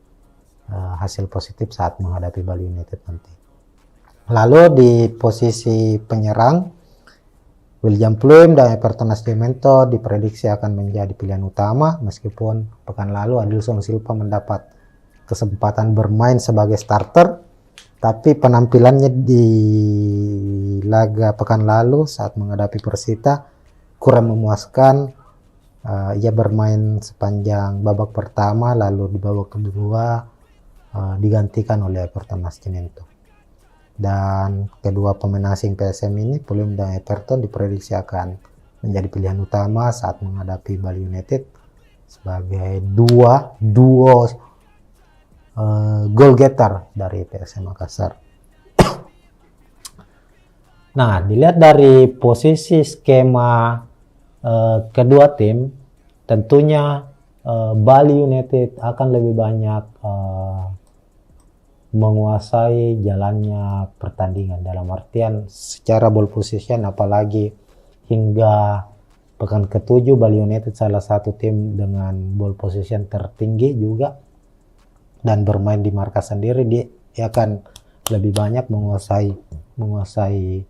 hasil positif saat menghadapi Bali United nanti. Lalu di posisi penyerang, William Pluim dan Everton Nascimento diprediksi akan menjadi pilihan utama, meskipun pekan lalu Adilson Silva mendapat kesempatan bermain sebagai starter, tapi penampilannya di laga pekan lalu saat menghadapi Persita kurang memuaskan. Ia bermain sepanjang babak pertama, lalu di babak kedua digantikan oleh Everton Nascimento. Dan kedua pemain asing PSM ini, Pluim dan Everton, diprediksi akan menjadi pilihan utama saat menghadapi Bali United sebagai duo goal getter dari PSM Makassar. Nah, dilihat dari posisi skema kedua tim, tentunya Bali United akan lebih banyak menguasai jalannya pertandingan, dalam artian secara ball position, apalagi hingga pekan ke-7 Bali United salah satu tim dengan ball position tertinggi juga dan bermain di markas sendiri. Dia akan lebih banyak menguasai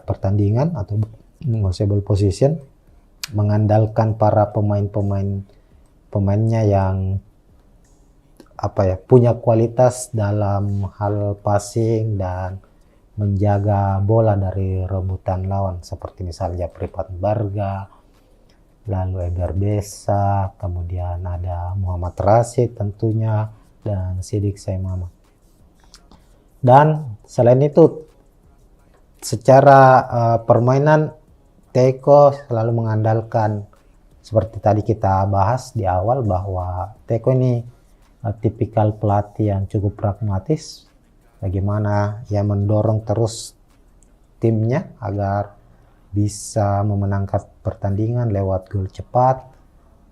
pertandingan atau menguasai ball position, mengandalkan para pemainnya yang punya kualitas dalam hal passing dan menjaga bola dari rebutan lawan, seperti misalnya Pripat Barga, lalu Egar Besa, kemudian ada Muhammad Rashid tentunya, dan Sidik Saimama. Dan selain itu, secara permainan, Teko selalu mengandalkan, seperti tadi kita bahas di awal, bahwa Teko ini tipikal pelatih yang cukup pragmatis, bagaimana ia mendorong terus timnya agar bisa memenangkan pertandingan lewat gol cepat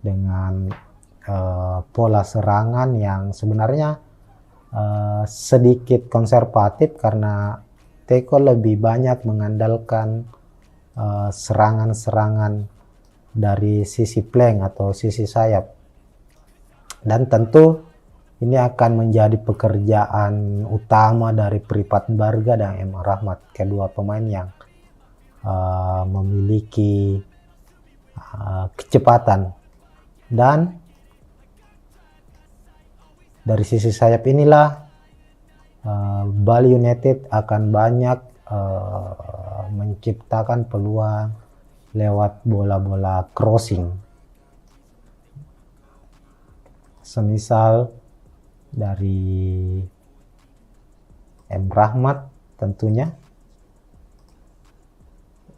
dengan pola serangan yang sebenarnya sedikit konservatif, karena Teko lebih banyak mengandalkan serangan-serangan dari sisi flank atau sisi sayap. Dan tentu ini akan menjadi pekerjaan utama dari Pripat Barga dan M. Rahmat, kedua pemain yang memiliki kecepatan. Dan dari sisi sayap inilah Bali United akan banyak menciptakan peluang lewat bola-bola crossing, semisal dari M. Rahmat. Tentunya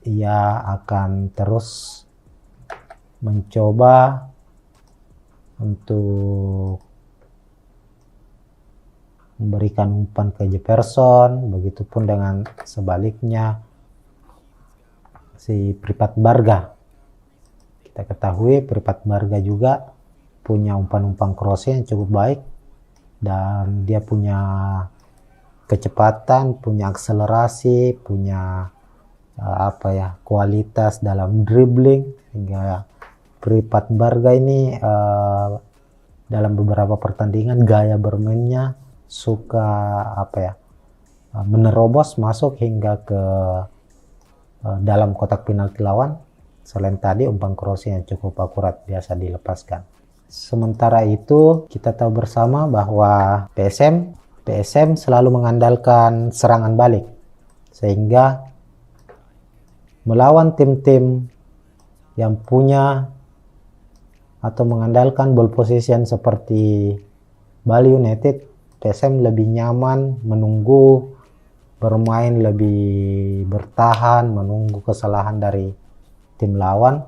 ia akan terus mencoba untuk memberikan umpan ke Jefferson, begitupun dengan sebaliknya si Pripat Barga. Kita ketahui Pripat Barga juga punya umpan-umpan crossnya yang cukup baik, dan dia punya kecepatan, punya akselerasi, punya kualitas dalam dribbling, hingga Pripat Barga ini dalam beberapa pertandingan gaya bermainnya suka menerobos masuk hingga ke dalam kotak penalti lawan. Selain tadi umpan crossing yang cukup akurat biasa dilepaskan. Sementara itu kita tahu bersama bahwa PSM selalu mengandalkan serangan balik, sehingga melawan tim-tim yang punya atau mengandalkan ball position seperti Bali United, PSM lebih nyaman menunggu, bermain lebih bertahan, menunggu kesalahan dari tim lawan,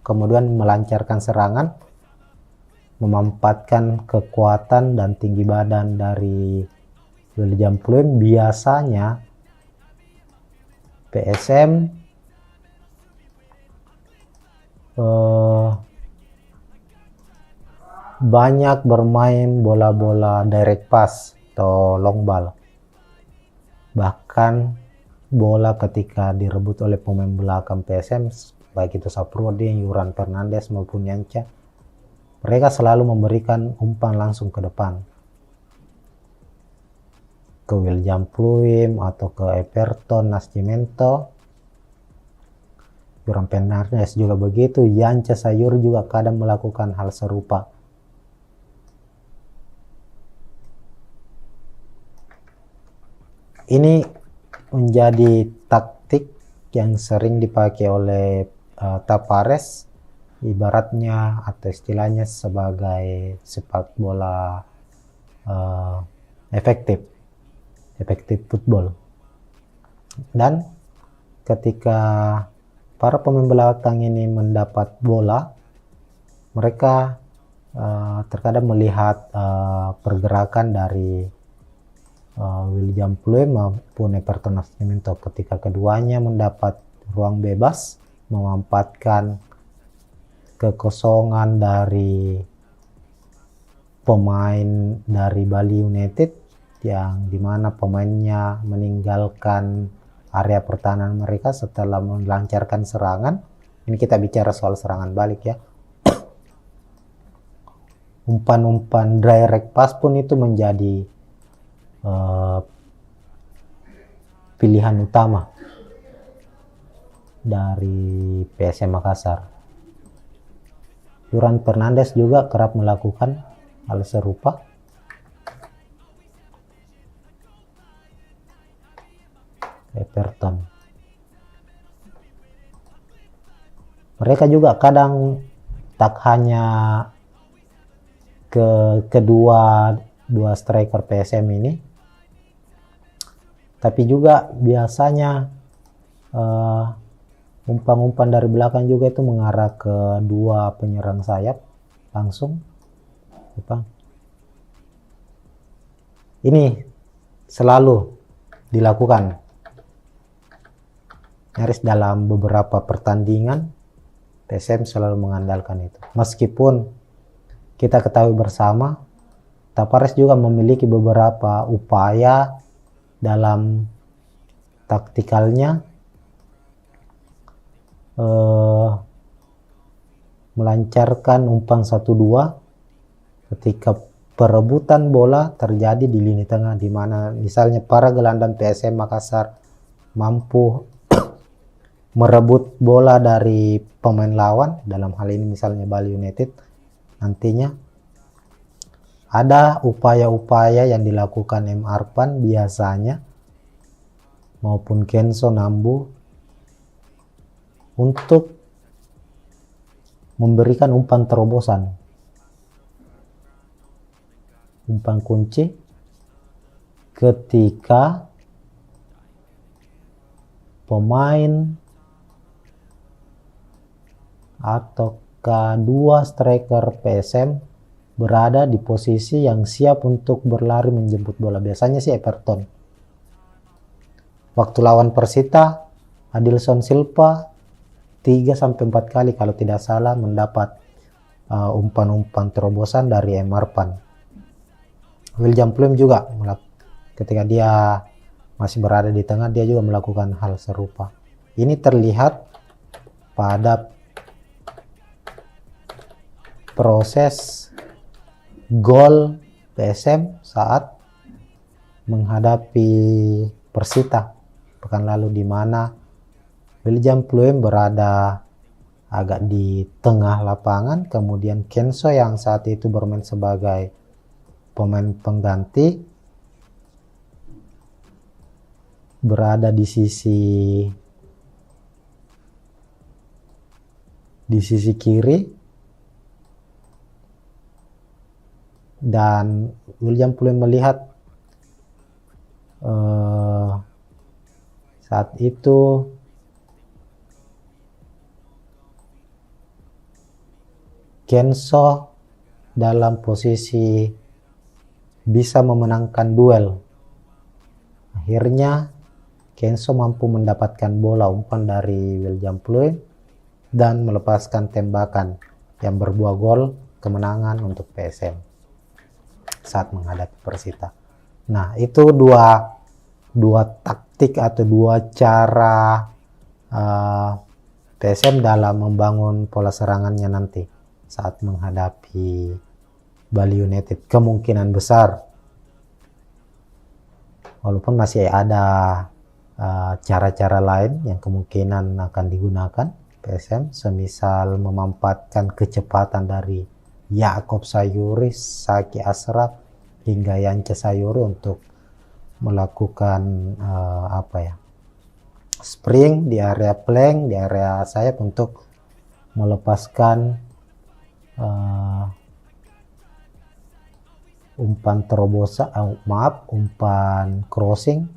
kemudian melancarkan serangan, memanfaatkan kekuatan dan tinggi badan dari William Pluim. Biasanya PSM banyak bermain bola-bola direct pass atau long ball. Bahkan bola ketika direbut oleh pemain belakang PSM, baik itu Saprodi, Yuran Fernandes maupun Yanca, mereka selalu memberikan umpan langsung ke depan, ke William Pluim atau ke Everton Nascimento. Yuran Fernandes juga begitu, Yanca Sayur juga kadang melakukan hal serupa. Ini menjadi taktik yang sering dipakai oleh Tavares, ibaratnya atau istilahnya sebagai sepak bola efektif football. Dan ketika para pemain belakang ini mendapat bola, mereka terkadang melihat pergerakan dari William Pluim maupun Everton Nascimento. Ketika keduanya mendapat ruang bebas, memanfaatkan kekosongan dari pemain dari Bali United yang dimana pemainnya meninggalkan area pertahanan mereka setelah melancarkan serangan. Ini kita bicara soal serangan balik ya. Umpan-umpan direct pass pun itu menjadi pilihan utama dari PSM Makassar. Yuran Fernandes juga kerap melakukan hal serupa. Everton. Mereka juga kadang tak hanya kedua striker PSM ini, tapi juga biasanya umpan-umpan dari belakang juga itu mengarah ke dua penyerang sayap langsung. Ini selalu dilakukan nyaris dalam beberapa pertandingan. PSM selalu mengandalkan itu. Meskipun kita ketahui bersama Tavares juga memiliki beberapa upaya dalam taktikalnya melancarkan umpan 1-2 ketika perebutan bola terjadi di lini tengah, di mana misalnya para gelandang PSM Makassar mampu merebut bola dari pemain lawan, dalam hal ini misalnya Bali United. Nantinya ada upaya-upaya yang dilakukan M. Arpan biasanya maupun Kenzo Nambu untuk memberikan umpan terobosan, umpan kunci ketika pemain atau kedua striker PSM berada di posisi yang siap untuk berlari menjemput bola. Biasanya sih Everton. Waktu lawan Persita Adilson Silva 3-4 kali kalau tidak salah mendapat umpan-umpan terobosan dari Emarpan. William Pluim juga ketika dia masih berada di tengah, dia juga melakukan hal serupa. Ini terlihat pada proses gol PSM saat menghadapi Persita pekan lalu, di mana William Pluim berada agak di tengah lapangan, kemudian Kenso yang saat itu bermain sebagai pemain pengganti berada di sisi kiri, dan William Pluim melihat saat itu Kenso dalam posisi bisa memenangkan duel. Akhirnya Kenso mampu mendapatkan bola umpan dari William Pluim dan melepaskan tembakan yang berbuah gol kemenangan untuk PSM saat menghadapi Persita. Nah, itu dua taktik atau dua cara PSM dalam membangun pola serangannya nanti saat menghadapi Bali United. Kemungkinan besar, walaupun masih ada cara-cara lain yang kemungkinan akan digunakan PSM, semisal memanfaatkan kecepatan dari Yaakob Sayuri, Saki Ashraf hingga Yance Sayuri untuk melakukan spring di area flank, di area sayap untuk melepaskan umpan terobosan, umpan crossing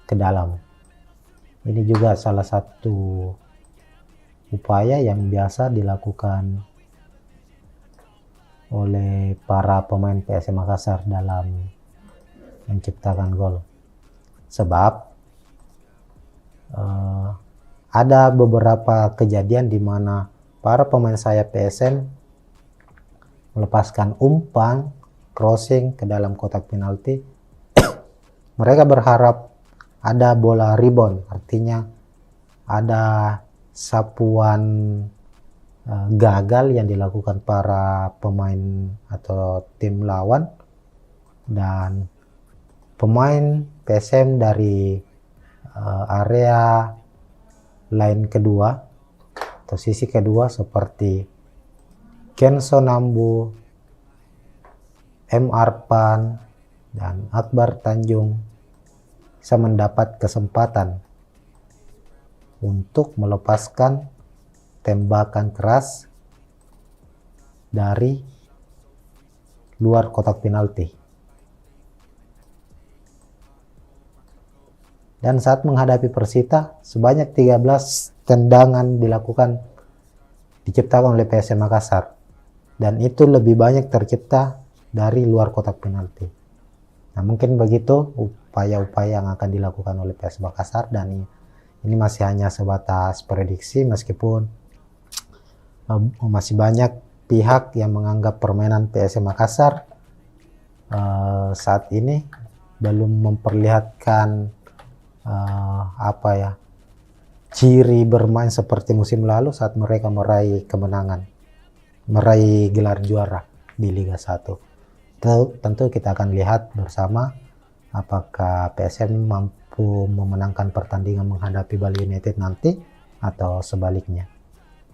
ke dalam. Ini juga salah satu upaya yang biasa dilakukan oleh para pemain PSM Makassar dalam menciptakan gol. Sebab ada beberapa kejadian di mana para pemain sayap PSM melepaskan umpan crossing ke dalam kotak penalti. Mereka berharap ada bola rebound, artinya ada sapuan gagal yang dilakukan para pemain atau tim lawan, dan pemain PSM dari area line kedua atau sisi kedua seperti Kenso Nambu, M. Arpan, dan Akbar Tanjung bisa mendapat kesempatan untuk melepaskan tembakan keras dari luar kotak penalti. Dan saat menghadapi Persita, sebanyak 13 tendangan diciptakan oleh PSM Makassar. Dan itu lebih banyak tercipta dari luar kotak penalti. Nah, mungkin begitu upaya-upaya yang akan dilakukan oleh PSM Makassar, dan ini masih hanya sebatas prediksi, meskipun masih banyak pihak yang menganggap permainan PSM Makassar saat ini belum memperlihatkan ciri bermain seperti musim lalu saat mereka meraih kemenangan, meraih gelar juara di Liga 1. Tentu kita akan lihat bersama apakah PSM mampu memenangkan pertandingan menghadapi Bali United nanti, atau sebaliknya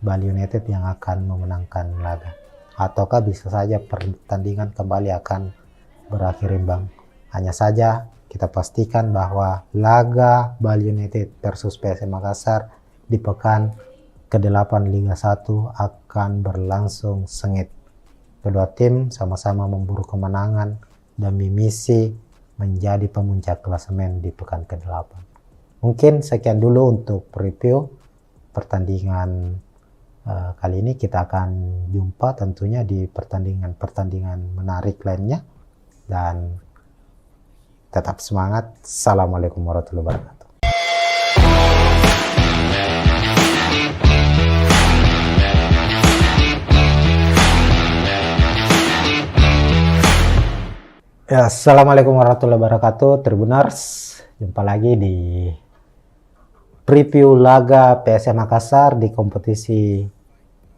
Bali United yang akan memenangkan laga, ataukah bisa saja pertandingan kembali akan berakhir imbang. Hanya saja kita pastikan bahwa laga Bali United versus PSM Makassar di pekan ke-8 Liga 1 akan berlangsung sengit. Kedua tim sama-sama memburu kemenangan demi misi menjadi pemuncak klasemen di pekan ke-8. Mungkin sekian dulu untuk review pertandingan kali ini. Kita akan jumpa tentunya di pertandingan menarik lainnya, dan tetap semangat. Assalamualaikum warahmatullahi wabarakatuh. Ya, Assalamualaikum warahmatullahi wabarakatuh, Tribuners. Jumpa lagi di preview laga PSM Makassar di kompetisi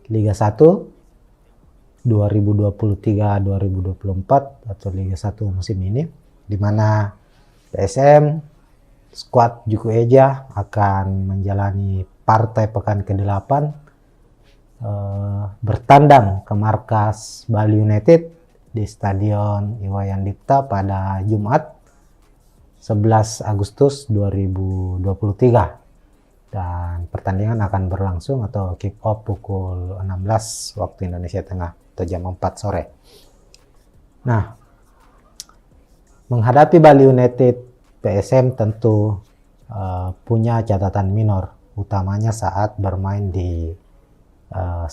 Liga 1 2023-2024 atau Liga 1 musim ini, di mana PSM skuad Juku Eja akan menjalani partai pekan ke-8 bertandang ke markas Bali United di Stadion Iwayan Dipta pada Jumat 11 Agustus 2023, dan pertandingan akan berlangsung atau kick off pukul 16 waktu Indonesia Tengah atau jam 4 sore. Nah, menghadapi Bali United, PSM tentu punya catatan minor, utamanya saat bermain di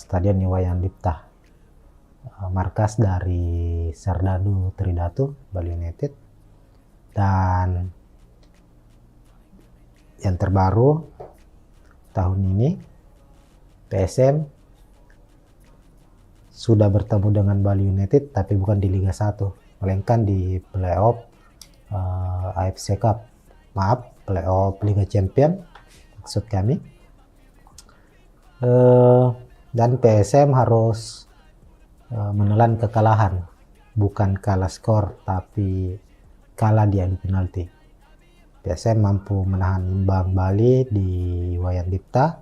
Stadion Iwayan Dipta, markas dari Serdadu Tridatu Bali United. Dan yang terbaru tahun ini, PSM sudah bertemu dengan Bali United tapi bukan di Liga 1, melainkan di playoff AFC Cup, playoff Liga Champion maksud kami. Dan PSM harus menelan kekalahan, bukan kalah skor tapi kalah di adu penalti. PSM mampu menahan imbang Bali di Iwayan Dipta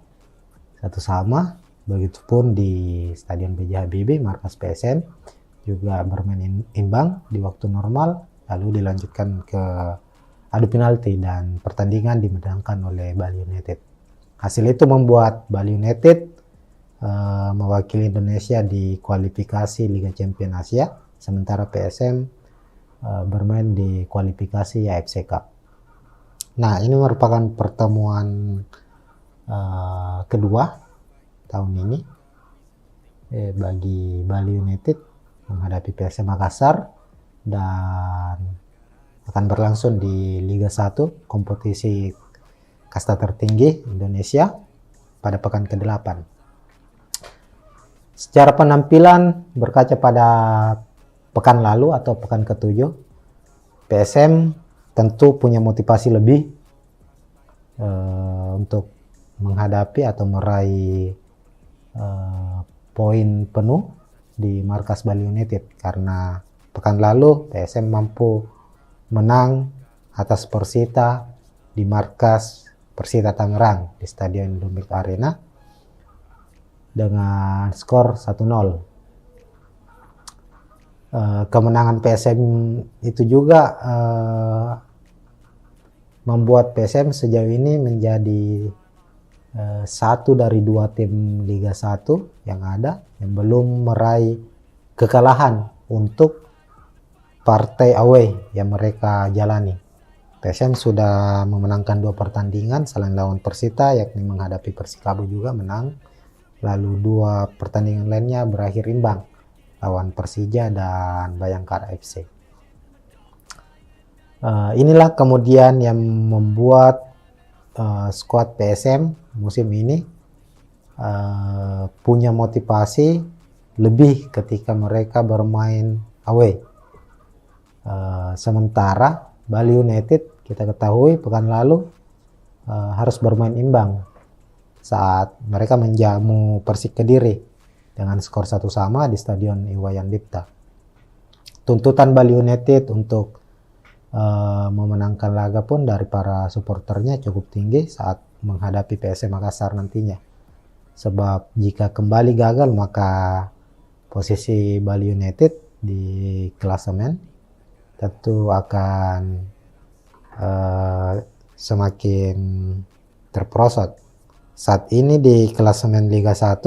1-1, begitupun di Stadion B.J. Habibie markas PSM juga bermain imbang di waktu normal, lalu dilanjutkan ke adu penalti dan pertandingan dimenangkan oleh Bali United. Hasil itu membuat Bali United mewakili Indonesia di kualifikasi Liga Champion Asia, sementara PSM bermain di kualifikasi AFC Cup. Nah, ini merupakan pertemuan kedua tahun ini bagi Bali United menghadapi PSM Makassar, dan akan berlangsung di Liga 1, kompetisi kasta tertinggi Indonesia, pada pekan ke-8. Secara penampilan, berkaca pada pekan lalu atau pekan ke-7, PSM tentu punya motivasi lebih untuk menghadapi atau meraih poin penuh di markas Bali United, karena pekan lalu PSM mampu menang atas Persita di markas Persita Tangerang di Stadion Indomilk Arena dengan skor 1-0. Kemenangan PSM itu juga membuat PSM sejauh ini menjadi satu dari 2 tim Liga 1 yang ada yang belum meraih kekalahan untuk partai away yang mereka jalani. PSM sudah memenangkan 2 pertandingan selain lawan Persita, yakni menghadapi Persikabo juga menang, lalu 2 pertandingan lainnya berakhir imbang, lawan Persija dan Bayangkara FC. Inilah kemudian yang membuat skuad PSM musim ini punya motivasi lebih ketika mereka bermain away. Sementara Bali United, kita ketahui pekan lalu harus bermain imbang saat mereka menjamu Persik Kediri dengan skor 1-1 di Stadion Iwayan Dipta. Tuntutan Bali United untuk memenangkan laga pun dari para supporternya cukup tinggi saat menghadapi PSM Makassar nantinya. Sebab jika kembali gagal, maka posisi Bali United di klasemen tentu akan semakin terperosot. Saat ini di klasemen Liga 1,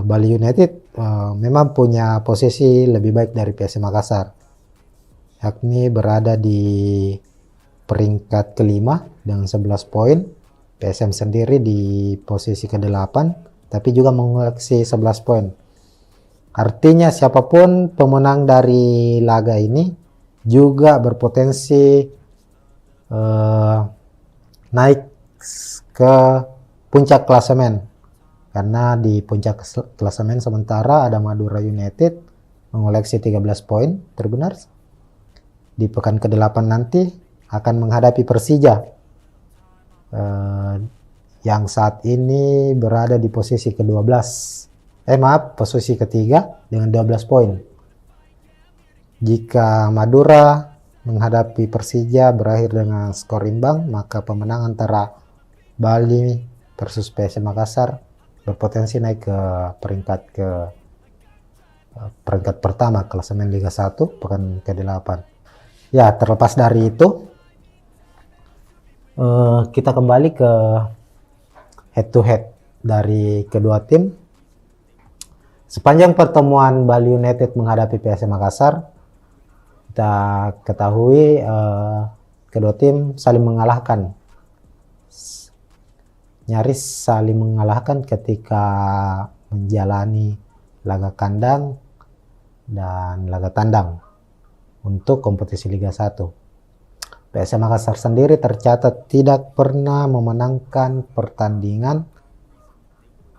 Bali United memang punya posisi lebih baik dari PSM Makassar, yakni berada di peringkat ke-5 dengan 11 poin. PSM sendiri di posisi ke-8 tapi juga mengoleksi 11 poin. Artinya siapapun pemenang dari laga ini juga berpotensi naik ke puncak klasemen, karena di puncak klasemen sementara ada Madura United mengoleksi 13 poin, Tribuners, di pekan ke-8 nanti akan menghadapi Persija yang saat ini berada di posisi ke-12. Posisi ketiga dengan 12 poin. Jika Madura menghadapi Persija berakhir dengan skor imbang, maka pemenang antara Bali versus PSM Makassar berpotensi naik ke peringkat pertama klasemen Liga 1 pekan ke-8. Ya, terlepas dari itu, kita kembali ke head to head dari kedua tim. Sepanjang pertemuan Bali United menghadapi PSM Makassar, kita ketahui kedua tim saling mengalahkan, nyaris saling mengalahkan ketika menjalani laga kandang dan laga tandang untuk kompetisi Liga 1. PSM Makassar sendiri tercatat tidak pernah memenangkan pertandingan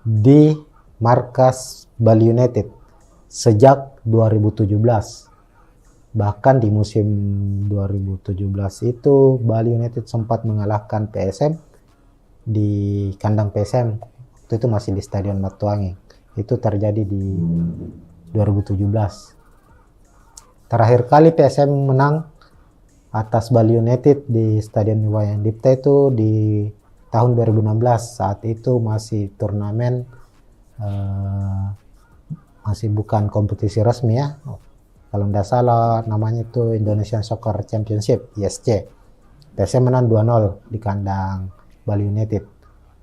di markas Bali United sejak 2017. Bahkan di musim 2017 itu Bali United sempat mengalahkan PSM di kandang PSM. Itu masih di Stadion Matuangi. Itu terjadi di 2017. Terakhir kali PSM menang atas Bali United di Stadion Iwayan Dipta itu di tahun 2016. Saat itu masih turnamen, masih bukan kompetisi resmi ya. Kalau tidak salah namanya itu Indonesian Soccer Championship, ISC. PSM menang 2-0 di kandang Bali United.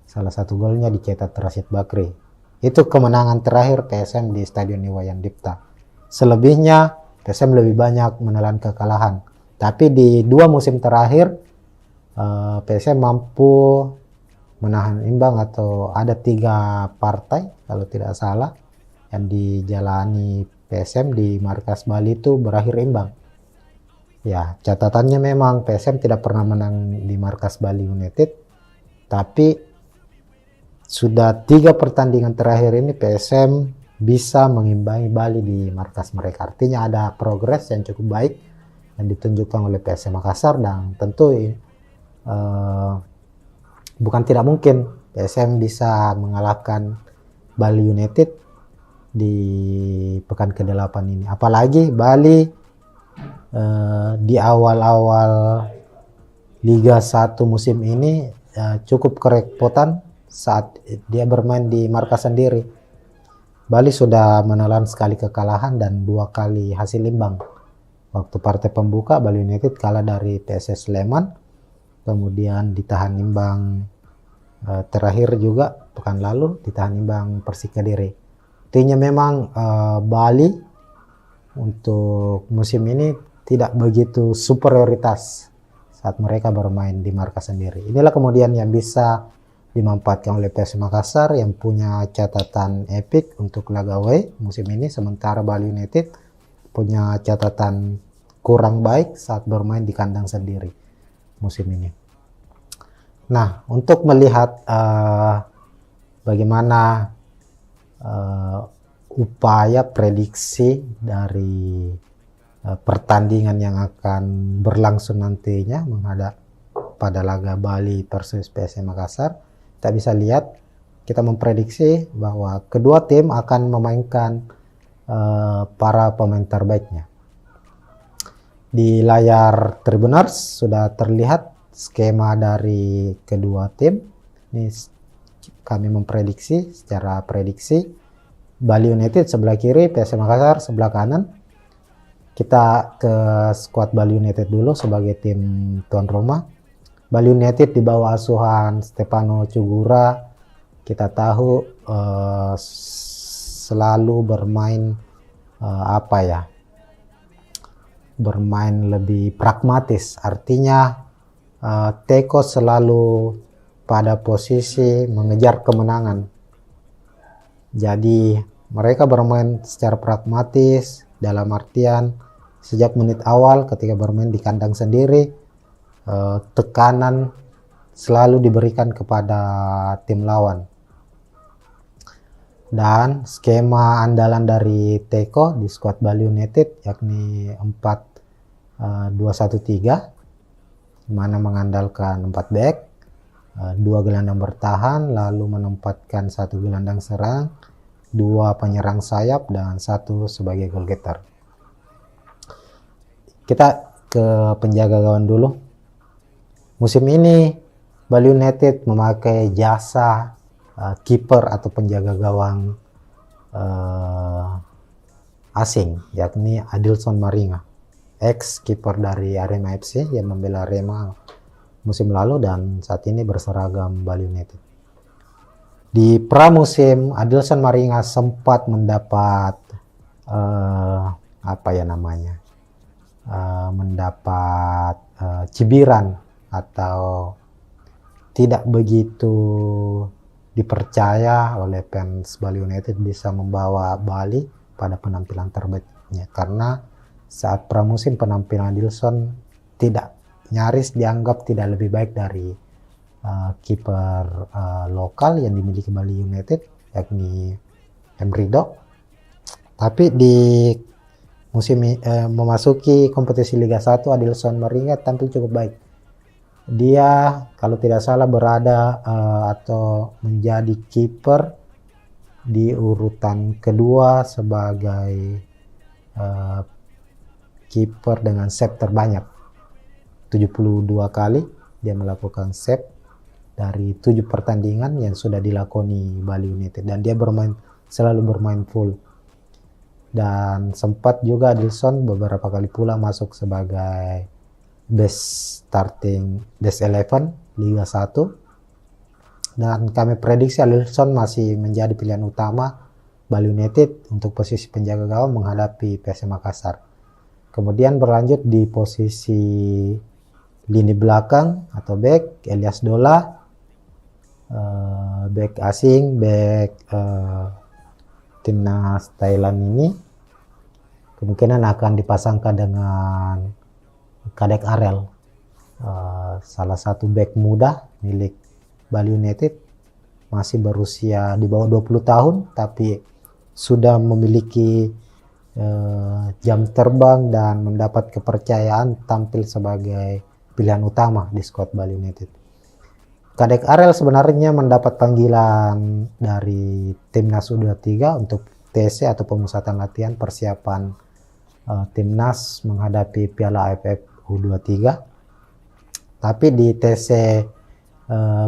Salah satu golnya dicetak Rashid Bakri. Itu kemenangan terakhir PSM di Stadion Iwayan Dipta. Selebihnya PSM lebih banyak menelan kekalahan. Tapi di 2 musim terakhir PSM mampu menahan imbang, atau ada 3 partai kalau tidak salah yang dijalani PSM di markas Bali itu berakhir imbang. Ya, catatannya memang PSM tidak pernah menang di markas Bali United, tapi sudah 3 pertandingan terakhir ini PSM bisa mengimbangi Bali di markas mereka. Artinya ada progres yang cukup baik yang ditunjukkan oleh PSM Makassar, dan tentu bukan tidak mungkin PSM bisa mengalahkan Bali United di pekan ke-8 ini. Apalagi Bali di awal-awal Liga 1 musim ini cukup kerepotan saat dia bermain di markas sendiri. Bali sudah menelan sekali kekalahan dan 2 kali hasil imbang. Waktu partai pembuka Bali United kalah dari PSS Sleman, kemudian ditahan imbang terakhir juga pekan lalu ditahan imbang Persik Kediri. Artinya memang Bali untuk musim ini tidak begitu superioritas saat mereka bermain di markas sendiri. Inilah kemudian yang bisa dimanfaatkan oleh PSM Makassar yang punya catatan epik untuk laga away musim ini, sementara Bali United punya catatan kurang baik saat bermain di kandang sendiri musim ini. Nah, untuk melihat bagaimana upaya prediksi dari pertandingan yang akan berlangsung nantinya menghadap pada laga Bali versus PSM Makassar, kita bisa lihat, kita memprediksi bahwa kedua tim akan memainkan para pemain terbaiknya. Di layar Tribuners sudah terlihat skema dari kedua tim. Ini kami memprediksi secara prediksi. Bali United sebelah kiri, PSM Makassar sebelah kanan. Kita ke skuad Bali United dulu sebagai tim tuan rumah. Bali United di bawah asuhan Stefano Cugura, kita tahu selalu bermain bermain lebih pragmatis. Artinya Teko selalu pada posisi mengejar kemenangan. Jadi mereka bermain secara pragmatis, dalam artian sejak menit awal ketika bermain di kandang sendiri, tekanan selalu diberikan kepada tim lawan. Dan skema andalan dari Teko di skuad Bali United yakni 2-1-3, mana mengandalkan 4 back, 2 gelandang bertahan, lalu menempatkan 1 gelandang serang, 2 penyerang sayap, dan 1 sebagai goal getter. Kita ke penjaga gawang dulu. Musim ini Bali United memakai jasa kiper atau penjaga gawang asing, yakni Adilson Maringa, ex kiper dari Arema FC yang membela Arema musim lalu dan saat ini berseragam Bali United. Di pramusim, Adilson Maringa sempat mendapat mendapat cibiran atau tidak begitu dipercaya oleh fans Bali United bisa membawa Bali pada penampilan terbaiknya, karena saat pramusim penampilan Adilson nyaris dianggap tidak lebih baik dari kiper lokal yang dimiliki Bali United, yakni Emrido. Tapi di musim memasuki kompetisi Liga 1, Adilson Maringa tampil cukup baik. Dia kalau tidak salah berada atau menjadi kiper di urutan kedua sebagai kiper dengan save terbanyak. 72 kali dia melakukan save dari 7 pertandingan yang sudah dilakoni Bali United, dan dia selalu bermain full. Dan sempat juga Adilson beberapa kali pula masuk sebagai best 11 Liga 1, dan kami prediksi Adilson masih menjadi pilihan utama Bali United untuk posisi penjaga gawang menghadapi PSM Makassar. Kemudian berlanjut di posisi lini belakang atau back, Elias Dola, back asing, back timnas Thailand ini kemungkinan akan dipasangkan dengan Kadek Arel, salah satu back muda milik Bali United, masih berusia di bawah 20 tahun tapi sudah memiliki jam terbang dan mendapat kepercayaan tampil sebagai pilihan utama di skuad Bali United. Kadek Arel sebenarnya mendapat panggilan dari timnas U23 untuk TC atau pemusatan latihan persiapan timnas menghadapi Piala AFF U23. Tapi di TC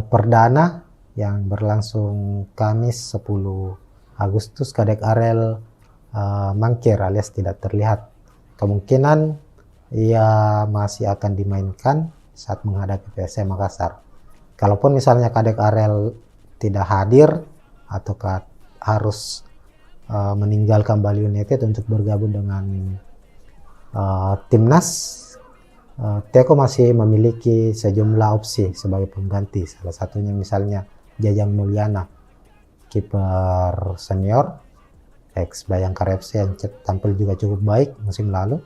perdana yang berlangsung Kamis 10 Agustus, Kadek Arel mangkir alias tidak terlihat. Kemungkinan ia masih akan dimainkan saat menghadapi PSM Makassar. Kalaupun misalnya Kadek Arel tidak hadir atau harus meninggalkan Bali United untuk bergabung dengan timnas, Teko masih memiliki sejumlah opsi sebagai pengganti. Salah satunya misalnya Jajang Mulyana, kiper senior ex Bayangkara FC yang tampil juga cukup baik musim lalu.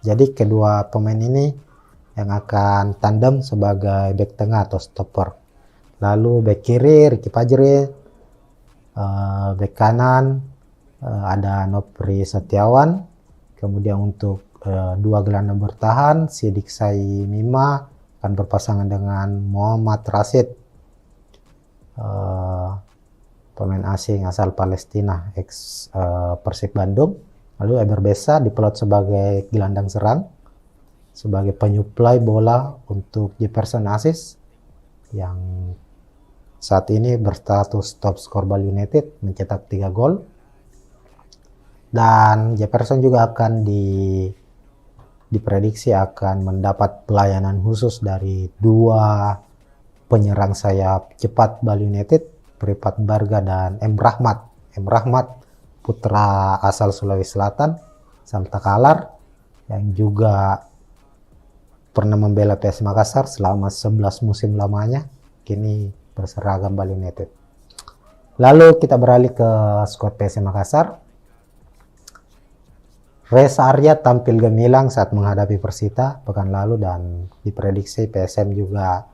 Jadi kedua pemain ini yang akan tandem sebagai back tengah atau stopper. Lalu back kiri Ricky Fajri, back kanan ada Nopri Setiawan. Kemudian untuk 2 gelandang bertahan, Sidik Sai Mima akan berpasangan dengan Muhammad Rashid, pemain asing asal Palestina, ex Persib Bandung. Lalu Eber Besa diplot sebagai gelandang serang, sebagai penyuplai bola untuk Jefferson Aziz yang saat ini berstatus top skor Bali United, mencetak 3 gol. Dan Jefferson juga akan diprediksi akan mendapat pelayanan khusus dari 2 penyerang sayap cepat Bali United, Pripat Barga dan M. Rahmat. M. Rahmat putra asal Sulawesi Selatan, Santa Kalar, yang juga pernah membela PS Makassar selama 11 musim lamanya, kini berseragam Bali United. Lalu kita beralih ke skuad PS Makassar. Reza Arya tampil gemilang saat menghadapi Persita pekan lalu dan diprediksi PSM juga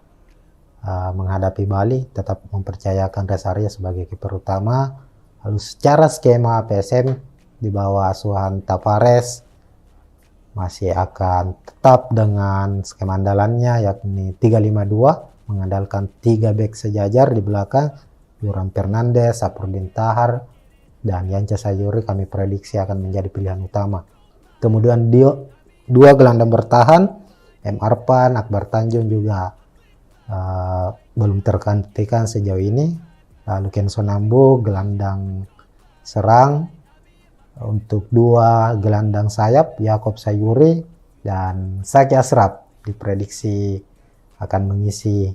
menghadapi Bali tetap mempercayakan Reza Arya sebagai kiper utama. Lalu secara skema PSM di bawah asuhan Tavares masih akan tetap dengan skema andalannya, yakni 3-5-2, mengandalkan 3 back sejajar di belakang, Yoram Fernandes, Saprudin Tahar, dan Yance Sayuri kami prediksi akan menjadi pilihan utama. Kemudian 2 gelandang bertahan, M. Arpan, Akbar Tanjung juga belum tergantikan sejauh ini. Lalu Kenso Nambo, gelandang serang. Untuk 2 gelandang sayap, Yakob Sayuri dan Zaki Ashraf diprediksi akan mengisi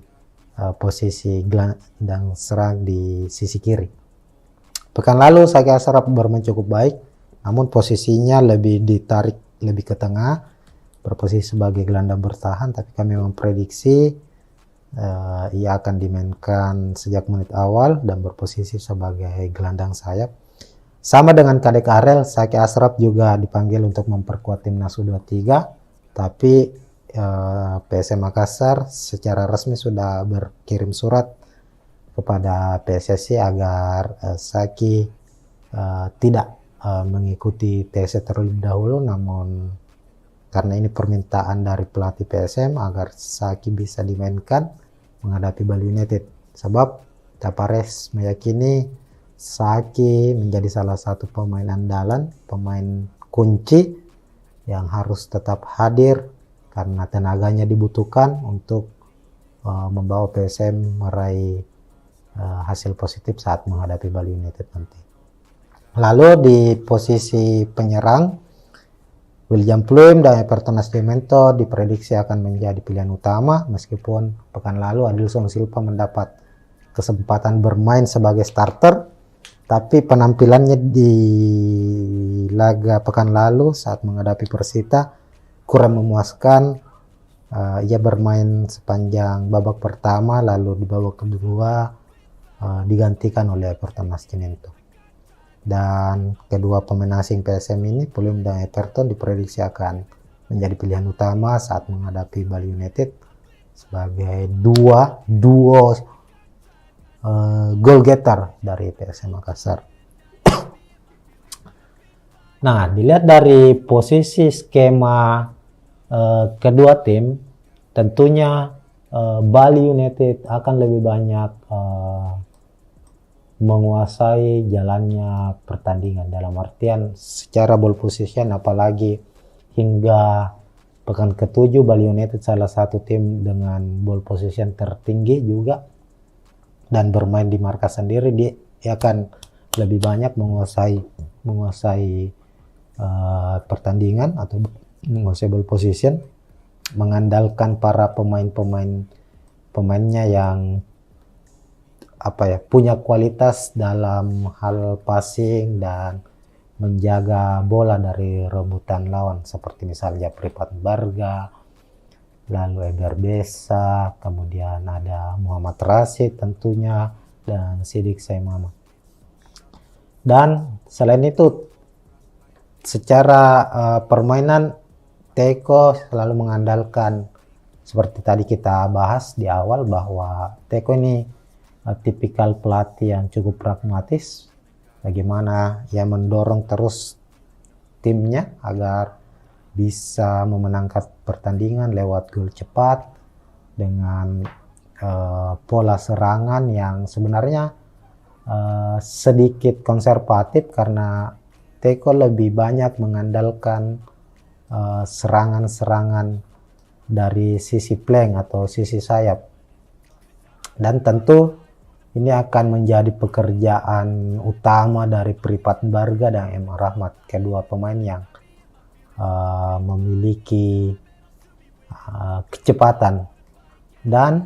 posisi gelandang serang di sisi kiri. Pekan lalu Zaki Ashraf bermain cukup baik, namun posisinya lebih ditarik lebih ke tengah, berposisi sebagai gelandang bertahan, tapi kami memprediksi ia akan dimainkan sejak menit awal dan berposisi sebagai gelandang sayap. Sama dengan Kadek Arel, Zaki Ashraf juga dipanggil untuk memperkuat timnas U23, tapi PSM Makassar secara resmi sudah berkirim surat kepada PSSI agar Zaki tidak mengikuti TC terlebih dahulu, namun karena ini permintaan dari pelatih PSM agar Zaki bisa dimainkan menghadapi Bali United. Sebab Tapares meyakini Zaki menjadi salah satu pemain andalan, pemain kunci yang harus tetap hadir karena tenaganya dibutuhkan untuk membawa PSM meraih hasil positif saat menghadapi Bali United nanti. Lalu di posisi penyerang, William Pluim dan Everton Nascimento diprediksi akan menjadi pilihan utama, meskipun pekan lalu Adilson Silva mendapat kesempatan bermain sebagai starter, tapi penampilannya di laga pekan lalu saat menghadapi Persita kurang memuaskan. Ia bermain sepanjang babak pertama, lalu di babak kedua digantikan oleh Everton Nascimento. Dan kedua pemain asing PSM ini, Pluim dan Everton, diprediksi akan menjadi pilihan utama saat menghadapi Bali United sebagai duo goal getter dari PSM Makassar. Nah, dilihat dari posisi skema kedua tim, tentunya Bali United akan lebih banyak menguasai jalannya pertandingan, dalam artian secara ball position, apalagi hingga pekan ke-7 Bali United salah satu tim dengan ball position tertinggi juga, dan bermain di markas sendiri, dia akan lebih banyak menguasai pertandingan atau menguasai ball position, mengandalkan para pemainnya yang punya kualitas dalam hal passing dan menjaga bola dari rebutan lawan, seperti misalnya Pripat Barga, lalu Egar Besa, kemudian ada Muhammad Rashid tentunya, dan Sidik Saimama. Dan selain itu, secara permainan, Teko selalu mengandalkan, seperti tadi kita bahas di awal, bahwa Teko ini tipikal pelatih yang cukup pragmatis, bagaimana ia mendorong terus timnya agar bisa memenangkan pertandingan lewat gol cepat dengan pola serangan yang sebenarnya sedikit konservatif, karena Teko lebih banyak mengandalkan serangan-serangan dari sisi flank atau sisi sayap. Dan tentu ini akan menjadi pekerjaan utama dari Pripat Barga dan M. Rahmat, kedua pemain yang memiliki kecepatan. Dan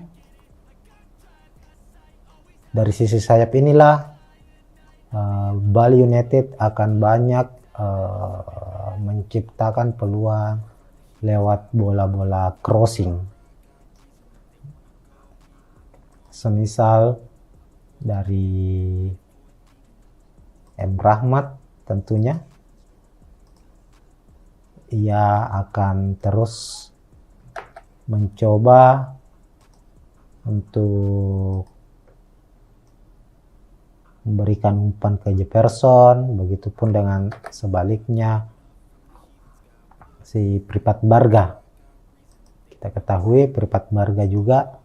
dari sisi sayap inilah Bali United akan banyak menciptakan peluang lewat bola-bola crossing, semisal dari M. Rahmat. Tentunya ia akan terus mencoba untuk memberikan umpan ke Jefferson, begitupun dengan sebaliknya si Pripat Barga. Kita ketahui Pripat Barga juga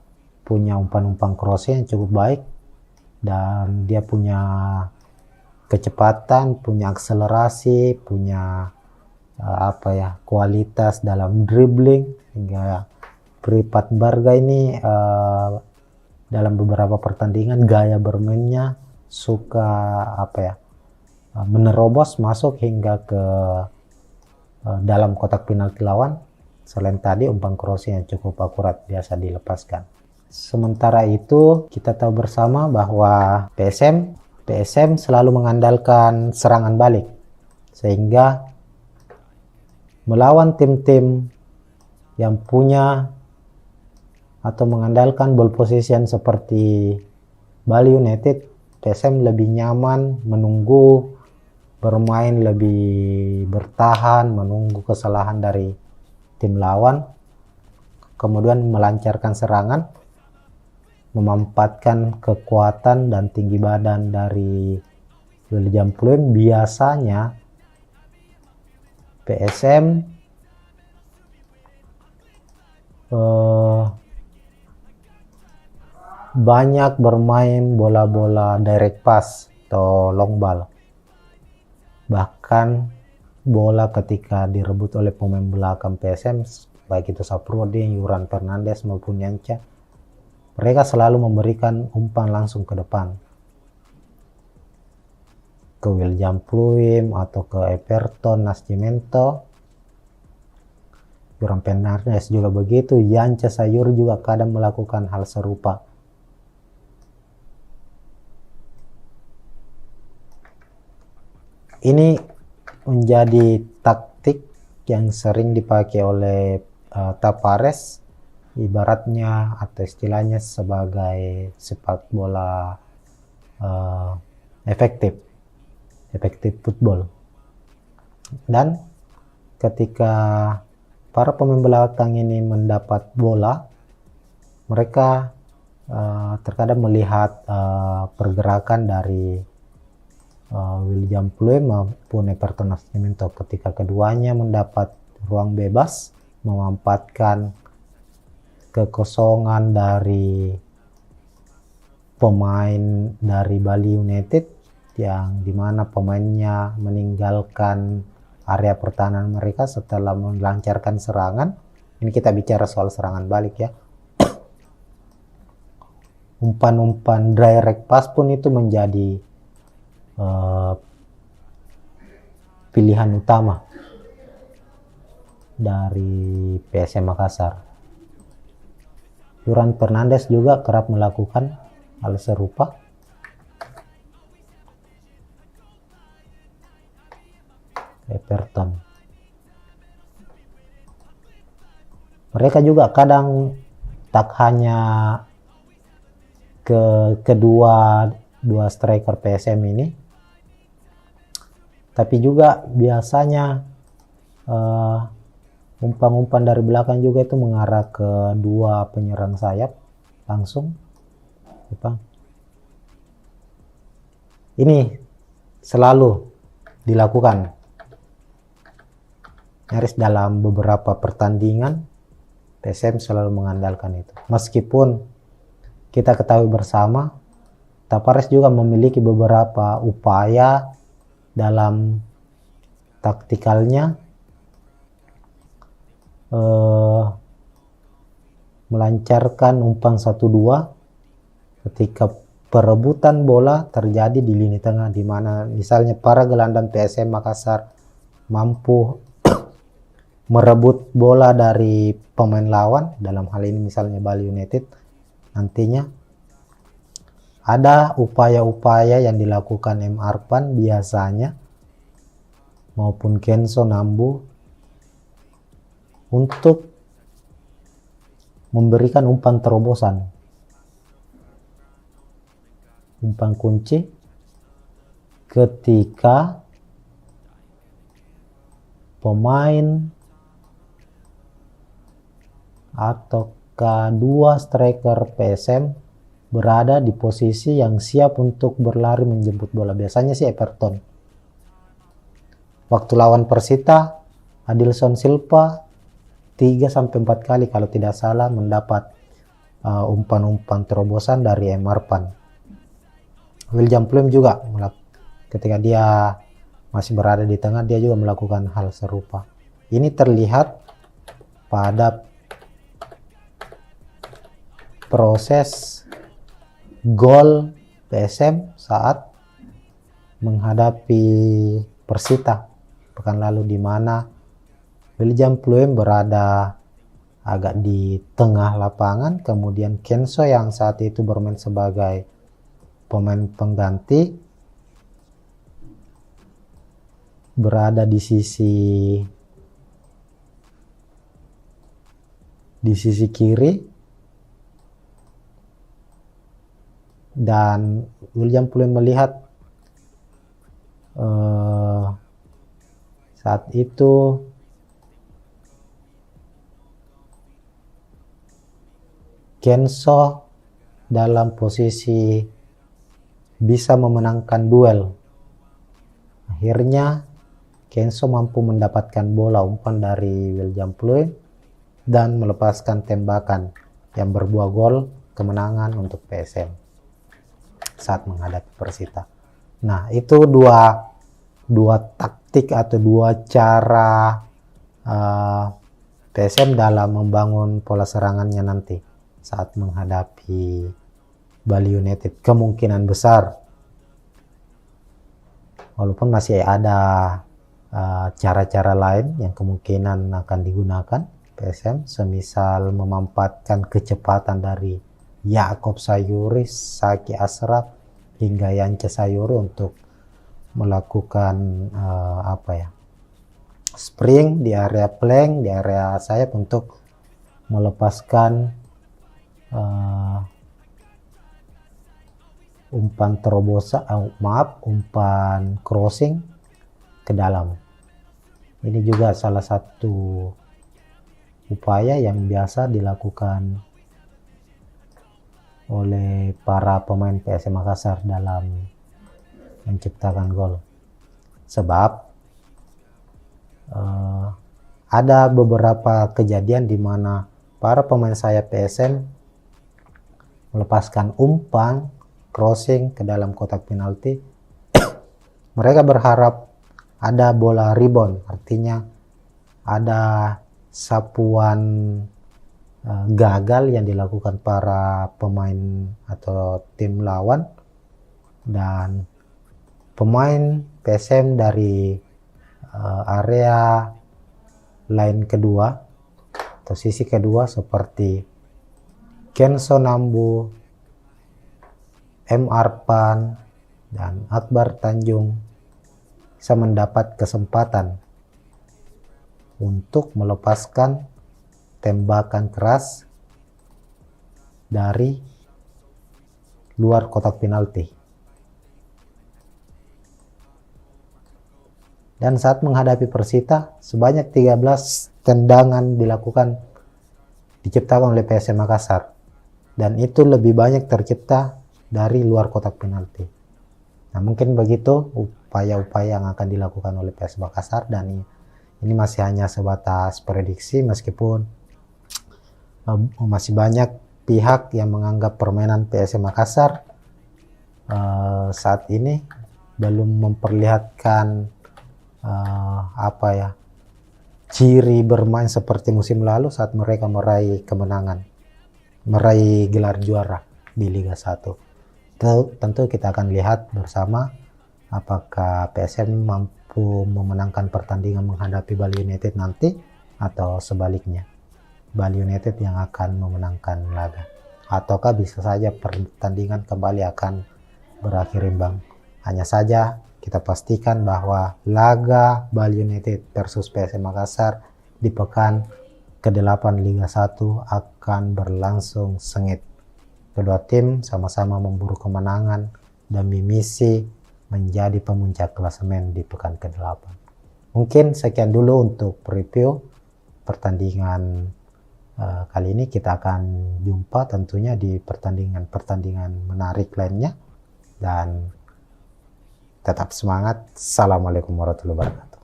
punya umpan-umpan crossing yang cukup baik, dan dia punya kecepatan, punya akselerasi, punya kualitas dalam dribbling, hingga Pripat Barga ini dalam beberapa pertandingan gaya bermainnya suka menerobos masuk hingga ke dalam kotak penalti lawan. Selain tadi umpan crossing yang cukup akurat biasa dilepaskan. Sementara itu kita tahu bersama bahwa PSM selalu mengandalkan serangan balik, sehingga melawan tim-tim yang punya atau mengandalkan ball possession seperti Bali United, PSM lebih nyaman menunggu, bermain lebih bertahan, menunggu kesalahan dari tim lawan, kemudian melancarkan serangan, memanfaatkan kekuatan dan tinggi badan dari William Pluim. Biasanya PSM banyak bermain bola-bola direct pass atau long ball. Bahkan bola ketika direbut oleh pemain belakang PSM, baik itu Saprudin, Yuran Fernandes maupun Yanca, mereka selalu memberikan umpan langsung ke depan, ke William Pluim atau ke Everton Nascimento. Yuran Fernandes juga begitu, Yanca Sayur juga kadang melakukan hal serupa. Ini menjadi taktik yang sering dipakai oleh Tavares, ibaratnya atau istilahnya sebagai sepak bola efektif football. Dan ketika para pemain belakang ini mendapat bola, mereka terkadang melihat pergerakan dari William Pluim maupun Everton Nascimento. Ketika keduanya mendapat ruang bebas, memanfaatkan kekosongan dari pemain dari Bali United yang dimana pemainnya meninggalkan area pertahanan mereka setelah melancarkan serangan. Ini kita bicara soal serangan balik ya. Umpan-umpan direct pass pun itu menjadi pilihan utama dari PSM Makassar. Yuran Fernandes juga kerap melakukan hal serupa. Everton. Mereka juga kadang tak hanya kedua striker PSM ini, tapi juga biasanya umpan-umpan dari belakang juga itu mengarah ke dua penyerang sayap langsung. Ini selalu dilakukan nyaris dalam beberapa pertandingan. PSM selalu mengandalkan itu. Meskipun kita ketahui bersama Tavares juga memiliki beberapa upaya dalam taktikalnya, melancarkan umpan 1-2 ketika perebutan bola terjadi di lini tengah, di mana misalnya para gelandang PSM Makassar mampu merebut bola dari pemain lawan, dalam hal ini misalnya Bali United. Nantinya ada upaya-upaya yang dilakukan M. Arpan biasanya maupun Kenzo Nambu untuk memberikan umpan terobosan, umpan kunci ketika pemain atau kedua striker PSM berada di posisi yang siap untuk berlari menjemput bola. Biasanya sih Everton. Waktu lawan Persita, Adilson Silva 3-4 kali kalau tidak salah mendapat umpan-umpan terobosan dari Emarpan. William Pluim juga ketika dia masih berada di tengah, dia juga melakukan hal serupa. Ini terlihat pada proses gol PSM saat menghadapi Persita pekan lalu, di mana William Pluim berada agak di tengah lapangan, kemudian Kenso yang saat itu bermain sebagai pemain pengganti berada di sisi kiri, dan William Pluim melihat saat itu Kenso dalam posisi bisa memenangkan duel. Akhirnya Kenso mampu mendapatkan bola umpan dari William Pluim dan melepaskan tembakan yang berbuah gol kemenangan untuk PSM saat menghadapi Persita. Nah, itu dua taktik atau dua cara PSM dalam membangun pola serangannya nanti saat menghadapi Bali United. Kemungkinan besar, walaupun masih ada cara-cara lain yang kemungkinan akan digunakan PSM, semisal memanfaatkan kecepatan dari Yaakob Sayuri, Saki Ashraf hingga Yance Sayuri untuk melakukan spring di area flank, di area sayap untuk melepaskan umpan crossing ke dalam. Ini juga salah satu upaya yang biasa dilakukan oleh para pemain PSM Makassar dalam menciptakan gol. Sebab ada beberapa kejadian di mana para pemain sayap PSM melepaskan umpan crossing ke dalam kotak penalti. Mereka berharap ada bola rebound, artinya ada sapuan gagal yang dilakukan para pemain atau tim lawan, dan pemain PSM dari area line kedua atau sisi kedua seperti Kenso Nambu, M. Arpan, dan Akbar Tanjung bisa mendapat kesempatan untuk melepaskan tembakan keras dari luar kotak penalti. Dan saat menghadapi Persita, sebanyak 13 tendangan diciptakan oleh PSM Makassar, dan itu lebih banyak tercipta dari luar kotak penalti. Nah, mungkin begitu upaya-upaya yang akan dilakukan oleh PSM Makassar, dan ini masih hanya sebatas prediksi, meskipun masih banyak pihak yang menganggap permainan PSM Makassar saat ini belum memperlihatkan ciri bermain seperti musim lalu saat mereka meraih kemenangan, meraih gelar juara di Liga 1. Tentu kita akan lihat bersama apakah PSM mampu memenangkan pertandingan menghadapi Bali United nanti, atau sebaliknya Bali United yang akan memenangkan laga, ataukah bisa saja pertandingan kembali akan berakhir imbang. Hanya saja kita pastikan bahwa laga Bali United versus PSM Makassar di pekan ke-8 Liga 1 akan berlangsung sengit. Kedua tim sama-sama memburu kemenangan demi misi menjadi pemuncak klasemen di pekan ke-8. Mungkin sekian dulu untuk review pertandingan kali ini. Kita akan jumpa tentunya di pertandingan menarik lainnya, dan tetap semangat. Assalamualaikum warahmatullahi wabarakatuh.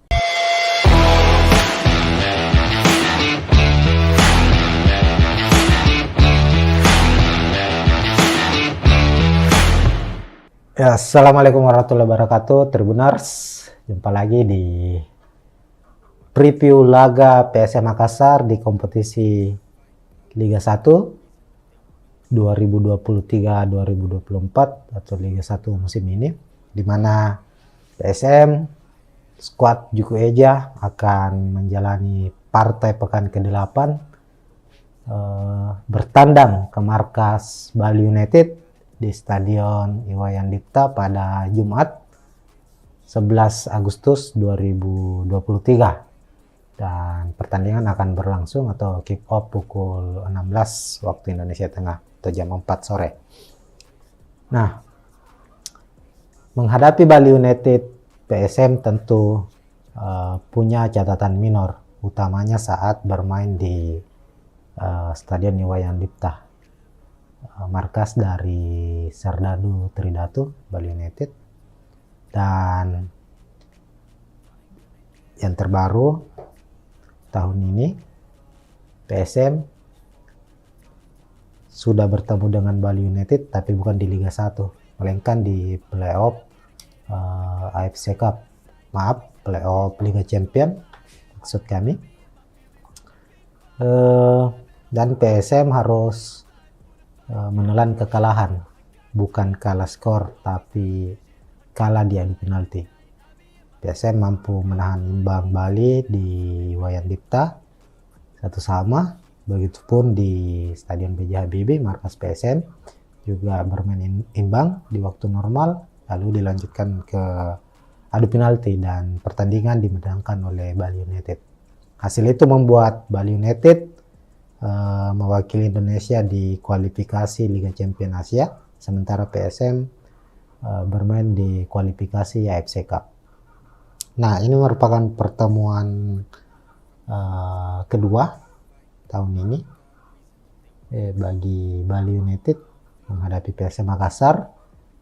Ya, Assalamualaikum warahmatullahi wabarakatuh, Tribuners. Jumpa lagi di preview laga PSM Makassar di kompetisi Liga 1 2023-2024 atau Liga 1 musim ini, di mana PSM skuad Juku Eja akan menjalani partai pekan ke-8 bertandang ke markas Bali United di Stadion Iwayan Dipta pada Jumat 11 Agustus 2023, dan pertandingan akan berlangsung atau kick off pukul 16 waktu Indonesia Tengah atau jam 4 sore. Nah, menghadapi Bali United, PSM tentu punya catatan minor, utamanya saat bermain di Stadion Iwayan Dipta, markas dari Serdadu Tridatu Bali United. Dan yang terbaru tahun ini, PSM sudah bertemu dengan Bali United tapi bukan di Liga 1, melainkan di playoff AFC Cup, playoff Liga Champion maksud kami. Dan PSM harus menelan kekalahan, bukan kalah skor tapi kalah di adu penalti. PSM mampu menahan imbang Bali di Iwayan Dipta 1-1, begitupun di Stadion B.J. Habibie markas PSM juga bermain imbang di waktu normal, lalu dilanjutkan ke adu penalti dan pertandingan dimenangkan oleh Bali United. Hasil itu membuat Bali United mewakili Indonesia di kualifikasi Liga Champion Asia, sementara PSM bermain di kualifikasi AFC Cup. Nah, ini merupakan pertemuan kedua tahun ini bagi Bali United menghadapi PSM Makassar,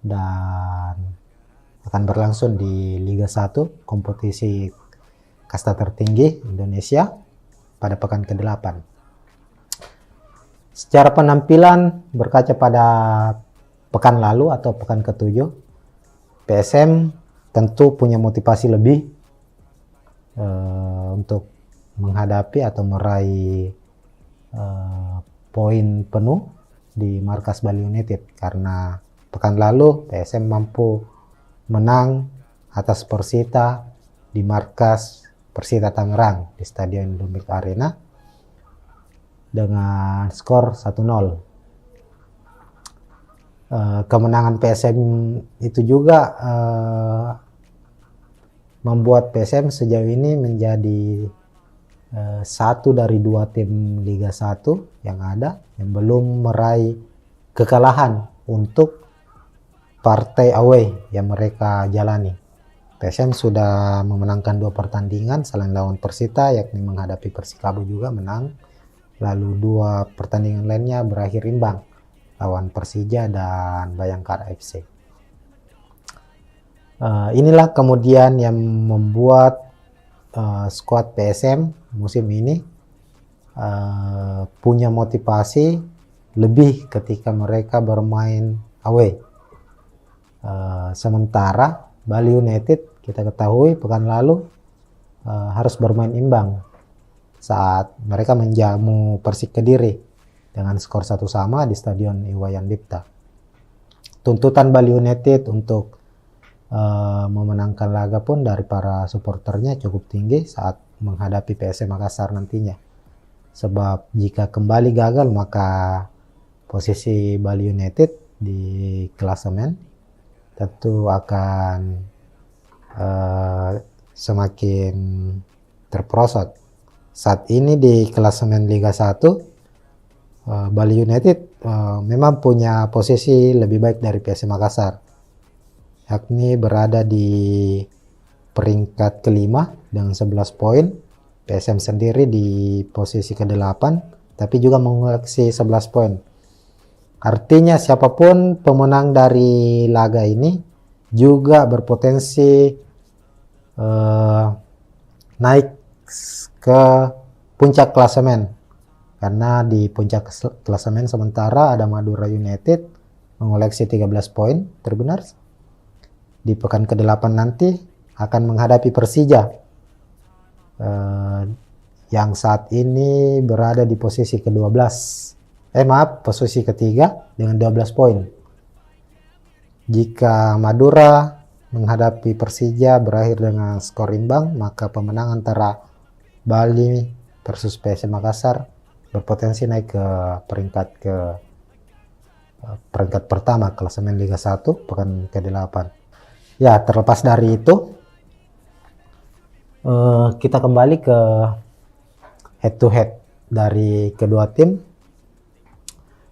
dan akan berlangsung di Liga 1, kompetisi kasta tertinggi Indonesia, pada pekan ke-8. Secara penampilan, berkaca pada pekan lalu atau pekan ke-7, PSM tentu punya motivasi lebih untuk menghadapi atau meraih poin penuh di markas Bali United, karena pekan lalu PSM mampu menang atas Persita di markas Persita Tangerang di Stadion Indomilk Arena dengan skor 1-0. Kemenangan PSM itu juga membuat PSM sejauh ini menjadi satu dari 2 tim Liga 1 yang ada yang belum meraih kekalahan untuk partai away yang mereka jalani. PSM sudah memenangkan 2 pertandingan selain lawan Persita, yakni menghadapi Persikabo juga menang, lalu 2 pertandingan lainnya berakhir imbang, lawan Persija dan Bayangkara FC. Inilah kemudian yang membuat skuad PSM musim ini punya motivasi lebih ketika mereka bermain away. Sementara Bali United, kita ketahui pekan lalu harus bermain imbang saat mereka menjamu Persik Kediri dengan skor 1-1 di Stadion Iwayan Dipta. Tuntutan Bali United untuk memenangkan laga pun dari para supporternya cukup tinggi saat menghadapi PSM Makassar nantinya. Sebab jika kembali gagal, maka posisi Bali United di klasemen tentu akan semakin terperosot. Saat ini di klasemen Liga 1, Bali United memang punya posisi lebih baik dari PSM Makassar, yakni berada di peringkat kelima dengan 11 poin. PSM sendiri di posisi ke-8 tapi juga mengoleksi 11 poin. Artinya siapapun pemenang dari laga ini juga berpotensi naik ke puncak klasemen, karena di puncak klasemen sementara ada Madura United mengoleksi 13 poin, Tribuners, di pekan ke-8 nanti akan menghadapi Persija yang saat ini berada di posisi ke-12. Posisi ketiga dengan 12 poin. Jika Madura menghadapi Persija berakhir dengan skor imbang, maka pemenang antara Bali versus PSM Makassar berpotensi naik ke peringkat pertama klasemen Liga 1 pekan ke-8. Ya, terlepas dari itu, kita kembali ke head to head dari kedua tim.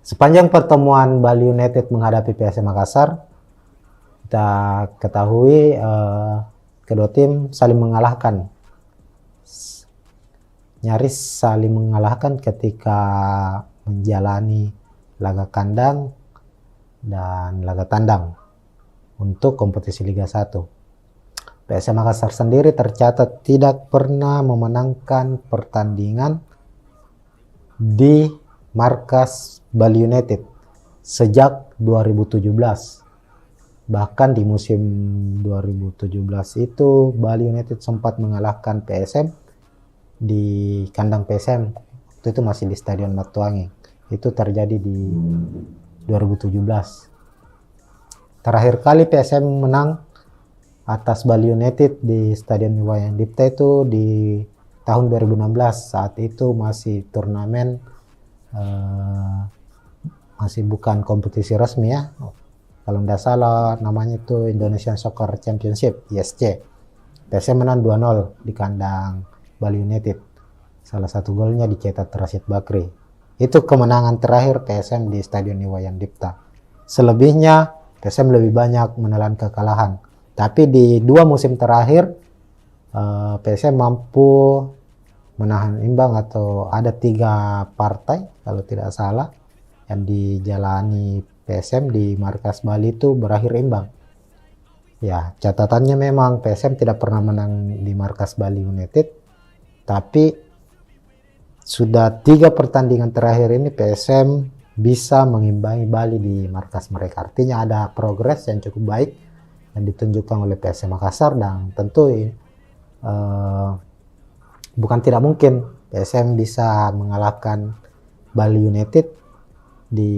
Sepanjang pertemuan Bali United menghadapi PSM Makassar, kita ketahui kedua tim saling mengalahkan, nyaris saling mengalahkan ketika menjalani laga kandang dan laga tandang untuk kompetisi Liga 1. PSM Makassar sendiri tercatat tidak pernah memenangkan pertandingan di markas Bali United sejak 2017. Bahkan di musim 2017 itu Bali United sempat mengalahkan PSM di kandang PSM. Waktu itu masih di Stadion Matuangi. Itu terjadi di 2017. Terakhir kali PSM menang atas Bali United di Stadion Iwayan Dipta itu di tahun 2016. Saat itu masih turnamen, masih bukan kompetisi resmi ya. Kalau tidak salah namanya itu Indonesian Soccer Championship, ISC. PSM menang 2-0 di kandang Bali United. Salah satu golnya dicetak Rashid Bakri. Itu kemenangan terakhir PSM di Stadion Iwayan Dipta. Selebihnya PSM lebih banyak menelan kekalahan. Tapi di 2 musim terakhir PSM mampu menahan imbang, atau ada 3 partai kalau tidak salah yang dijalani PSM di markas Bali itu berakhir imbang. Ya, catatannya memang PSM tidak pernah menang di markas Bali United, tapi sudah 3 pertandingan terakhir ini PSM bisa mengimbangi Bali di markas mereka. Artinya ada progres yang cukup baik yang ditunjukkan oleh PSM Makassar, dan tentu bukan tidak mungkin PSM bisa mengalahkan Bali United di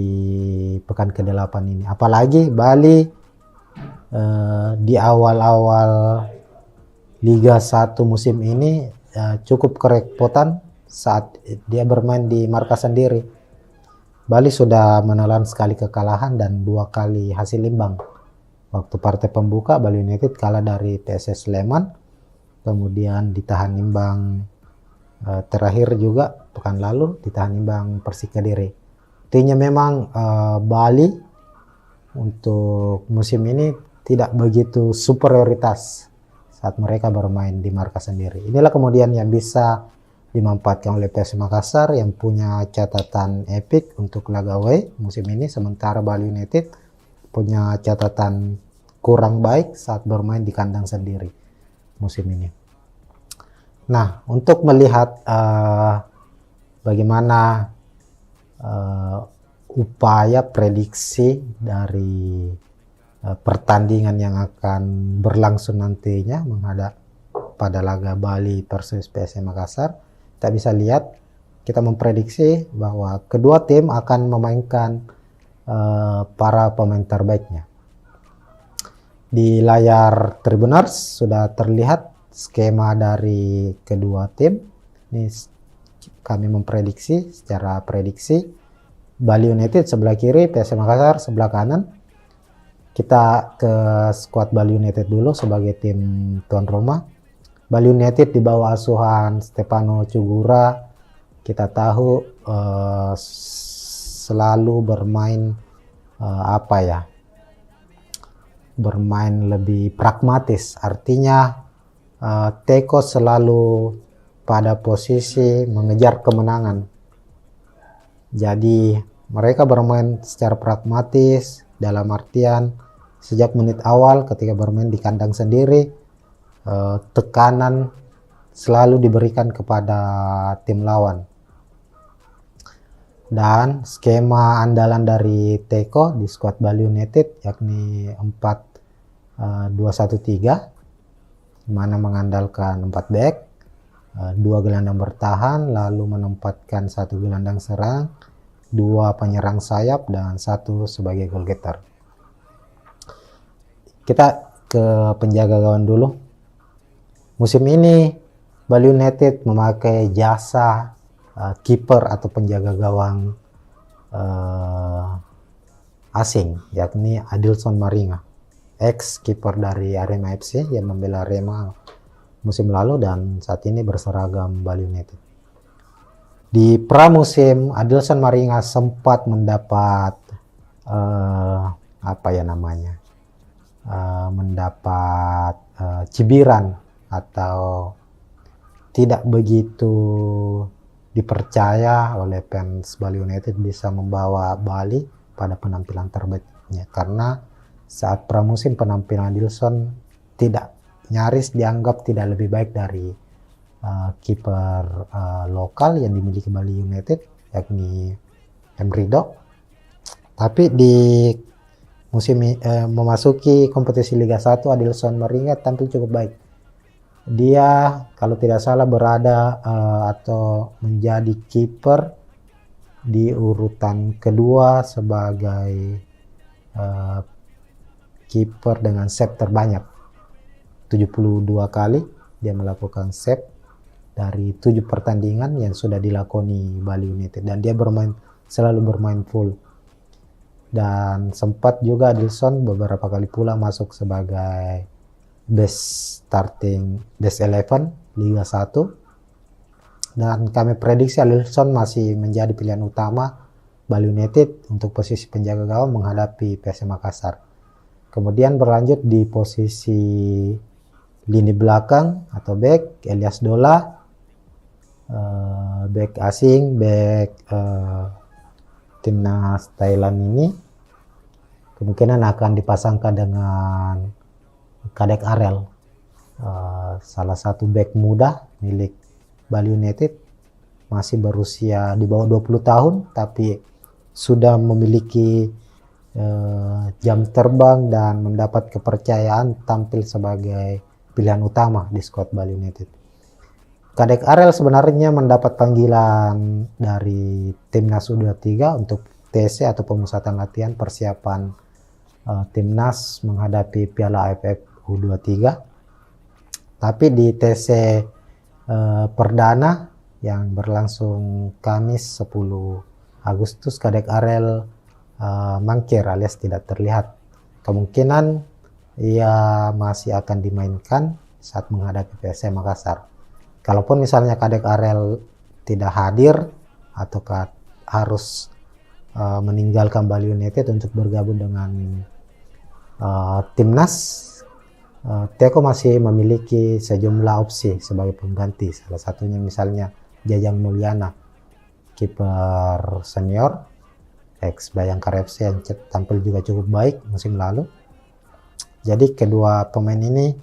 pekan ke-8 ini. Apalagi Bali di awal-awal Liga 1 musim ini cukup kerepotan saat dia bermain di markas sendiri. Bali sudah menelan sekali kekalahan dan 2 kali hasil imbang. Waktu partai pembuka Bali United kalah dari PSS Sleman, kemudian ditahan imbang terakhir juga pekan lalu ditahan imbang Persik Kediri. Artinya memang Bali untuk musim ini tidak begitu superioritas saat mereka bermain di markas sendiri. Inilah kemudian yang bisa dimanfaatkan oleh PSM Makassar yang punya catatan epik untuk laga away musim ini, sementara Bali United punya catatan kurang baik saat bermain di kandang sendiri musim ini. Nah, untuk melihat bagaimana upaya prediksi dari pertandingan yang akan berlangsung nantinya menghadap pada laga Bali versus PSM Makassar, kita bisa lihat, kita memprediksi bahwa kedua tim akan memainkan para pemain terbaiknya. Di layar Tribuners sudah terlihat skema dari kedua tim. Ini kami memprediksi secara prediksi Bali United sebelah kiri, PSM Makassar sebelah kanan. Kita ke skuad Bali United dulu sebagai tim tuan rumah. Bali United di bawah asuhan Stefano Cugura, kita tahu selalu bermain bermain lebih pragmatis. Artinya Teko selalu pada posisi mengejar kemenangan. Jadi mereka bermain secara pragmatis, dalam artian sejak menit awal ketika bermain di kandang sendiri, tekanan selalu diberikan kepada tim lawan. Dan skema andalan dari Teko di skuad Bali United yakni 4-2-3-1 2-1-3, mana mengandalkan 4 back, 2 gelandang bertahan, lalu menempatkan 1 gelandang serang, 2 penyerang sayap, dan 1 sebagai goal getter. Kita ke penjaga gawang dulu. Musim ini Bali United memakai jasa kiper atau penjaga gawang asing, yakni Adilson Maringa, ex kiper dari Arema FC yang membela Arema musim lalu dan saat ini berseragam Bali United. Di pramusim, Adilson Maringa sempat mendapat mendapat cibiran atau tidak begitu dipercaya oleh fans Bali United bisa membawa Bali pada penampilan terbaiknya, karena saat pramusim penampilan Adilson nyaris dianggap tidak lebih baik dari kiper lokal yang dimiliki Bali United, yakni Emrido. Tapi di musim memasuki kompetisi Liga 1, Adilson Maringa tampil cukup baik. Dia kalau tidak salah berada atau menjadi kiper di urutan kedua sebagai kiper dengan save terbanyak. 72 kali dia melakukan save dari 7 pertandingan yang sudah dilakoni Bali United, dan dia selalu bermain full. Dan sempat juga Adilson beberapa kali pula masuk sebagai best 11 Liga 1, dan kami prediksi Adilson masih menjadi pilihan utama Bali United untuk posisi penjaga gawang menghadapi PSM Makassar. Kemudian berlanjut di posisi lini belakang atau back, Elias Dola, back asing, back timnas Thailand ini kemungkinan akan dipasangkan dengan Kadek Arel, salah satu back muda milik Bali United, masih berusia di bawah 20 tahun tapi sudah memiliki jam terbang dan mendapat kepercayaan tampil sebagai pilihan utama di skuad Bali United. Kadek Arel sebenarnya mendapat panggilan dari timnas U23 untuk TC atau pemusatan latihan persiapan timnas menghadapi Piala AFF U23. Tapi di TC perdana yang berlangsung Kamis 10 Agustus, Kadek Arel mangkir alias tidak terlihat. Kemungkinan ia masih akan dimainkan saat menghadapi PSM Makassar. Kalaupun misalnya Kadek Arel tidak hadir atau harus meninggalkan Bali United untuk bergabung dengan timnas, Teko masih memiliki sejumlah opsi sebagai pengganti. Salah satunya misalnya Jajang Mulyana, kiper senior ex Bayangkara FC yang tampil juga cukup baik musim lalu. Jadi kedua pemain ini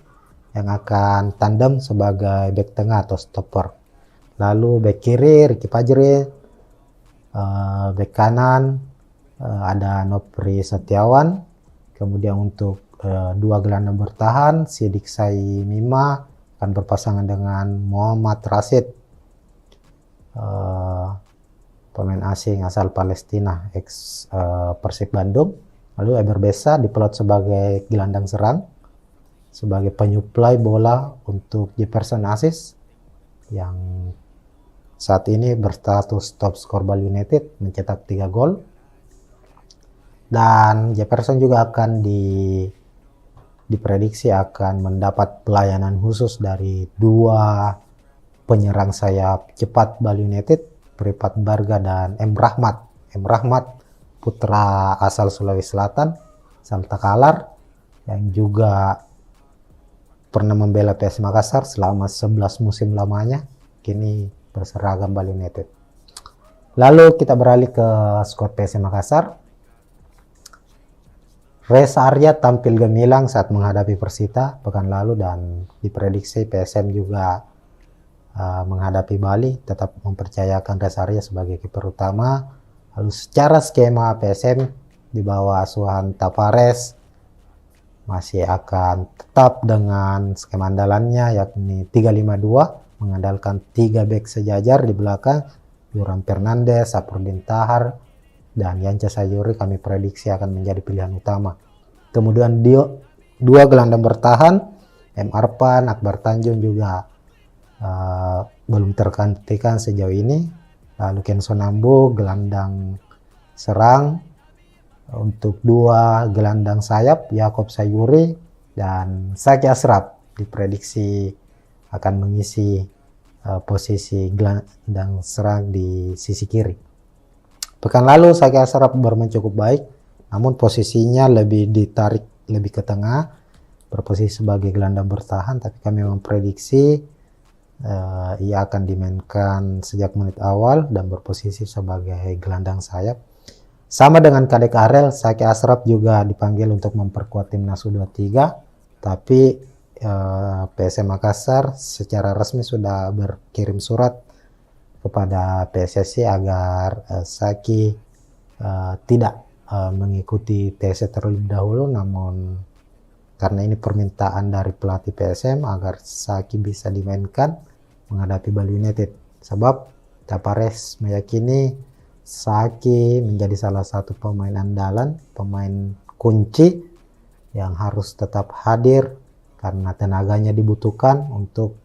yang akan tandem sebagai back tengah atau stopper. Lalu back kiri Ricky Fajri, back kanan ada Nopri Setiawan. Kemudian untuk 2 gelandang bertahan, Sidik Sai Mima akan berpasangan dengan Muhammad Rashid, pemain asing asal Palestina ex Persib Bandung. Lalu Eber Besa diplot sebagai gelandang serang, sebagai penyuplai bola untuk Jefferson Aziz yang saat ini berstatus top skor Bali United mencetak 3 gol. Dan Jefferson juga akan diprediksi akan mendapat pelayanan khusus dari 2 penyerang sayap cepat Bali United, Pripat Barga dan M. Rahmat. M. Rahmat putra asal Sulawesi Selatan, Santa Kalar, yang juga pernah membela PS Makassar selama 11 musim lamanya, kini berseragam Bali United. Lalu kita beralih ke skuad PS Makassar. Reza Arya tampil gemilang saat menghadapi Persita pekan lalu, dan diprediksi PSM juga menghadapi Bali tetap mempercayakan Reza Arya sebagai kiper utama. Lalu secara skema PSM di bawah asuhan Tavares masih akan tetap dengan skema andalannya, yakni 3-5-2, mengandalkan 3 back sejajar di belakang, Duran Fernandes, Sapurdin Tahar, dan Yance Sayuri kami prediksi akan menjadi pilihan utama. Kemudian 2 gelandang bertahan, M. Arpan, Akbar Tanjung juga belum tergantikan sejauh ini. Lalu Kenson Nambu, gelandang serang. Untuk 2 gelandang sayap, Yakob Sayuri dan Zaki Ashraf diprediksi akan mengisi posisi gelandang serang di sisi kiri. Pekan lalu Zaki Ashraf bermain cukup baik, namun posisinya lebih ditarik lebih ke tengah, berposisi sebagai gelandang bertahan, tapi kami memprediksi ia akan dimainkan sejak menit awal dan berposisi sebagai gelandang sayap. Sama dengan Kadek Arel, Zaki Ashraf juga dipanggil untuk memperkuat timnas U23, tapi PSM Makassar secara resmi sudah berkirim surat kepada PSSI agar Zaki tidak mengikuti TC terlebih dahulu, namun karena ini permintaan dari pelatih PSM agar Zaki bisa dimainkan menghadapi Bali United. Sebab Tapares meyakini Zaki menjadi salah satu pemain andalan, pemain kunci yang harus tetap hadir karena tenaganya dibutuhkan untuk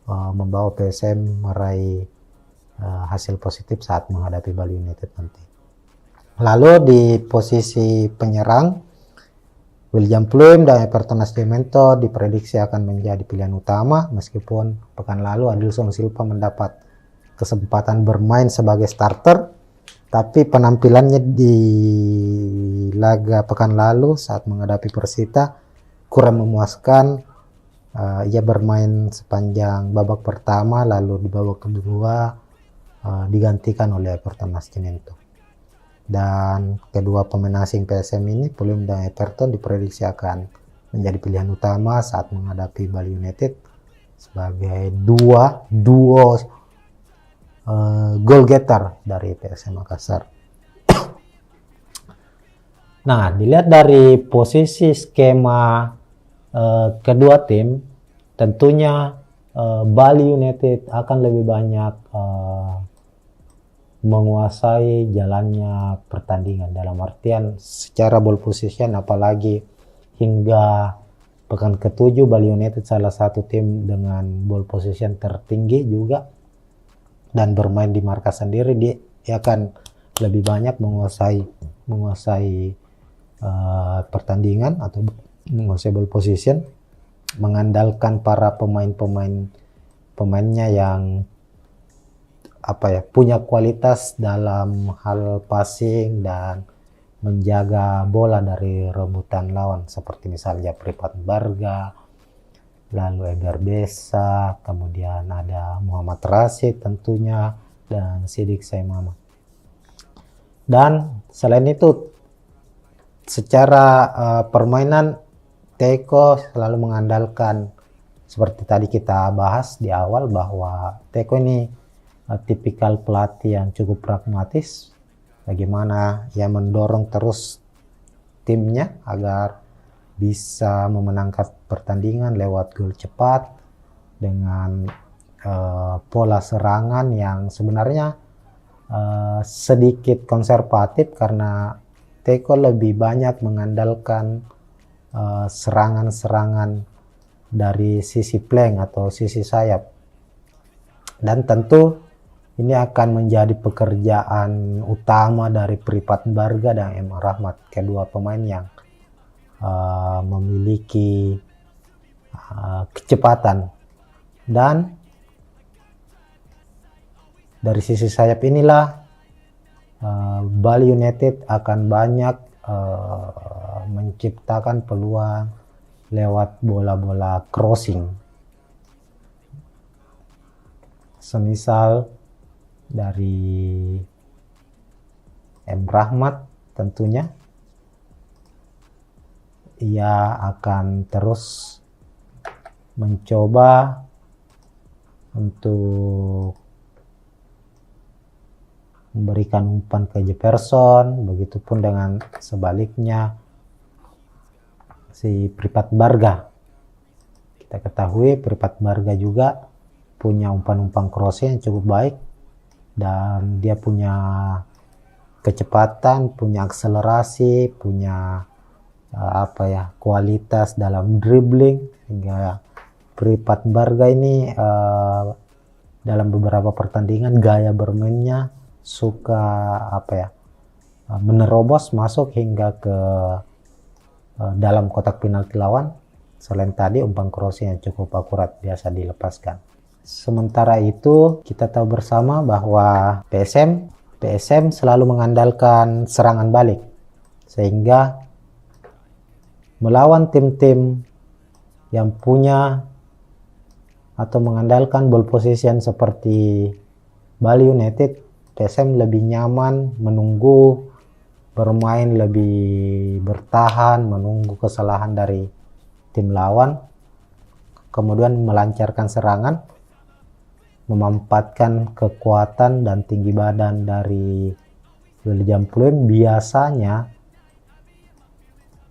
membawa PSM meraih hasil positif saat menghadapi Bali United nanti. Lalu di posisi penyerang, William Pluim dan Everton Nascimento diprediksi akan menjadi pilihan utama, meskipun pekan lalu Adilson Silva mendapat kesempatan bermain sebagai starter. Tapi penampilannya di laga pekan lalu saat menghadapi Persita kurang memuaskan. Ia bermain sepanjang babak pertama, lalu di babak kedua digantikan oleh Everton Nascimento. Dan kedua pemain asing PSM ini, Pluim dan Everton, diprediksi akan menjadi pilihan utama saat menghadapi Bali United sebagai duo goal getter dari PSM Makassar. Nah, dilihat dari posisi skema kedua tim, tentunya Bali United akan lebih banyak menguasai jalannya pertandingan, dalam artian secara ball position, apalagi hingga pekan ke-7 Bali United salah satu tim dengan ball position tertinggi juga, dan bermain di markas sendiri, dia akan lebih banyak menguasai pertandingan atau menguasai ball position, mengandalkan para pemainnya yang punya kualitas dalam hal passing dan menjaga bola dari rebutan lawan, seperti misalnya Pripat Barga, lalu Edgar Besa, kemudian ada Muhammad Rashid tentunya, dan Sidik Saimama. Dan selain itu, secara permainan, Teko selalu mengandalkan, seperti tadi kita bahas di awal, bahwa Teko ini tipikal pelatih yang cukup pragmatis, bagaimana ia mendorong terus timnya agar bisa memenangkan pertandingan lewat gol cepat dengan pola serangan yang sebenarnya sedikit konservatif, karena Teko lebih banyak mengandalkan serangan-serangan dari sisi flank atau sisi sayap. Dan tentu ini akan menjadi pekerjaan utama dari Pripat Barga dan M. Rahmat, kedua pemain yang memiliki kecepatan. Dan dari sisi sayap inilah Bali United akan banyak menciptakan peluang lewat bola-bola crossing, semisal dari M. Rahmat. Tentunya ia akan terus mencoba untuk memberikan umpan ke Jefferson, begitupun dengan sebaliknya. si Pripat Barga. Kita ketahui Pripat Barga juga punya umpan-umpan cross yang cukup baik, dan dia punya kecepatan, punya akselerasi, punya kualitas dalam dribbling, hingga Pripat Barga ini dalam beberapa pertandingan gaya bermainnya suka menerobos masuk hingga ke dalam kotak penalti lawan. Selain tadi umpan cross yang cukup akurat biasa dilepaskan. Sementara itu kita tahu bersama bahwa PSM selalu mengandalkan serangan balik, sehingga melawan tim-tim yang punya atau mengandalkan ball position seperti Bali United, PSM lebih nyaman menunggu, bermain lebih bertahan, menunggu kesalahan dari tim lawan, kemudian melancarkan serangan, memanfaatkan kekuatan dan tinggi badan dari William Pluim. Biasanya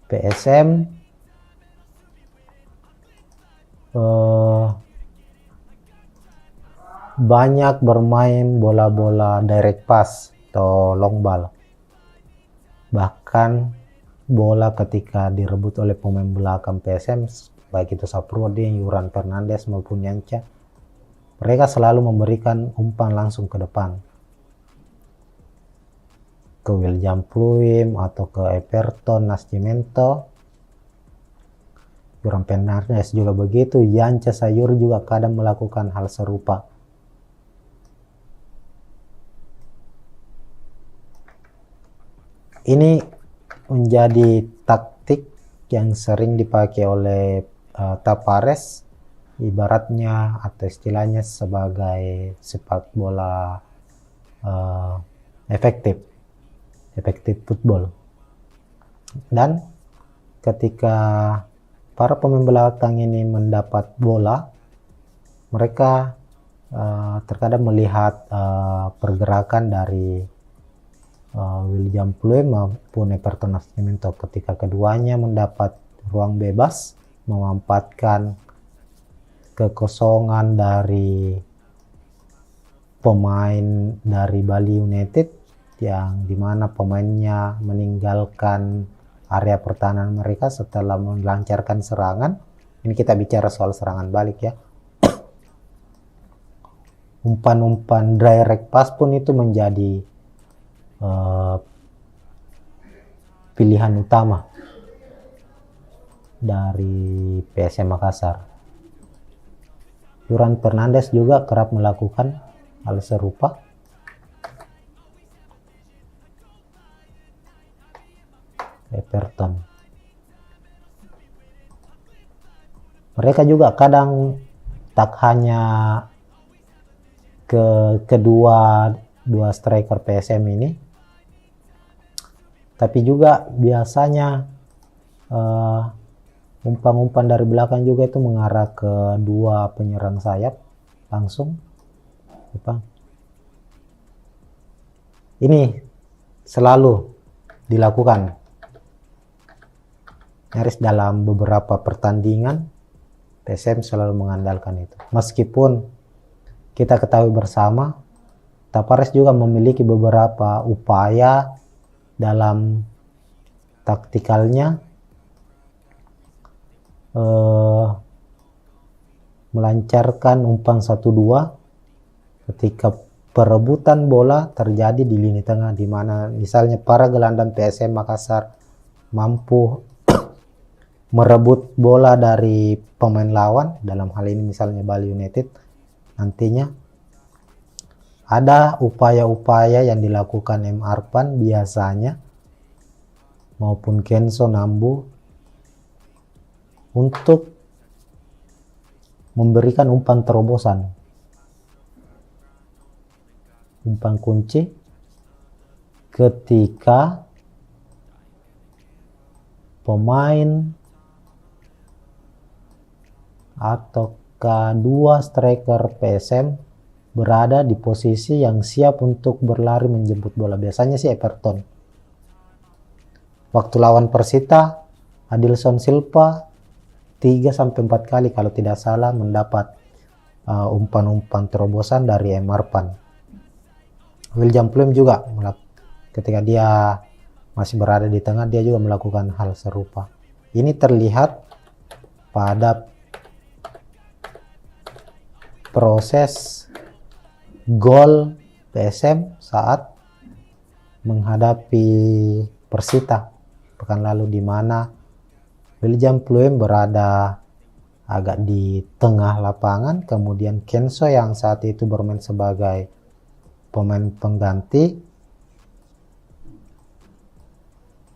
PSM banyak bermain bola-bola direct pass atau long ball. Bahkan bola ketika direbut oleh pemain belakang PSM, baik itu Saprudin, Yuran Fernandes maupun Yanca, mereka selalu memberikan umpan langsung ke depan, ke William Pluim atau ke Everton Nascimento. Yuran Fernandes juga begitu, Yanca Sayur juga kadang melakukan hal serupa. Ini menjadi taktik yang sering dipakai oleh Tavares, ibaratnya atau istilahnya sebagai sepak bola efektif football. Dan ketika para pemain belakang ini mendapat bola, mereka terkadang melihat pergerakan dari William Pluim maupun Everton Nascimento. Ketika keduanya mendapat ruang bebas, memanfaatkan kekosongan dari pemain dari Bali United yang dimana pemainnya meninggalkan area pertahanan mereka setelah melancarkan serangan. Ini kita bicara soal serangan balik ya. Umpan-umpan direct pass pun itu menjadi pilihan utama dari PSM Makassar. Yuran Fernandes juga kerap melakukan hal serupa. Everton. Mereka juga kadang tak hanya kedua striker PSM ini, tapi juga biasanya umpan-umpan dari belakang juga itu mengarah ke dua penyerang sayap langsung. Ini selalu dilakukan nyaris dalam beberapa pertandingan. PSM selalu mengandalkan itu. Meskipun kita ketahui bersama Tavares juga memiliki beberapa upaya dalam taktikalnya melancarkan umpan 1-2 ketika perebutan bola terjadi di lini tengah, di mana misalnya para gelandang PSM Makassar mampu merebut bola dari pemain lawan, dalam hal ini misalnya Bali United. Nantinya ada upaya-upaya yang dilakukan M. Arpan biasanya maupun Kenzo Nambu untuk memberikan umpan terobosan, umpan kunci ketika pemain atau kedua striker PSM berada di posisi yang siap untuk berlari menjemput bola. Biasanya sih Everton. Waktu lawan Persita Adilson Silva 3-4 kali kalau tidak salah mendapat umpan-umpan terobosan dari Emarpan. William Pluim juga ketika dia masih berada di tengah, dia juga melakukan hal serupa. Ini terlihat pada proses gol PSM saat menghadapi Persita pekan lalu, di mana William Pluim berada agak di tengah lapangan, kemudian Kenso yang saat itu bermain sebagai pemain pengganti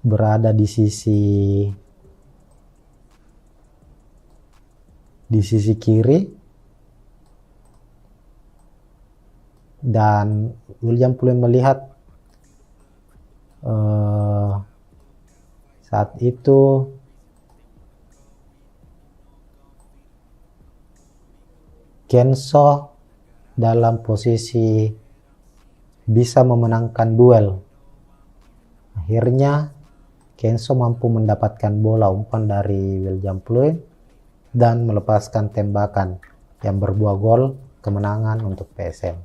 berada di sisi kiri, dan William Pluim melihat saat itu Kenso dalam posisi bisa memenangkan duel. Akhirnya Kenso mampu mendapatkan bola umpan dari William Pluim dan melepaskan tembakan yang berbuah gol kemenangan untuk PSM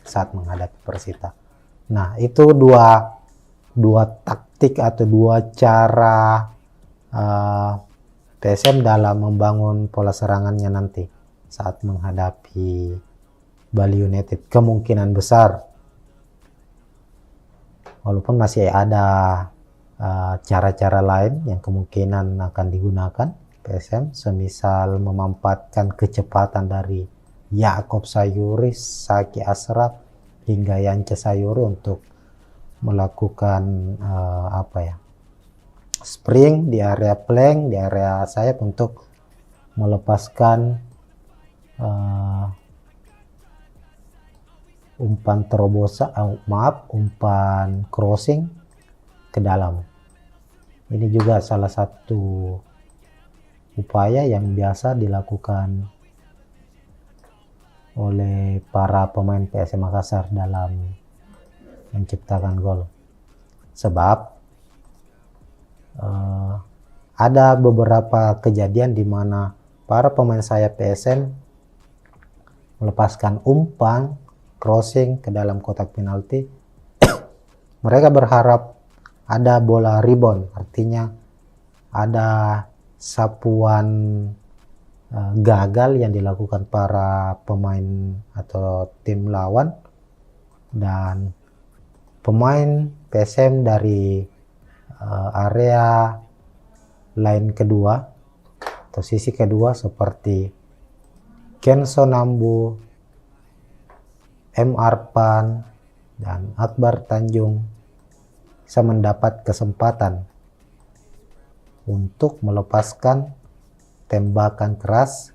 saat menghadapi Persita. Nah, itu dua taktik atau dua cara PSM dalam membangun pola serangannya nanti saat menghadapi Bali United. Kemungkinan besar, walaupun masih ada cara-cara lain yang kemungkinan akan digunakan PSM, semisal memanfaatkan kecepatan dari Yaakob Sayuri, Saki Ashraf hingga Yance Sayuri untuk melakukan spring di area flank, di area sayap untuk melepaskan umpan crossing ke dalam. Ini juga salah satu upaya yang biasa dilakukan oleh para pemain PSM Makassar dalam menciptakan gol. Sebab ada beberapa kejadian di mana para pemain sayap PSM melepaskan umpan crossing ke dalam kotak penalti. Mereka berharap ada bola rebound, artinya ada sapuan gagal yang dilakukan para pemain atau tim lawan, dan pemain PSM dari area line kedua atau sisi kedua seperti Kenso Nambu, M. Arpan, dan Akbar Tanjung bisa mendapat kesempatan untuk melepaskan tembakan keras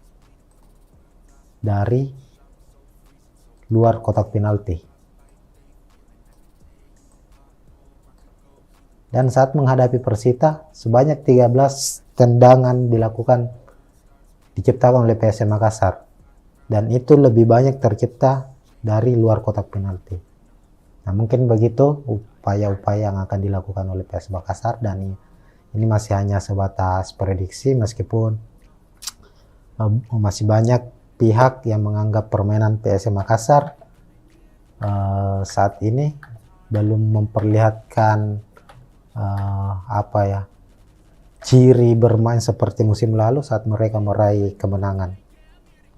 dari luar kotak penalti. Dan saat menghadapi Persita, sebanyak 13 tendangan diciptakan oleh PSM Makassar, dan itu lebih banyak tercipta dari luar kotak penalti. Nah, mungkin begitu upaya-upaya yang akan dilakukan oleh PSM Makassar, dan ini masih hanya sebatas prediksi, meskipun masih banyak pihak yang menganggap permainan PSM Makassar saat ini belum memperlihatkan ciri bermain seperti musim lalu saat mereka meraih kemenangan,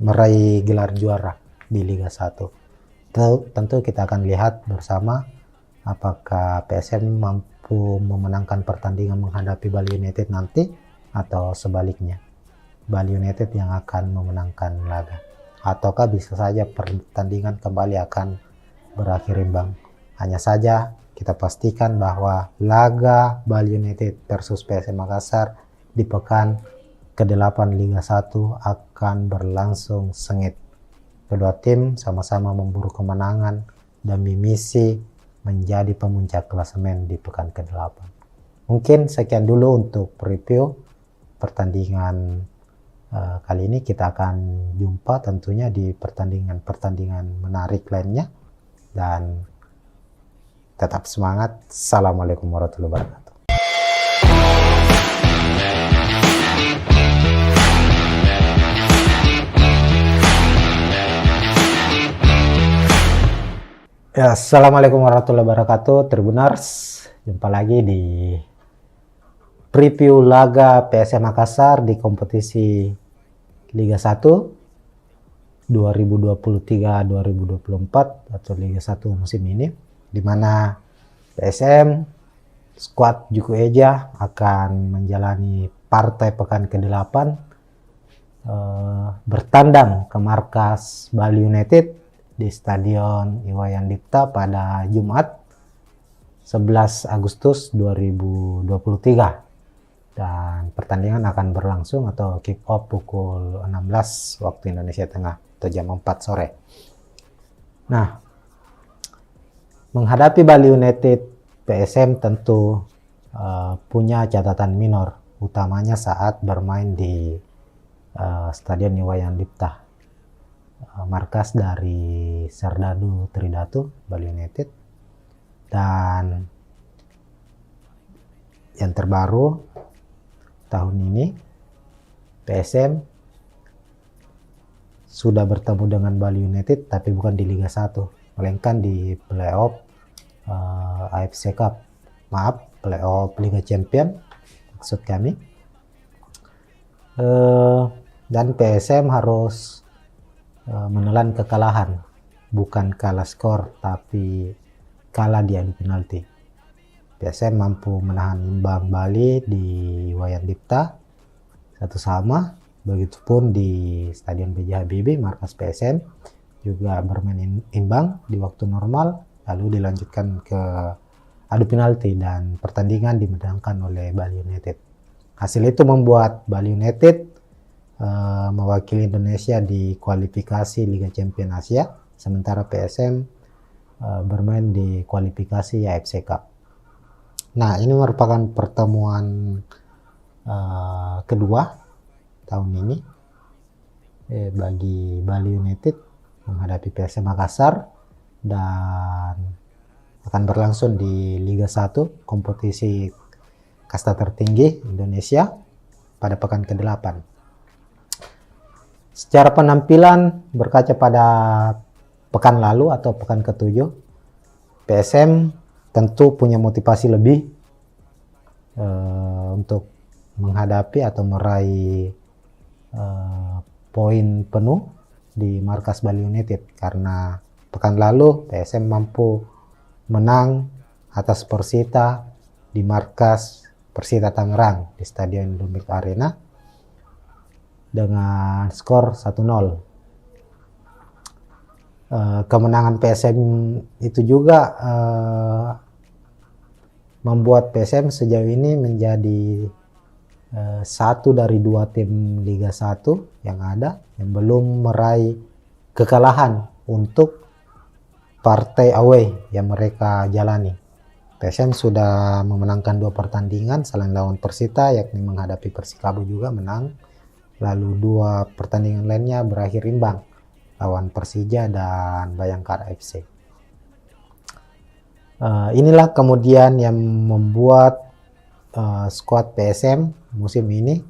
meraih gelar juara di Liga 1. Tentu kita akan lihat bersama apakah PSM mampu memenangkan pertandingan menghadapi Bali United nanti, atau sebaliknya Bali United yang akan memenangkan laga, ataukah bisa saja pertandingan kembali akan berakhir imbang. Hanya saja kita pastikan bahwa laga Bali United versus PSM Makassar di pekan ke-8 Liga 1 akan berlangsung sengit. Kedua tim sama-sama memburu kemenangan demi misi menjadi pemuncak klasemen di pekan ke-8. Mungkin sekian dulu untuk review pertandingan kali ini. Kita akan jumpa tentunya di pertandingan menarik lainnya, dan tetap semangat. Assalamualaikum warahmatullahi wabarakatuh. Ya, Assalamualaikum warahmatullahi wabarakatuh, Tribuners. Jumpa lagi di preview laga PSM Makassar di kompetisi Liga 1 2023-2024 atau Liga 1 musim ini, di mana PSM skuad Juku Eja akan menjalani partai pekan ke-8 bertandang ke markas Bali United di Stadion Iwayan Dipta pada Jumat 11 Agustus 2023, dan pertandingan akan berlangsung atau kick off pukul 16 waktu Indonesia Tengah atau jam 4 sore. Nah, menghadapi Bali United, PSM tentu punya catatan minor, utamanya saat bermain di Stadion Iwayan Dipta, markas dari Serdadu Tridatu Bali United. Dan yang terbaru tahun ini, PSM sudah bertemu dengan Bali United tapi bukan di Liga 1, melainkan di playoff AFC Cup, playoff Liga Champion maksud kami. Dan PSM harus menelan kekalahan, bukan kalah skor tapi kalah di adu penalti. PSM mampu menahan imbang Bali di Wayan Dipta 1-1, begitupun di Stadion B.J. Habibie markas PSM juga bermain imbang di waktu normal, lalu dilanjutkan ke adu penalti dan pertandingan dimenangkan oleh Bali United. Hasil itu membuat Bali United mewakili Indonesia di kualifikasi Liga Champion Asia, sementara PSM bermain di kualifikasi AFC Cup. Nah, ini merupakan pertemuan kedua tahun ini bagi Bali United menghadapi PSM Makassar, dan akan berlangsung di Liga 1, kompetisi kasta tertinggi Indonesia, pada pekan ke-8. Secara penampilan, berkaca pada pekan lalu atau pekan ke-7, PSM tentu punya motivasi lebih untuk menghadapi atau meraih poin penuh di markas Bali United, karena pekan lalu PSM mampu menang atas Persita di markas Persita Tangerang di Stadion Lumbik Arena dengan skor 1-0. Kemenangan PSM itu juga membuat PSM sejauh ini menjadi satu dari 2 tim Liga 1 yang ada yang belum meraih kekalahan untuk partai away yang mereka jalani. PSM sudah memenangkan 2 pertandingan selain lawan Persita, yakni menghadapi Persikabo juga menang, lalu 2 pertandingan lainnya berakhir imbang, lawan Persija dan Bayangkara FC. Inilah kemudian yang membuat skuad PSM musim ini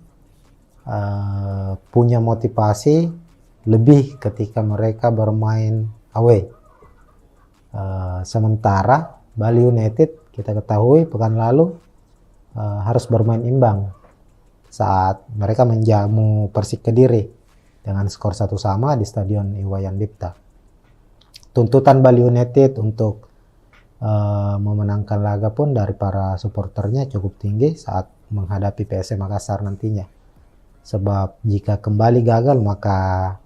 punya motivasi lebih ketika mereka bermain away. Sementara Bali United, kita ketahui pekan lalu harus bermain imbang saat mereka menjamu Persik Kediri dengan skor 1-1 di Stadion Iwayan Dipta. Tuntutan Bali United untuk memenangkan laga pun dari para supporternya cukup tinggi saat menghadapi PSM Makassar nantinya. Sebab jika kembali gagal, maka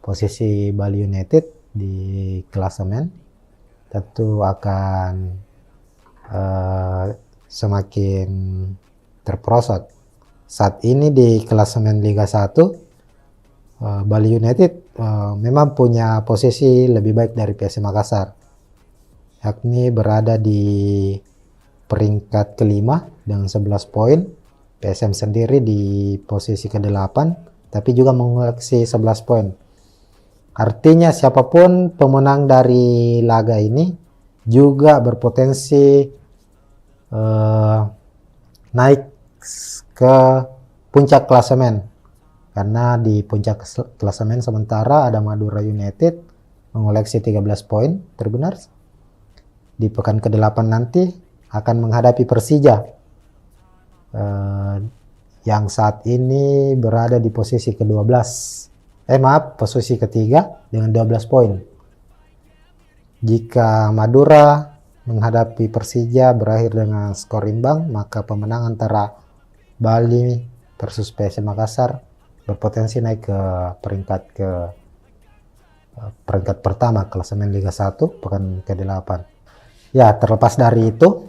posisi Bali United di klasemen tentu akan semakin terperosot. Saat ini di klasemen Liga 1, Bali United memang punya posisi lebih baik dari PSM Makassar, yakni berada di peringkat kelima dengan 11 poin. PSM sendiri di posisi ke-8 tapi juga mengoleksi 11 poin. Artinya siapapun pemenang dari laga ini juga berpotensi naik ke puncak klasemen, karena di puncak klasemen sementara ada Madura United mengoleksi 13 poin, Tribuners, di pekan ke-8 nanti akan menghadapi Persija yang saat ini berada di posisi ke-12. Posisi ketiga dengan 12 poin. Jika Madura menghadapi Persija berakhir dengan skor imbang, maka pemenang antara Bali versus PSM Makassar berpotensi naik ke peringkat pertama klasemen Liga 1 pekan ke-8. Ya, terlepas dari itu,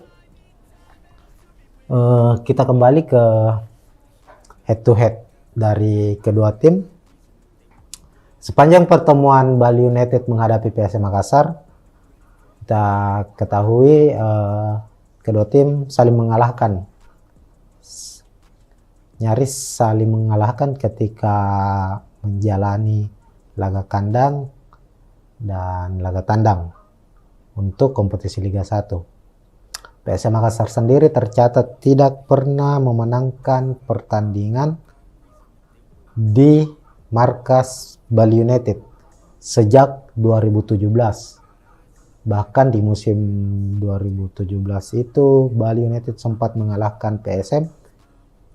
kita kembali ke head to head dari kedua tim. Sepanjang pertemuan Bali United menghadapi PSM Makassar, kita ketahui kedua tim saling mengalahkan, nyaris saling mengalahkan ketika menjalani laga kandang dan laga tandang untuk kompetisi Liga 1. PSM Makassar sendiri tercatat tidak pernah memenangkan pertandingan di markas Bali United sejak 2017. Bahkan di musim 2017 itu Bali United sempat mengalahkan PSM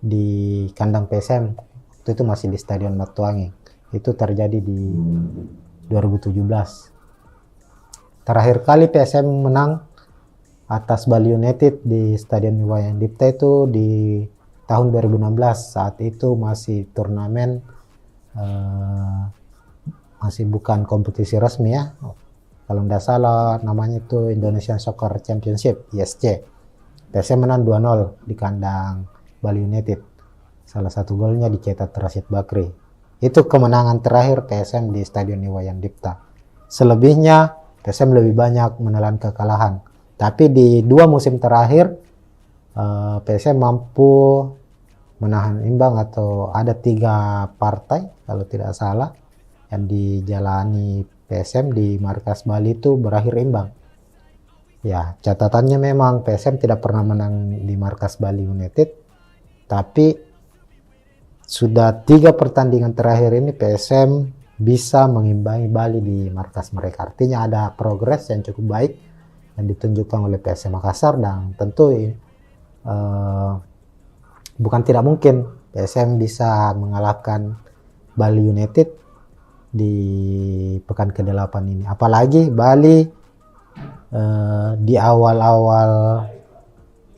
di kandang PSM. Itu masih di Stadion Matuangi. Itu terjadi di 2017. Terakhir kali PSM menang atas Bali United di Stadion Iwayan Dipta itu di tahun 2016. Saat itu masih turnamen, masih bukan kompetisi resmi ya. Kalau tidak salah namanya itu Indonesian Soccer Championship, ISC. PSM menang 2-0 di kandang Bali United. Salah satu golnya dicetak Rashid Bakri. Itu kemenangan terakhir PSM di Stadion Iwayan Dipta. Selebihnya PSM lebih banyak menelan kekalahan. Tapi di 2 musim terakhir PSM mampu menahan imbang, atau ada 3 partai kalau tidak salah yang dijalani PSM di markas Bali itu berakhir imbang. Ya, catatannya memang PSM tidak pernah menang di markas Bali United, tapi sudah 3 pertandingan terakhir ini PSM bisa mengimbangi Bali di markas mereka. Artinya ada progres yang cukup baik yang ditunjukkan oleh PSM Makassar, dan tentu bukan tidak mungkin PSM bisa mengalahkan Bali United di pekan ke-8 ini. Apalagi Bali di awal-awal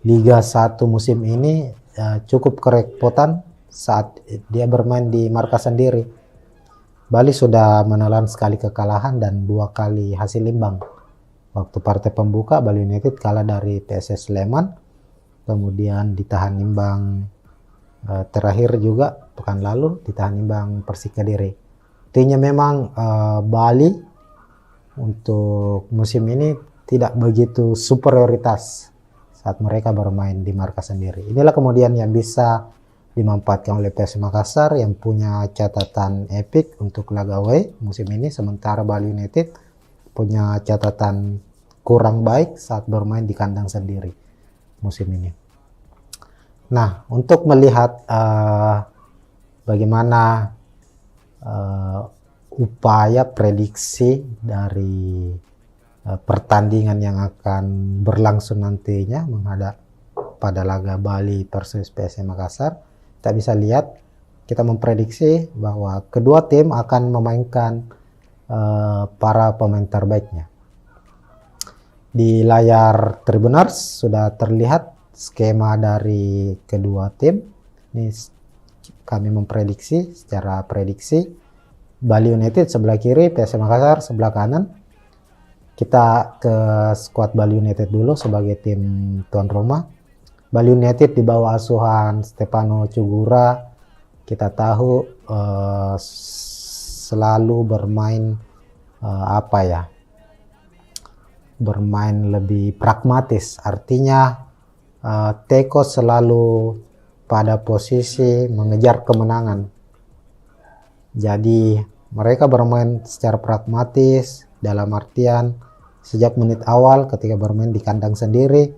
Liga 1 musim ini cukup kerepotan saat dia bermain di markas sendiri. Bali sudah menelan sekali kekalahan dan 2 kali hasil imbang. Waktu partai pembuka Bali United kalah dari PSS Sleman, kemudian ditahan imbang terakhir juga pekan lalu ditahan imbang Persik Kediri. Artinya memang Bali untuk musim ini tidak begitu superioritas saat mereka bermain di markas sendiri. Inilah kemudian yang bisa dimanfaatkan oleh PSM Makassar yang punya catatan epik untuk laga away musim ini, sementara Bali United punya catatan kurang baik saat bermain di kandang sendiri musim ini. Nah, untuk melihat bagaimana upaya prediksi dari pertandingan yang akan berlangsung nantinya menghadap pada laga Bali versus PSM Makassar, kita bisa lihat, kita memprediksi bahwa kedua tim akan memainkan para pemain terbaiknya. Di layar Tribuners sudah terlihat skema dari kedua tim. Ini kami memprediksi secara prediksi Bali United sebelah kiri, PSM Makassar sebelah kanan. Kita ke skuad Bali United dulu sebagai tim tuan rumah. Bali United di bawah asuhan Stefano Cugura, kita tahu selalu bermain bermain lebih pragmatis. Artinya Teko selalu pada posisi mengejar kemenangan. Jadi mereka bermain secara pragmatis, dalam artian sejak menit awal ketika bermain di kandang sendiri,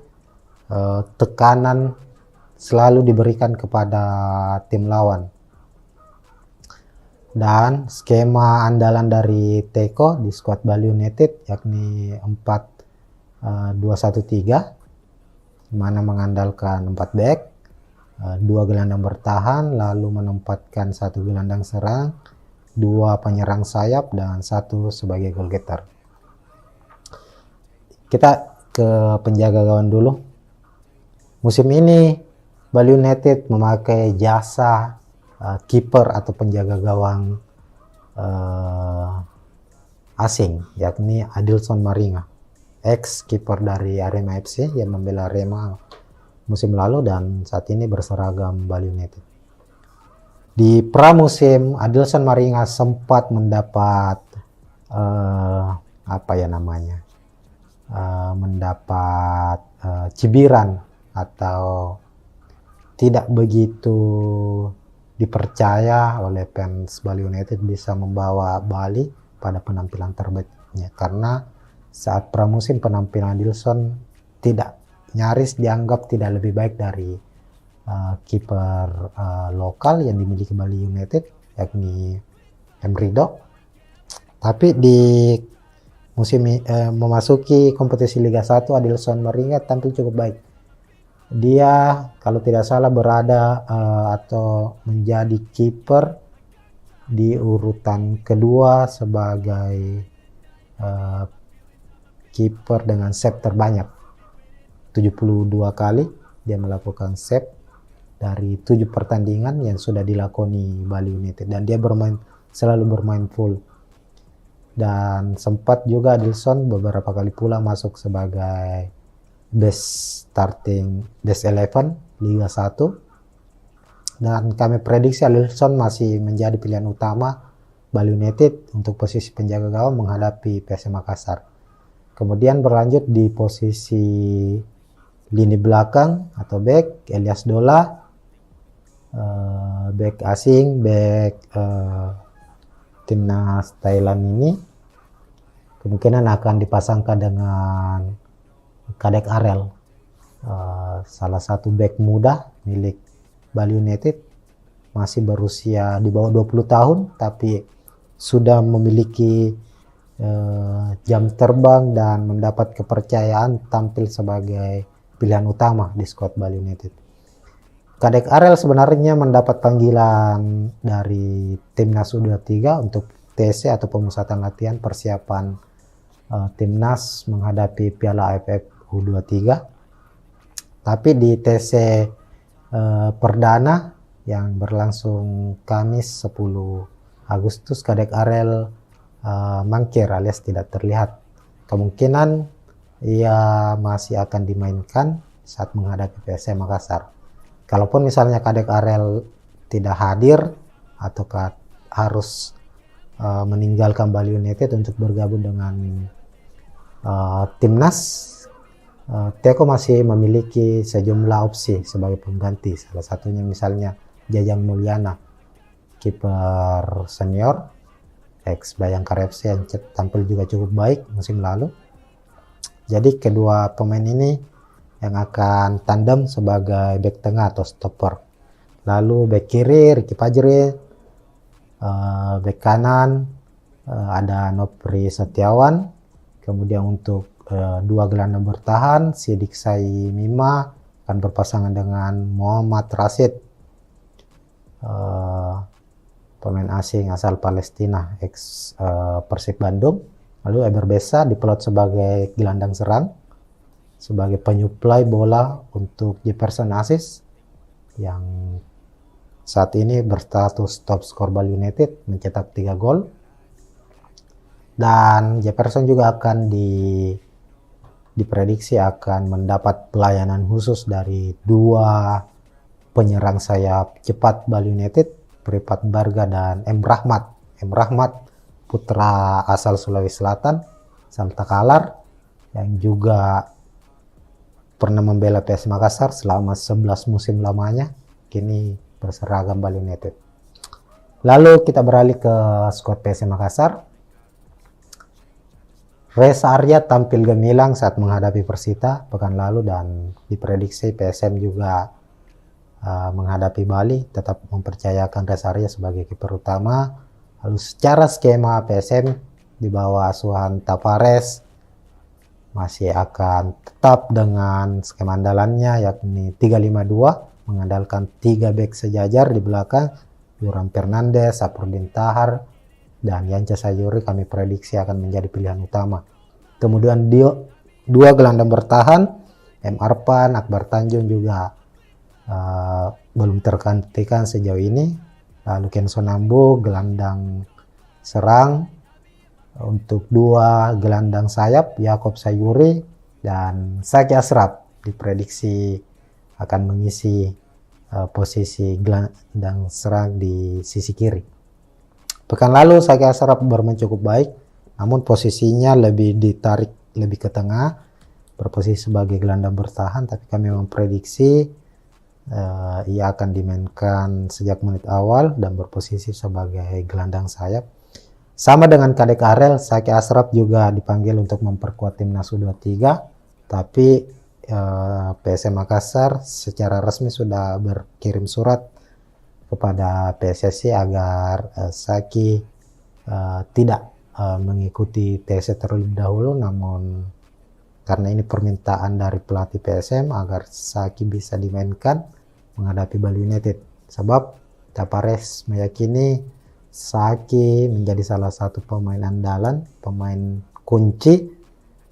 tekanan selalu diberikan kepada tim lawan. Dan skema andalan dari Teko di skuad Bali United yakni 4 2-1-3, mana mengandalkan 4 back, 2 gelandang bertahan, lalu menempatkan 1 gelandang serang, 2 penyerang sayap, dan 1 sebagai goal getter. Kita ke penjaga gawang dulu. Musim ini Bali United memakai jasa kiper atau penjaga gawang asing, yakni Adilson Maringa, ex kiper dari Arema FC yang membela Arema musim lalu dan saat ini berseragam Bali United. Di pramusim, Adilson Maringa sempat mendapat mendapat cibiran atau tidak begitu dipercaya oleh fans Bali United bisa membawa Bali pada penampilan terbaiknya, karena saat pramusim penampilan Adilson nyaris dianggap tidak lebih baik dari kiper lokal yang dimiliki Bali United, yakni Emrido. Tapi di musim memasuki kompetisi Liga 1, Adilson Maringa tampil cukup baik. Dia kalau tidak salah berada atau menjadi kiper di urutan kedua sebagai kiper dengan save terbanyak, 72 kali dia melakukan save dari 7 pertandingan yang sudah dilakoni Bali United, dan dia selalu bermain full. Dan sempat juga Adilson beberapa kali pula masuk sebagai best 11 Liga 1, dan kami prediksi Adilson masih menjadi pilihan utama Bali United untuk posisi penjaga gawang menghadapi PSM Makassar. Kemudian berlanjut di posisi lini belakang atau back, Elias Dola, back asing, back timnas Thailand ini kemungkinan akan dipasangkan dengan Kadek Arel, salah satu back muda milik Bali United, masih berusia di bawah 20 tahun tapi sudah memiliki jam terbang dan mendapat kepercayaan tampil sebagai pilihan utama di skuad Bali United. Kadek Arel sebenarnya mendapat panggilan dari timnas U23 untuk TC atau pemusatan latihan persiapan timnas menghadapi Piala AFF U23. Tapi di TC perdana yang berlangsung Kamis 10 Agustus, Kadek Arel mangkir alias tidak terlihat. Kemungkinan ia masih akan dimainkan saat menghadapi PSM Makassar. Kalaupun misalnya Kadek Arel tidak hadir atau harus meninggalkan Bali United untuk bergabung dengan timnas, Teko masih memiliki sejumlah opsi sebagai pengganti. Salah satunya misalnya Jajang Mulyana, kiper senior ex Bayangkara FC yang tampil juga cukup baik musim lalu. Jadi kedua pemain ini yang akan tandem sebagai back tengah atau stopper. Lalu back kiri Ricky Fajri, back kanan ada Nopri Setiawan. Kemudian untuk 2 gelandang bertahan, Sidik Sai Mima akan berpasangan dengan Muhammad Rashid, pemain asing asal Palestina ex Persib Bandung. Lalu Eber Besa diplot sebagai gelandang serang, sebagai penyuplai bola untuk Jefferson Aziz yang saat ini berstatus top skor Bali United mencetak 3 gol. Dan Jefferson juga akan diprediksi akan mendapat pelayanan khusus dari 2 penyerang sayap cepat Bali United, Pripat Barga dan M. Rahmat. M. Rahmat putra asal Sulawesi Selatan, Salta Kalar, yang juga pernah membela PS Makassar selama 11 musim lamanya, kini berseragam Bali United. Lalu kita beralih ke skuad PS Makassar. Reza Arya tampil gemilang saat menghadapi Persita pekan lalu dan diprediksi PSM juga menghadapi Bali tetap mempercayakan Reza Arya sebagai kiper utama. Lalu secara skema PSM di bawah asuhan Tavares masih akan tetap dengan skema andalannya, yakni 3-5-2, mengandalkan 3 bek sejajar di belakang, Duran Fernandes, Saprodin Tahar, dan Yance Sayuri kami prediksi akan menjadi pilihan utama. Kemudian 2 gelandang bertahan, M. Arpan, Akbar Tanjung juga belum tergantikan sejauh ini. Lalu Kenson Nambo gelandang serang. Untuk 2 gelandang sayap, Yakob Sayuri dan Zaki Ashraf diprediksi akan mengisi posisi gelandang serang di sisi kiri. Pekan lalu Zaki Ashraf bermain cukup baik, namun posisinya lebih ditarik lebih ke tengah, berposisi sebagai gelandang bertahan, tapi kami memprediksi ia akan dimainkan sejak menit awal dan berposisi sebagai gelandang sayap. Sama dengan Kadek Arel, Zaki Ashraf juga dipanggil untuk memperkuat timnas U23, tapi PSM Makassar secara resmi sudah berkirim surat kepada PSSI agar Zaki tidak mengikuti tes terlebih dahulu, namun karena ini permintaan dari pelatih PSM agar Zaki bisa dimainkan menghadapi Bali United. Sebab Tapares meyakini Zaki menjadi salah satu pemain andalan, pemain kunci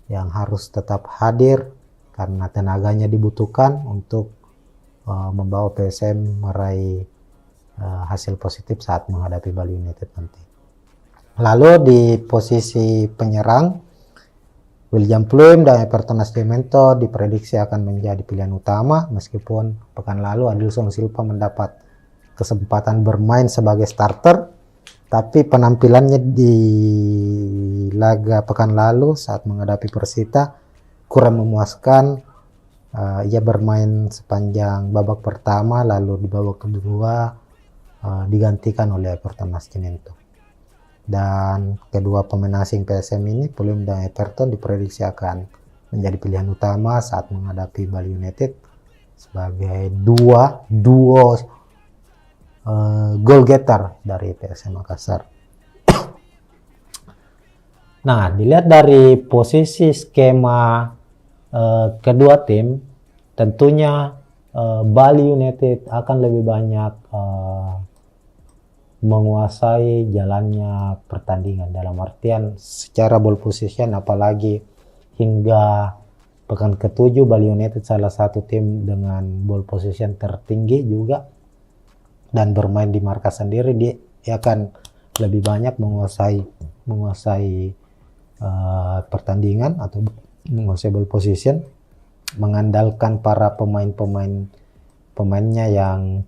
yang harus tetap hadir karena tenaganya dibutuhkan untuk membawa PSM meraih hasil positif saat menghadapi Bali United nanti. Lalu di posisi penyerang, William Pluim dan Everton Nascimento diprediksi akan menjadi pilihan utama, meskipun pekan lalu Adilson Silva mendapat kesempatan bermain sebagai starter. Tapi penampilannya di laga pekan lalu saat menghadapi Persita kurang memuaskan. Ia bermain sepanjang babak pertama, lalu di babak kedua digantikan oleh Everton Nascimento. Dan kedua pemain asing PSM ini, Pluim dan Everton, diprediksi akan menjadi pilihan utama saat menghadapi Bali United sebagai duo goal getter dari PSM Makassar. Nah, dilihat dari posisi skema kedua tim, tentunya Bali United akan lebih banyak menguasai jalannya pertandingan, dalam artian secara ball position, apalagi hingga pekan ke-7 Bali United salah satu tim dengan ball position tertinggi juga dan bermain di markas sendiri. Dia akan lebih banyak menguasai pertandingan atau menguasai ball position, mengandalkan para pemainnya yang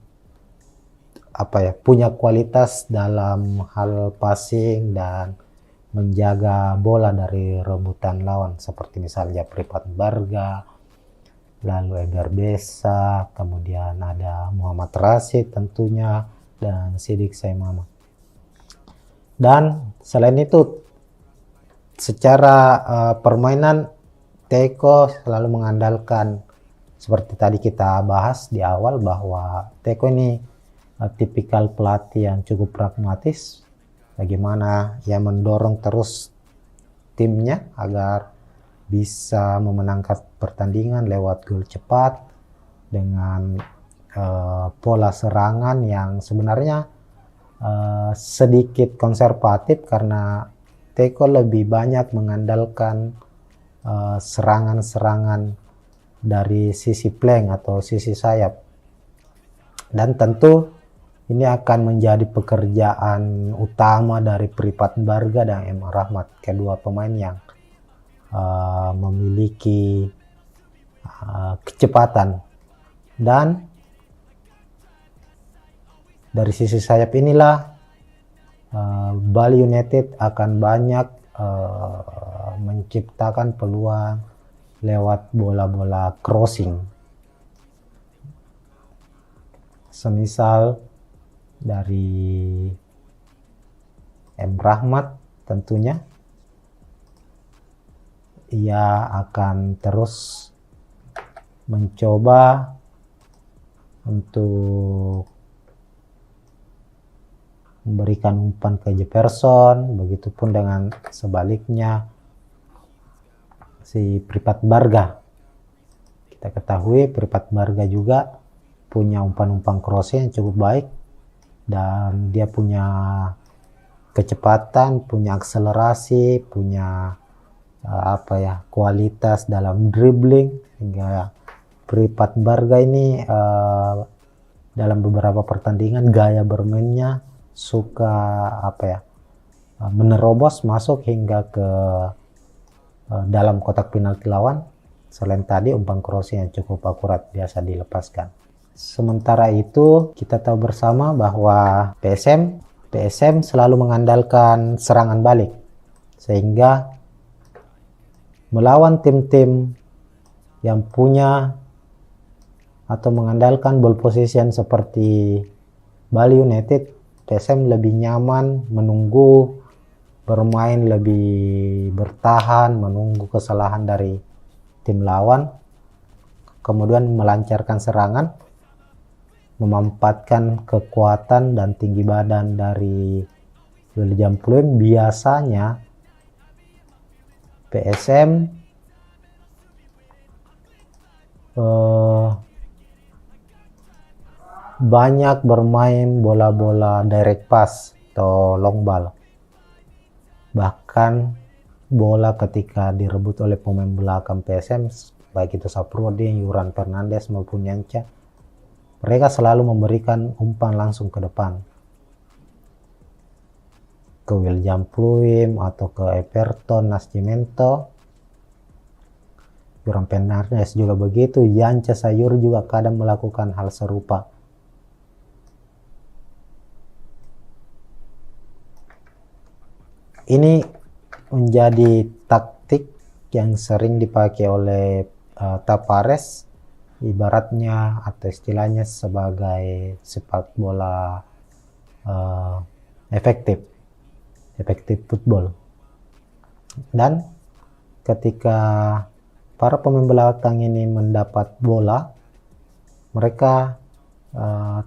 punya kualitas dalam hal passing dan menjaga bola dari rebutan lawan, seperti misalnya Pripat Barga, lalu Egar Besa, kemudian ada Muhammad Rashid tentunya, dan Sidik Saimama. Dan selain itu, secara permainan, Teko selalu mengandalkan, seperti tadi kita bahas di awal, bahwa Teko ini tipikal pelatih yang cukup pragmatis, bagaimana ia mendorong terus timnya agar bisa memenangkan pertandingan lewat gol cepat dengan pola serangan yang sebenarnya sedikit konservatif, karena Teko lebih banyak mengandalkan serangan-serangan dari sisi flank atau sisi sayap. Dan tentu ini akan menjadi pekerjaan utama dari Pripat Barga dan M. Rahmat, kedua pemain yang memiliki kecepatan. Dan dari sisi sayap inilah Bali United akan banyak menciptakan peluang lewat bola-bola crossing, semisal dari M. Rahmat. Tentunya ia akan terus mencoba untuk memberikan umpan ke Jefferson, begitupun dengan sebaliknya si Pripat Barga. Kita ketahui Pripat Barga juga punya umpan-umpan crossing yang cukup baik, dan dia punya kecepatan, punya akselerasi, punya kualitas dalam dribbling, hingga Pripat Barga ini dalam beberapa pertandingan gaya bermainnya suka menerobos masuk hingga ke dalam kotak penalti lawan. Selain tadi umpan crossing yang cukup akurat biasa dilepaskan. Sementara itu kita tahu bersama bahwa PSM selalu mengandalkan serangan balik, sehingga melawan tim-tim yang punya atau mengandalkan ball possession seperti Bali United, PSM lebih nyaman menunggu, bermain lebih bertahan, menunggu kesalahan dari tim lawan, kemudian melancarkan serangan, memanfaatkan kekuatan dan tinggi badan dari William Pluim. Biasanya PSM banyak bermain bola-bola direct pass atau long ball. Bahkan bola ketika direbut oleh pemain belakang PSM, baik itu Saprodi, Yuran Fernandes maupun Yanca, mereka selalu memberikan umpan langsung ke depan, ke William Pluim atau ke Everton Nascimento. Yuran Fernandes juga begitu, Yanca Sayur juga kadang melakukan hal serupa. Ini menjadi taktik yang sering dipakai oleh Tavares, ibaratnya atau istilahnya sebagai sepak bola efektif football. Dan ketika para pemain belakang ini mendapat bola, mereka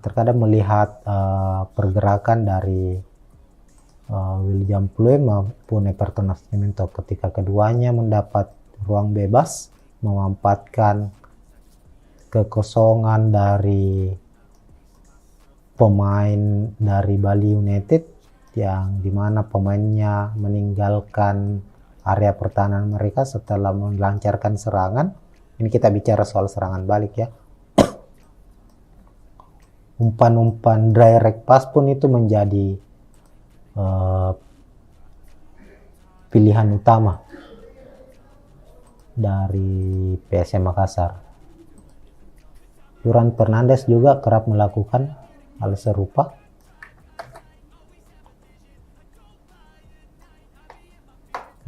terkadang melihat pergerakan dari William Pluim maupun Everton Nascimento. Ketika keduanya mendapat ruang bebas, memanfaatkan kekosongan dari pemain dari Bali United yang dimana pemainnya meninggalkan area pertahanan mereka setelah melancarkan serangan. Ini kita bicara soal serangan balik ya. Umpan-umpan direct pass pun itu menjadi pilihan utama dari PSM Makassar. Yuran Fernandes juga kerap melakukan hal serupa.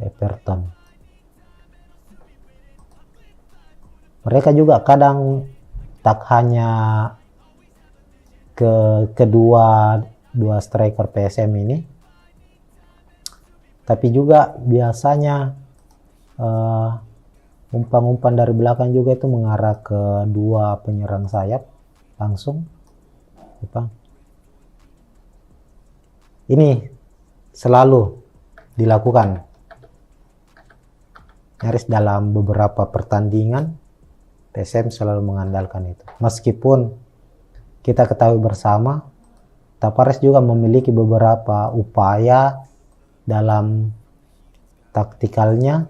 Everton. Mereka juga kadang tak hanya kedua striker PSM ini, tapi juga biasanya umpan-umpan dari belakang juga itu mengarah ke dua penyerang sayap langsung. Ini selalu dilakukan nyaris dalam beberapa pertandingan. PSM selalu mengandalkan itu. Meskipun kita ketahui bersama Tavares juga memiliki beberapa upaya dalam taktikalnya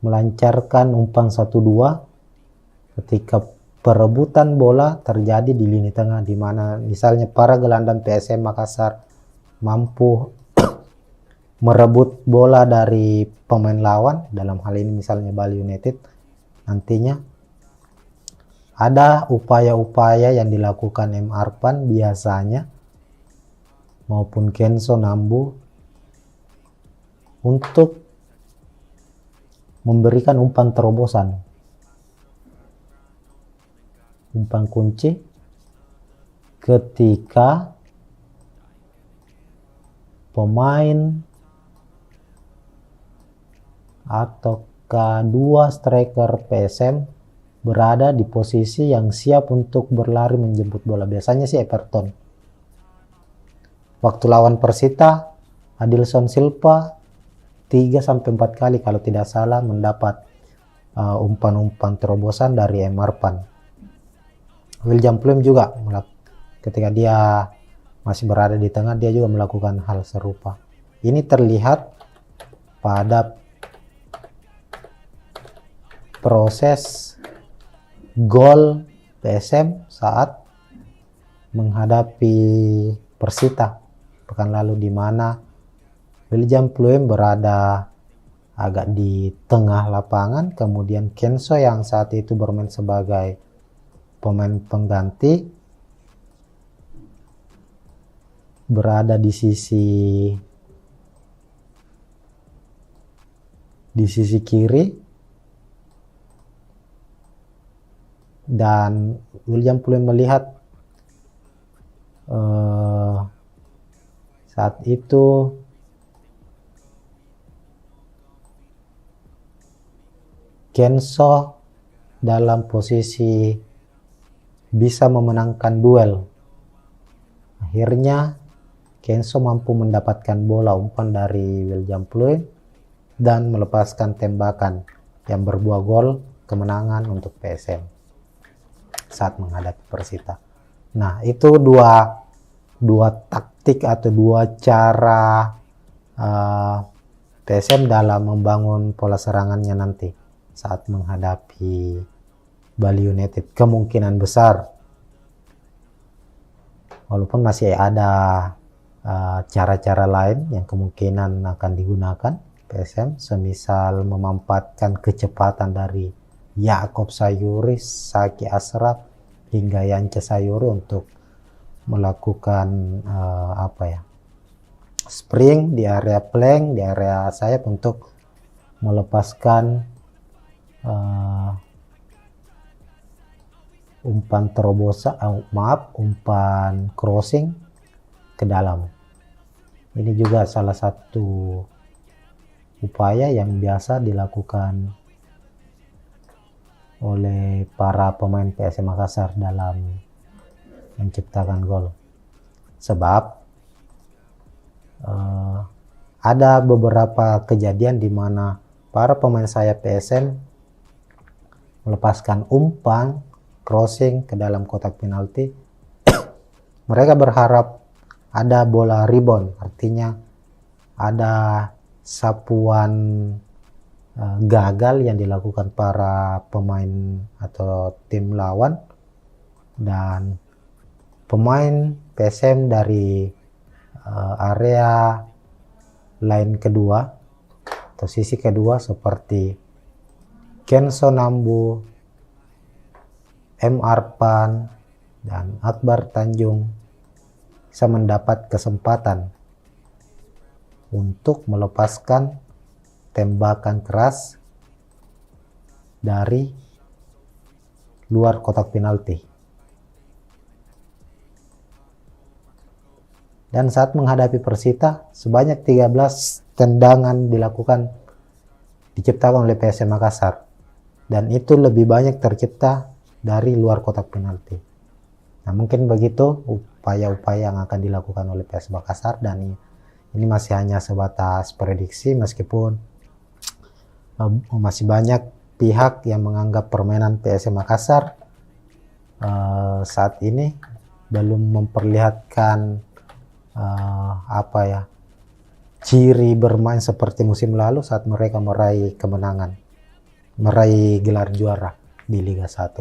melancarkan umpan 1-2 ketika perebutan bola terjadi di lini tengah, di mana misalnya para gelandang PSM Makassar mampu merebut bola dari pemain lawan, dalam hal ini misalnya Bali United. Nantinya ada upaya-upaya yang dilakukan M. Arpan biasanya maupun Kenzo Nambu untuk memberikan umpan terobosan, umpan kunci ketika pemain atau kedua striker PSM berada di posisi yang siap untuk berlari menjemput bola. Biasanya sih Everton. Waktu lawan Persita Adilson Silva 3-4 kali kalau tidak salah mendapat umpan-umpan terobosan dari Emarpan. William Pluim juga ketika dia masih berada di tengah, dia juga melakukan hal serupa. Ini terlihat pada proses gol PSM saat menghadapi Persita pekan lalu, di mana William Pluim berada agak di tengah lapangan, kemudian Kenso yang saat itu bermain sebagai pemain pengganti berada di sisi kiri, dan William Pluim melihat saat itu Kenso dalam posisi bisa memenangkan duel. Akhirnya Kenso mampu mendapatkan bola umpan dari William Pluim dan melepaskan tembakan yang berbuah gol kemenangan untuk PSM saat menghadapi Persita. Nah, itu dua taktik atau dua cara PSM dalam membangun pola serangannya nanti saat menghadapi Bali United. Kemungkinan besar, walaupun masih ada cara-cara lain yang kemungkinan akan digunakan PSM, semisal memanfaatkan kecepatan dari Yaakob Sayuri, Saki Ashraf hingga Yance Sayuri untuk melakukan spring di area flank, di area sayap untuk melepaskan umpan terobosan, umpan crossing ke dalam. Ini juga salah satu upaya yang biasa dilakukan oleh para pemain PSM Makassar dalam menciptakan gol. Sebab ada beberapa kejadian di mana para pemain sayap PSM melepaskan umpan crossing ke dalam kotak penalti. Mereka berharap ada bola rebound, artinya ada sapuan gagal yang dilakukan para pemain atau tim lawan, dan pemain PSM dari area line kedua atau sisi kedua seperti Kenso Nambu, M. Arpan, dan Akbar Tanjung bisa mendapat kesempatan untuk melepaskan tembakan keras dari luar kotak penalti. Dan saat menghadapi Persita, sebanyak 13 tendangan diciptakan oleh PSM Makassar, dan itu lebih banyak tercipta dari luar kotak penalti. Nah, mungkin begitu upaya-upaya yang akan dilakukan oleh PSM Makassar, dan ini masih hanya sebatas prediksi, meskipun masih banyak pihak yang menganggap permainan PSM Makassar saat ini belum memperlihatkan ciri bermain seperti musim lalu saat mereka meraih kemenangan, meraih gelar juara di Liga 1.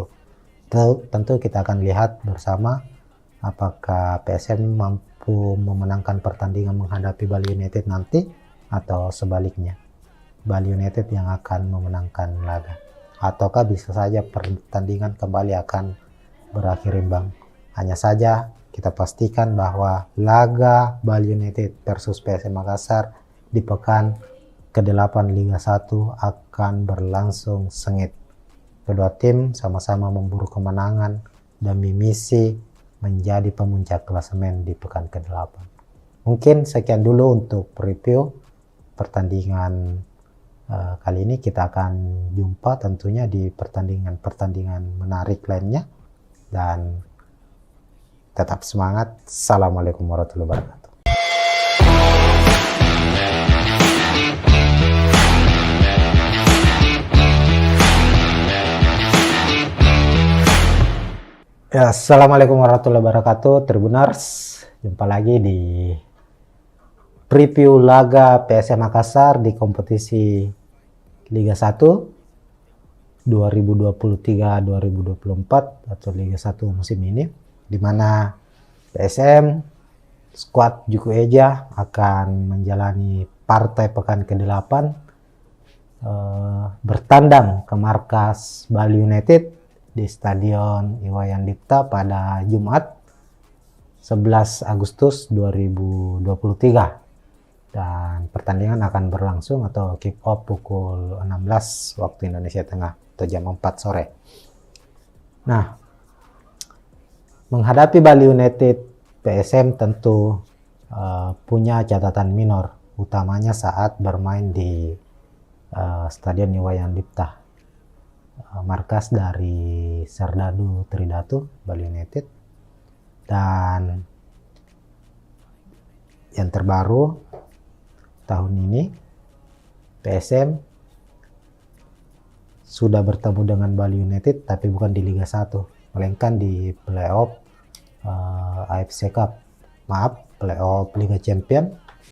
Tentu kita akan lihat bersama apakah PSM mampu memenangkan pertandingan menghadapi Bali United nanti, atau sebaliknya Bali United yang akan memenangkan laga, ataukah bisa saja pertandingan kembali akan berakhir imbang. Hanya saja kita pastikan bahwa laga Bali United versus PSM Makassar di pekan ke-8 Liga 1 akan berlangsung sengit. Kedua tim sama-sama memburu kemenangan demi misi menjadi pemuncak klasemen di pekan ke-8. Mungkin sekian dulu untuk review pertandingan kali ini. Kita akan jumpa tentunya di pertandingan menarik lainnya, dan tetap semangat. Assalamualaikum warahmatullahi wabarakatuh. Ya, Assalamualaikum warahmatullahi wabarakatuh, Tribuners. Jumpa lagi di preview laga PSM Makassar di kompetisi Liga 1 2023-2024 atau Liga 1 musim ini, di mana PSM skuad Juku Eja akan menjalani partai pekan ke-8 bertandang ke markas Bali United di Stadion Iwayan Dipta pada Jumat 11 Agustus 2023, dan pertandingan akan berlangsung atau kick off pukul 16 waktu Indonesia Tengah atau jam 4 sore. Nah, menghadapi Bali United, PSM tentu punya catatan minor, utamanya saat bermain di Stadion Iwayan Dipta, markas dari Serdadu Tridatu Bali United. Dan yang terbaru tahun ini, PSM sudah bertemu dengan Bali United tapi bukan di Liga 1, melainkan di playoff AFC Cup, playoff Liga Champion